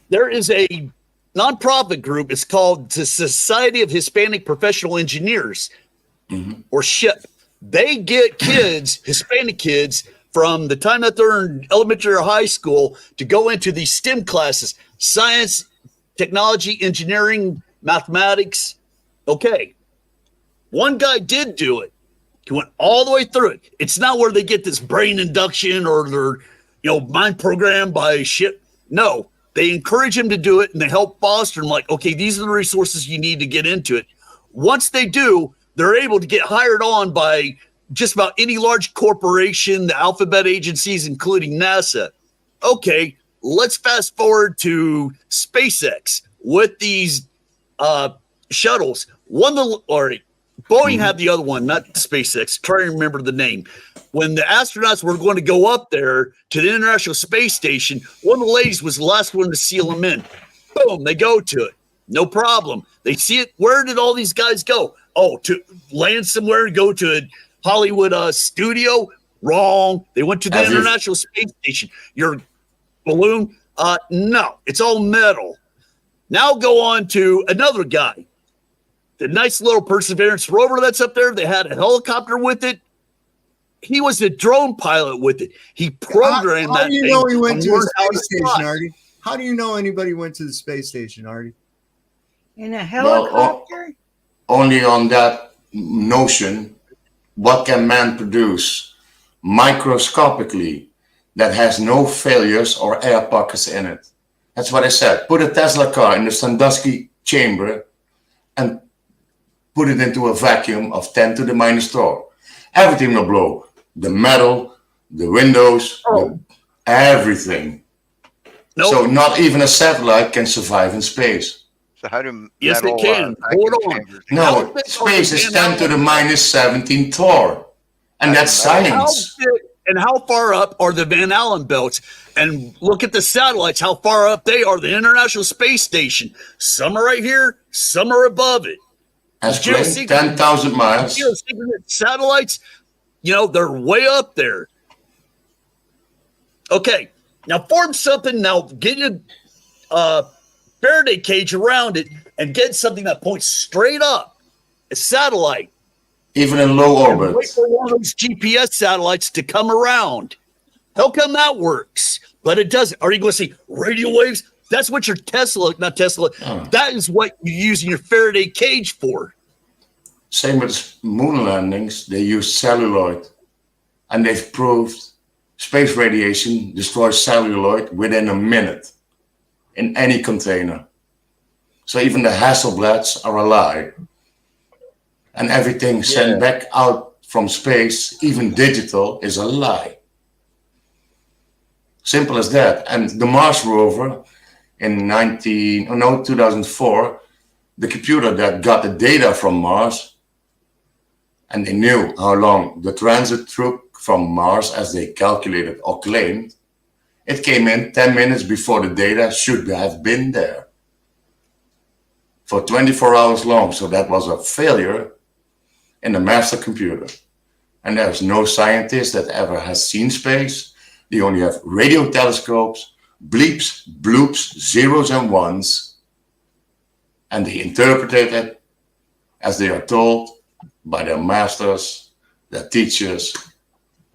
There is a nonprofit group. It's called the Society of Hispanic Professional Engineers, or SHIP. They get kids, Hispanic kids, from the time that they're in elementary or high school to go into these STEM classes: science, technology, engineering, mathematics. Okay. One guy did do it. He went all the way through it. It's not where they get this brain induction or they're, mind programmed by shit. No, they encourage him to do it and they help foster him. Like, okay, these are the resources you need to get into it. Once they do, they're able to get hired on by just about any large corporation, the alphabet agencies, including NASA. Okay, let's fast forward to SpaceX with these shuttles. Boeing had the other one, not SpaceX. Try to remember the name. When the astronauts were going to go up there to the International Space Station, one of the ladies was the last one to seal them in. Boom, they go to it. No problem. They see it. Where did all these guys go? Oh, to land somewhere, go to a Hollywood studio? Wrong. They went to the International Space Station. Your balloon? No, it's all metal. Now go on to another guy. The nice little Perseverance rover that's up there, they had a helicopter with it. He was a drone pilot with it. He programmed how that do you thing know he went to learn the how space to fly. station, Artie? How do you know anybody went to the space station, Artie? In a helicopter? Only on that notion, what can man produce microscopically that has no failures or air pockets in it? That's what I said. Put a Tesla car in the Sandusky chamber and put it into a vacuum of 10 to the minus 4. Everything will blow. The metal, the windows, everything. Nope. So not even a satellite can survive in space. So how do Yes, metal, it can. vacuum Hold on. chambers- No, space is 10 to the minus 17 Thor. And that's science. How far up are the Van Allen belts? And look at the satellites, how far up they are. The International Space Station. Some are right here, some are above it. As claimed, 10,000 miles. Geosynchronous satellites, they're way up there. Okay, now form something. Now get a Faraday cage around it and get something that points straight up. A satellite. Even in low orbit. Wait for one of those GPS satellites to come around. How come that works? But it doesn't. Are you going to see radio waves? That's what your not Tesla. That is what you're using your Faraday cage for. Same with moon landings. They use celluloid. And they've proved space radiation destroys celluloid within a minute in any container. So even the Hasselblads are a lie. And everything sent back out from space, even digital, is a lie. Simple as that. And the Mars rover in 2004, the computer that got the data from Mars, and they knew how long the transit took from Mars as they calculated or claimed, it came in 10 minutes before the data should have been there. For 24 hours long. So that was a failure in the master computer. And there's no scientist that ever has seen space. They only have radio telescopes, bleeps, bloops, zeros and ones. And they interpret it as they are told by their masters, their teachers.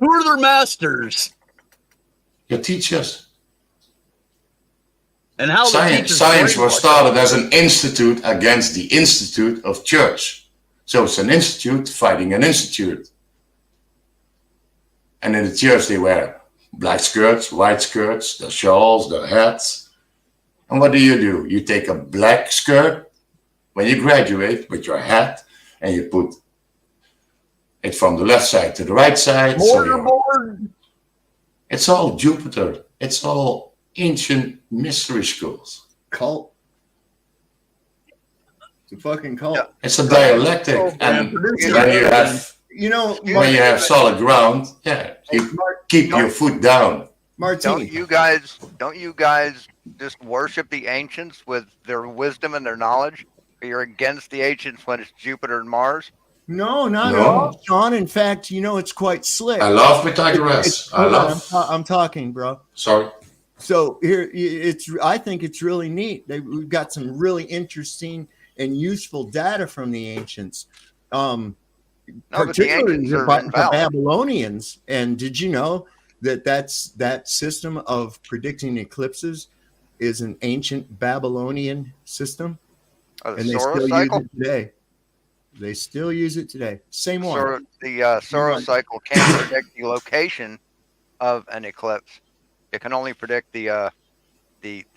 Who are their masters? Your teachers. And how science was started as an institute against the institute of church. So it's an institute fighting an institute. And in the church they wear black skirts, white skirts, the shawls, the hats. And what do? You take a black skirt when you graduate with your hat and you put it from the left side to the right side. It's all Jupiter. It's all ancient mystery schools. Cult. It's a fucking cult. Yeah. It's a dialectic. And when you have solid ground, keep your foot down. Don't you guys just worship the ancients with their wisdom and their knowledge? Or you're against the ancients when it's Jupiter and Mars? No, not at all, Sean. In fact, it's quite slick. I love Pythagoras. I'm talking, bro. Sorry. So here, I think it's really neat. We've got some really interesting and useful data from the ancients, particularly the Babylonians. And did you know that system of predicting eclipses is an ancient Babylonian system, and they still use it today? They still use it today. Same one. The Soros cycle can't predict the location of an eclipse. It can only predict the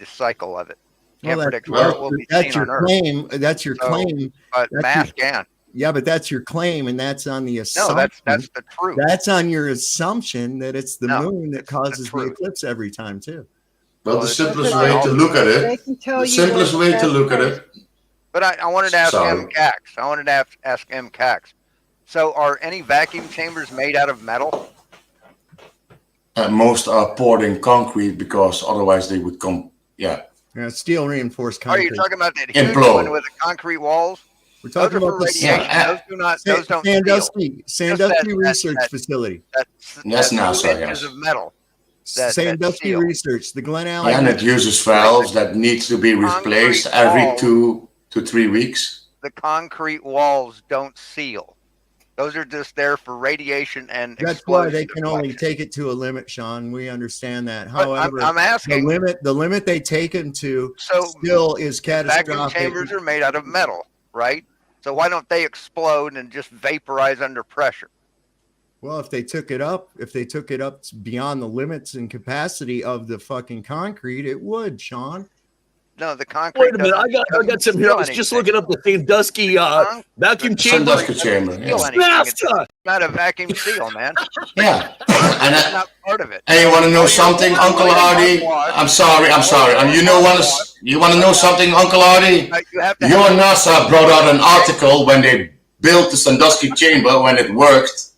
cycle of it. Can't predict where it will be seen on Earth. Claim. That's your claim. But math can. Yeah, but that's your claim, and that's on the assumption. No, that's the truth. That's on your assumption that it's the moon that causes the eclipse every time, too. Well, the simplest way to look at it. The simplest way to look at it. But I wanted to ask M. Cax. So, are any vacuum chambers made out of metal? Most are poured in concrete because otherwise they would come. Yeah. Yeah, steel reinforced concrete. Are you talking about that huge one with the concrete walls? We're talking about radiation. Those don't Sandusky Research Facility. That's NASA. Inches of metal. Sandusky Research, the Glen Allen. And it uses valves that need to be replaced every 2 to 3 weeks. The concrete walls don't seal. Those are just there for radiation and that's why they can only take it to a limit, Sean. We understand that. But however, I'm asking the limit they take them to still is catastrophic. Vacuum chambers are made out of metal, right? So why don't they explode and just vaporize under pressure? Well, if they took it up beyond the limits and capacity of the fucking concrete, it would, Sean. No, the concrete. Wait a minute, I got some here. I was just looking up the Sandusky vacuum chamber. Sandusky chamber. It's not a vacuum seal, man. Yeah, and that's not part of it. Hey, you want to know something, Uncle Hardy? I'm sorry. And you want to know something, Uncle Hardy? Your NASA brought out an article when they built the Sandusky chamber when it worked,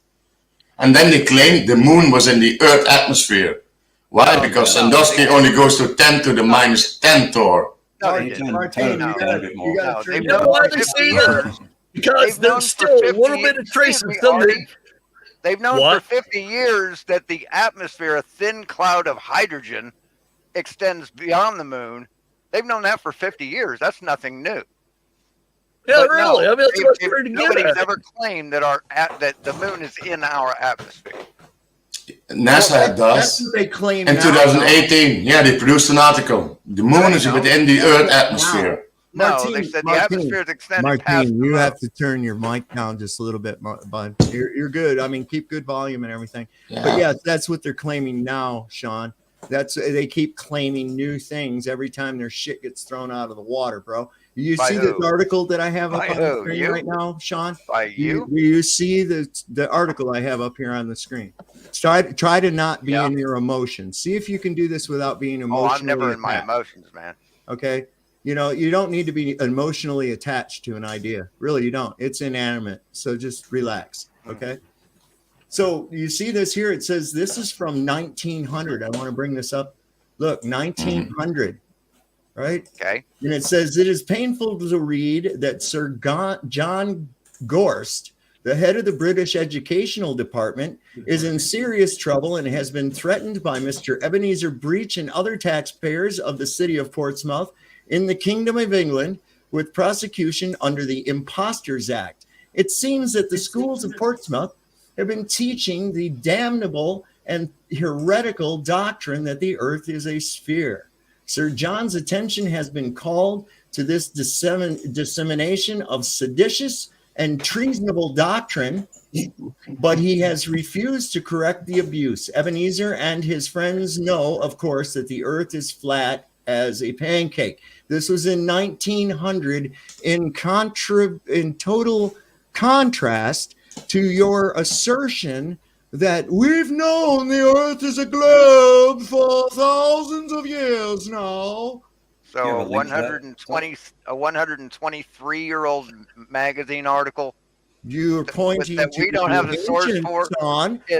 and then they claimed the moon was in the Earth atmosphere. Why? Because Sandusky only goes to 10 to the minus 10 Thor. No, they didn't. Because there's still a little bit of trace of something. They've known for 50 years that the atmosphere, a thin cloud of hydrogen, extends beyond the moon. They've known that for 50 years. That's nothing new. Yeah, really. I mean, that's what's pretty good. Nobody's ever claimed that the moon is in our atmosphere. NASA does. That's what they claim in now. 2018. Yeah, they produced an article. The moon is within the Earth atmosphere. No, they said the atmosphere is extended past the moon. You have to turn your mic down just a little bit, bud. You're good. I mean, keep good volume and everything. Yeah. But yeah, that's what they're claiming now, Sean. They keep claiming new things every time their shit gets thrown out of the water, bro. You see this article that I have up on the screen right now, Sean? By you? You see the article I have up here on the screen. Try to not be in your emotions. See if you can do this without being emotional. Oh, I'm never in my emotions, man. Okay. You know, you don't need to be emotionally attached to an idea. Really, you don't. It's inanimate. So just relax. Okay. So you see this here. It says this is from 1900. I want to bring this up. Look, 1900. Right? Okay. And it says it is painful to read that Sir John Gorst, the head of the British Educational Department, is in serious trouble and has been threatened by Mr. Ebenezer Breach and other taxpayers of the city of Portsmouth in the Kingdom of England with prosecution under the Impostors Act. It seems that the schools of Portsmouth have been teaching the damnable and heretical doctrine that the earth is a sphere. Sir John's attention has been called to this dissemination of seditious and treasonable doctrine, but he has refused to correct the abuse. Ebenezer and his friends know, of course, that the earth is flat as a pancake. This was in 1900 in total contrast to your assertion that we've known the earth is a globe for thousands of years now. So a 123-year-old magazine article. You're pointing that we don't have the source for.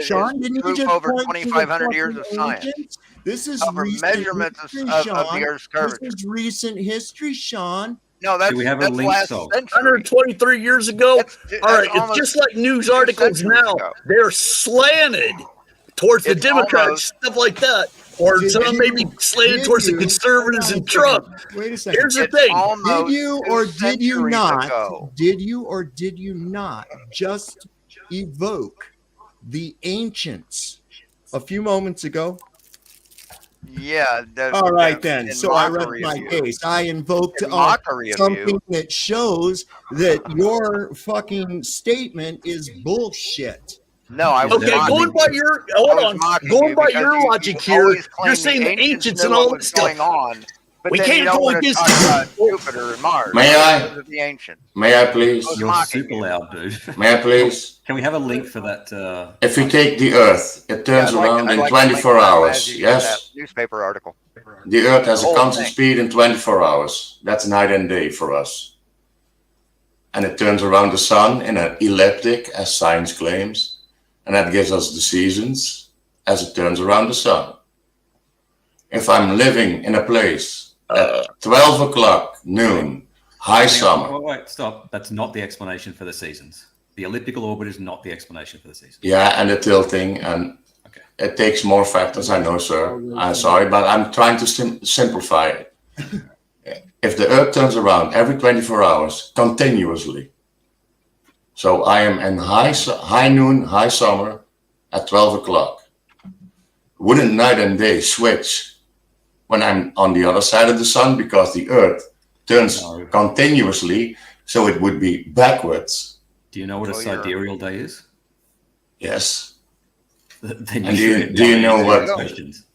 Sean, didn't you just over point 2,500 years of science. This is measurements history, of the Earth's curvature. This is recent history, Sean. No, that's, we have a that's link, last so? century. 123 years ago. All right, it's just like news articles now. They're slanted towards the Democrats, stuff like that. Or some maybe slanted towards the conservatives and Trump. Wait a second. Here's the thing. Did you or did you not? Did you or did you not just evoke the ancients a few moments ago? Yeah. All right, then. in So I rest mockery my of you. case. I invoked In mockery of something you. that shows that your fucking statement is bullshit. No, I was Okay, mocking going by you. your I hold was on, mocking going you by because your you logic here, always you're claim saying the ancients knew and all what that was stuff. going on, but We then you can't don't go want to against. talk about Jupiter and Mars. May right? I? Those are the ancients. May I please? was You're mocking super you. loud, dude. May I please? Can we have a link for that? If you take the Earth, it turns around I'd in like 24 to link hours, as you use yes? that newspaper article. The Earth has The a whole constant thing. speed in 24 hours. That's night and day for us. And it turns around the sun in an ecliptic, as science claims. And that gives us the seasons as it turns around the sun. If I'm living in a place at 12 o'clock noon, high summer. Wait, stop. That's not the explanation for the seasons. The elliptical orbit is not the explanation for the seasons. Yeah, and the tilting, and it takes more factors, I know, sir. I'm sorry, but I'm trying to simplify it. If the Earth turns around every 24 hours continuously, so I am in high noon, high summer at 12 o'clock, wouldn't night and day switch when I'm on the other side of the sun, because the Earth turns continuously, so it would be backwards? Do you know what a sidereal day is? Yes. Then And you do you know what questions.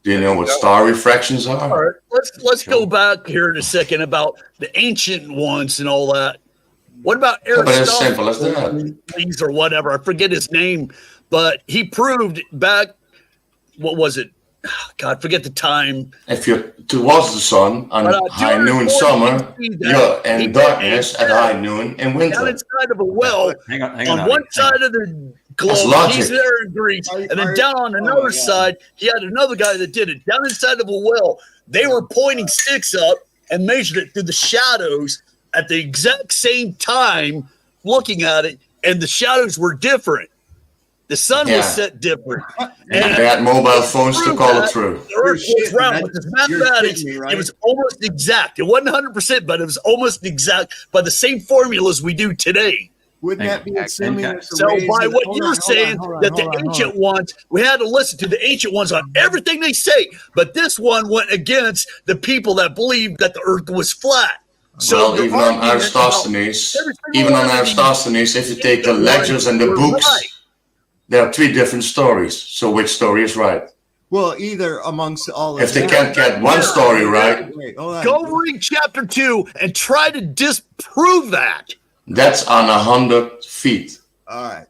Do you know what star refractions are? All right, let's go back here in a second about the ancient ones and all that. What about But it's simple as that. Aristotle or whatever? I forget his name, but he proved back. What was it? God, forget the time. If you're towards the sun on high noon summer, you're in darkness at high noon in winter. Down inside of a well, hang on, on one side of the globe, logic. he's there in Greece, and then down on another side, he had another guy that did it. Down inside of a well, they were pointing sticks up and measured it through the shadows at the exact same time, looking at it, and the shadows were different. The sun was set different. And they had mobile phones to call it through. The Earth was round with this mathematics. It was almost exact. It wasn't 100%, but it was almost exact by the same formulas we do today. Wouldn't that be assuming So by what you're saying, that the ancient ones, we had to listen to the ancient ones on everything they say, but this one went against the people that believed that the Earth was flat. So well, even on Aristophanes, if you take the lectures and the books, there are three different stories. So which story is right? Well, either amongst all of if they can't get one story right, go read chapter 2 and try to disprove that. That's on 100 feet. All right.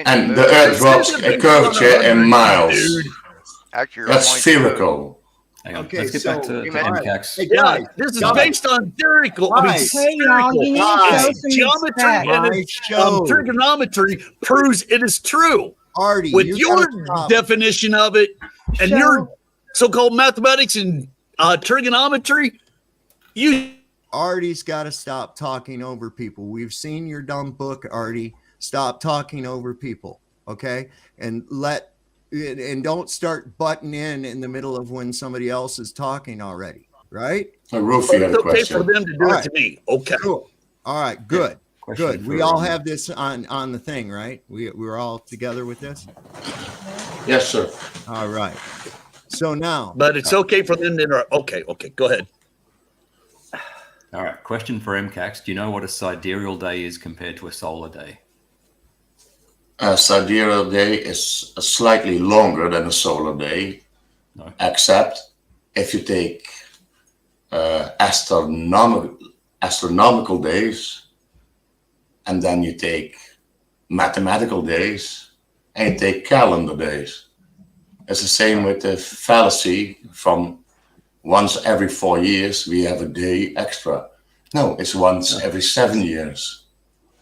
And the Earth drops a curvature in miles. Actually, that's spherical. Hang on. Let's get back to MCAX. Hey, yeah, this is based on spherical. Geometry and trigonometry proves it is true. Artie, with your definition of it and your so-called mathematics and trigonometry, Artie's got to stop talking over people. We've seen your dumb book, Artie. Stop talking over people, okay? And don't start butting in the middle of when somebody else is talking already, right? It's okay for them to do it to me. Okay. Cool. All right. Good. Good. We all have this on the thing, right? We're all together with this. Yes, sir. All right. So now, but it's okay for them to interrupt. Okay. Go ahead. All right. Question for MCAX. Do you know what a sidereal day is compared to a solar day? A sidereal day is slightly longer than a solar day, except if you take astronomical days, and then you take mathematical days, and you take calendar days. It's the same with the fallacy from once every 4 years, we have a day extra. No, it's once every 7 years.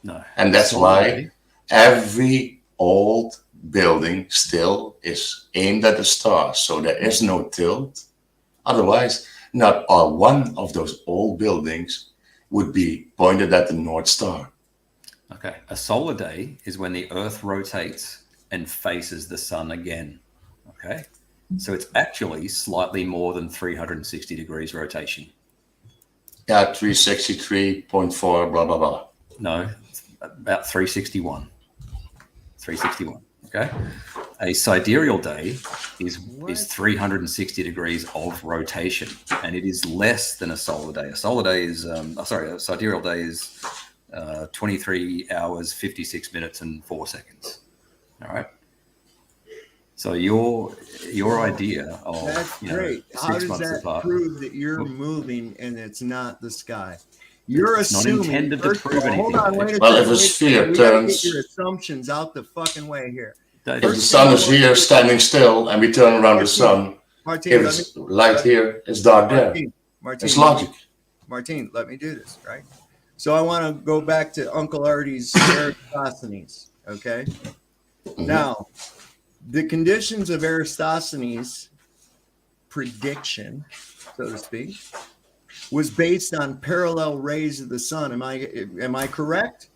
No. And that's why every old building still is aimed at the stars. So there is no tilt. Otherwise, not one of those old buildings would be pointed at the North Star. Okay. A solar day is when the Earth rotates and faces the sun again. Okay. So it's actually slightly more than 360 degrees rotation. Yeah, 363.4, blah, blah, blah. No, about 361. 361. Okay. A sidereal day is 360 degrees of rotation, and it is less than a solar day. A solar day is a sidereal day is 23 hours, 56 minutes, and 4 seconds. All right. So your idea of that's great. How does that prove that you're moving and it's not the sky? You're assuming. Not intended to prove anything. Hold on, wait a well, second. if a sphere turns, get your assumptions out the fucking way here. If the sun is here standing still and we turn around the sun, Martin, if it's light here, it's dark there. Martin, it's logic. Martin, let me do this, right? So I want to go back to Uncle Artie's Eratosthenes, okay? Mm-hmm. Now, the conditions of Eratosthenes' prediction, so to speak, was based on parallel rays of the sun. Am I correct?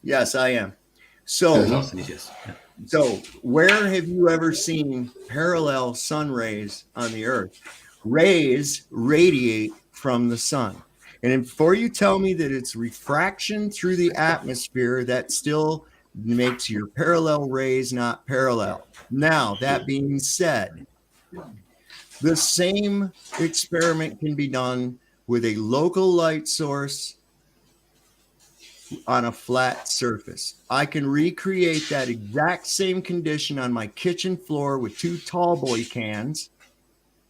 Yes, I am. So, so where have you ever seen parallel sun rays on the earth? Rays radiate from the sun. And before you tell me that it's refraction through the atmosphere, that still makes your parallel rays not parallel. Now, that being said, the same experiment can be done with a local light source on a flat surface. I can recreate that exact same condition on my kitchen floor with 2 tall boy cans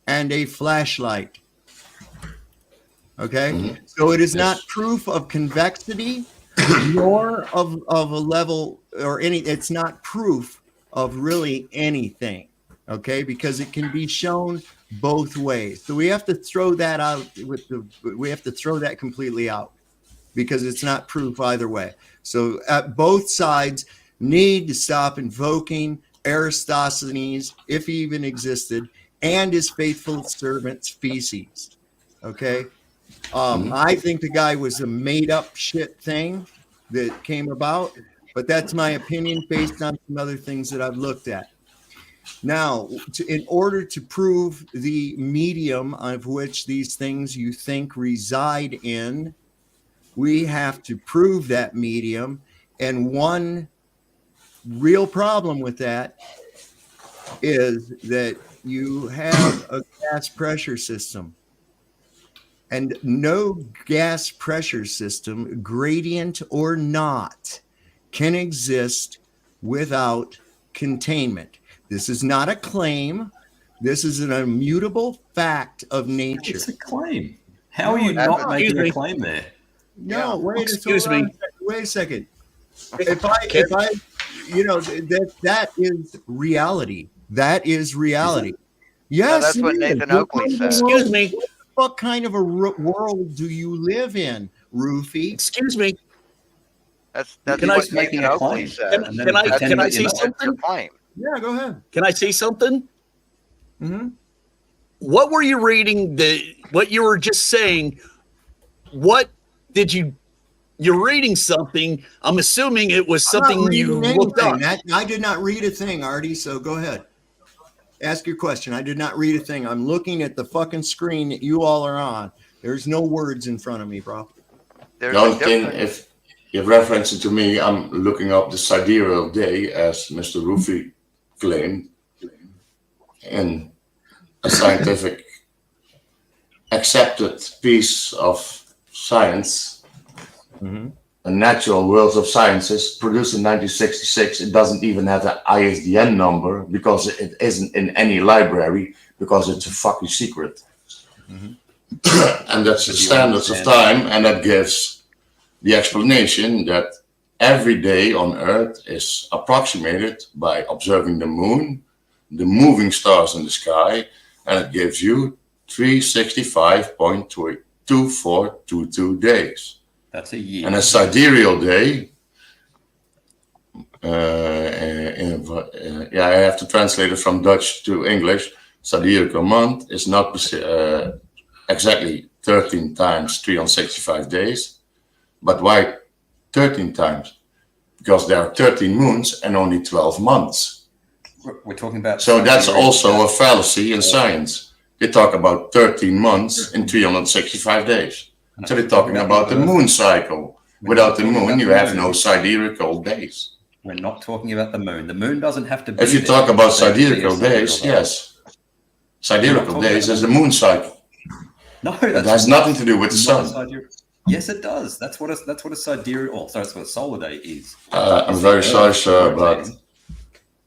and a flashlight. Okay? Mm-hmm. So it is not proof of convexity nor of a level or any, it's not proof of really anything. Okay? Because it can be shown both ways. So we have to throw that out we have to throw that completely out, because it's not proof either way. So both sides need to stop invoking Eratosthenes, if he even existed, and his faithful servant's feces. Okay? I think the guy was a made-up shit thing that came about, but that's my opinion based on some other things that I've looked at. Now, in order to prove the medium of which these things you think reside in, we have to prove that medium. And one real problem with that is that you have a gas pressure system. And no gas pressure system, gradient or not, can exist without containment. This is not a claim. This is an immutable fact of nature. It's a claim. How are you not making a claim there? No, wait a second. If I, that is reality. That is reality. Yes, no, that's what Nathan Oakley said. Excuse me. What kind of a world do you live in, Roofy? Excuse me. That's what Nathan Oakley said. Can I say something? Yeah, go ahead. Can I say something? Mm-hmm. What were you reading? What you were just saying? What did you're reading something? I'm assuming it was something you looked up. I did not read a thing, Artie. So go ahead. Ask your question. I did not read a thing. I'm looking at the fucking screen that you all are on. There's no words in front of me, bro. The only thing, if you reference it to me, I'm looking up the sidereal day, as Mr. Roofy claimed, in a scientific accepted piece of science, a natural world of sciences, produced in 1966. It doesn't even have an ISBN number because it isn't in any library, because it's a fucking secret. And that's the standards of time, and that gives the explanation that every day on Earth is approximated by observing the moon, the moving stars in the sky, and it gives you 365.2422 days. That's a year. And a sidereal day, I have to translate it from Dutch to English. Sidereal month is not exactly 13 times 365 days. But why 13 times? Because there are 13 moons and only 12 months. We're talking about... So that's also a fallacy in science. They talk about 13 months in 365 days. So they're talking about the moon cycle. Without the moon, you have no sidereal days. We're not talking about the moon. The moon doesn't have to be. If you talk about sidereal days, yes. Sidereal days is the moon cycle. No, it has nothing to do with the sun. Yes, it does. That's what a sidereal. Oh, sorry, that's what a solar day is. I'm very sorry, sir, but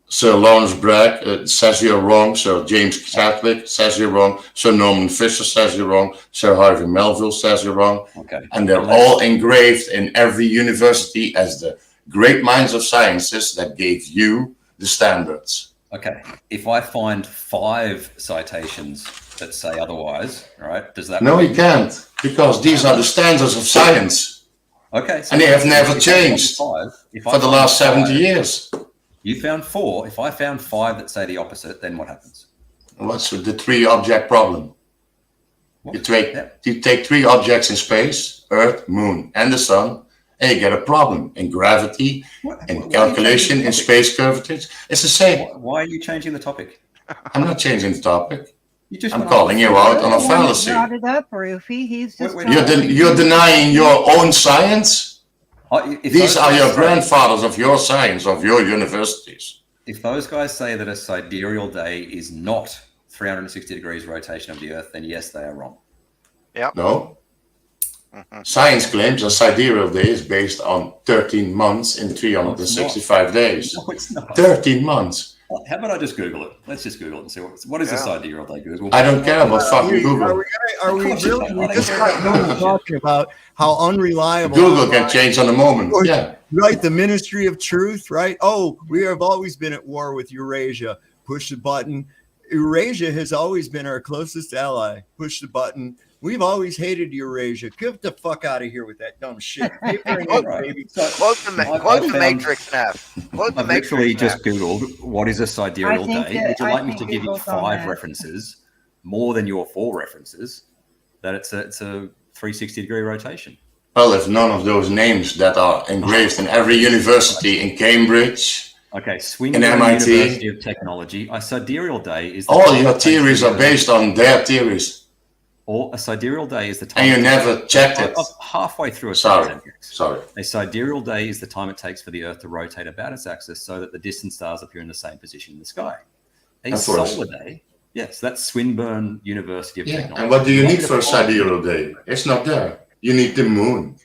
Sir Lawrence Bragg says you're wrong. Sir James Chadwick says you're wrong. Sir Norman Fisher says you're wrong. Sir Harvey Melville says you're wrong. Okay. And they're all engraved in every university as the great minds of sciences that gave you the standards. Okay. If I find 5 citations that say otherwise, right? Does that? No, you can't, because these are the standards of science. Okay. So and they have never changed for the last 70 years. You found 4. If I found 5 that say the opposite, then what happens? What's the 3-object problem? You take 3 objects in space, Earth, Moon, and the Sun, and you get a problem in gravity, in calculation, in space curvatures. It's the same. Why are you changing the topic? I'm not changing the topic. I'm calling you out on a fallacy. Brought it up, Rufy. He's just You're denying your own science? These are your grandfathers of your science, of your universities. If those guys say that a sidereal day is not 360 degrees rotation of the Earth, then yes, they are wrong. Yeah. No. Science claims a sidereal day is based on 13 months in 365 days. No, it's not. 13 months. How about I just Google it? Let's just Google it and see what is a sidereal day, Google. I don't care about fucking Google. Are we really? We just got done talking about how unreliable Google can change on the moment. Yeah. Right. The Ministry of Truth, right? Oh, we have always been at war with Eurasia. Push the button. Eurasia has always been our closest ally. Push the button. We've always hated Eurasia. Get the fuck out of here with that dumb shit. Quote the Matrix now. I've literally just Googled what is a sidereal day. Would you like me to give you 5 references, more than your 4 references, that it's a 360-degree rotation? Well, if none of those names that are engraved in every university in Cambridge, okay, Swinburne in MIT, University of Technology, a sidereal day is. All your theories are based on their theories. Or a sidereal day is the time. And you never checked it. Halfway through a Sorry. A sidereal day is the time it takes for the Earth to rotate about its axis so that the distant stars appear in the same position in the sky. A solar day, yes, that's Swinburne University of Technology. And what do you need for a sidereal day? It's not there. You need the moon.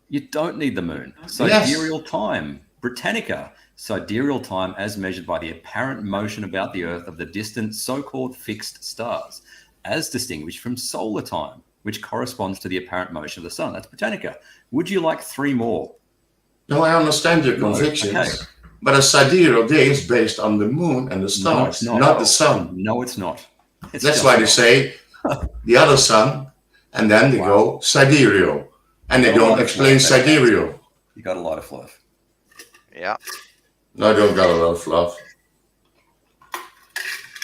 You don't need the moon. Sidereal time, Britannica. Sidereal time as measured by the apparent motion about the Earth of the distant so-called fixed stars, as distinguished from solar time, which corresponds to the apparent motion of the sun. That's Britannica. Would you like 3 more? No, I understand your convictions. Okay. But a sidereal day is based on the moon and the stars, not the sun. No, it's not. That's why they say the other sun, and then they go sidereal. And they don't explain sidereal. You got a lot of fluff. Yeah. No, I don't got a lot of fluff.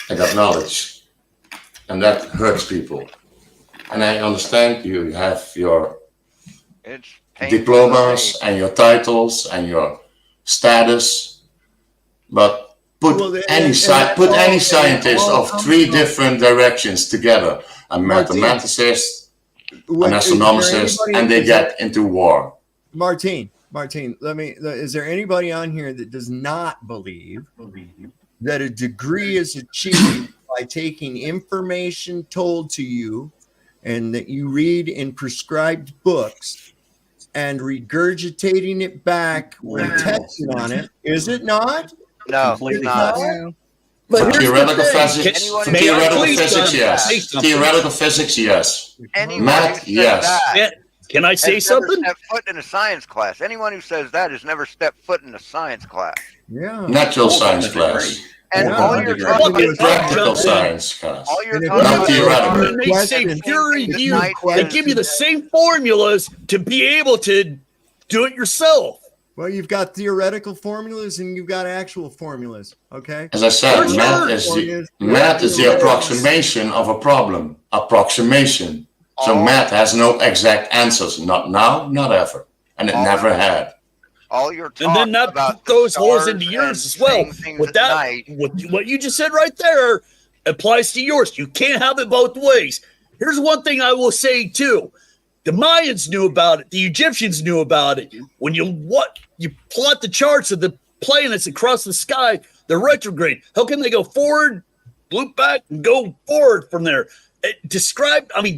I got knowledge. And that hurts people. And I understand you have your diplomas and your titles and your status, but put any scientist of 3 different directions together, a mathematicist, an astronomicist, and they get into war. Martin, is there anybody on here that does not believe that a degree is achieved by taking information told to you and that you read in prescribed books and regurgitating it back when testing on it? Is it not? No, completely not. But theoretical physics, yes. Theoretical physics, yes. Math, yes. Can I say something? Never stepped foot in a science class. Anyone who says that has never stepped foot in a science class. Yeah. Natural science class. And all you're talking about practical science class. All you're talking not theoretical. When they say peer review, they give you the same formulas to be able to do it yourself. Well, you've got theoretical formulas and you've got actual formulas. Okay. As I said, math is the approximation of a problem. Approximation. So math has no exact answers. Not now, not ever, and it never had. All you're talking and then that about those holes into yours as well. With that, what you just said right there applies to yours. You can't have it both ways. Here's one thing I will say too: the Mayans knew about it. The Egyptians knew about it. When you plot the charts of the planets across the sky, they're retrograde. How can they go forward, loop back, and go forward from there?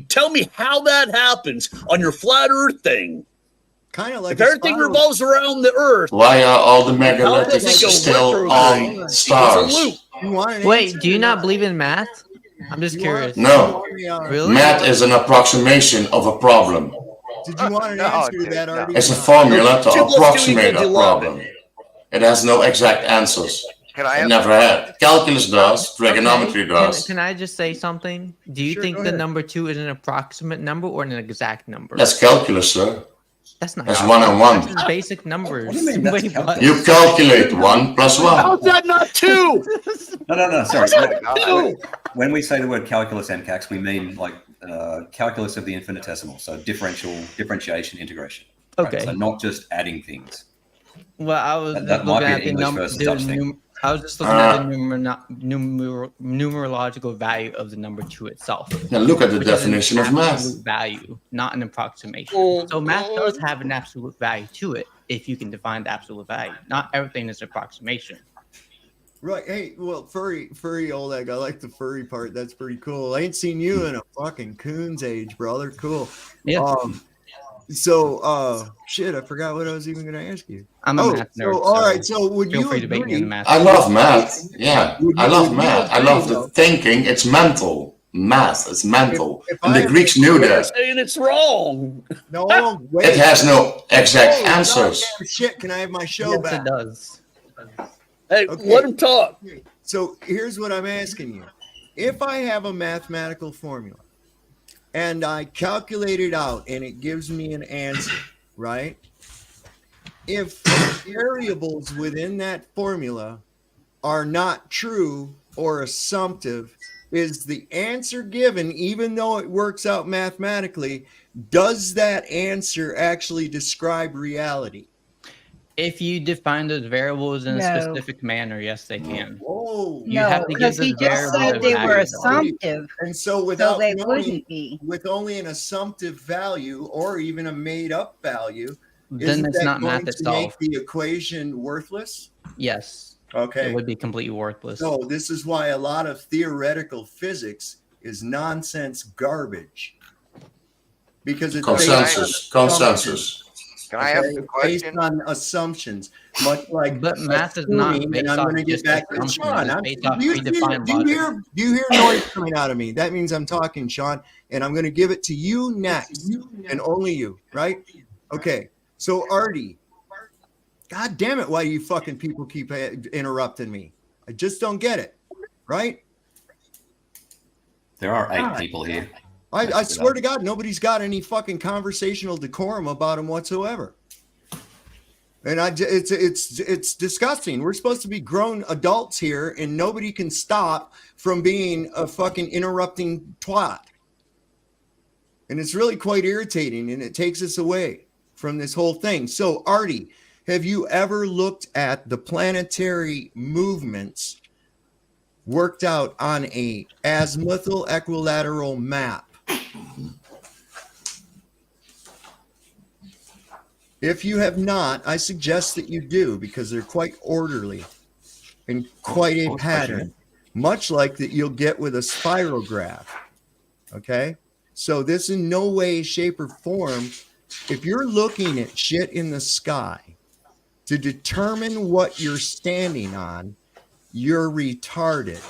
Tell me how that happens on your flat Earth thing. Kind of like if everything revolves around the Earth. Why are all the megaliths still on stars? Wait, do you not believe in math? I'm just curious. No. Really? Math is an approximation of a problem. Did you want an answer to that, Artie? It's a formula to approximate a problem. It has no exact answers. It never had. Calculus does. Trigonometry does. Can I just say something? Do you think the number 2 is an approximate number or an exact number? That's calculus, sir. That's not. That's 1 and 1. That's basic numbers. You calculate 1 plus 1. How's that not 2? No. Sorry. When we say the word calculus, MCAX, we mean like calculus of the infinitesimal. So differentiation, integration. Okay. Right? So not just adding things. Well, I was that might be an English versus Dutch thing. I was just looking at the numerological value of the number 2 itself. Now look at the definition of math. Absolute value, not an approximation. So math does have an absolute value to it if you can define the absolute value. Not everything is approximation. Right. Hey, well, furry Oleg. I like the furry part. That's pretty cool. I ain't seen you in a fucking coon's age, brother. Cool. Yeah. Shit, I forgot what I was even going to ask you. I'm a math nerd. All right. So would you agree? I love math. Yeah, I love math. I love the thinking. It's mental. Math. It's mental. And the Greeks knew that. Saying it's wrong. No, wait. It has no exact answers. Shit, can I have my show back? It does. Hey, let him talk. So here's what I'm asking you. If I have a mathematical formula and I calculate it out and it gives me an answer, right? If variables within that formula are not true or assumptive, is the answer given, even though it works out mathematically, does that answer actually describe reality? If you define those variables in a specific manner, yes, they can. Oh, you have to give he just said they were assumptive, and so without they knowing, wouldn't be. with only an assumptive value or even a made-up value, then it's not math to itself. make the equation worthless? Yes. Okay. It would be completely worthless. So this is why a lot of theoretical physics is nonsense garbage, because it's consensus. Can I ask a question? Based on assumptions, much like. But math is not based and I'm off going to get just back to assumptions. Sean. It's based off Do predefined you hear noise coming out of me? That means I'm talking, Sean, and I'm going to give it to you next, and only you, right? Okay. So Artie, God damn it! Why do you fucking people keep interrupting me? I just don't get it, right? There are 8 people here. I swear to God, nobody's got any fucking conversational decorum about him whatsoever. And it's disgusting. We're supposed to be grown adults here, and nobody can stop from being a fucking interrupting twat. And it's really quite irritating, and it takes us away from this whole thing. So, Artie, have you ever looked at the planetary movements worked out on a azimuthal equilateral map? If you have not, I suggest that you do, because they're quite orderly and quite a pattern, much like that you'll get with a spirograph. Okay? So this in no way, shape, or form, if you're looking at shit in the sky to determine what you're standing on, you're retarded.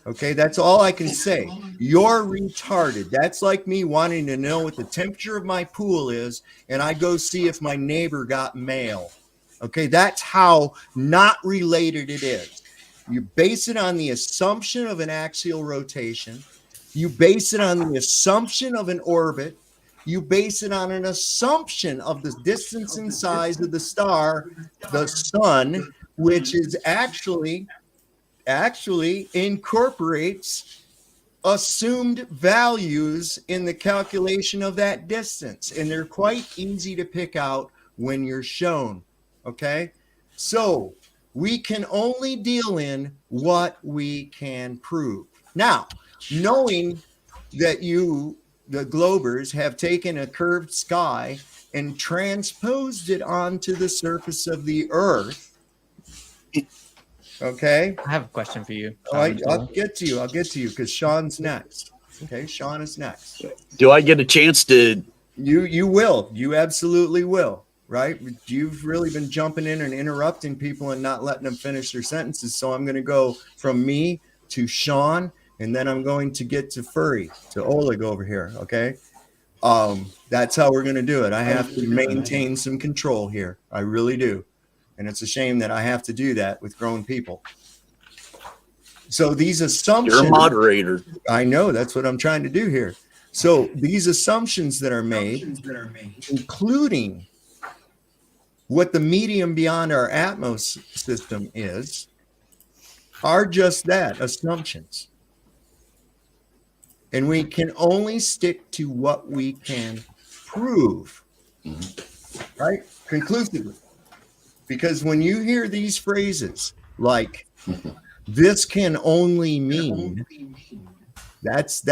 Okay, that's all I can say. You're retarded. That's like me wanting to know what the temperature of my pool is, and I go see if my neighbor got mail. Okay, that's how not related it is. You base it on the assumption of an axial rotation. You base it on the assumption of an orbit. You base it on an assumption of the distance and size of the star, the sun, which is actually incorporates assumed values in the calculation of that distance, and they're quite easy to pick out when you're shown. Okay, so we can only deal in what we can prove. Now, knowing that you, the Globers, have taken a curved sky and transposed it onto the surface of the Earth, Okay. I have a question for you. All right, I'll get to you. I'll get to you because Sean's next. Okay, Sean is next. Do I get a chance to? You will. You absolutely will. Right? You've really been jumping in and interrupting people and not letting them finish their sentences. So I'm going to go from me to Sean, and then I'm going to get to Furry, to Oleg over here. Okay. That's how we're going to do it. I have to maintain some control here. I really do. And it's a shame that I have to do that with grown people. So these assumptions. You're a moderator. I know. That's what I'm trying to do here. So these assumptions that are made, including what the medium beyond our Atmos system is, are just that, assumptions. And we can only stick to what we can prove, right? Conclusively. Because when you hear these phrases like, this can only mean, that's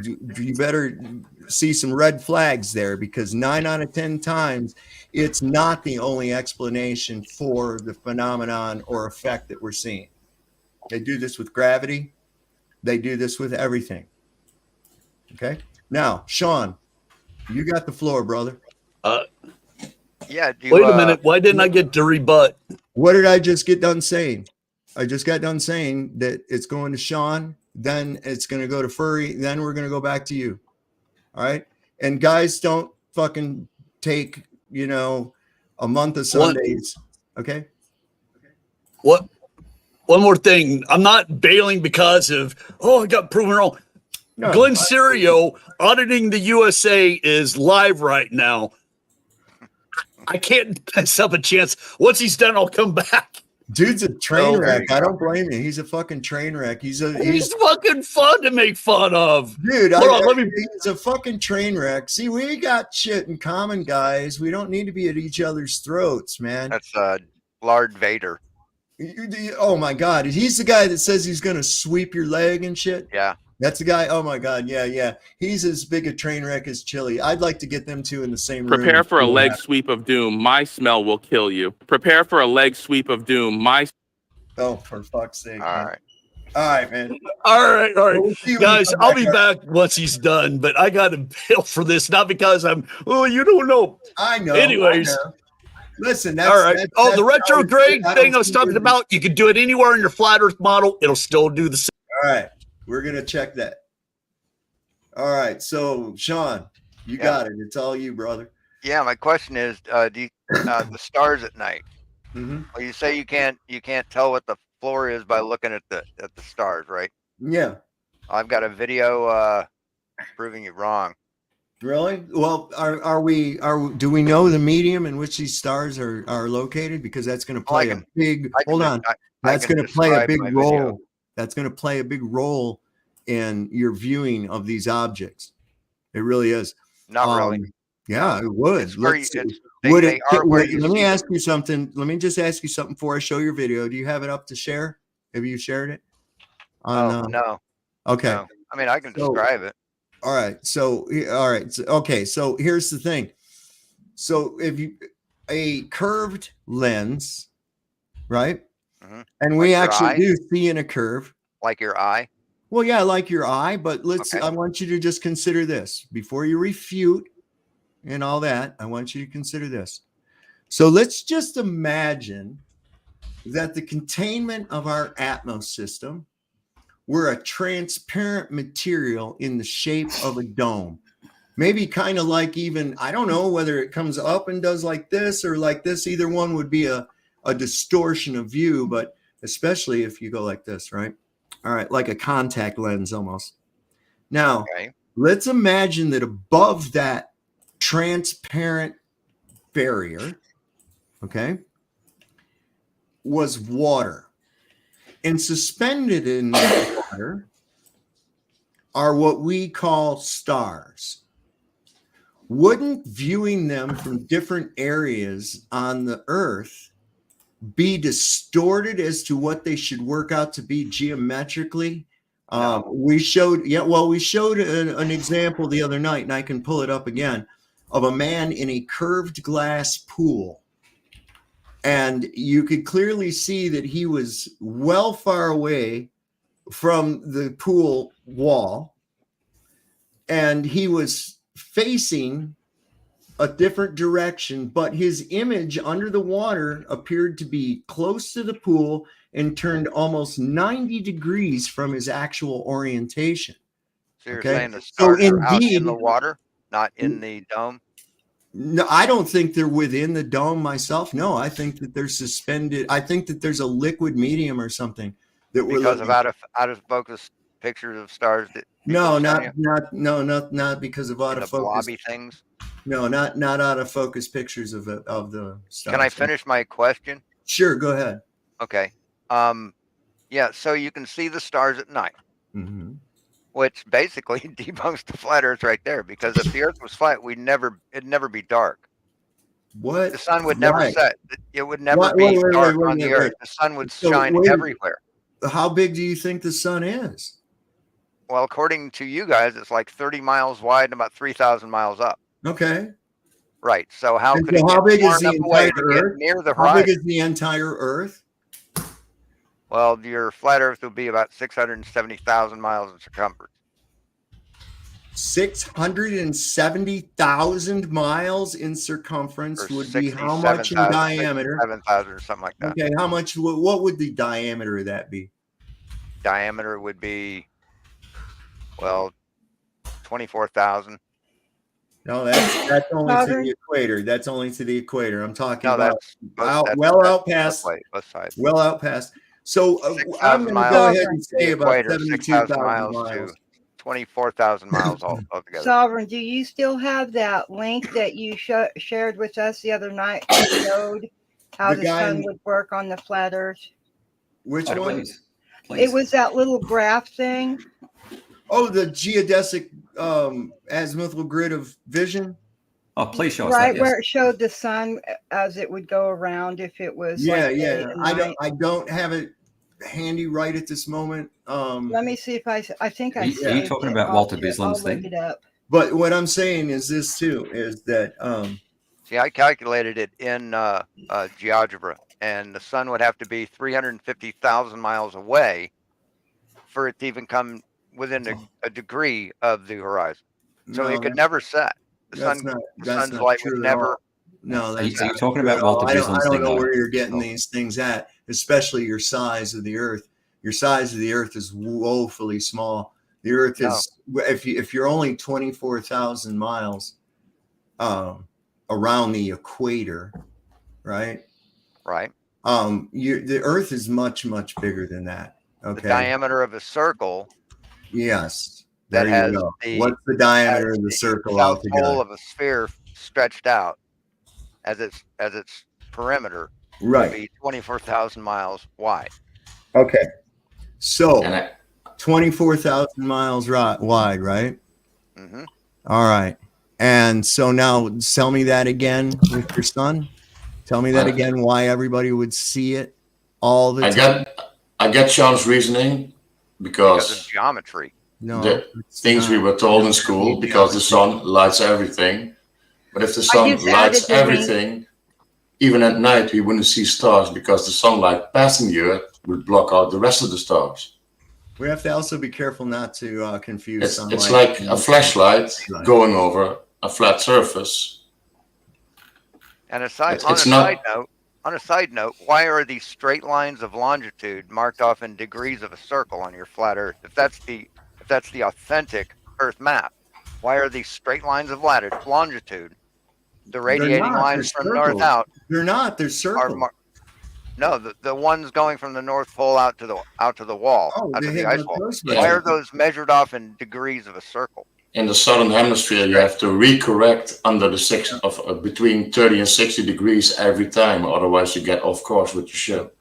you better see some red flags there, because 9 out of 10 times it's not the only explanation for the phenomenon or effect that we're seeing. They do this with gravity. They do this with everything. Okay. Now, Sean, you got the floor, brother. Yeah. Wait a minute. Why didn't I get to rebut? What did I just get done saying? I just got done saying that it's going to Sean, then it's going to go to Furry, then we're going to go back to you. All right. And guys, don't fucking take, a month of Sundays. Okay. What? One more thing. I'm not bailing because of, I got proven wrong. No, Glenn Serio auditing the USA is live right now. I can't pass up a chance. Once he's done, I'll come back. Dude's a train wreck. I don't blame you. He's a fucking train wreck. He's fucking fun to make fun of. Dude, he's a fucking train wreck. See, we got shit in common, guys. We don't need to be at each other's throats, man. That's Lord Vader. Oh my God. He's the guy that says he's going to sweep your leg and shit. Yeah. That's the guy. Oh my God. Yeah. He's as big a train wreck as Chili. I'd like to get them two in the same room. Prepare for a leg sweep of doom. My smell will kill you. Prepare for a leg sweep of doom. Oh, for fuck's sake. All right. All right, man. All right. Guys, I'll be back once he's done, but I got to bail for this, not because you don't know. I know. Anyways. I know. Listen, all right. The retrograde thing I was talking about, you can do it anywhere in your flat earth model. It'll still do the same. All right. We're going to check that. All right. So, Sean, you got it. It's all you, brother. Yeah. My question is, the stars at night. Mm-hmm. Well, you say you can't tell what the floor is by looking at the stars, right? Yeah. I've got a video proving you wrong. Really? Well, do we know the medium in which these stars are located? Because that's going to play a big. Hold on. That's going to play a big role. Video. That's going to play a big role in your viewing of these objects. It really is. Not really. Yeah, it would. Let me ask you something. Let me just ask you something before I show your video. Do you have it up to share? Have you shared it? No. Okay. No. I mean, I can describe it. All right. So here's the thing. So if a curved lens, right? Mm-hmm. And we actually do see in a curve. Like your eye? Well, yeah, like your eye, but I want you to just consider this before you refute and all that. I want you to consider this. So let's just imagine that the containment of our Atmos system were a transparent material in the shape of a dome. Maybe kind of like I don't know whether it comes up and does like this or like this. Either one would be a distortion of view, but especially if you go like this, right? All right, like a contact lens almost. Now, let's imagine that above that transparent barrier, was water. And suspended in the water are what we call stars. Wouldn't viewing them from different areas on the Earth be distorted as to what they should work out to be geometrically? We showed an example the other night, and I can pull it up again, of a man in a curved glass pool. And you could clearly see that he was well far away from the pool wall, and he was facing a different direction, but his image under the water appeared to be close to the pool and turned almost 90 degrees from his actual orientation. So you're Okay, saying the so stars are out in indeed, the water, not in the dome? no, I don't think they're within the dome myself. No, I think that they're suspended. I think that there's a liquid medium or something that we're Because of looking. out of focus pictures of stars that No, people show you? not because of out And of the focus. blobby things. No, not out of focus pictures of the stars. Can I finish my question? Sure, go ahead. Okay. Yeah, so you can see the stars at night, Mm-hmm. which basically debunks the flat Earth right there. Because if the Earth was flat, it'd never be dark. What? The sun would never Why? set. It would never be dark on the Earth. The sun would So shine wait, everywhere. how big do you think the sun is? Well, according to you guys, it's like 30 miles wide and about 3,000 miles up. Okay. Right. So how And could so it how get big far is the enough away entire to get Earth? near the How big horizon? is the entire Earth? Well, your flat Earth would be about 670,000 miles in circumference. 670,000 miles in circumference Or would be how much in diameter? 67,000 or something like that. Okay, how much? What would the diameter of that be? Diameter would be, well, 24,000. No, that's only to Father? the equator. That's only to the equator. I'm talking No, about that's well that's out past. both sides. Well out past. So I'm 6,000 going to go miles ahead to and the say about equator, 6,000 72,000 miles miles. to 24,000 miles altogether. Sovereign, do you still have that link that you shared with us the other night that showed how The the guy sun in- would work on the flat Earth? Which Oh, one? please. It was that little graph thing. Oh, the geodesic azimuthal grid of vision. Oh, please show us Right that. Yes. where it showed the sun as it would go around if it was Yeah, like day yeah. and night. I don't have it handy right at this moment. Let me see if I think I Are you saved talking it. about I'll Walter I'll Bisland's look thing? it up. But what I'm saying is this too: is that See, I calculated it in GeoGebra, and the sun would have to be 350,000 miles away for it to even come within a degree of the horizon. So No, it could never set. The that's sun's not light true would at never. all. No, Are you that's not talking true about at all. Walter I Bisland's don't thing, know though? where you're getting these things at, especially your size of the Earth. Your size of the Earth is woefully small. The Earth is if you're only 24,000 miles around the equator, right? Right. The Earth is much bigger than that. Okay. The diameter of a circle. Yes. That There has you go. the What's the diameter of the circle south altogether? pole of a sphere stretched out as its perimeter Right. would be 24,000 miles wide. Okay. So 24,000 miles wide, right? Mm-hmm. All right. And so now tell me that again with your son. Tell me that again, why everybody would see it all the time. I get Sean's reasoning Because of because geometry. No, the things we were told in school, because the sun lights everything. But if the sun just lights added the link. everything, even at night we wouldn't see stars because the sunlight passing the Earth would block out the rest of the stars. We have to also be careful not to confuse sunlight. It's like a flashlight going over a flat surface. And on a side note, why are these straight lines of longitude marked off in degrees of a circle on your flat Earth? If that's the authentic Earth map, why are these straight lines of longitude, the radiating lines from north out? They're not. They're circles. No, the ones going from the North Pole out to the wall, out to the ice wall. Why are those measured off in degrees of a circle? In the southern hemisphere, you have to recorrect under the between 30 and 60 degrees every time, otherwise you get off course with your ship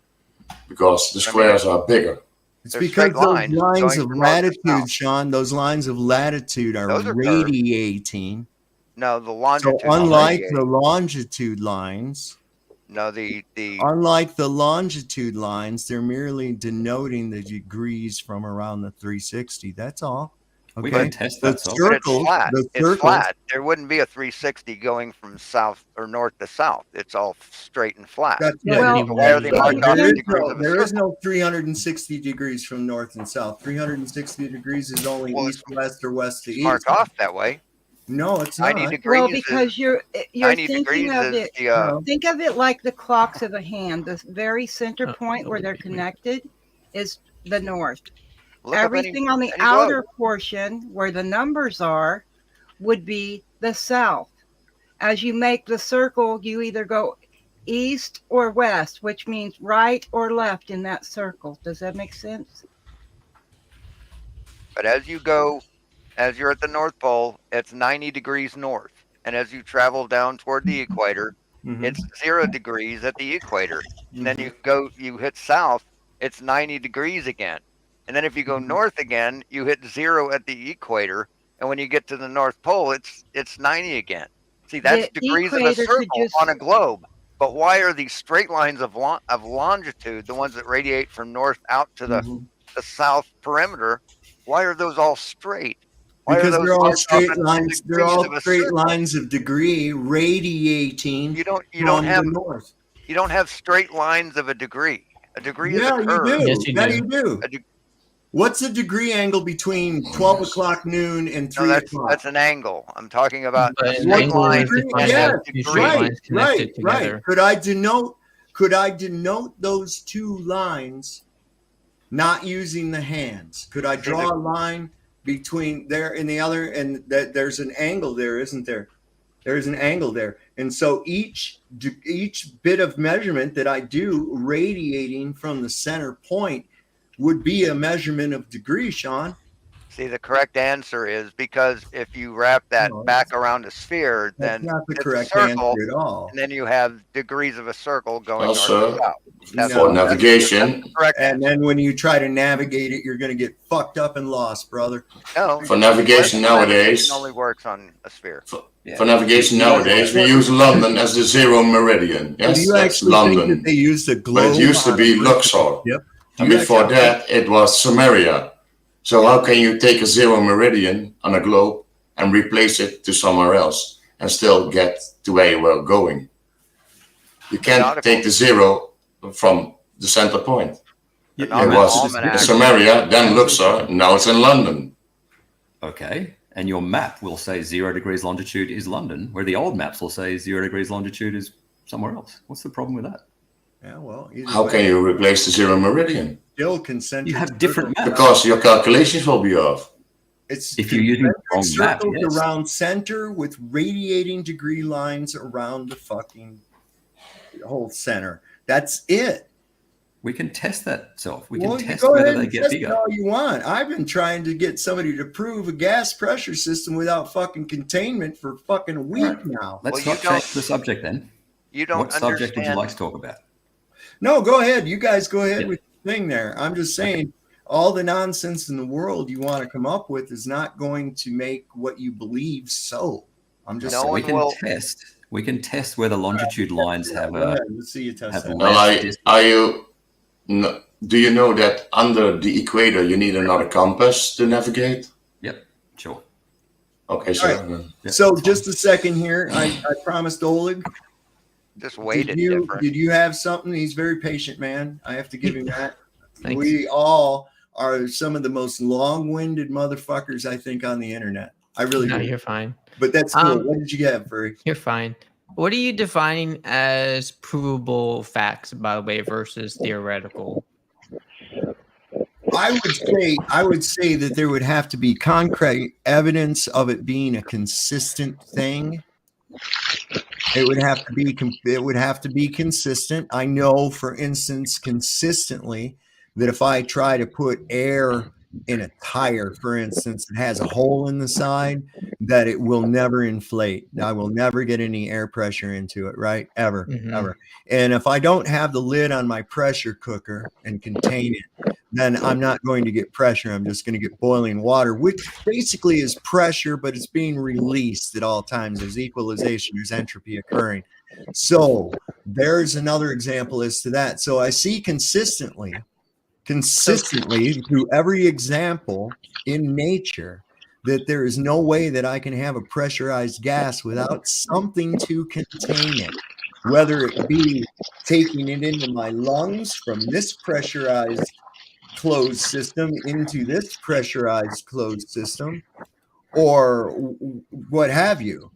because the squares are bigger. It's because those lines of latitude, Sean, those lines of latitude are radiating. No, the longitude. So unlike the longitude lines, unlike the longitude lines, they're merely denoting the degrees from around the 360. That's all. We Okay. can test The that. So But it's circles, flat. the It's circles. flat. There wouldn't be a 360 going from south or north to south. It's all straight and flat. That's Yeah, right. Well, So why are they marked off in degrees of a There is circle? no 360 degrees from north and south. 360 degrees is only Well, east to west or west to It's east. marked off that way. No, it's 90 not. degrees well, is because you're 90 thinking degrees of is it. the Think of it like the clocks of a hand. The very center point where they're connected is the north. look up Everything on the any globe. outer portion where the numbers are would be the south. As you make the circle, you either go east or west, which means right or left in that circle. Does that make sense? But as you're at the North Pole, it's 90 degrees north. And as you travel down toward the equator, it's 0 degrees at the equator. And then you hit south, it's 90 degrees again. And then if you go north again, you hit 0 at the equator. And when you get to the North Pole, it's 90 again. See, that's The degrees of a equator could circle just on a globe. But why are these straight lines of longitude, the ones that radiate from north out to the south perimeter, why are those all straight? Why Because are those they're all marked off straight in lines. They're degrees all of a straight circle? lines of degree radiating You don't from have the north. you don't have straight lines of a degree. A degree is a Yeah, you curve. do. Yes, you Yeah, do. you do. What's the degree angle between 12 o'clock noon and 3 No, o'clock? that's an angle. I'm talking about But a an straight angle line is defined Yes, as two straight right, lines connected together. right. Could I denote those two lines not using the hands? Could I draw a line between there and the other, and that there's an angle there, isn't there? There's an angle there. And so each bit of measurement that I do radiating from the center point would be a measurement of degree, Sean. See, the correct answer is because if you wrap that back around a sphere, That's then not the it's correct a circle, answer at all. and then you have degrees of a circle going north Also, to south. That's for that's navigation, the correct And then when you try to navigate it, you're going to get fucked up and lost, brother. No, for navigation nowadays, only works on a sphere. for navigation nowadays, we use London as the zero meridian. Do Yes, you that's actually think London. that they used a But globe? it used to be Luxor. Yep. And before that, it was Samaria. So how can you take a zero meridian on a globe and replace it to somewhere else and still get to where you were going? You can't take the zero from the center point. It was Samaria, then Luxor, now it's in London. Okay. And your map will say 0 degrees longitude is London, where the old maps will say 0 degrees longitude is somewhere else. What's the problem with that? Yeah, well, How can you replace the zero meridian? Still concentric. You have different maps. Because your calculations will be off. It's if you're using the wrong map, circles yes. around center with radiating degree lines around the fucking whole center. That's it. We can test that, Self. We Well, can you test go whether ahead they and get test it bigger. all you want. I've been trying to get somebody to prove a gas pressure system without fucking containment for fucking a week now. Let's not change the subject then. You don't What subject would you understand- like to talk about? No, go ahead. You guys go ahead with your thing there. I'm just saying all the nonsense in the world you want to come up with is not going to make what you believe so. I'm just saying. We can test whether longitude lines have Go a ahead. Let's see you test have that. less Do you know that under the equator you need another compass to navigate? Yep, sure. Okay, All right. So just a second here. I promised Oleg. Just weighted different. Did you have something? He's very patient, man. I have to give him that. Thanks. We all are some of the most long-winded motherfuckers I think on the internet. I really No, do. you're fine. But that's cool. What did you get, Furry? You're fine. What are you defining as provable facts, by the way, versus theoretical? I would say that there would have to be concrete evidence of it being a consistent thing. It would have to be consistent. I know, for instance, consistently that if I try to put air in a tire, for instance, that has a hole in the side, that it will never inflate. I will never get any air pressure into it, right? Ever. And if I don't have the lid on my pressure cooker and contain it, then I'm not going to get pressure. I'm just going to get boiling water, which basically is pressure, but it's being released at all times. There's equalization, there's entropy occurring. So there's another example as to that. So I see consistently through every example in nature that there is no way that I can have a pressurized gas without something to contain it, whether it be taking it into my lungs from this pressurized closed system into this pressurized closed system, or what have you.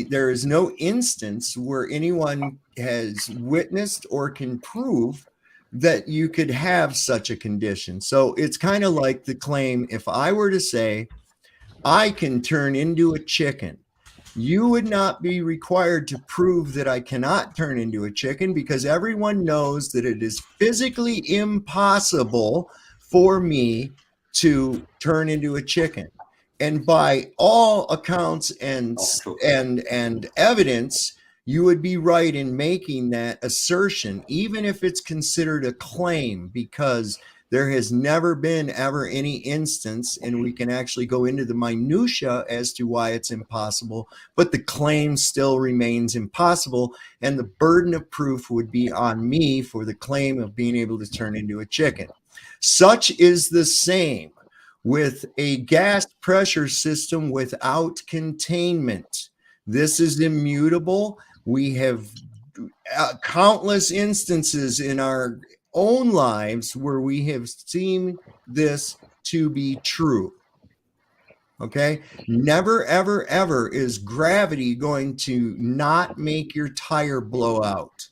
There is no instance where anyone has witnessed or can prove that you could have such a condition. So it's kind of like the claim, if I were to say I can turn into a chicken, you would not be required to prove that I cannot turn into a chicken, because everyone knows that it is physically impossible for me to turn into a chicken. And by all accounts and evidence, you would be right in making that assertion, even if it's considered a claim, because there has never been ever any instance, and we can actually go into the minutia as to why it's impossible, but the claim still remains impossible, and the burden of proof would be on me for the claim of being able to turn into a chicken. Such is the same with a gas pressure system without containment. This is immutable. We have countless instances in our own lives where we have seen this to be true. Okay, never, ever, ever is gravity going to not make your tire blow out.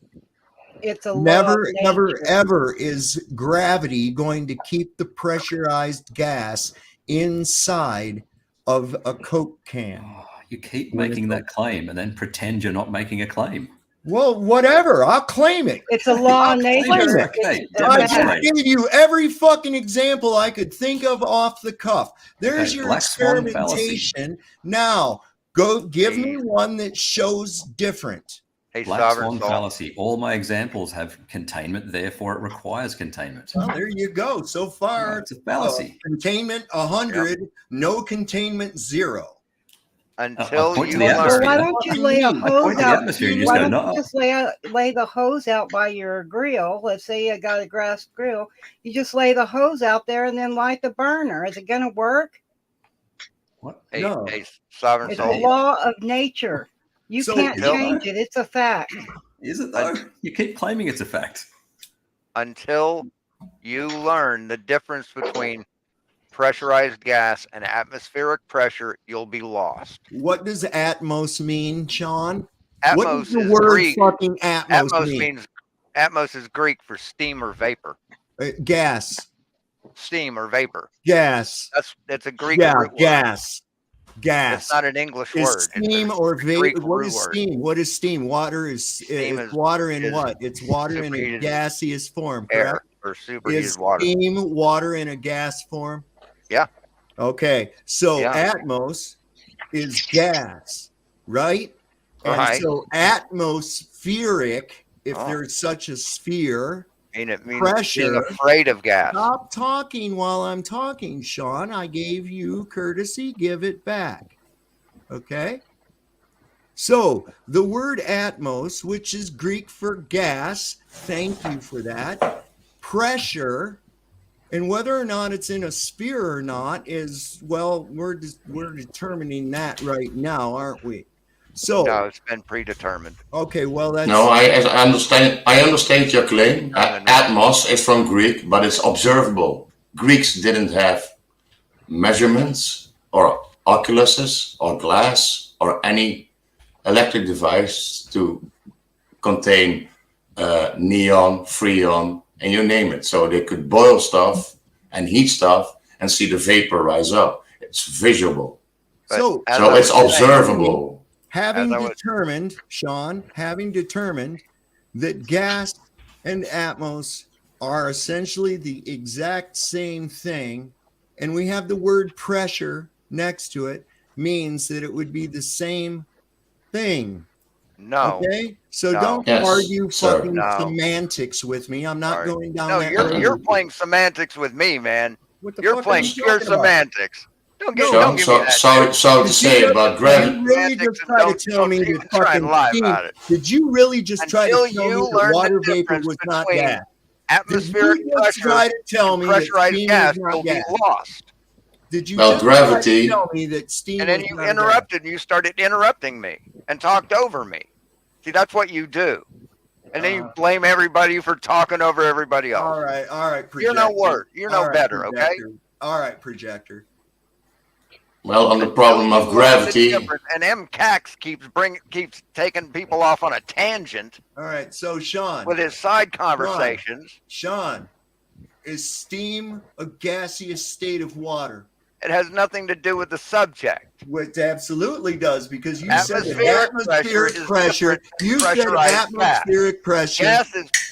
It's a Never, law of ever, nature. ever is gravity going to keep the pressurized gas inside of a Coke can. You keep making that claim and then pretend you're not making a claim. Well, whatever. I'll claim it. It's a law of nature. Okay, I just gave you every fucking example I could think of off the cuff. There's Okay, your black swan fallacy. experimentation. Now, go give me one that shows different. Hey, Black swan fallacy. All my examples have containment, therefore it requires containment. Well, there you go. So far, it's a fallacy. Containment 100, no containment 0. Until point to you the learn. atmosphere. Why don't you lay a I point hose to the out? atmosphere and you Why just go, don't you no. just lay the hose out by your grill? Let's say you got a grass grill. You just lay the hose out there and then light the burner. Is it going to work? What? Hey, No. hey, sovereign It's soul. a law of nature. You So- can't Is it change though? it. It's a fact. Is it though? You keep claiming it's a fact. Until you learn the difference between pressurized gas and atmospheric pressure, you'll be lost. What does atmos mean, Sean? What Atmos does the is word Greek. fucking atmos mean? means atmos is Greek for steam or vapor. Gas. Steam or vapor. Gas. That's a Greek Yeah, root word. gas. Gas. It's not an English Is word. steam It's or a Greek vapor? What root is word. steam? What is steam? Water is Steam it's is- water in is what? It's water in a superheated gaseous form, air correct? or superheated Is water. steam water in a gas form? Yeah. Okay, so Yeah. atmos is gas, right? And Right. so atmospheric, if Oh. there's such a sphere, And it means pressure. being afraid of gas. Stop talking while I'm talking, Sean. I gave you courtesy, give it back. Okay? So the word atmos, which is Greek for gas, thank you for that. Pressure, and whether or not it's in a sphere or not is, well, we're determining that right now, aren't we? So No, it's been predetermined. okay, well that's No, I understand. I understand your claim. Atmos is from Greek, but it's observable. Greeks didn't have measurements or oculuses or glass or any electric device to contain neon, freon, and you name it. So they could boil stuff and heat stuff and see the vapor rise up. It's visual. so So it's observable. having determined, Sean, having determined that gas and atmos are essentially the exact same thing, and we have the word pressure next to it, means that it would be the same thing. No. Okay? So No. don't Yes, argue sir. fucking No. semantics with me. I'm not Sorry. going down No, that you're road. playing semantics with me, man. What the You're fuck are playing you pure talking about? semantics. Don't give So, me so, that. sorry to say about Did gravity. you really just try to tell me even that try and fucking lie steam? about it. Did you really just try to Until tell me you that learn water the vapor difference was not between gas? atmospheric Did you just pressure try to tell and me that pressurized steam gas, was not you'll gas? be lost. Did you Well, just gravity. tell me that steam? And then you interrupted, and you started interrupting me and talked over me. See, that's what you do. And then you blame everybody for talking over everybody else. All right, projector. You're no worse. You're no better, okay? All right, projector. Well, on the problem of gravity. And M. Cax keeps taking people off on a tangent. All right, so Sean. With his side conversations. Sean, is steam a gaseous state of water? It has nothing to do with the subject. It absolutely does, because you said atmospheric pressure. You said atmospheric pressure.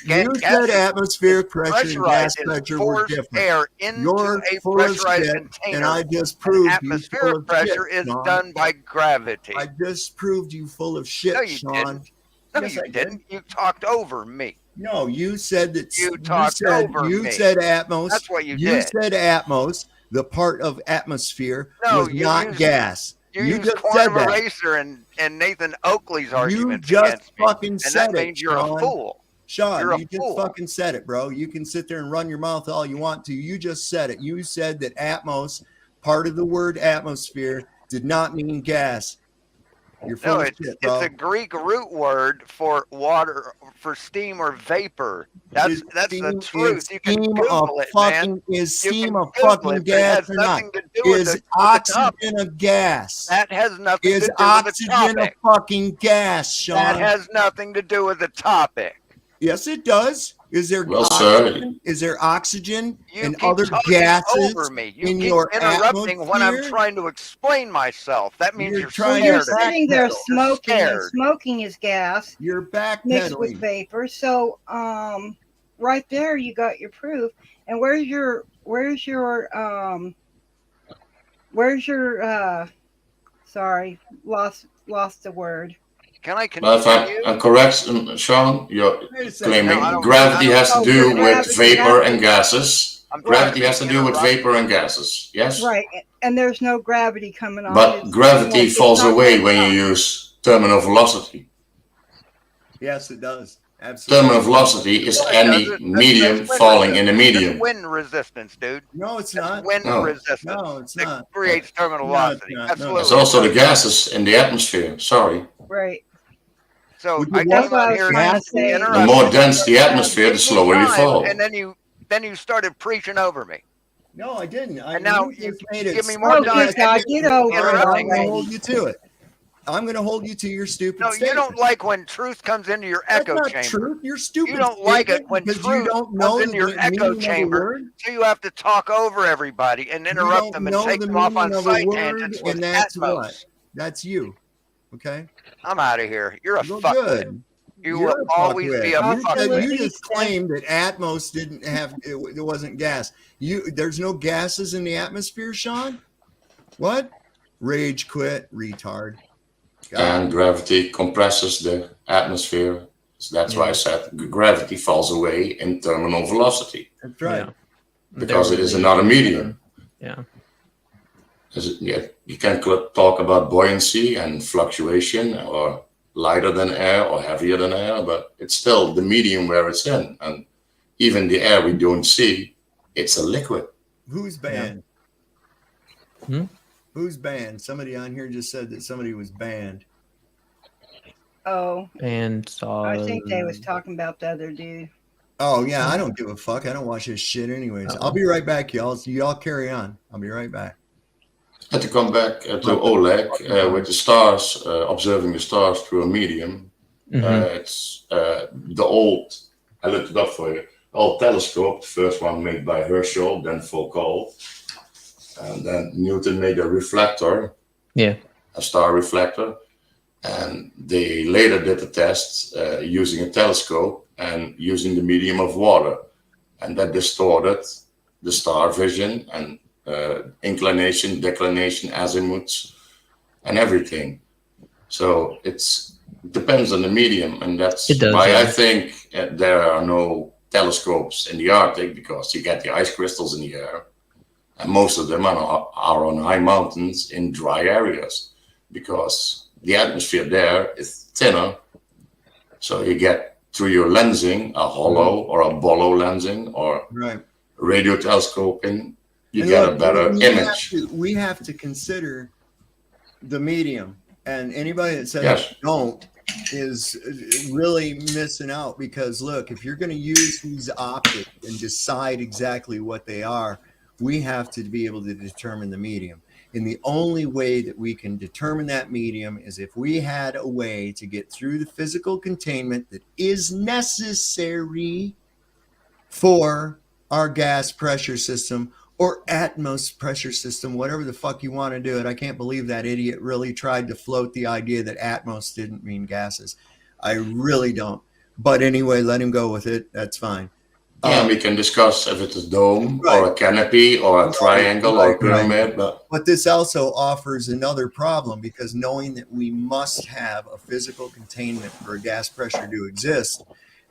You said atmospheric pressure and gas pressure were different. Air into You're a full of pressurized shit, container. and I just proved atmospheric pressure is done by gravity. I just proved you full of shit, no, you Sean. Didn't. No, yes, you didn't. You talked over me. No, you said that. You talked over me. You said Atmos. That's what you did. You said Atmos. The part of atmosphere was not gas. You just Quantum Eraser and Nathan Oakley's arguments. You just fucking said it. And that means you're a fool. Sean, you just fucking said it, bro. You can sit there and run your mouth all you want to. You just said it. You said that Atmos, part of the word atmosphere, did not mean gas. You're full of shit, bro. It's a Greek root word for water, for steam or vapor. That's the truth. You can Google it, man. Is steam a fucking gas or not? Is oxygen a gas? That has nothing to do with the topic. Is oxygen a fucking gas, Sean? That has nothing to do with the topic. Yes, it does. Is there oxygen? Sir. Is there oxygen and keep other gases over me. You in keep your interrupting atmosphere? when I'm trying to explain myself. That means you're trying. You're sitting there smoking. And smoking is gas. You're backpedaling. Mixed with vapor. So, right there, you got your proof. And where's your sorry, lost the word. Can I continue? Well, if I'm correct, Sean, you're claiming gravity has to do with vapor and gases. Gravity has to do with vapor and gases. Yes. Right, and there's no gravity coming on. But gravity falls away when you use terminal velocity. Yes, it does. Absolutely. Terminal velocity is any medium falling in a medium. Wind resistance, dude. No, it's not. Wind resistance. No, it's not. It creates terminal velocity. Absolutely. It's also the gases in the atmosphere. Sorry. Right. So I guess I'm hearing the more dense the atmosphere, the slower you fall. And then you started preaching over me. No, I didn't. And now you made it. give me more time. Get over it. I'm going to hold you to it. I'm going to hold you to your stupid statement. You don't like when truth comes into your echo chamber. That's not truth. You're stupid. You don't like it when truth comes into your echo chamber. So you have to talk over everybody and interrupt them and take them off on side tangents. And that's what? That's you. Okay? I'm out of here. You're a fuckwit. You will always be a fuckwit. You just claimed that Atmos didn't have it wasn't gas. There's no gases in the atmosphere, Sean? What? Rage quit, retard. And gravity compresses the atmosphere. So that's why I said gravity falls away in terminal velocity. That's right. Yeah. Because it is another medium. Yeah. You can talk about buoyancy and fluctuation, or lighter than air or heavier than air, but it's still the medium where it's in. And even the air we don't see, it's a liquid. Who's banned? Yeah. Who's banned? Somebody on here just said that somebody was banned. Oh. And I think they was talking about the other dude. Oh yeah, I don't give a fuck. I don't watch this shit anyways. I'll be right back, y'all. So y'all carry on. I'll be right back. I had to come back to Oleg with the stars, observing the stars through a medium. It's the old, I looked it up for you, old telescope, the first one made by Herschel, then Foucault. And then Newton made a reflector, a star reflector. And they later did the test using a telescope and using the medium of water. And that distorted the star vision and inclination, declination, azimuths, and everything. So it depends on the medium, and that's why I think there are no telescopes in the Arctic, because you get the ice crystals in the air, and most of them are on high mountains in dry areas, because the atmosphere there is thinner. So you get through your lensing a hollow or a bolo lensing or radio telescoping. You And get look, a better image. we have to consider the medium, and anybody that says Yes. don't is really missing out, because look, if you're going to use these optics and decide exactly what they are, we have to be able to determine the medium. And the only way that we can determine that medium is if we had a way to get through the physical containment that is necessary for our gas pressure system or Atmos pressure system, whatever the fuck you want to do it. I can't believe that idiot really tried to float the idea that Atmos didn't mean gases. I really don't. But anyway, let him go with it. That's fine. We can discuss if it's a dome or a canopy or a triangle or a pyramid. But this also offers another problem, because knowing that we must have a physical containment for a gas pressure to exist,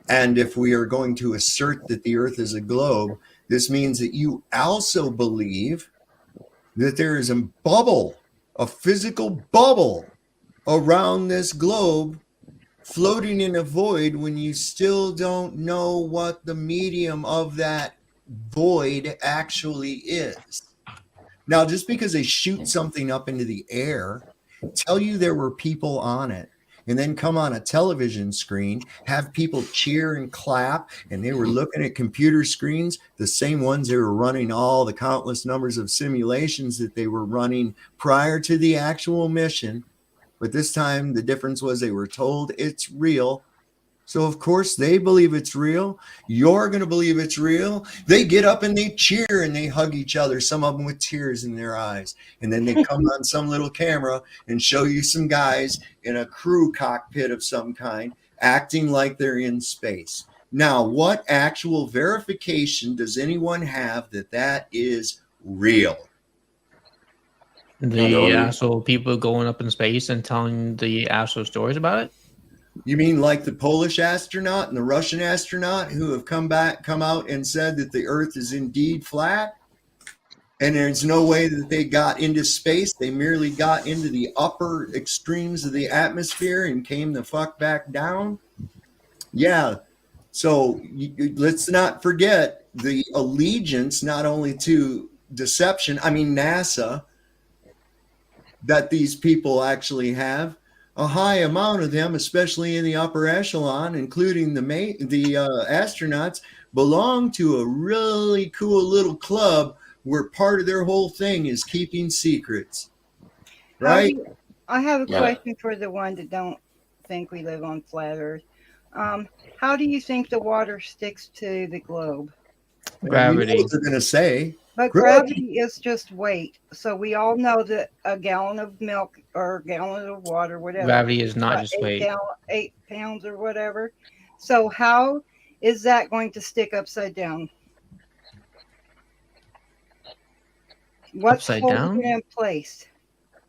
and if we are going to assert that the Earth is a globe, this means that you also believe that there is a bubble, a physical bubble around this globe floating in a void, when you still don't know what the medium of that void actually is. Now, just because they shoot something up into the air, tell you there were people on it, and then come on a television screen, have people cheer and clap, and they were looking at computer screens, the same ones they were running all the countless numbers of simulations that they were running prior to the actual mission. But this time, the difference was they were told it's real. So, of course, they believe it's real. You're going to believe it's real. They get up and they cheer and they hug each other, some of them with tears in their eyes. And then they come on some little camera and show you some guys in a crew cockpit of some kind acting like they're in space. Now, what actual verification does anyone have that that is real? The actual people going up in space and telling the actual stories about it? You mean like the Polish astronaut and the Russian astronaut who have come out and said that the Earth is indeed flat? And there's no way that they got into space. They merely got into the upper extremes of the atmosphere and came the fuck back down. Yeah. So let's not forget the allegiance, not only to deception, I mean NASA, that these people actually have. A high amount of them, especially in the upper echelon, including the astronauts, belong to a really cool little club where part of their whole thing is keeping secrets. Right? I have a question for the one that don't think we live on flat Earth. How do you think the water sticks to the globe? Gravity. You know what they're going to say. But gravity is just weight. So we all know that a gallon of milk or a gallon of water, whatever. Gravity is not just weight. 8 pounds or whatever. So how is that going to stick upside down? What's Upside holding down? it in place?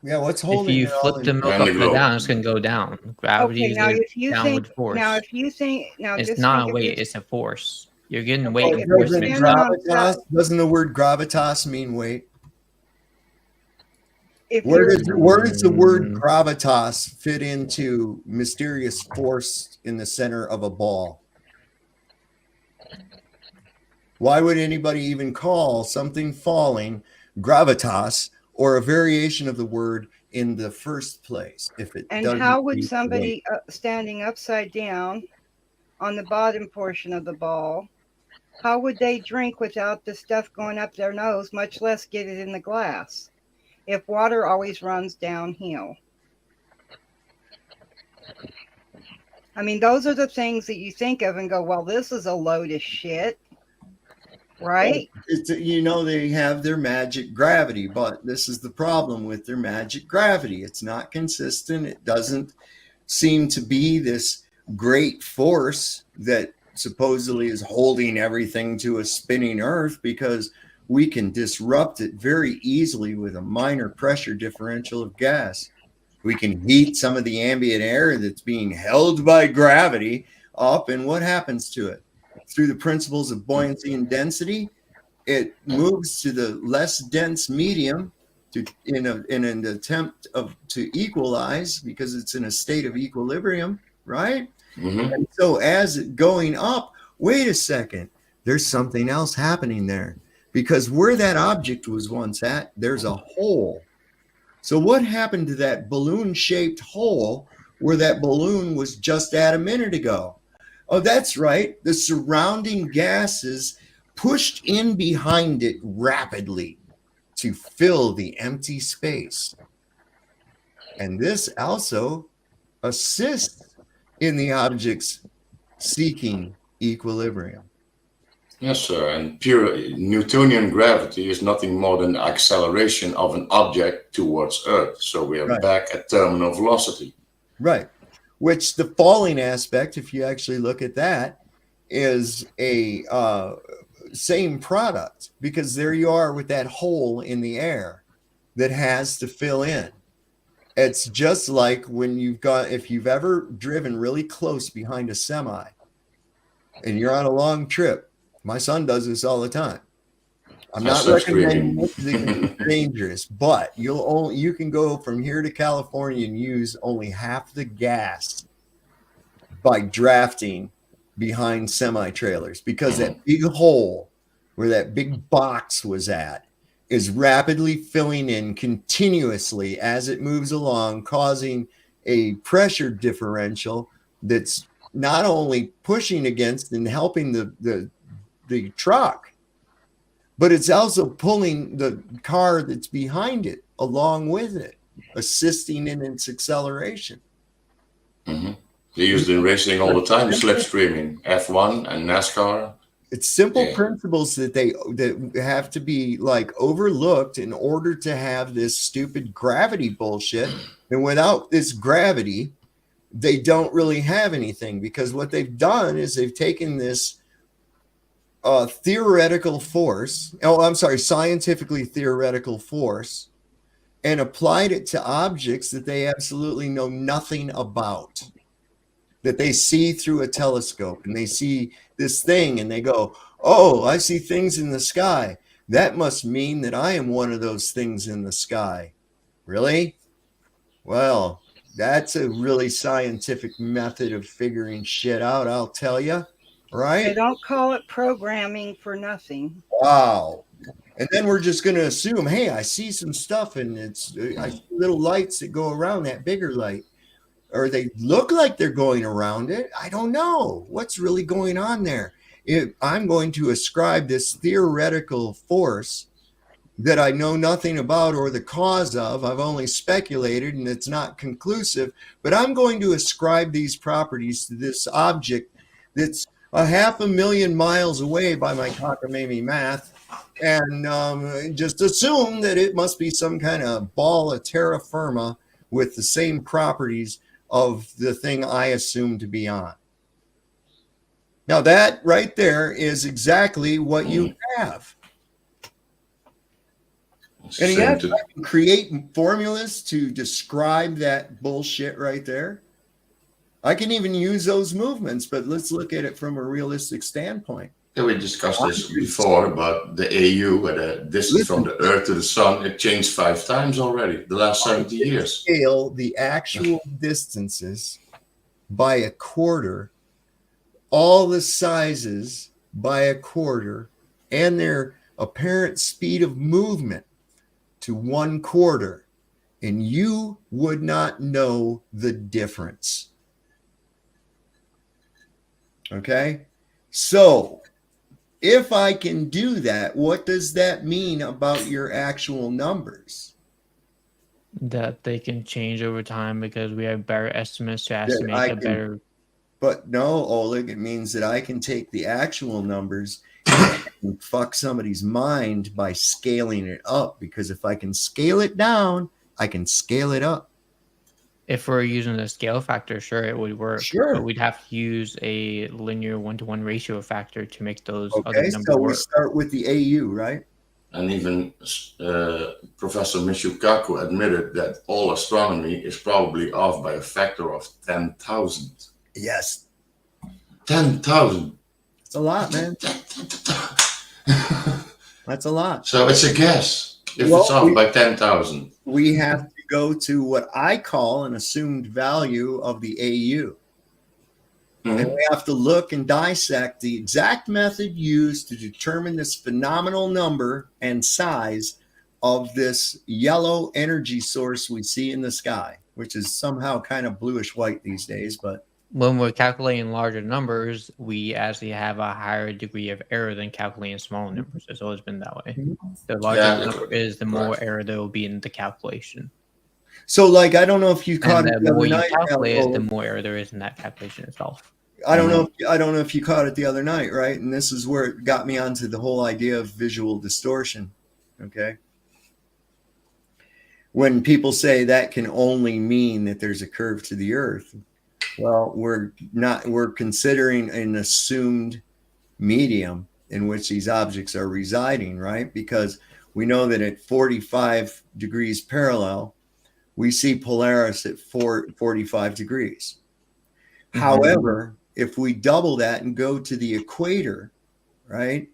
Yeah, what's holding If you it all flip in the milk place? upside down, it's going to go down. Gravity Okay, is now a if you downward think, force. now if you think, now It's just not a think weight, of it's a force. You're getting Okay, weight and if force you're mixed standing up. on Gravitas, doesn't the word gravitas mean weight? if Where you're does the word gravitas fit into mysterious force in the center of a ball? Why would anybody even call something falling gravitas or a variation of the word in the first place if it and doesn't how would mean somebody standing upside down on the bottom portion of the ball, how would they drink without the stuff going up their nose, much less get it in the glass, if water always runs downhill? I mean, those are the things that you think of and go, well, this is a load of shit, right? It's, you know, they have their magic gravity, but this is the problem with their magic gravity. It's not consistent. It doesn't seem to be this great force that supposedly is holding everything to a spinning Earth, because we can disrupt it very easily with a minor pressure differential of gas. We can heat some of the ambient air that's being held by gravity up, and what happens to it? Through the principles of buoyancy and density, it moves to the less dense medium in an attempt to equalize, because it's in a state of equilibrium, right? And so as it going up, wait a second, there's something else happening there. because where that object was once at, there's a hole. So what happened to that balloon-shaped hole where that balloon was just at a minute ago? Oh, that's right. The surrounding gases pushed in behind it rapidly to fill the empty space. And this also assists in the object's seeking equilibrium. Yes, sir. And pure Newtonian gravity is nothing more than the acceleration of an object towards Earth. So we are back at terminal velocity. Right. Which the falling aspect, if you actually look at that, is a same product, because there you are with that hole in the air that has to fill in. It's just like when if you've ever driven really close behind a semi and you're on a long trip. My son does this all the time. I'm not recommending it because it's dangerous, but you can go from here to California and use only half the gas by drafting behind semi-trailers, because that big hole where that big box was at is rapidly filling in continuously as it moves along, causing a pressure differential that's not only pushing against and helping the truck, but it's also pulling the car that's behind it along with it, assisting in its acceleration. Mm-hmm. They use it in racing all the time, slipstreaming, F1 and NASCAR. It's simple principles that have to be like overlooked in order to have this stupid gravity bullshit. And without this gravity, they don't really have anything, because what they've done is they've taken this scientifically theoretical force, and applied it to objects that they absolutely know nothing about, that they see through a telescope, and they see this thing and they go, oh, I see things in the sky. That must mean that I am one of those things in the sky. Really? Well, that's a really scientific method of figuring shit out, I'll tell you. Right? They don't call it programming for nothing. Wow. And then we're just going to assume, hey, I see some stuff, and I see little lights that go around that bigger light, or they look like they're going around it. I don't know what's really going on there. I'm going to ascribe this theoretical force that I know nothing about or the cause of. I've only speculated, and it's not conclusive, but I'm going to ascribe these properties to this object that's 500,000 miles away by my cockamamie math, and just assume that it must be some kind of ball of terra firma with the same properties of the thing I assume to be on. Now that right there is exactly what you have. And yes, I can create formulas to describe that bullshit right there. I can even use those movements, but let's look at it from a realistic standpoint. Yeah, we discussed this before about the AU, the distance from the Earth to the Sun. It changed 5 times already the last 70 years. Scale the actual distances by a quarter, all the sizes by a quarter, and their apparent speed of movement to 1/4, and you would not know the difference. Okay, so if I can do that, what does that mean about your actual numbers? That they can change over time because we have better estimates to estimate better. But no, Oleg, it means that I can take the actual numbers and fuck somebody's mind by scaling it up, because if I can scale it down, I can scale it up. If we're using the scale factor, sure, it would work. Sure. But we'd have to use a linear 1-to-1 ratio factor to make those other Okay, numbers so work. we start with the AU, right? And even Professor Michio admitted that all astronomy is probably off by a factor of 10,000. Yes. 10,000. It's a lot, man. That's a lot. So it's a guess if it's off by 10,000. We have to go to what I call an assumed value of the AU. And we have to look and dissect the exact method used to determine this phenomenal number and size of this yellow energy source we see in the sky, which is somehow kind of bluish white these days. But when we're calculating larger numbers, we actually have a higher degree of error than calculating smaller numbers. It's always been that way. The larger the number is, the more error there will be in the calculation. So, like, I don't know if you caught And it the the more other you night. calculate it, the more error there is in that calculation itself. I don't know if you caught it the other night, right? And this is where it got me onto the whole idea of visual distortion. Okay. When people say that can only mean that there's a curve to the earth, well, we're considering an assumed medium in which these objects are residing, right? Because we know that at 45 degrees parallel, we see Polaris at 45 degrees. However, if we double that and go to the equator, right,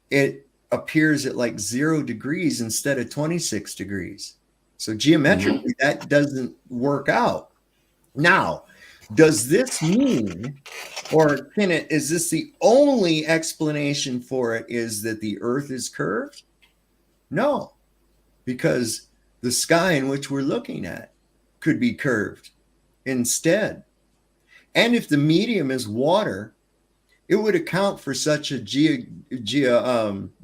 it appears at like 0 degrees instead of 26 degrees. So geometrically, that doesn't work out. Now, does this mean, or is this the only explanation for it, is that the earth is curved? No, because the sky in which we're looking at could be curved instead. And if the medium is water, it would account for such a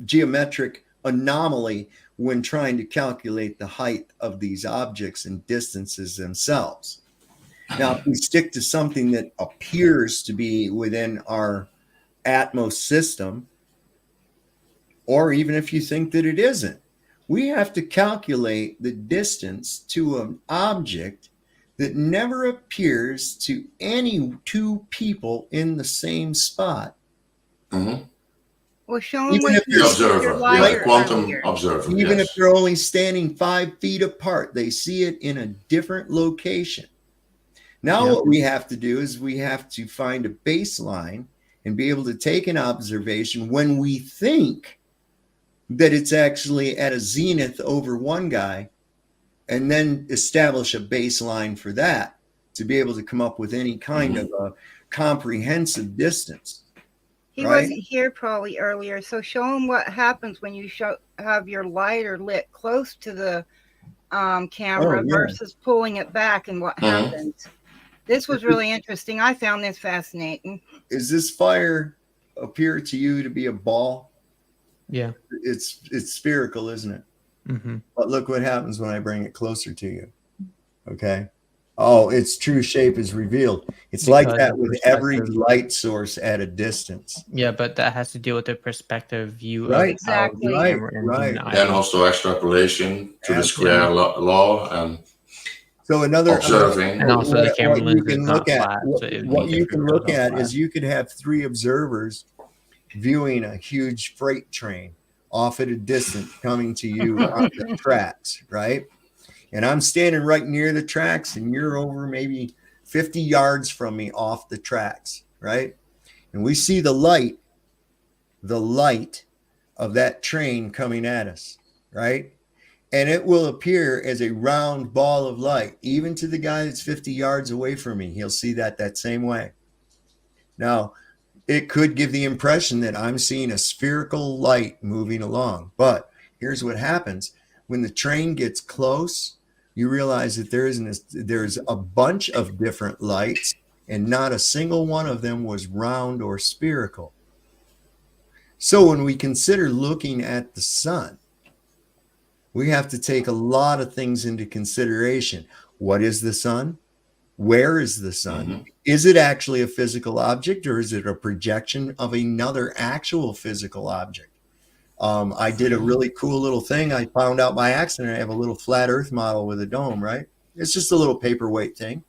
geometric anomaly when trying to calculate the height of these objects and distances themselves. Now, if we stick to something that appears to be within our Atmos system, or even if you think that it isn't, we have to calculate the distance to an object that never appears to any two people in the same spot. Well, show them Even if The observer, yeah, quantum observer. Even yes. if they're only standing 5 feet apart, they see it in a different location. Now, what we have to do is we have to find a baseline and be able to take an observation when we think that it's actually at a zenith over one guy, and then establish a baseline for that to be able to come up with any kind of a comprehensive distance. He wasn't here probably earlier, so show him what happens when you have your lighter lit close to the camera versus pulling it back, and what happens. This was really interesting. I found this fascinating. Is this fire appear to you to be a ball? Yeah. It's spherical, isn't it? But look what happens when I bring it closer to you. Okay. Oh, its true shape is revealed. It's because like that with every light source at a distance. Yeah, but that has to deal with the perspective view Right. of Exactly. how the camera Right. Then also extrapolation to the square law and so another observing. And also the camera lens is not flat. What you can look at is you could have 3 observers viewing a huge freight train off at a distance coming to you on the tracks, right? And I'm standing right near the tracks and you're over maybe 50 yards from me off the tracks, right? And we see the light of that train coming at us, right? And it will appear as a round ball of light, even to the guy that's 50 yards away from me. He'll see that same way. Now, it could give the impression that I'm seeing a spherical light moving along. But here's what happens. When the train gets close, you realize that there's a bunch of different lights, and not a single one of them was round or spherical. So when we consider looking at the sun, we have to take a lot of things into consideration. What is the sun? Where is the sun? Is it actually a physical object, or is it a projection of another actual physical object? I did a really cool little thing. I found out by accident I have a little flat earth model with a dome, right? It's just a little paperweight thing.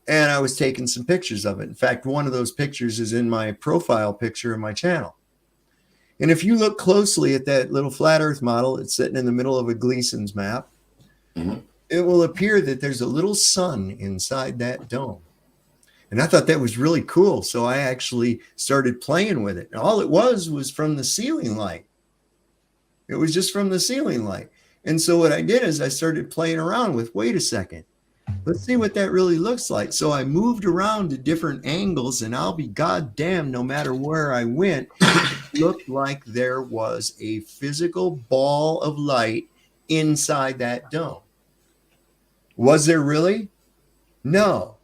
And I was taking some pictures of it. In fact, one of those pictures is in my profile picture of my channel. And if you look closely at that little flat earth model, it's sitting in the middle of a Gleason's map. It will appear that there's a little sun inside that dome. And I thought that was really cool. So I actually started playing with it. And all it was from the ceiling light. It was just from the ceiling light. And so what I did is I started playing around with, wait a second, Let's see what that really looks like. So I moved around to different angles, and I'll be goddamn, no matter where I went, it looked like there was a physical ball of light inside that dome. Was there really? No.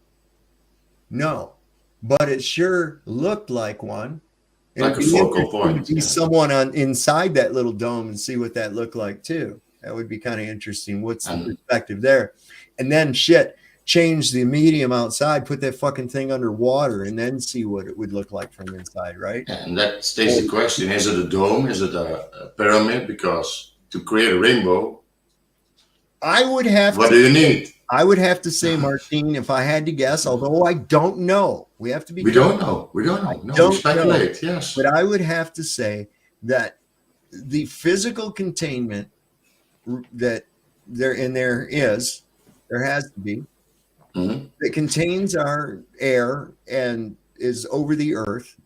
But it sure looked like one. And Like a focal point. To be someone on inside that little dome and see what that looked like too. That would be kind of interesting. What's the perspective there? And then change the medium outside, put that fucking thing underwater, and then see what it would look like from inside, right? And that stays the question: is it a dome? Is it a pyramid? Because to create a rainbow, what do you need? I would have to say, Martine, if I had to guess, although I don't know, we have to be. We don't know. No, we speculate. Yes, but I would have to say that the physical containment that there has to be that contains our air and is over the earth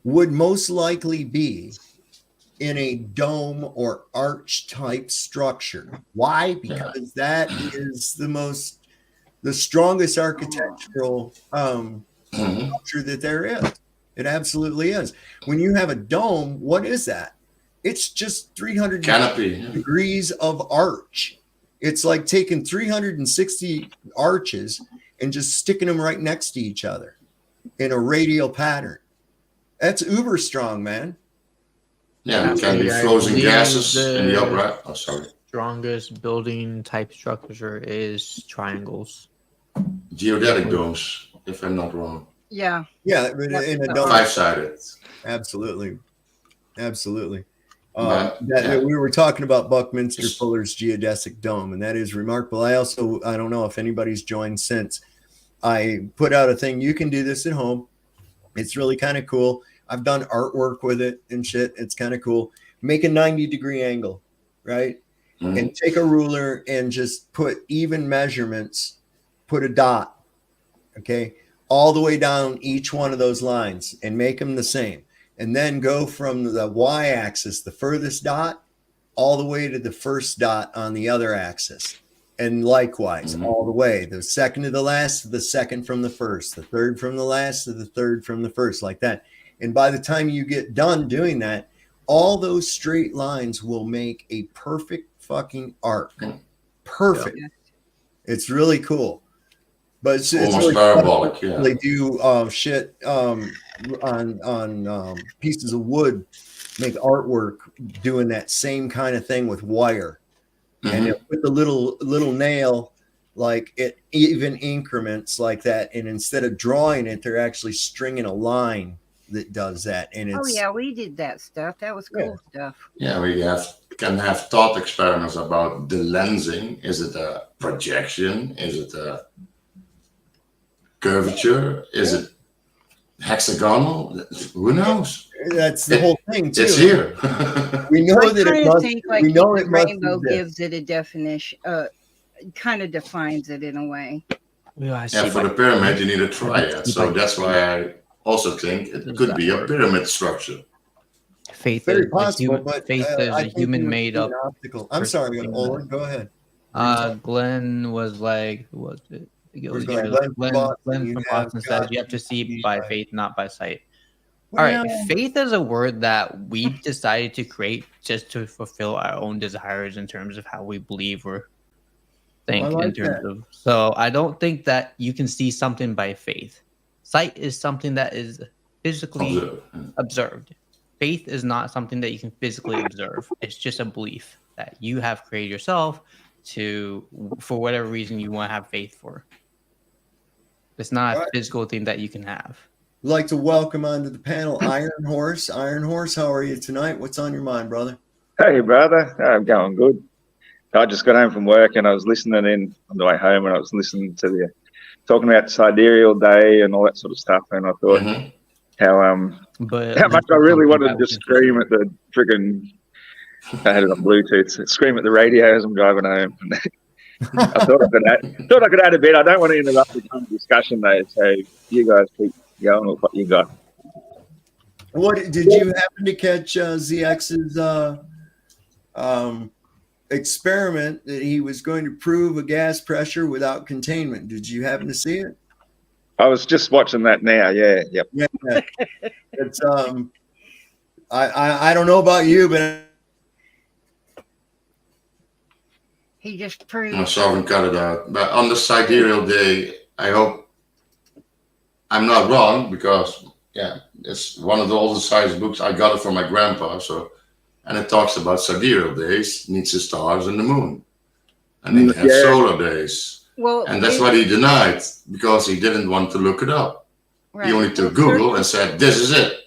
would most likely be in a dome or arch type structure. Why? Because that is the strongest architectural structure that there is. It absolutely is. When you have a dome, what is that? It's just 300 degrees of arch. It's like taking 360 arches and just sticking them right next to each other in a radial pattern. That's uber strong, man. Yeah, it can be frozen gases in the upright. Oh, sorry. Strongest building type structure is triangles. Geodetic domes, if I'm not wrong. Yeah. Yeah, in a dome. 5-sided. Absolutely. We were talking about Buckminster Fuller's geodesic dome, and that is remarkable. I don't know if anybody's joined since. I put out a thing. You can do this at home. It's really kind of cool. I've done artwork with it and shit. It's kind of cool. Make a 90-degree angle, right? And take a ruler and just put even measurements, put a dot, okay, all the way down each one of those lines and make them the same. And then go from the y-axis, the furthest dot, all the way to the first dot on the other axis. And likewise, all the way. The second to the last, the second from the first, the third from the last, to the third from the first, like that. And by the time you get done doing that, all those straight lines will make a perfect fucking arc. Perfect. Yeah. It's really cool. But it's almost really parabolic. Yeah. They do shit on pieces of wood, make artwork doing that same kind of thing with wire. And with the little nail, like it even increments like that. And instead of drawing it, they're actually stringing a line that does that. And it's we did that stuff. That was cool stuff. Yeah, we can have thought experiments about the lensing. Is it a projection? Is it a curvature? Is it hexagonal? Who knows? That's the whole thing too. It's here. We know that it must. We know it must. Rainbow gives it a definition. Kind of defines it in a way. Yeah, for the pyramid, you need a triad. So that's why I also think it could be a pyramid structure. Faith Very is possible, but faith is a human made up. I'm sorry, Owen. Go ahead. Glenn was like, who was it? Glenn from Boston says you have to see by faith, not by sight. All right, faith is a word that we've decided to create just to fulfill our own desires in terms of how we believe or think in terms of. So I don't think that you can see something by faith. Sight is something that is physically observed. Faith is not something that you can physically observe. It's just a belief that you have created yourself for whatever reason you want to have faith for. It's not a physical thing that you can have. I'd like to welcome onto the panel Iron Horse. Iron Horse, how are you tonight? What's on your mind, brother? Hey, brother. I'm going good. I just got home from work and I was listening in on the way home, and I was listening to the talking about sidereal day and all that sort of stuff. And I thought how much I really wanted to scream at the friggin' I had it on Bluetooth. Scream at the radio as I'm driving home. I thought I could add a bit. I don't want to interrupt the kind of discussion though, so you guys keep going with what you got. What did you happen to catch ZX's experiment that he was going to prove a gas pressure without containment. Did you happen to see it? I was just watching that now. Yeah. Yep. Yeah. It's I don't know about you, but he just proved. I saw him cut it out. But on the sidereal day, I hope I'm not wrong, because yeah, it's one of the oldest science books. I got it from my grandpa. So, and it talks about sidereal days, needs the stars and the moon, and then you have solar days. Well, and that's what he denied, because he didn't want to look it up. Right. He only took Google and said, "This is it."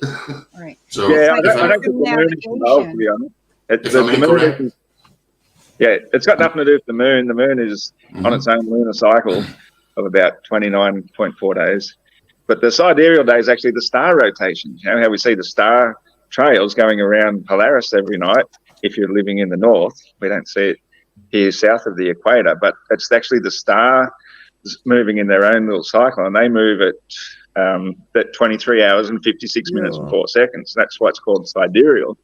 Right. So yeah, I don't think the moon is involved, to be honest. It's got nothing to do with the moon. The moon is on its own lunar cycle of about 29.4 days. But the sidereal day is actually the star rotation. You know how we see the star trails going around Polaris every night. If you're living in the north, we don't see it here south of the equator, but it's actually the star moving in their own little cycle, and they move at 23 hours and 56 minutes and 4 seconds. That's why it's called sidereal.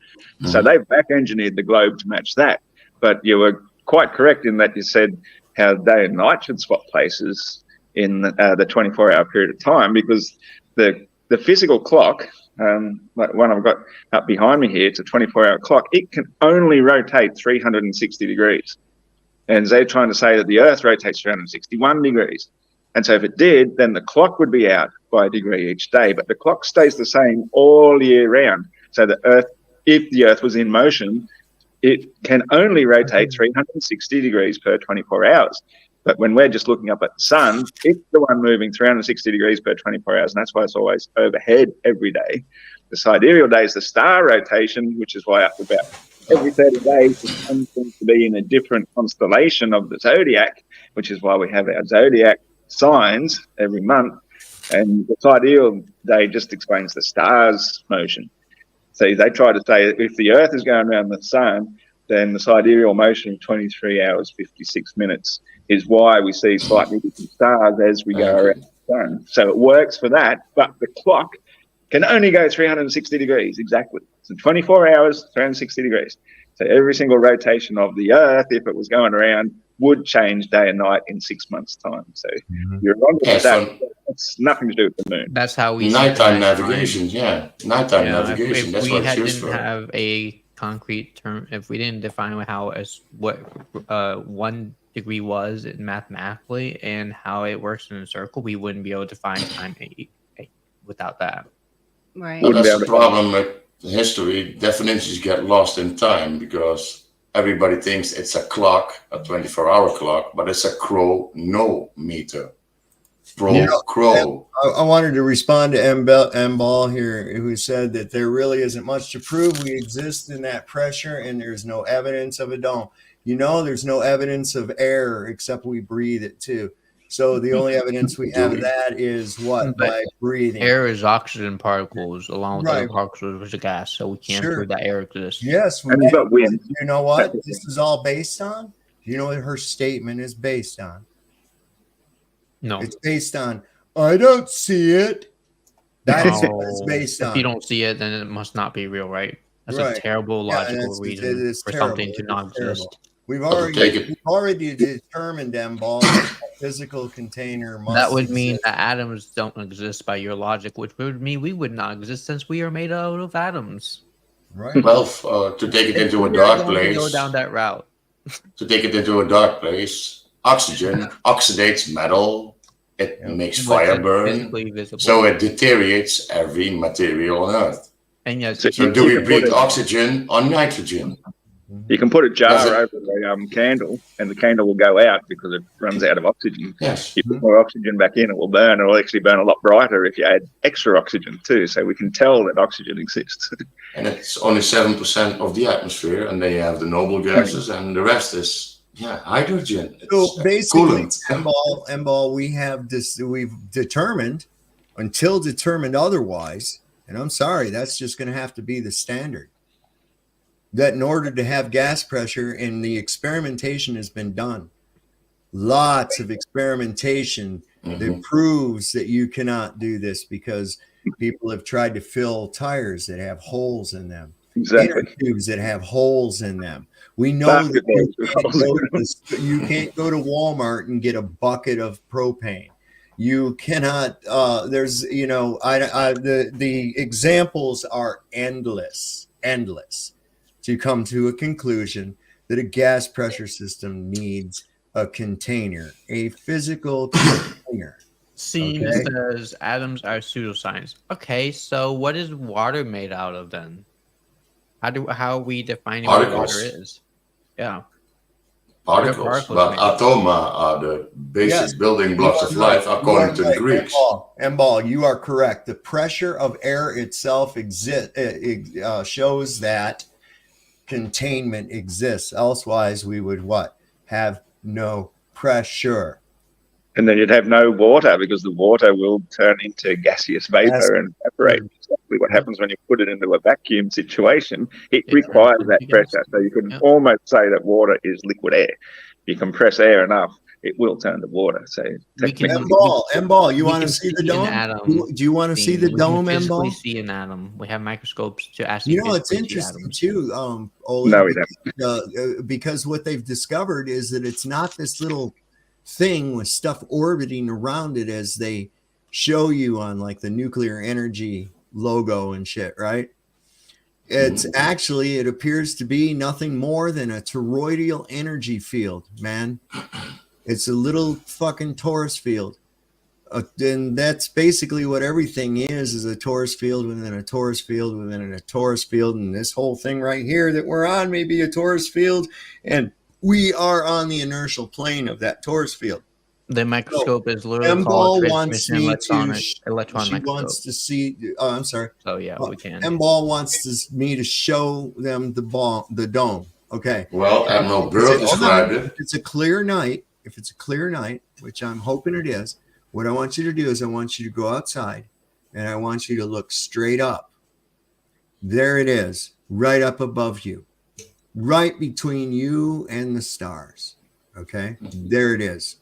So they've back-engineered the globe to match that. But you were quite correct in that you said how day and night should swap places in the 24-hour period of time, because the physical clock, like one I've got up behind me here, it's a 24-hour clock. It can only rotate 360 degrees. And they're trying to say that the Earth rotates 361 degrees. And so if it did, then the clock would be out by a degree each day. But the clock stays the same all year round. So the Earth, if the Earth was in motion, it can only rotate 360 degrees per 24 hours. But when we're just looking up at the sun, it's the one moving 360 degrees per 24 hours. And that's why it's always overhead every day. The sidereal day is the star rotation, which is why up to about every 30 days, the sun seems to be in a different constellation of the zodiac, which is why we have our zodiac signs every month. And the sidereal day just explains the stars' motion. So they try to say that if the Earth is going around the sun, then the sidereal motion of 23 hours, 56 minutes is why we see slightly different stars as we go around the sun. So it works for that, but the clock can only go 360 degrees exactly. So 24 hours, 360 degrees. So every single rotation of the Earth, if it was going around, would change day and night in 6 months' time. So you're wrong with that. It's nothing to do with the moon. That's how we nighttime navigation. Nighttime navigation. If that's we what it's used didn't for. have a concrete term, if we didn't define what 1 degree was mathematically and how it works in a circle, we wouldn't be able to find time without that. Right. Well, that's the problem with history. Definitions get lost in time because everybody thinks it's a clock, a 24-hour clock, but it's a chronometer. Crow. I wanted to respond to M. Ball here, who said that there really isn't much to prove. We exist in that pressure, and there's no evidence of a dome. There's no evidence of air except we breathe it too. So the only evidence we have of that is what? By breathing. Air is oxygen particles along with other particles, which is gas. So we can't prove that air exists. Yes, we can. You know what this is all based on? You know what her statement is based on? No. It's based on, I don't see it. That's what it's based on. If you don't see it, then it must not be real, right? That's a terrible logical reason for something to not exist. We've already determined, M. Ball, physical container must That would mean that atoms don't exist by your logic, which would mean we would not exist since we are made out of atoms. Right. Well, to take it into a dark place. Go down that route. To take it into a dark place, oxygen oxidates metal. It makes fire burn. So it deteriorates every material on Earth. And yes, so do we breathe oxygen or nitrogen? You can put a jar over the candle, and the candle will go out because it runs out of oxygen. Yes. You put more oxygen back in, it will burn. It will actually burn a lot brighter if you add extra oxygen too. So we can tell that oxygen exists. And it's only 7% of the atmosphere, and then you have the noble gases, and the rest is hydrogen. So basically, M. Ball, we've determined, until determined otherwise, and I'm sorry, that's just going to have to be the standard, that in order to have gas pressure, and the experimentation has been done, lots of experimentation that proves that you cannot do this, because people have tried to fill tires that have holes in them, inner tubes that have holes in them. We know that you can't go to Walmart and get a bucket of propane. You cannot. There's, the examples are endless to come to a conclusion that a gas pressure system needs a container, a physical container. Scene says atoms are pseudoscience. Okay, so what is water made out of then? How are we defining what water is? Yeah. Particles, but atoma are the basic building blocks of life according to the Greeks. Emball, you are correct. The pressure of air itself shows that containment exists. Elsewise, we would have no pressure. And then you'd have no water, because the water will turn into gaseous vapor and evaporate. Exactly what happens when you put it into a vacuum situation. It requires that pressure. So you can almost say that water is liquid air. You compress air enough, it will turn to water. So Emball, you want to see the dome? Do you want to see the dome, Emball? Emball? We see an atom. We have microscopes to actually. It's interesting too, Olin. No, we don't. Because what they've discovered is that it's not this little thing with stuff orbiting around it as they show you on like the nuclear energy logo and shit, right? It's actually, it appears to be nothing more than a toroidal energy field, man. It's a little fucking torus field. And that's basically what everything is a torus field within a torus field within a torus field. And this whole thing right here that we're on may be a torus field. And we are on the inertial plane of that torus field. The microscope is literally called transmission electron microscope. Wants to see. Oh, I'm sorry. Oh yeah, we can. Emball wants me to show them the dome. Okay. Well, Admiral Burrow described it. If it's a clear night, which I'm hoping it is, what I want you to do is I want you to go outside, and I want you to look straight up. There it is, right up above you. Right between you and the stars. Okay, there it is.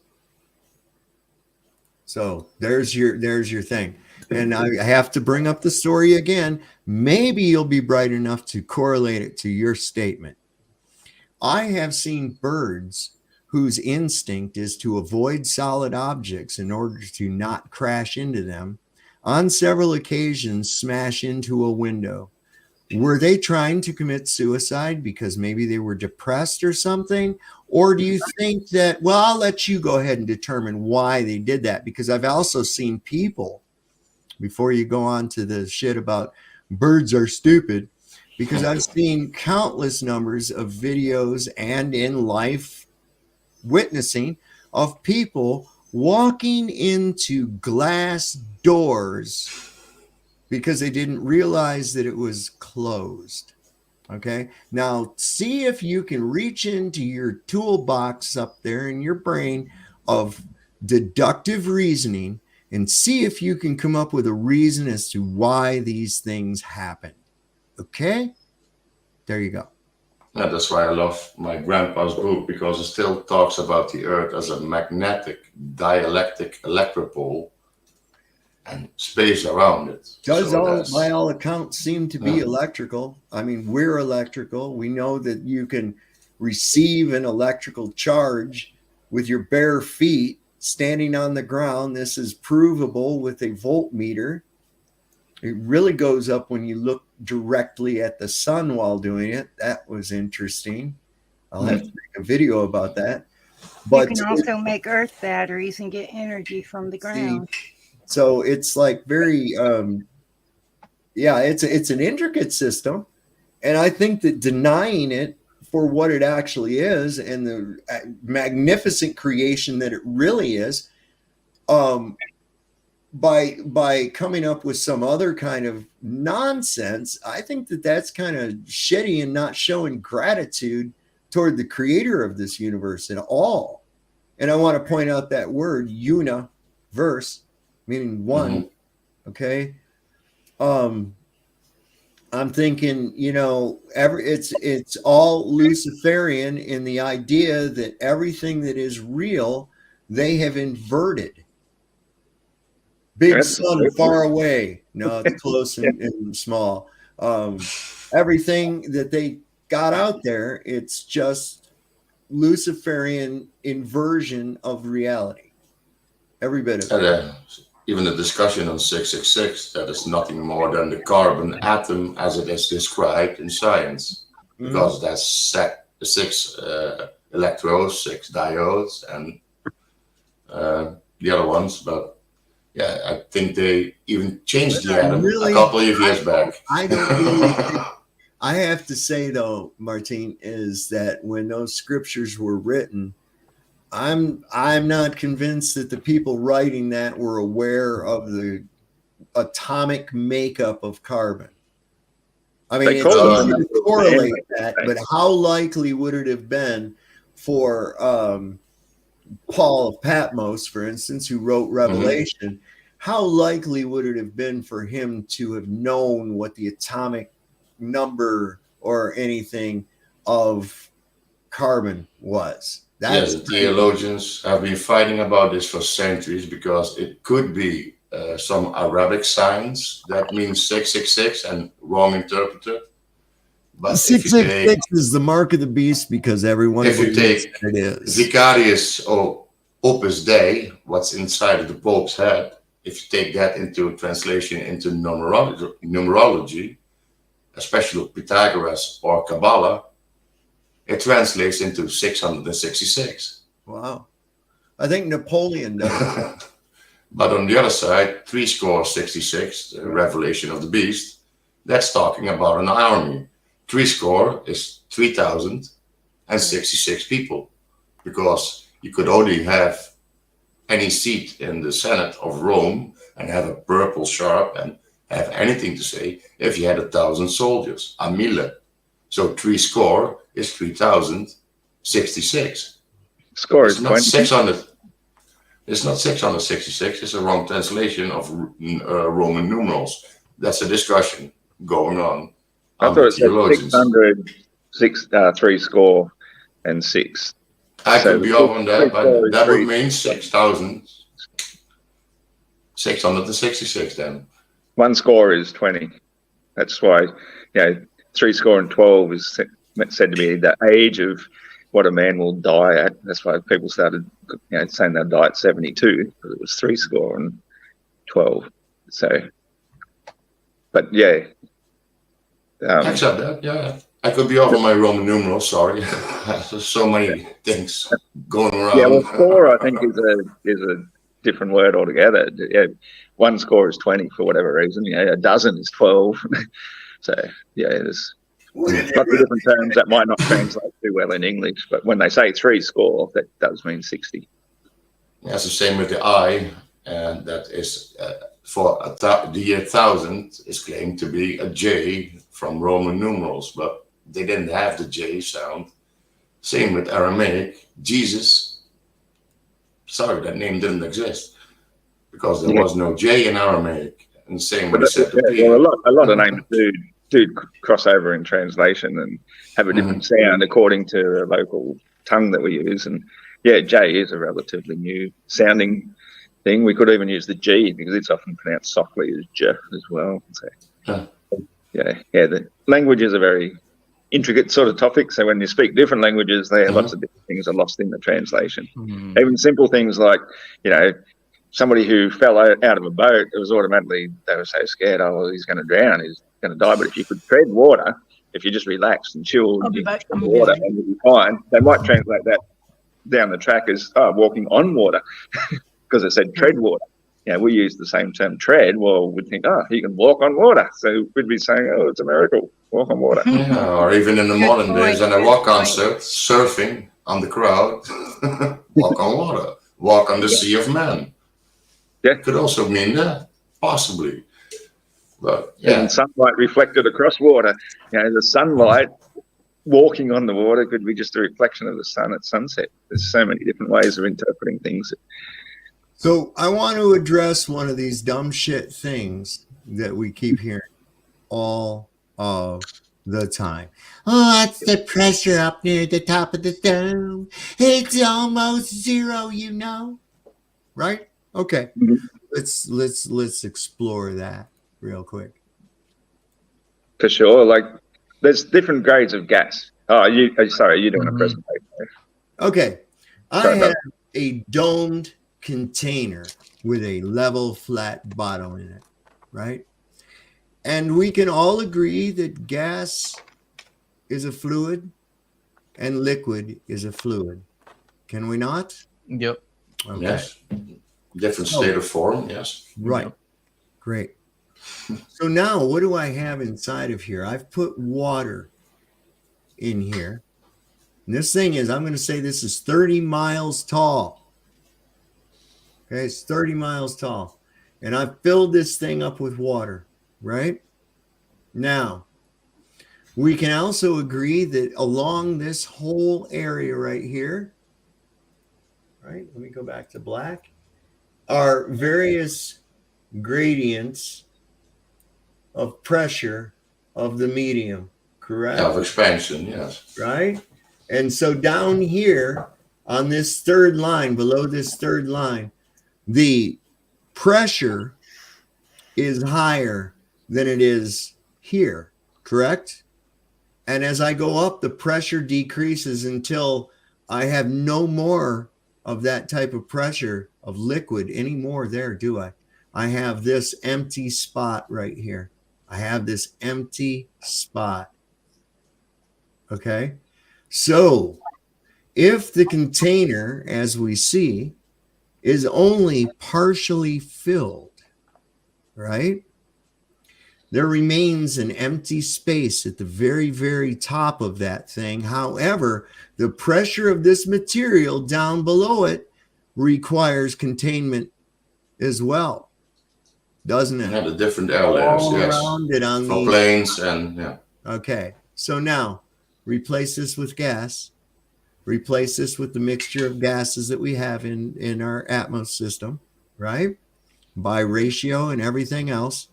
So there's your thing. And I have to bring up the story again. Maybe you'll be bright enough to correlate it to your statement. I have seen birds whose instinct is to avoid solid objects in order to not crash into them, on several occasions smash into a window. Were they trying to commit suicide because maybe they were depressed or something? Or do you think that, well, I'll let you go ahead and determine why they did that, because I've also seen people, before you go on to the shit about birds are stupid, because I've seen countless numbers of videos and in life witnessing of people walking into glass doors because they didn't realize that it was closed. Okay. Now see if you can reach into your toolbox up there in your brain of deductive reasoning and see if you can come up with a reason as to why these things happen. Okay. There you go. Yeah, that's why I love my grandpa's book, because it still talks about the earth as a magnetic dielectric electropole and space around it. By all accounts seem to be electrical. I mean, we're electrical. We know that you can receive an electrical charge with your bare feet standing on the ground. This is provable with a voltmeter. It really goes up when you look directly at the sun while doing it. That was interesting. I'll have to make a video about that. But you can also make earth batteries and get energy from the ground. So it's like very, it's an intricate system. And I think that denying it for what it actually is and the magnificent creation that it really is, by coming up with some other kind of nonsense, I think that that's kind of shitty and not showing gratitude toward the creator of this universe at all. And I want to point out that word universe, meaning one. Okay. I'm thinking, it's all Luciferian in the idea that everything that is real, they have inverted. Big sun far away. No, it's close and small. Everything that they got out there. It's just Luciferian inversion of reality. Every bit of it. And, even the discussion on 666, that is nothing more than the carbon atom as it is described in science. Because that's six electrodes, 6 diodes, and the other ones. But yeah, I think they even changed the atom a couple of years back. I don't really think, I have to say though, Martin, is that when those scriptures were written, I'm not convinced that the people writing that were aware of the atomic makeup of carbon. I mean, it's easy to correlate that, but how likely would it have been for Paul of Patmos, for instance, who wrote Revelation, how likely would it have been for him to have known what the atomic number or anything of carbon was? Yes, theologians have been fighting about this for centuries because it could be some Arabic signs that means 666 and wrong interpreted. But 666 is the mark of the beast because everyone if you take it is. Vicarious or Opus Dei, what's inside of the Pope's head, if you take that into translation into numerology, especially Pythagoras or Kabbalah, it translates into 666. Wow. I think Napoleon does. But on the other side, 66, the revelation of the beast, that's talking about an army. 60 is 3,066 people, because you could only have any seat in the Senate of Rome and have a purple sharp and have anything to say if you had 1,000 soldiers, a mille. So 60 is 3,066. Score is is not 20. 600. It's not 666. It's a wrong translation of Roman numerals. That's a discussion going on. I thought it said 600, 3 score and 6. I could be off on that, but that would mean 6,666 then. 1 score is 20. That's why, 3 score and 12 is said to be the age of what a man will die at. That's why people started, saying they'll die at 72, because it was 3 score and 12. So, but yeah. Accept that, yeah. I could be off on my Roman numerals, sorry. There's so many things going around. Yeah, well, score, I think, is a different word altogether. Yeah, 1 score is 20 for whatever reason. A dozen is 12. So, there's lots of different terms that might not translate too well in English, but when they say 3 score, that does mean 60. Yeah, it's the same with the I, and that is for the year 1000 is claimed to be a J from Roman numerals, but they didn't have the J sound. Same with Aramaic. Jesus, sorry, that name didn't exist because there was no J in Aramaic. And same with the Septuagint. Well, a lot of names do cross over in translation and have a different sound according to the local tongue that we use. And J is a relatively new sounding thing. We could even use the G because it's often pronounced softly as J as well. So, the language is a very intricate sort of topic. So when you speak different languages, lots of different things are lost in the translation. Even simple things like, somebody who fell out of a boat, it was automatically, they were so scared, he's going to drown, he's going to die. But if you could tread water, if you just relaxed and chilled in water and you'll be fine, they might translate that down the track as walking on water because it said tread water. We use the same term tread. Well, we'd think, he can walk on water. So we'd be saying, it's a miracle, walk on water. Yeah, or even in the modern days, and a rock concert, surfing on the crowd, walk on water, walk on the sea of man. Could also mean that, possibly. But and sunlight reflected across water. The sunlight walking on the water could be just a reflection of the sun at sunset. There's so many different ways of interpreting things. So I want to address one of these dumb shit things that we keep hearing all of the time. Oh, that's the pressure up near the top of the dome. It's almost zero, right? Okay. Let's explore that real quick. For sure. Like there's different grades of gas. Oh, sorry, you're doing a presentation. Okay. I Sorry about have a domed container with a level flat bottom in it, right? And we can all agree that gas is a fluid and liquid is a fluid. Can we not? Yep. Okay. Yes. Different state of form, yes. Right. Yep. Great. So now what do I have inside of here? I've put water in here. And this thing is, I'm going to say this is 30 miles tall. Okay, it's 30 miles tall. And I've filled this thing up with water, right? Now, we can also agree that along this whole area right here, right? Let me go back to black, are various gradients of pressure of the medium, correct? Of expansion, yes. Right? And so down here on this third line, below this third line, the pressure is higher than it is here, correct? And as I go up, the pressure decreases until I have no more of that type of pressure of liquid anymore there, do I? I have this empty spot right here. I have this empty spot. Okay. So if the container, as we see, is only partially filled, right? There remains an empty space at the very, very top of that thing. However, the pressure of this material down below it requires containment as well, doesn't it? Yeah, the different air layers, All yes. around it on For the planes and, yeah. Okay, so now replace this with gas. Replace this with the mixture of gases that we have in our Atmos system, right? By ratio and everything else.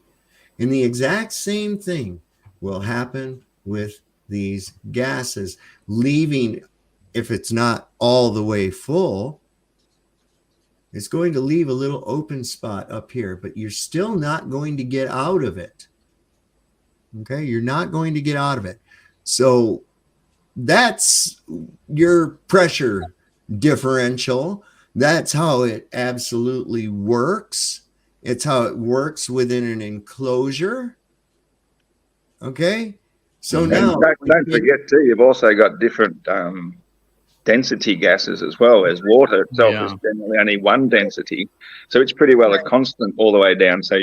And the exact same thing will happen with these gases, leaving, if it's not all the way full, it's going to leave a little open spot up here, but you're still not going to get out of it. Okay, you're not going to get out of it. So that's your pressure differential. That's how it absolutely works. It's how it works within an enclosure. Okay. So now don't forget too, you've also got different density gases as well. As water itself is generally only one density, so it's pretty well a constant all the way down. So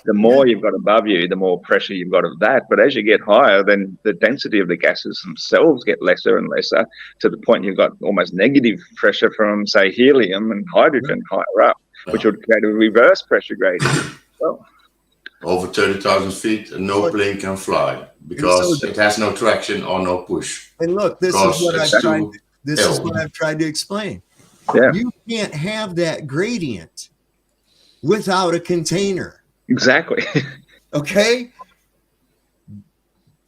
the more you've got above you, the more pressure you've got of that. But as you get higher, then the density of the gases themselves get lesser and lesser, to the point you've got almost negative pressure from, say, helium and hydrogen higher up, which would create a reverse pressure gradient. Well, over 30,000 feet, no plane can fly because it has no traction or no push. And look, this is what I've tried to explain. Yeah. You can't have that gradient without a container. Exactly. Okay?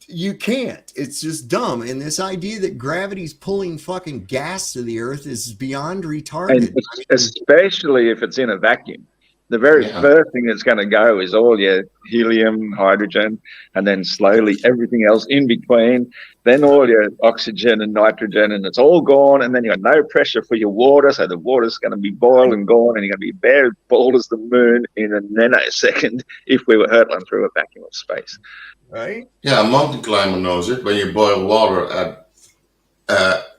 You can't. It's just dumb. And this idea that gravity's pulling fucking gas to the earth is beyond retarded. And especially if it's in a vacuum. The very first thing that's going to go is all your helium, hydrogen, and then slowly everything else in between, then all your oxygen and nitrogen, and it's all gone, and then you got no pressure for your water, so the water's going to be boiled and gone, and you're going to be bare bald as the moon in a nanosecond if we were hurtling through a vacuum of space. Right? Yeah, a mountain climber knows it. When you boil water at,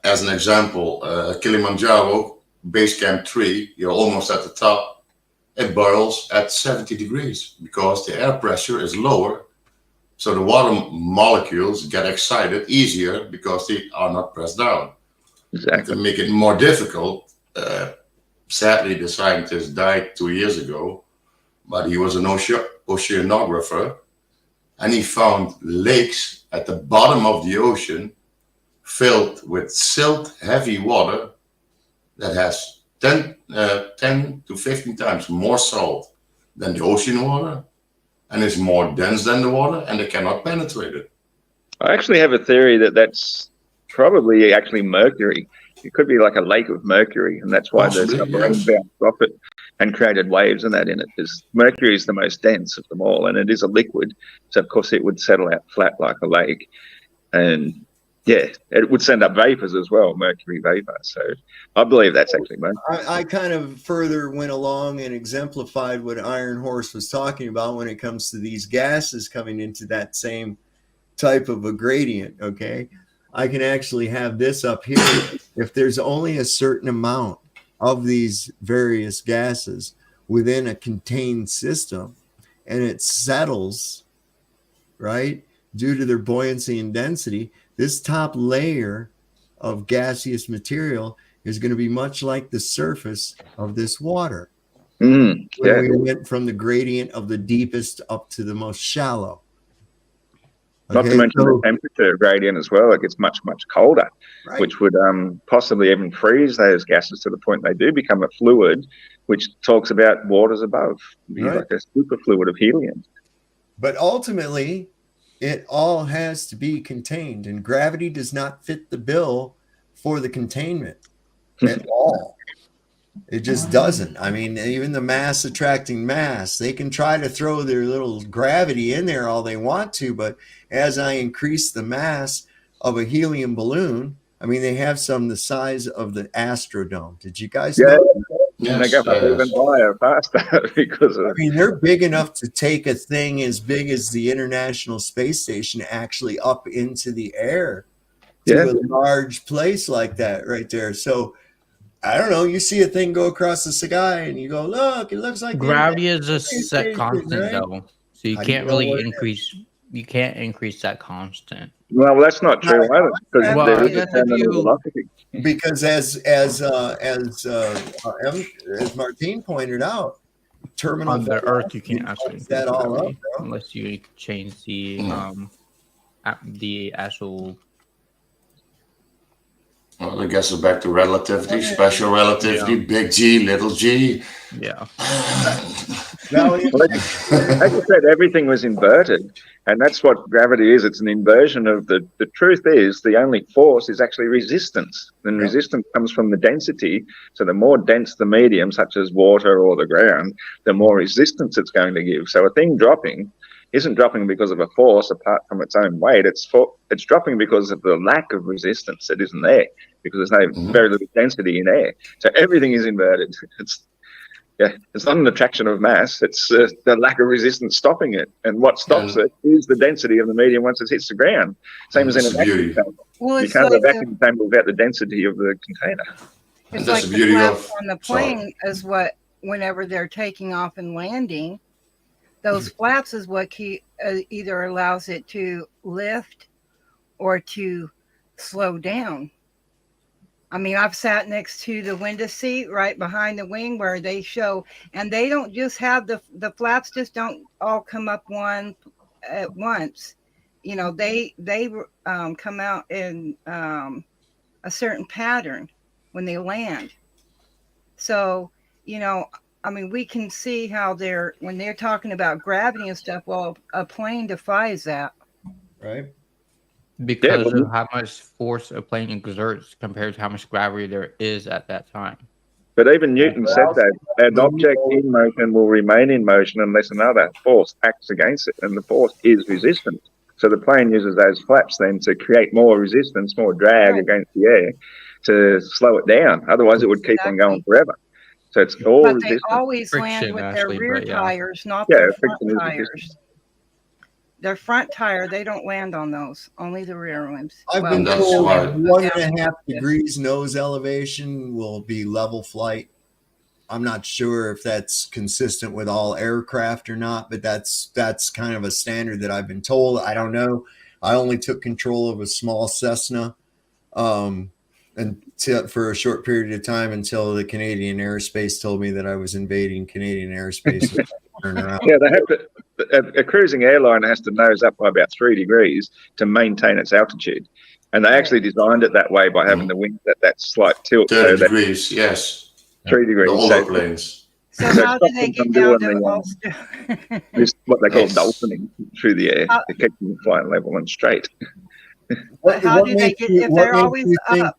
as an example, Kilimanjaro, base camp 3, you're almost at the top. It boils at 70 degrees because the air pressure is lower. So the water molecules get excited easier because they are not pressed down. Exactly. To make it more difficult, sadly, the scientist died 2 years ago, but he was an oceanographer, and he found lakes at the bottom of the ocean filled with silt-heavy water that has 10 to 15 times more salt than the ocean water, and is more dense than the water, and they cannot penetrate it. I actually have a theory that that's probably actually mercury. It could be like a lake of mercury, and that's why the submarine bounced off it and created waves and that in it. Because mercury is the most dense of them all, and it is a liquid, so of course it would settle out flat like a lake. And yeah, it would send up vapors as well, mercury vapor. So I believe that's actually most. I kind of further went along and exemplified what Iron Horse was talking about when it comes to these gases coming into that same type of a gradient. Okay, I can actually have this up here. If there's only a certain amount of these various gases within a contained system and it settles, right, due to their buoyancy and density, this top layer of gaseous material is going to be much like the surface of this water. When we went from the gradient of the deepest up to the most shallow. Not to mention the temperature gradient as well. It gets much, much colder, which would possibly even freeze those gases to the point they do become a fluid, which talks about waters above, be like a superfluid of helium. But ultimately, it all has to be contained, and gravity does not fit the bill for the containment at all. It just doesn't. I mean, even the mass attracting mass, they can try to throw their little gravity in there all they want to, but as I increase the mass of a helium balloon, I mean, they have some the size of the Astrodome. Did you guys know? And they go up even higher, faster because of. I mean, they're big enough to take a thing as big as the International Space Station actually up into the air to a large place like that right there. So I don't know. You see a thing go across the sky, and you go, "Look! It looks like gravity is a set constant, though, so you can't really increase. You can't increase that constant. Well, that's not true either, because there is a terminal velocity. Because as Martine pointed out, terminal on the Earth you can't actually increase that all gravity up, unless you change the actual. Well, I guess it's back to relativity, special relativity, big G, little g. Yeah. Like I said, everything was inverted, and that's what gravity is. It's an inversion of the truth is the only force is actually resistance. And resistance comes from the density. So the more dense the medium, such as water or the ground, the more resistance it's going to give. So a thing dropping isn't dropping because of a force apart from its own weight. It's dropping because of the lack of resistance that isn't there, because there's no very little density in air. So everything is inverted. It's not an attraction of mass. It's the lack of resistance stopping it. And what stops it is the density of the medium once it hits the ground. Same as in a vacuum chamber. Well, you can't have a vacuum chamber without the density of the container. It's like the flaps on the plane is what, whenever they're taking off and landing, those flaps is what either allows it to lift or to slow down. I mean, I've sat next to the window seat right behind the wing where they show, and they don't just have the flaps just don't all come up one at once. You know, they come out in a certain pattern when they land. So, you know, I mean, we can see how when they're talking about gravity and stuff, well, a plane defies that. Right. Because of how much force a plane exerts compared to how much gravity there is at that time. But even Newton said that an object in motion will remain in motion unless another force acts against it, and the force is resistance. So the plane uses those flaps then to create more resistance, more drag against the air to slow it down. Otherwise, it would keep on going forever. So it's all resistance. They always land with their rear tires, not their front tires. Their front tire, they don't land on those, only the rear ones. I've been told 1.5 degrees nose elevation will be level flight. I'm not sure if that's consistent with all aircraft or not, but that's kind of a standard that I've been told. I don't know. I only took control of a small Cessna for a short period of time until the Canadian Airspace told me that I was invading Canadian airspace. Yeah, they have to. A cruising airline has to nose up by about 3 degrees to maintain its altitude, and they actually designed it that way by having the wings at that slight tilt. 30 degrees, yes. 3 degrees. The planes. So how do they get down to Ulster? This what they call dolphining through the air to keep them flying level and straight. How do they get if they're always up?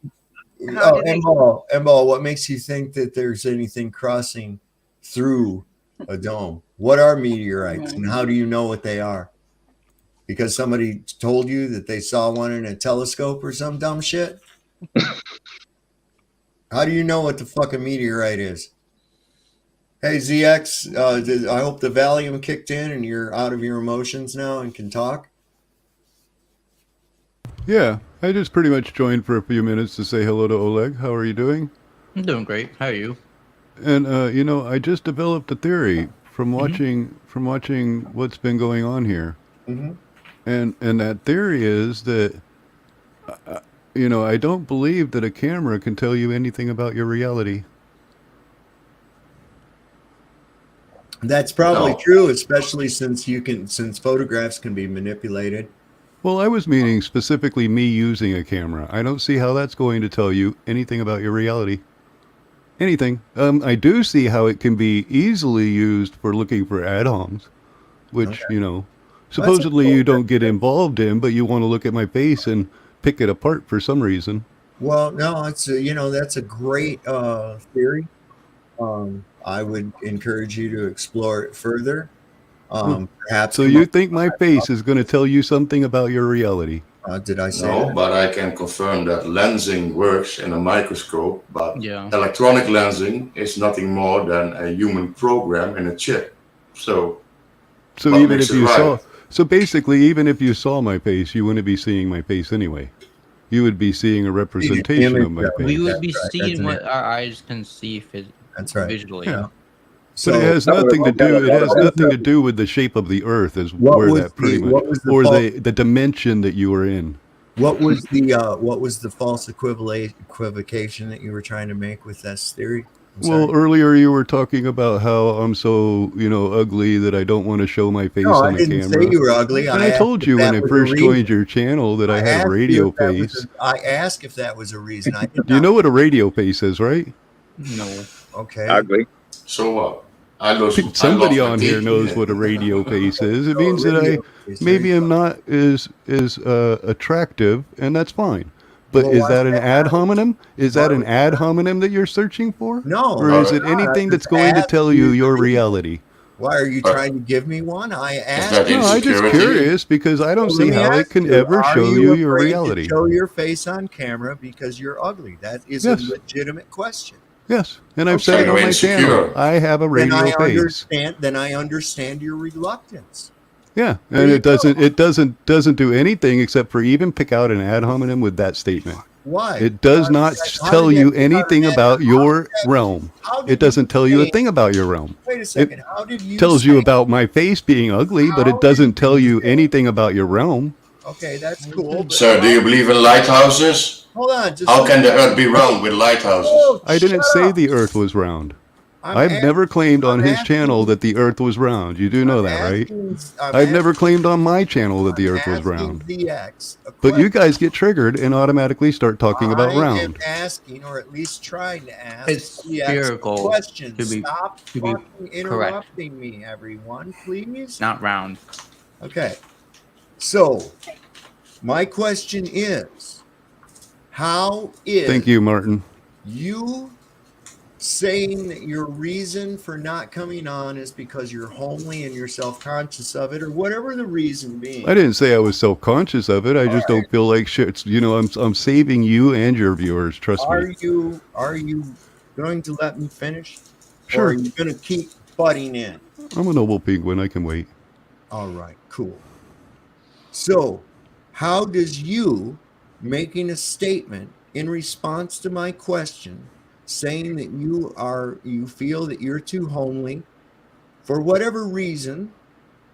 Emball, what makes you think that there's anything crossing through a dome? What are meteorites, and how do you know what they are? Because somebody told you that they saw one in a telescope or some dumb shit? How do you know what the fucking meteorite is? Hey, ZX, I hope the Valium kicked in and you're out of your emotions now and can talk. Yeah, I just pretty much joined for a few minutes to say hello to Oleg. How are you doing? I'm doing great. How are you? And you know, I just developed a theory from watching what's been going on here. Mm-hmm. And that theory is that you know, I don't believe that a camera can tell you anything about your reality. That's probably true, especially since photographs can be manipulated. Well, I was meaning specifically me using a camera. I don't see how that's going to tell you anything about your reality. Anything. I do see how it can be easily used for looking for ad homs, which, you know, supposedly you don't get involved in, but you want to look at my face and pick it apart for some reason. Well, no, it's you know, that's a great theory. I would encourage you to explore it further. Perhaps. So you think my face is going to tell you something about your reality? Did I say No, that? but I can confirm that lensing works in a microscope, but Yeah. electronic lensing is nothing more than a human program in a chip. So what even makes if it you right? so basically, even if you saw my face, you wouldn't be seeing my face anyway. You would be seeing a representation of my face. We would be seeing what our eyes can see visually. Yeah. But it has nothing to do. It has nothing to do with the shape of the Earth, is where that pretty much, or the dimension that you are in. What was the false equivocation that you were trying to make with this theory? Well, earlier you were talking about how I'm so, you know, ugly that I don't want to show my face No, on I the didn't camera. say you were ugly. And I I told asked you if when that I was a first reason. joined your channel that I had a radio face. I asked if that was a reason. I did You know what a radio face is, right? No. Okay. Ugly. So what? Somebody on here knows what a radio face is. It means that I maybe am not as attractive, and that's fine. But Well, is why that an would ad hominem? Is that an ad hominem that you're searching for? No. Or is it anything that's going to tell you your reality? Why are you trying to give me one? I asked. No, I'm just curious because I don't Well, see let me how it ask can you, ever are show you afraid your to reality. show your face on camera because you're ugly? That is a legitimate question. Yes, and I've said it on my channel. I have a radio face. Then I understand your reluctance. Yeah, and it doesn't do anything except for even pick out an ad hominem with that statement. Why? It does not tell you anything about your realm. It doesn't tell you a thing about your realm. Wait a second. It How did you tells you about my face being ugly, but it doesn't tell you anything about your realm. Okay, that's cool. But Sir, do you believe in lighthouses? hold on. How can the Earth be round with lighthouses? I didn't say the Earth was round. I've never claimed on his channel that the Earth was round. You do know that, right? I've never claimed on my channel that the Earth was round. But you guys get triggered and automatically start talking about round. I am asking, or at least trying to ask, It's spherical. questions. Stop to be fucking interrupting me, everyone, please. Not round. Okay. So, my question is, how is Thank you, Martin. you saying that your reason for not coming on is because you're homely and you're self-conscious of it, or whatever the reason being? I didn't say I was self-conscious of it. I just don't feel like shit. You know, I'm saving you and your viewers. Trust me. Are you going to let me finish? Sure. Or are you going to keep butting in? I'm a noble penguin. I can wait. All right, cool. So, how does you making a statement in response to my question, saying that you feel that you're too homely for whatever reason?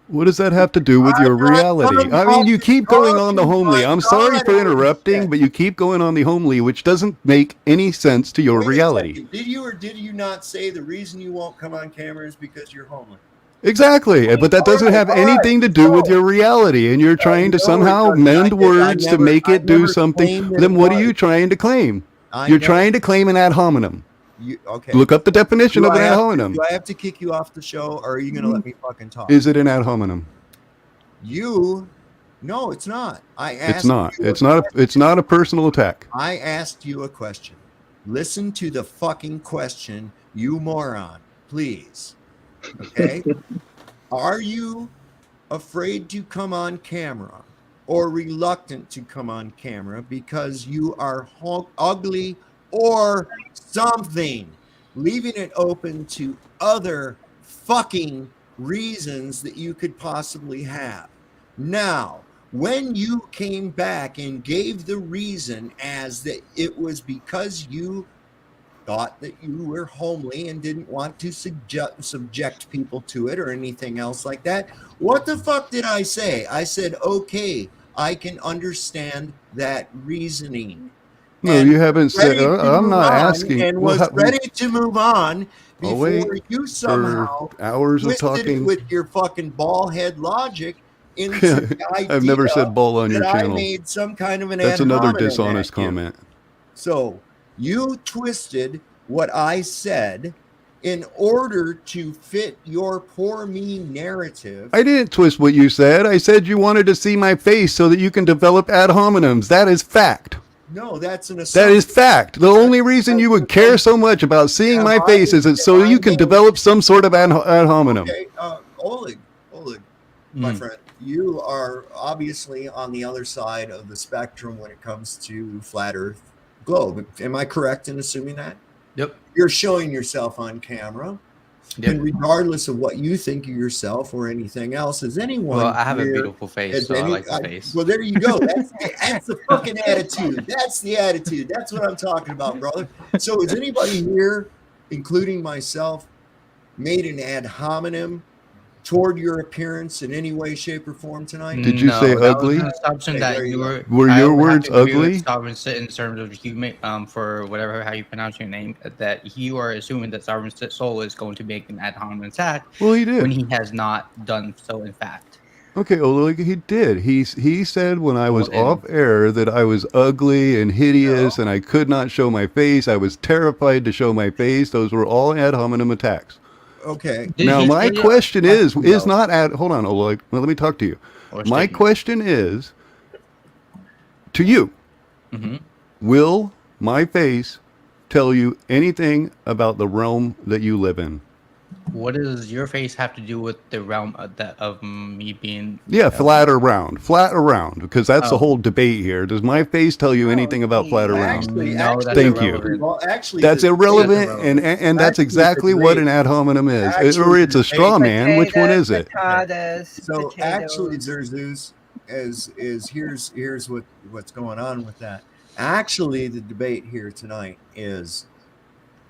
What does that have to do with your reality? I mean, you keep going on the homely. I'm sorry for interrupting, but you keep going on the homely, which doesn't make any sense to your reality. Did you or did you not say the reason you won't come on camera is because you're homely? Exactly, but that doesn't have anything to do with your reality, and you're trying to somehow mend words to make it do something. Then what are you trying to claim? You're trying to claim an ad hominem. Okay. Look up the definition of an ad hominem. Do I have to kick you off the show, or are you going to let me fucking talk? Is it an ad hominem? No, it's not. It's not. It's not a personal attack. I asked you a question. Listen to the fucking question, you moron, please. Okay? Are you afraid to come on camera or reluctant to come on camera because you are ugly or something, leaving it open to other fucking reasons that you could possibly have. Now, when you came back and gave the reason as that it was because you thought that you were homely and didn't want to subject people to it or anything else like that, what the fuck did I say? I said, okay, I can understand that reasoning. No, you haven't said. Ready to I'm move not on, asking. and Well, was ready to move on I'll before wait you for somehow hours of twisted it talking. with your fucking ball head logic into the idea I've never said ball on your that I channel. made some kind of an That's ad another hominem dishonest at you. comment. So you twisted what I said in order to fit your poor me narrative. I didn't twist what you said. I said you wanted to see my face so that you can develop ad hominems. That is fact. No, that's an assumption. That is fact. The only reason you would care so much about seeing my face is so you can develop some sort of ad hominem. Okay, Oleg, my friend, you are obviously on the other side of the spectrum when it comes to flat Earth globe. Am I correct in assuming that? Yep. You're showing yourself on camera. Yep. And regardless of what you think of yourself or anything else, as anyone, Well, I have a here, beautiful face, as so I any- like the face. Well, there you go. That's the fucking attitude. That's the attitude. That's what I'm talking about, brother. So, is anybody here, including myself, made an ad hominem toward your appearance in any way, shape, or form tonight? Did you say that ugly? was an assumption Okay, that there you you go. Were I your would have words to agree with ugly? Sovereign Sit in terms of human, for whatever how you pronounce your name, that you are assuming that Sovereign Sit Soul is going to make an ad hominem attack. Well, he did. When he has not done so, in fact. Okay, Oleg, he did. He said when I was Well, off air that I was ugly and hideous and I could not show my face. I was terrified to show my face. Those were all ad hominem attacks. Okay. Now, my question is not at. Hold on, Oleg. Well, let me talk to you. My question is to you. Mm-hmm. Will my face tell you anything about the realm that you live in? What does your face have to do with the realm of me being? Yeah, flat or round. Flat or round, because that's the Oh. whole debate here. Does my face tell you anything about flat or round? Actually, Thank you. Well, actually, That's the- irrelevant, and that's Actually, exactly the what an debate- ad hominem is. actually, Or it's the a straw debate- man. Which one is it? So actually, Zerzus, is here's what's going on with that. Actually, the debate here tonight is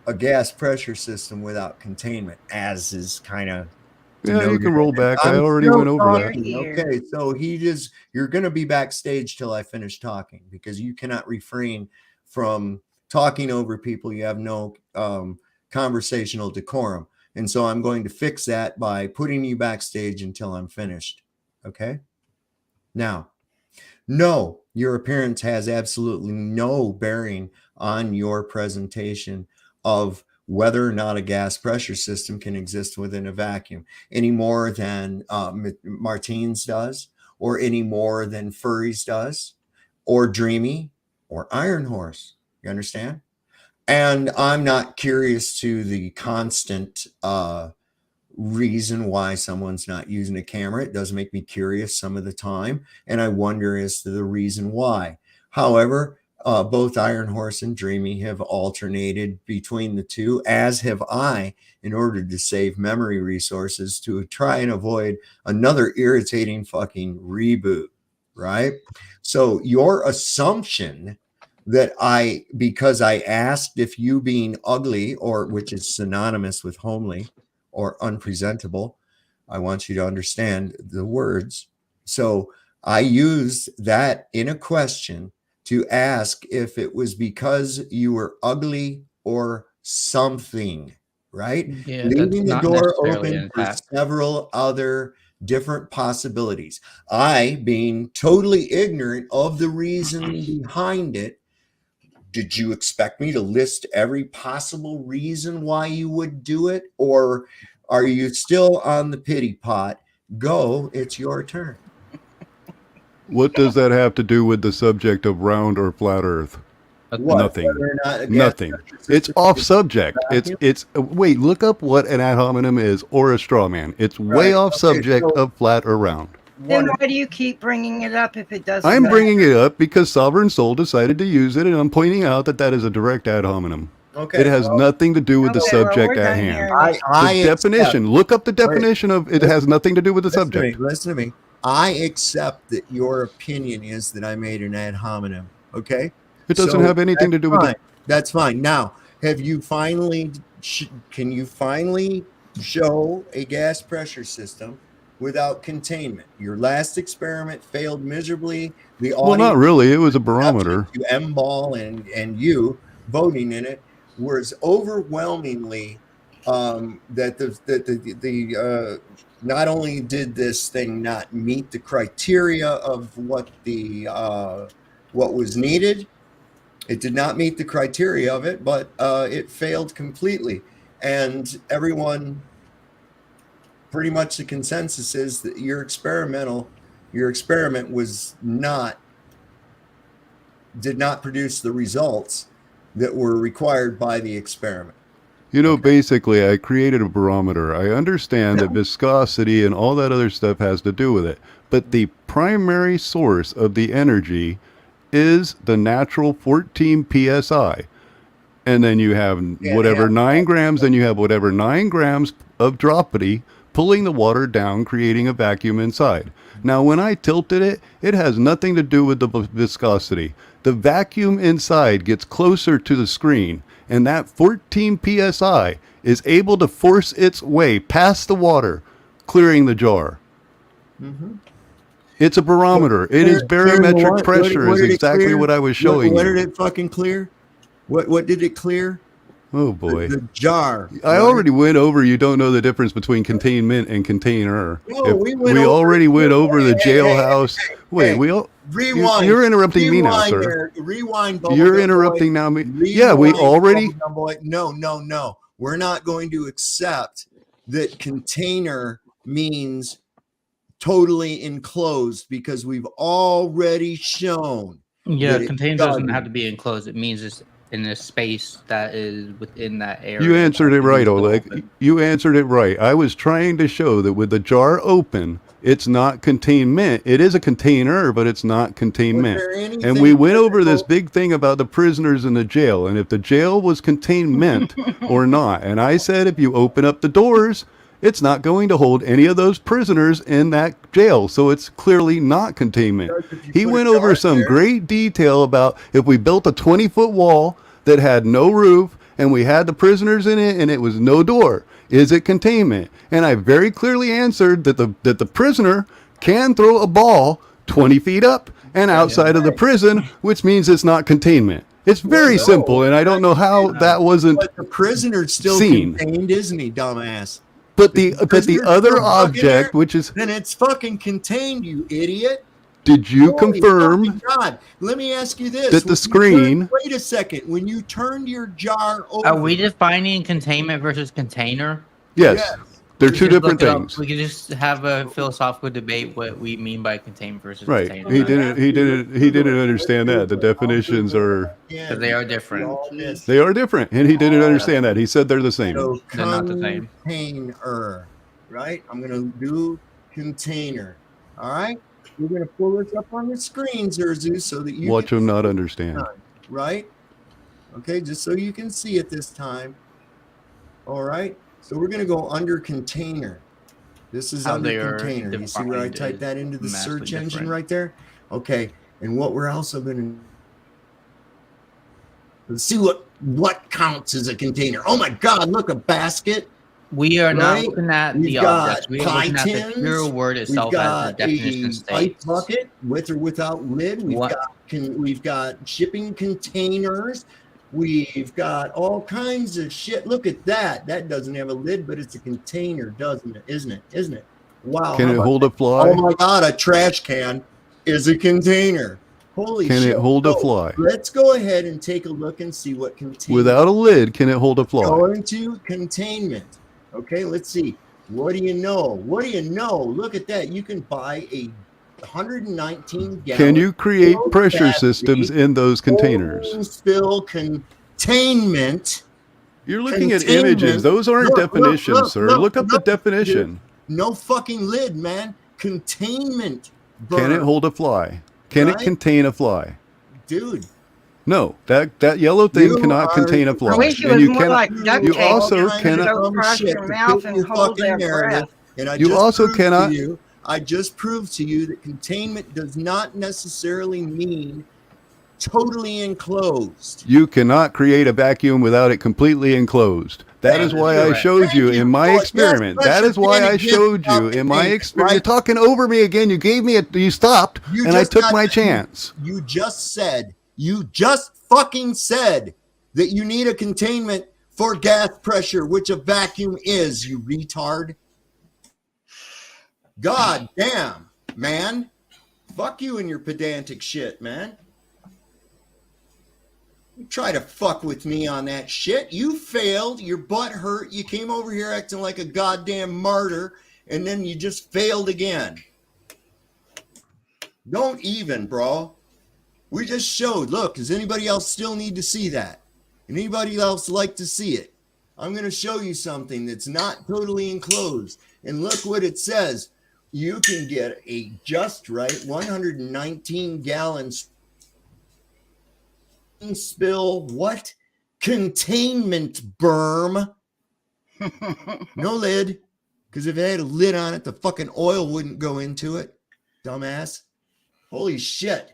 a gas pressure system without containment, as is kind of. Yeah, you can roll back. I already went over that. Okay, so you're going to be backstage till I finish talking because you cannot refrain from talking over people. You have no conversational decorum. And so I'm going to fix that by putting you backstage until I'm finished. Okay. Now, no, your appearance has absolutely no bearing on your presentation of whether or not a gas pressure system can exist within a vacuum any more than Martine's does, or any more than Furry's does, or Dreamy, or Iron Horse. You understand? And I'm not curious to the constant reason why someone's not using a camera. It does make me curious some of the time, and I wonder as to the reason why. However, both Iron Horse and Dreamy have alternated between the two, as have I, in order to save memory resources to try and avoid another irritating fucking reboot, right? So your assumption that because I asked if you being ugly, or which is synonymous with homely or unpresentable, I want you to understand the words. So I used that in a question to ask if it was because you were ugly or something, right? Yeah, Leaving the that's not door necessarily open an for attack. several other different possibilities. I, being totally ignorant of the reason behind it, did you expect me to list every possible reason why you would do it? Or are you still on the pity pot? Go, it's your turn. What does that have to do with the subject of round or flat Earth? What? Nothing. Whether or not a gas Nothing. pressure It's system off is subject. vacuum? It's wait, look up what an ad hominem is or a straw man. It's way Right. off Okay, subject so of flat or round. then why do you keep bringing it up if it doesn't I'm matter? bringing it up because Sovereign Soul decided to use it, and I'm pointing out that that is a direct ad hominem. Okay, It has well- nothing to do with the Okay, well, subject we're at done hand. hearing it. I The accept- definition. Look up the Wait. definition of it has nothing to do with the Listen subject. To me, listen to me. I accept that your opinion is that I made an ad hominem. Okay. It doesn't have anything to do with fine. it. That's fine. Now, have you finally? Can you finally show a gas pressure system without containment? Your last experiment failed miserably. The Well, not audience really. It was a barometer. to M-Ball and you voting in it was overwhelmingly that the not only did this thing not meet the criteria of what was needed, it did not meet the criteria of it, but it failed completely. And everyone, pretty much the consensus is that your experiment did not produce the results that were required by the experiment. You know, basically, I created a barometer. I understand that viscosity and all that other stuff has to do with it. But the primary source of the energy is the natural 14 psi. And then you have whatever 9 grams, then you have whatever 9 grams of dropity pulling the water down, creating a vacuum inside. Now, when I tilted it, it has nothing to do with the viscosity. The vacuum inside gets closer to the screen, and that 14 psi is able to force its way past the water, clearing the jar. Mm-hmm. It's a barometer. It is barometric pressure is exactly what I was showing What you. did it fucking clear? What did it clear? Oh boy. The jar. I already went over, you don't know the difference between containment and container. No, we already went over the jailhouse. Wait, rewind. You're interrupting me now, Rewind sir. there. Rewind. Bubble You're Gum interrupting Boy. now me. Rewind, Yeah, we already. Bubble Gum Boy. No. We're not going to accept that container means totally enclosed because we've already shown. Yeah, that it container doesn't doesn't. have to be enclosed. It means it's in a space that is within that area. You answered it right, Still Oleg. open. You answered it right. I was trying to show that with the jar open, it's not containment. It is a container, but it's not containment. And we went over this big thing about the prisoners in the jail and if the jail was containment or not. And I said if you open up the doors, it's not going to hold any of those prisoners in that jail. So it's clearly not containment. He went over some great detail about if we built a 20-foot wall that had no roof and we had the prisoners in it and it was no door. Is it containment? And I very clearly answered that the prisoner can throw a ball 20 feet up and outside of the prison, which means it's not containment. It's very simple, and I don't know how that wasn't But the prisoner's still seen. contained, isn't he, dumbass? But the other object, which is, then it's fucking contained, you idiot. did you Holy confirm fucking God, let me ask you this: that the When you screen? wait a second. When you turned your jar over, Are we defining containment versus container? Yes, they're We two could look different it up. things. We could just have a philosophical debate what we mean by containment versus Right. container. He didn't understand that. The definitions are Because they are different. and he didn't understand that. He said they're the same. So They're not the same. container, right? I'm gonna do container. All right, we're gonna pull this up on the screen, Zerzu, so that you Watch can him not see it understand. this time, right? Okay, just so you can see it this time. All right, so we're gonna go under container. This is How they under are container. You see where I defined typed is that into the vastly search engine different. right there? Okay, and what we're also gonna let's see what counts as a container. Oh my God! Look, a basket. We are not Right? looking at We've the got objects. We are pie looking at the tins. pure word We've itself as got the definition a ice states. bucket with or without lid. What- We've got shipping containers. We've got all kinds of shit. Look at that. That doesn't have a lid, but it's a container, doesn't it? Isn't it? Wow. Can how it about hold that? a fly? Oh my God! A trash can is a container. Holy Can shit! it hold a So, fly? Let's go ahead and take a look and see what container. Without a lid, can it hold a fly? Go into containment. Okay, let's see. What do you know? Look at that. You can buy a 119 gallons. Can you create pressure systems in those containers? Spill containment. You're looking at images. Those aren't definitions, sir. Look up the definition. No fucking lid, man. Containment. Can it hold a fly? Can it contain a fly? Dude. No, that yellow thing cannot contain a fly. I wish it was more like duct tape. You also cannot. Go across your mouth and hold their breath. And You also cannot. I just proved to you that containment does not necessarily mean totally enclosed. You cannot create a vacuum without it completely enclosed. That is why I showed you in my experiment. That is why I showed you in my experiment. You're talking over me again. You gave me you stopped, and I took my chance. You just fucking said that you need a containment for gas pressure, which a vacuum is, you retard. God damn, man. Fuck you and your pedantic shit, man. You try to fuck with me on that shit. You failed. Your butt hurt. You came over here acting like a goddamn martyr, and then you just failed again. Don't even, bro. We just showed. Look, does anybody else still need to see that? Anybody else like to see it? I'm going to show you something that's not totally enclosed. And look what it says. You can get a just right 119 gallons spill what? Containment berm. No lid. Because if it had a lid on it, the fucking oil wouldn't go into it. Dumbass. Holy shit.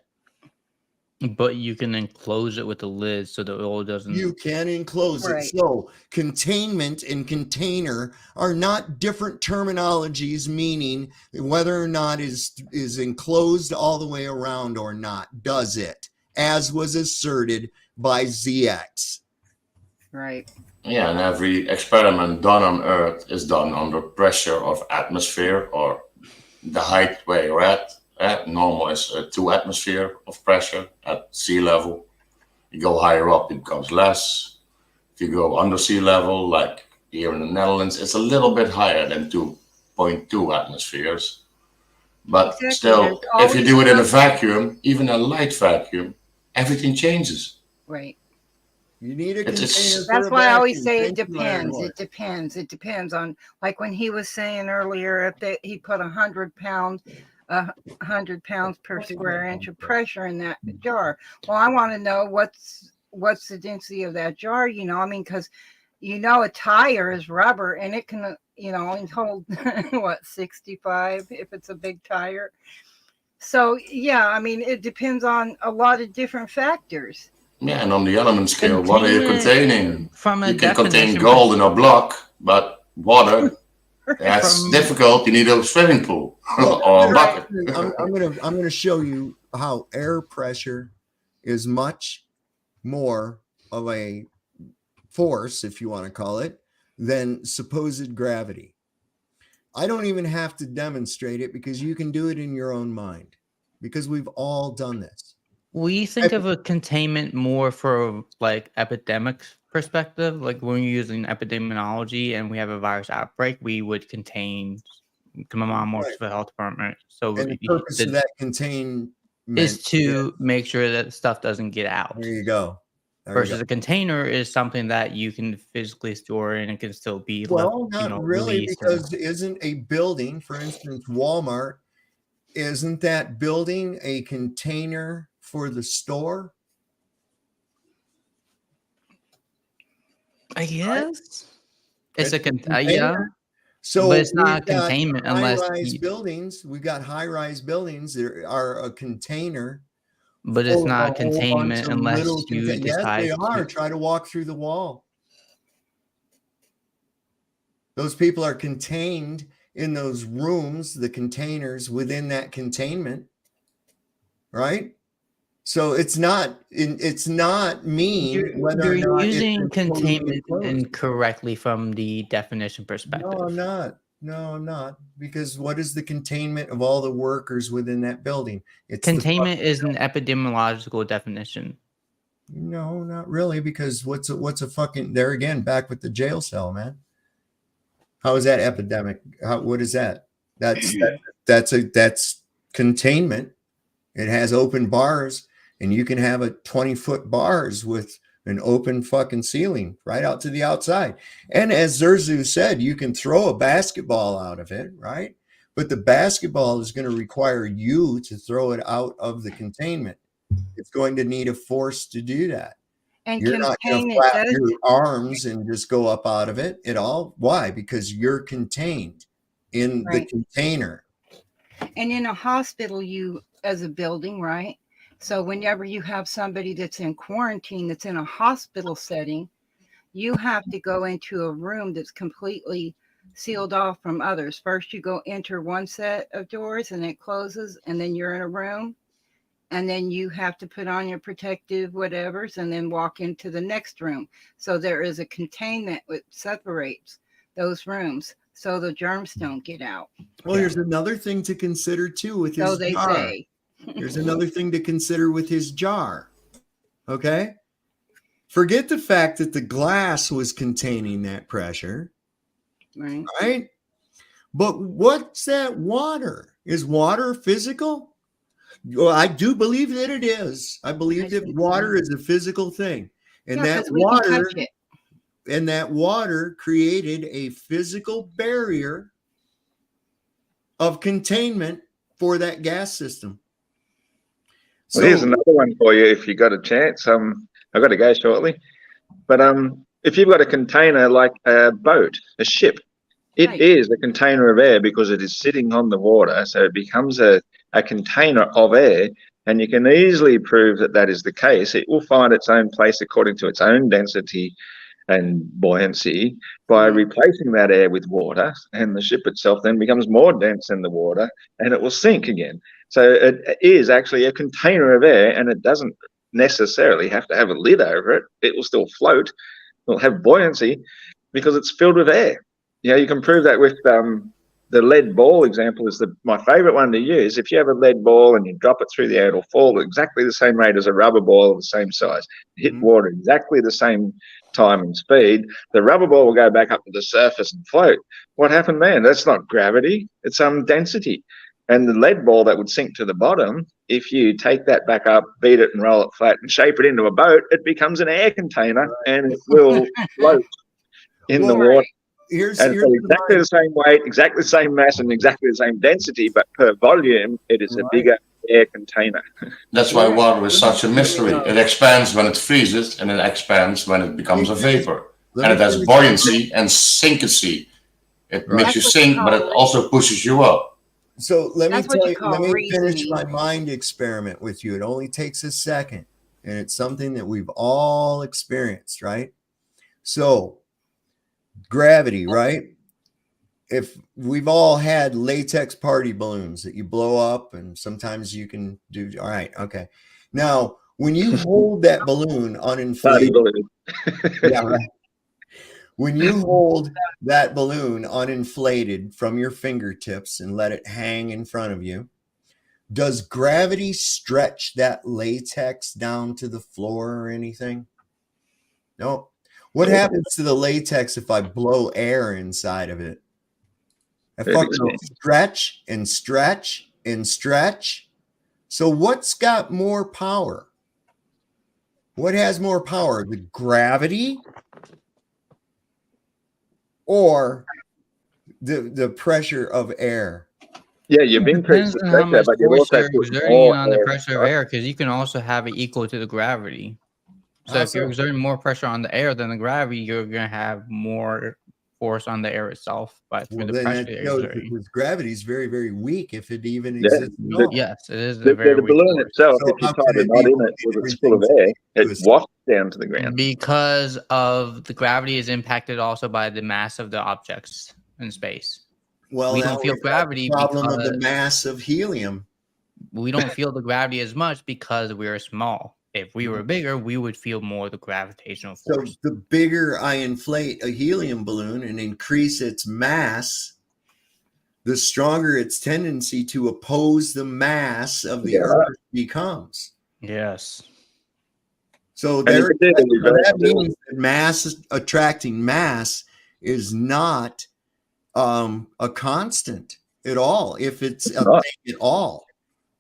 But you can enclose it with a lid so the oil doesn't. You can enclose it. So containment and container are not different terminologies, meaning whether or not is enclosed all the way around or not. Does it? As was asserted by ZX. Right. Yeah, and every experiment done on Earth is done under pressure of atmosphere or the height where you're at. Normal is 2 atmosphere of pressure at sea level. You go higher up, it becomes less. If you go under sea level, like here in the Netherlands, it's a little bit higher than 2.2 atmospheres. But still, if you do it in a vacuum, even a light vacuum, everything changes. Right. You need a container. That's why I always say it depends. It depends. It depends on, like when he was saying earlier, if he put 100 pounds per square inch of pressure in that jar. Well, I want to know what's the density of that jar. You know, I mean, because a tire is rubber and it can only hold 65 if it's a big tire. So yeah, I mean, it depends on a lot of different factors. Yeah, and on the element scale, what are you containing? You can contain definition gold in a block, but water, that's difficult. You need a swimming pool or a bucket. I'm gonna show you how air pressure is much more of a force, if you want to call it, than supposed gravity. I don't even have to demonstrate it because you can do it in your own mind, because we've all done this. We think of a containment more for like epidemics perspective. Like when you're using epidemiology and we have a virus outbreak, we would contain. My mom works for the health department, so and the purpose of that containment is to make sure that stuff doesn't get out. There you go. Versus a container is something that you can physically store and it can still be not really, because isn't a building, for instance, Walmart, isn't that building a container for the store? I guess it's a container. Yeah. So but it's not containment unless buildings. We've got high-rise buildings that are a container. But it's not containment unless you decide. Yes, they are. Try to walk through the wall. Those people are contained in those rooms, the containers within that containment, right? So it's not mean whether you're or not using containment incorrectly from the definition perspective. No, I'm not. Because what is the containment of all the workers within that building? Containment is an epidemiological definition. No, not really. Because what's a fucking, there again, back with the jail cell, man. How is that epidemic? What is that? That's containment. It has open bars, and you can have a 20-foot bars with an open fucking ceiling right out to the outside. And as Zerzu said, you can throw a basketball out of it, right? But the basketball is going to require you to throw it out of the containment. It's going to need a force to do that. And You're not going to flap your arms and just go up out of it at all. Why? Because you're contained in the container. And in a hospital, you, as a building, right? So whenever you have somebody that's in quarantine, that's in a hospital setting, you have to go into a room that's completely sealed off from others. First, you go enter one set of doors and it closes, and then you're in a room. And then you have to put on your protective whatevers and then walk into the next room. So there is a containment that separates those rooms so the germs don't get out. Well, here's another thing to consider too with his So they jar. say. Here's another thing to consider with his jar. Okay? Forget the fact that the glass was containing that pressure. Right. Right? But what's that water? Is water physical? Well, I do believe that it is. I believe that water is a physical thing. And Yeah, that 'cause we can water touch it. and that water created a physical barrier of containment for that gas system. Well, here's another one for you if you got a chance. I've got to go shortly. But if you've got a container like a boat, a ship, it is a container of air because it is sitting on the water. So it becomes a container of air. And you can easily prove that that is the case. It will find its own place according to its own density and buoyancy by replacing that air with water, and the ship itself then becomes more dense in the water and it will sink again. So it is actually a container of air, and it doesn't necessarily have to have a lid over it. It will still float. It'll have buoyancy because it's filled with air. You know, you can prove that with the lead ball example is my favorite one to use. If you have a lead ball and you drop it through the air, it'll fall at exactly the same rate as a rubber ball of the same size. Hit water exactly the same time and speed. The rubber ball will go back up to the surface and float. What happened then? That's not gravity. It's density. And the lead ball that would sink to the bottom, if you take that back up, beat it and roll it flat and shape it into a boat, it becomes an air container and it will float in the water. Here's exactly the same weight, exactly the same mass, and exactly the same density, but per volume, it is a bigger air container. That's why water is such a mystery. It expands when it freezes, and it expands when it becomes a vapor. And it has buoyancy and sinkancy. It makes you sink, but it also pushes you up. So let me finish my mind experiment with you. It only takes a second, and it's something that we've all experienced, right? So gravity, right? If we've all had latex party balloons that you blow up, and sometimes you can do, all right, okay. Now, when you hold that balloon uninflated, yeah, right. When you hold that balloon uninflated from your fingertips and let it hang in front of you, does gravity stretch that latex down to the floor or anything? No. What happens to the latex if I blow air inside of it? I fucking stretch and stretch and stretch. So what's got more power? What has more power, the gravity or the pressure of air? Yeah, you've increased the pressure, but you've also put exerting more on the air, pressure of air, because you can also have it equal to the gravity. So if you're exerting more pressure on the air than the gravity, you're going to have more force on the air itself. But through the pressure you're exerting. Because gravity is very, very weak if it even exists. Yes, it is The a very weak balloon force. itself, if you tie the knot in it with it's full of air, it wafts down to the ground. Because of the gravity is impacted also by the mass of the objects in space. Well, we don't feel gravity problem because of the mass of helium. We don't feel the gravity as much because we're small. If we were bigger, we would feel more the gravitational force. So the bigger I inflate a helium balloon and increase its mass, the stronger its tendency to oppose the mass of the Earth becomes. Yes. So that means that mass attracting mass is not a constant at all, if it's a thing at all.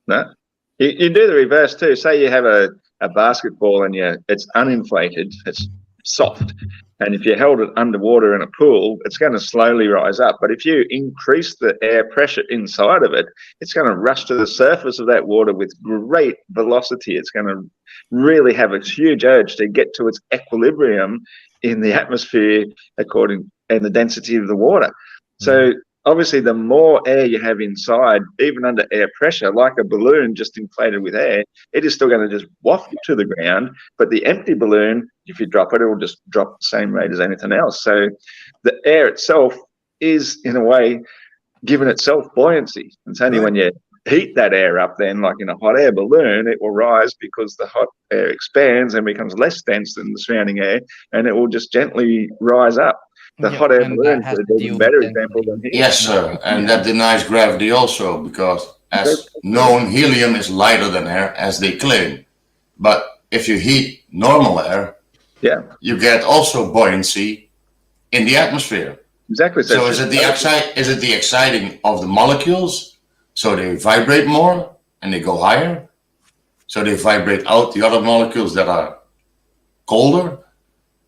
No, you do the reverse too. Say you have a basketball and it's uninflated, it's soft, and if you held it underwater in a pool, it's going to slowly rise up. But if you increase the air pressure inside of it, it's going to rush to the surface of that water with great velocity. It's going to really have a huge urge to get to its equilibrium in the atmosphere and the density of the water. So obviously, the more air you have inside, even under air pressure, like a balloon just inflated with air, it is still going to just waft you to the ground. But the empty balloon, if you drop it, it will just drop the same rate as anything else. So the air itself is, in a way, giving itself buoyancy. It's only when you heat that air up, then, like in a hot air balloon, it will rise because the hot air expands and becomes less dense than the surrounding air, and it will just gently rise up. The hot air balloon is an even better example than here. Yes, sir. And that denies gravity also, because as known, helium is lighter than air, as they claim. But if you heat normal air, you get also buoyancy in the atmosphere. Exactly. So is it the exciting of the molecules, so they vibrate more and they go higher? So they vibrate out the other molecules that are colder?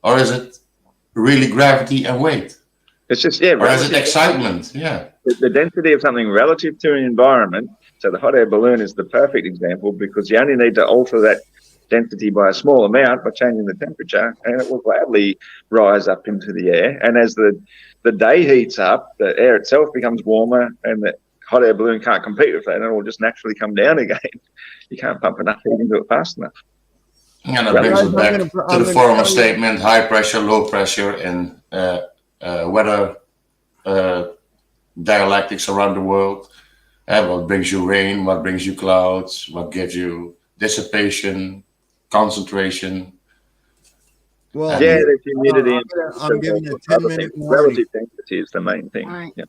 Or is it really gravity and weight? It's just, or is it excitement? Yeah. The density of something relative to an environment. So the hot air balloon is the perfect example, because you only need to alter that density by a small amount by changing the temperature, and it will gladly rise up into the air. And as the day heats up, the air itself becomes warmer, and the hot air balloon can't compete with that, and it will just naturally come down again. You can't pump enough heat into it fast enough. And that brings us back to the former statement: high pressure, low pressure, and weather dialectics around the world. What brings you rain? What brings you clouds? What gives you dissipation, concentration? Well, the humidity. I'm giving a 10-minute warning. Relative density is the main thing. Right. Yeah.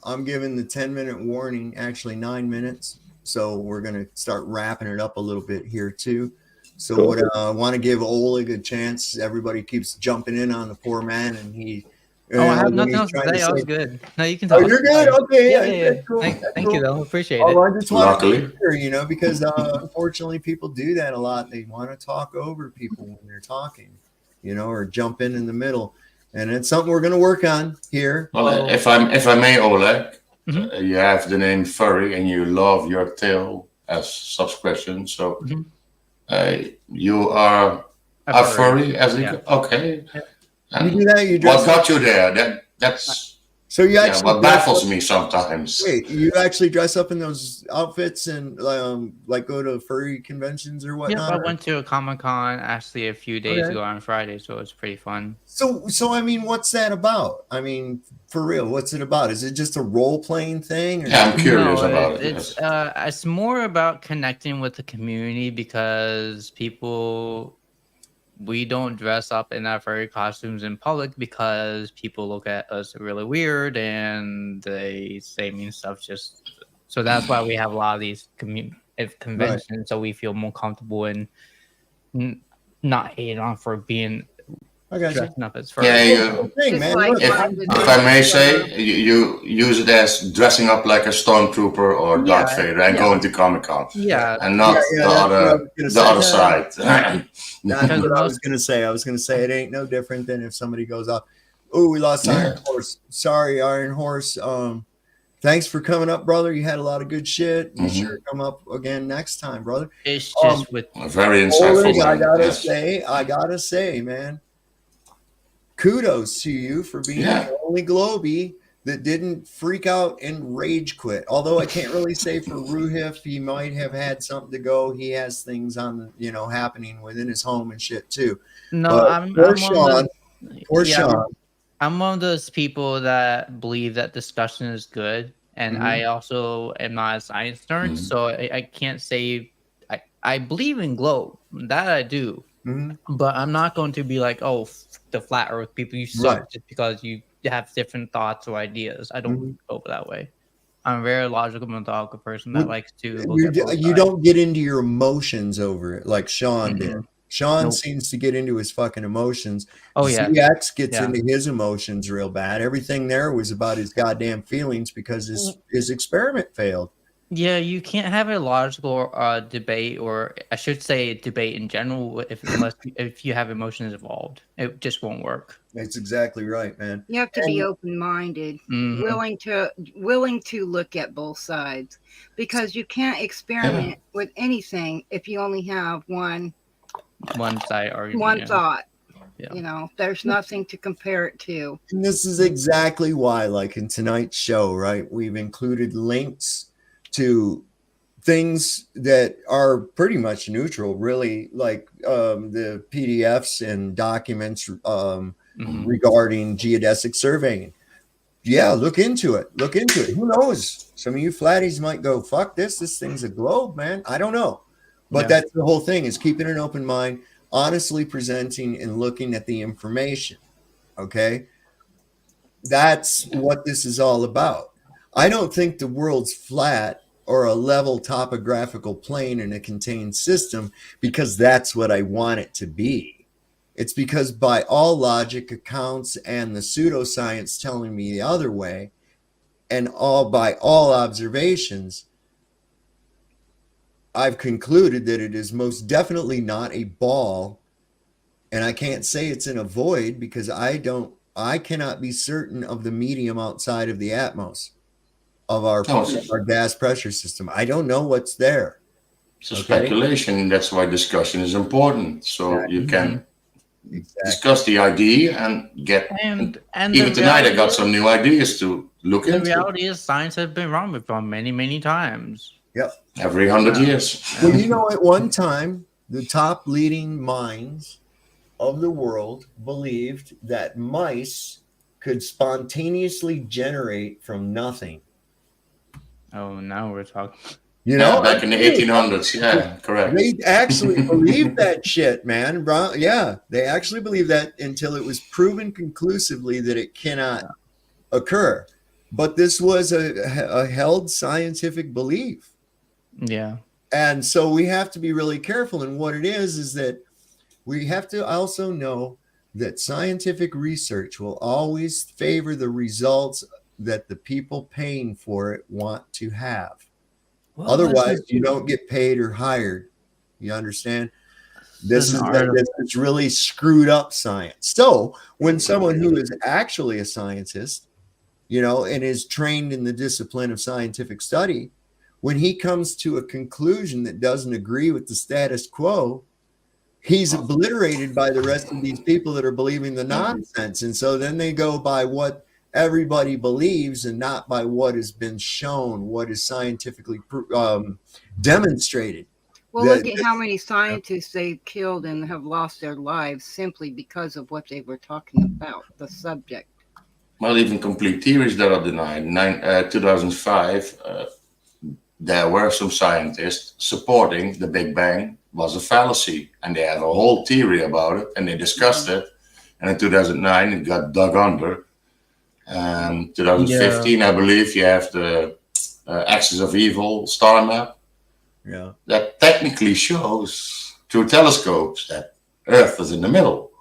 I'm giving the 10-minute warning, actually 9 minutes. So we're going to start wrapping it up a little bit here too. So Cool. what I want to give Oleg a chance. Everybody keeps jumping in on the poor man, and he. I have when nothing he's else to trying say. I was say- good. No, you can Oh, talk. you're good. Okay. Yeah. Cool. Thank you, though. Appreciate it. Oh, I just want to Luckily. be sure, because unfortunately people do that a lot. They want to talk over people when they're talking, or jump in the middle, and it's something we're going to work on here. Well, if I may, Oleg, you have the name Furry, and you love your tail as subscription. So you are a furry, as okay. You do that. You What dress got you there? That's so you actually what baffles me sometimes. Wait, you actually dress up in those outfits and like go to furry conventions or Yeah, whatnot? I went to a Comic-Con actually a few days ago on Friday, so it's pretty fun. So I mean, what's that about? I mean, for real, what's it about? Is it just a role-playing thing? Or Yeah, I'm curious about it. It's more about connecting with the community, because we don't dress up in our furry costumes in public because people look at us really weird and they say mean stuff. So that's why we have a lot of these conventions, so we feel more comfortable and not hated on for being dressing up as furry. If I may say, you use it as dressing up like a stormtrooper or Darth Vader and going to Comic-Con. And not the other side. That's what I was gonna say. I was gonna say it ain't no different than if somebody goes off. Oh, we lost Iron Horse. Sorry, Iron Horse. Thanks for coming up, brother. You had a lot of good shit. Be sure to come up again next time, brother. It's just with very insightful. I gotta say, man. Kudos to you for being the only Globie that didn't freak out and rage quit. Although I can't really say for Ruhif, he might have had something to go. He has things on, happening within his home and shit too. No, I'm Sean. Sean. I'm one of those people that believe that discussion is good, and I also am not a science nerd, so I can't say I believe in globe. That I do. But I'm not going to be like, oh, the flat earth people, you suck just because you have different thoughts or ideas. I don't go that way. I'm a very logical, methodical person that likes to look at you don't get into your emotions over it like Sean did. Sean seems to get into his fucking emotions. Oh, yeah. ZX gets into his emotions real bad. Everything there was about his goddamn feelings because his experiment failed. Yeah, you can't have a logical debate, or I should say debate in general, if you have emotions involved. It just won't work. That's exactly right, man. You have to be open-minded, willing to look at both sides, because you can't experiment with anything if you only have one side argument, one thought. Yeah. You know, there's nothing to compare it to. And this is exactly why, like in tonight's show, right, we've included links to things that are pretty much neutral, really, like the PDFs and documents regarding geodesic surveying. Yeah, look into it. Look into it. Who knows? Some of you flatties might go, fuck this. This thing's a globe, man. I don't know. But that's the whole thing, is keeping an open mind, honestly presenting and looking at the information. Okay? That's what this is all about. I don't think the world's flat or a level topographical plane in a contained system because that's what I want it to be. It's because by all logic accounts and the pseudoscience telling me the other way, and by all observations, I've concluded that it is most definitely not a ball, and I can't say it's in a void because I cannot be certain of the medium outside of the atmos of our gas pressure system. I don't know what's there. It's a speculation, and that's why discussion is important. So you can discuss the idea and get. And even tonight, I got some new ideas to look into. The reality is, science has been wrong before many, many times. Yep. Every 100 years. Well, you know, at one time, the top leading minds of the world believed that mice could spontaneously generate from nothing. Oh, now we're talking. You know, back in the 1800s. Yeah, correct. They actually believed that shit, man. Yeah, they actually believed that until it was proven conclusively that it cannot occur. But this was a held scientific belief. Yeah. And so we have to be really careful. And what it is that we have to also know that scientific research will always favor the results that the people paying for it want to have. Well, otherwise, you don't get paid or hired. You understand? This is really screwed up science. So when someone who is actually a scientist, you know, and is trained in the discipline of scientific study, when he comes to a conclusion that doesn't agree with the status quo, he's obliterated by the rest of these people that are believing the nonsense. And so then they go by what everybody believes and not by what has been shown, what is scientifically demonstrated. Well, look at how many scientists they've killed and have lost their lives simply because of what they were talking about, the subject. Well, even complete theories that are denied. 2005, there were some scientists supporting the Big Bang was a fallacy, and they had a whole theory about it, and they discussed it. And in 2009, it got dug under. 2015, I believe, you have the Axis of Evil star map. Yeah, that technically shows through telescopes that Earth is in the middle.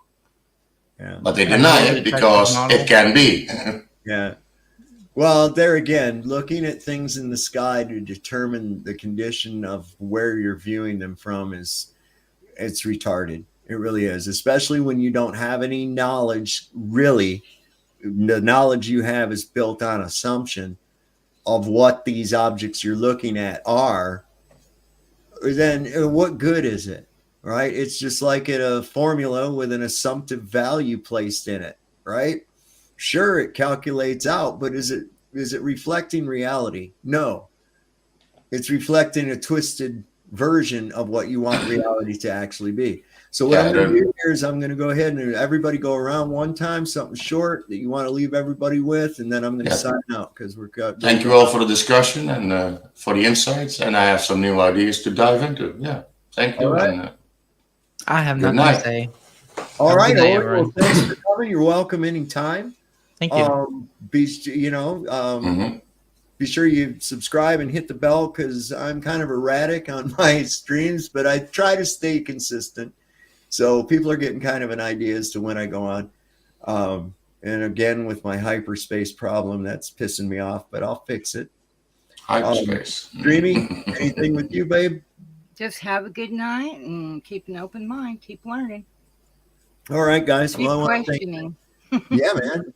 Yeah, but they deny it because it can be. Yeah. Well, there again, looking at things in the sky to determine the condition of where you're viewing them from it's retarded. It really is, especially when you don't have any knowledge. Really, the knowledge you have is built on assumption of what these objects you're looking at are. Then what good is it, right? It's just like in a formula with an assumptive value placed in it, right? Sure, it calculates out, but is it reflecting reality? No. It's reflecting a twisted version of what you want reality to actually be. So what I'm going to do here is I'm going to go ahead and everybody go around one time, something short that you want to leave everybody with, and then I'm going to sign out because we're got. Thank you all for the discussion and for the insights, and I have some new ideas to dive into. Yeah, thank you. Right. And, I have nothing to say. All right, well, thanks for coming. You're welcome anytime. Thank you. Be sure you subscribe and hit the bell because I'm kind of erratic on my streams, but I try to stay consistent. So people are getting kind of an idea as to when I go on. And again, with my hyperspace problem, that's pissing me off, but I'll fix it. Hyperspace. Dreamy, anything with you, babe? Just have a good night and keep an open mind. Keep learning. All right, guys. Keep Well, I want to questioning. yeah, man.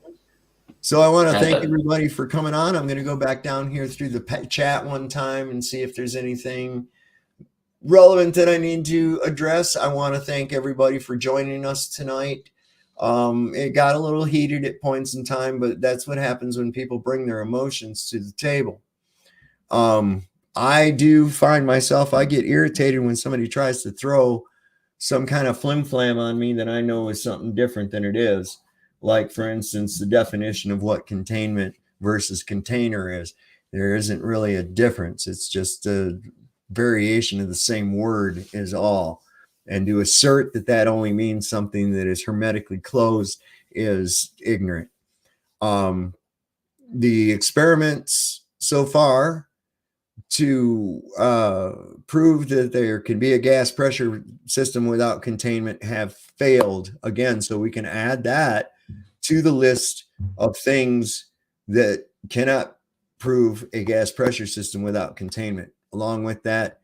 So I want to thank everybody for coming on. I'm going to go back down here through the chat one time and see if there's anything relevant that I need to address. I want to thank everybody for joining us tonight. It got a little heated at points in time, but that's what happens when people bring their emotions to the table. I do find myself, I get irritated when somebody tries to throw some kind of flim flam on me that I know is something different than it is. Like, for instance, the definition of what containment versus container is. There isn't really a difference. It's just a variation of the same word is all. And to assert that that only means something that is hermetically closed is ignorant. The experiments so far to prove that there can be a gas pressure system without containment have failed again. So we can add that to the list of things that cannot prove a gas pressure system without containment. Along with that,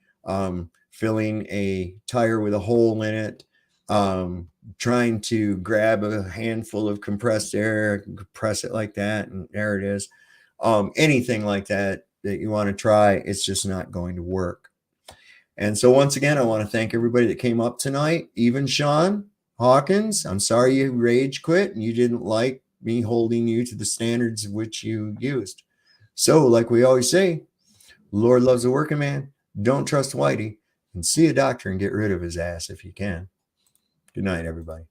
filling a tire with a hole in it, trying to grab a handful of compressed air, compress it like that, and there it is. Anything like that you want to try, it's just not going to work. And so once again, I want to thank everybody that came up tonight, even Sean Hawkins. I'm sorry you rage quit and you didn't like me holding you to the standards of which you used. So like we always say, the Lord loves a working man. Don't trust Whitey, and see a doctor and get rid of his ass if you can. Good night, everybody.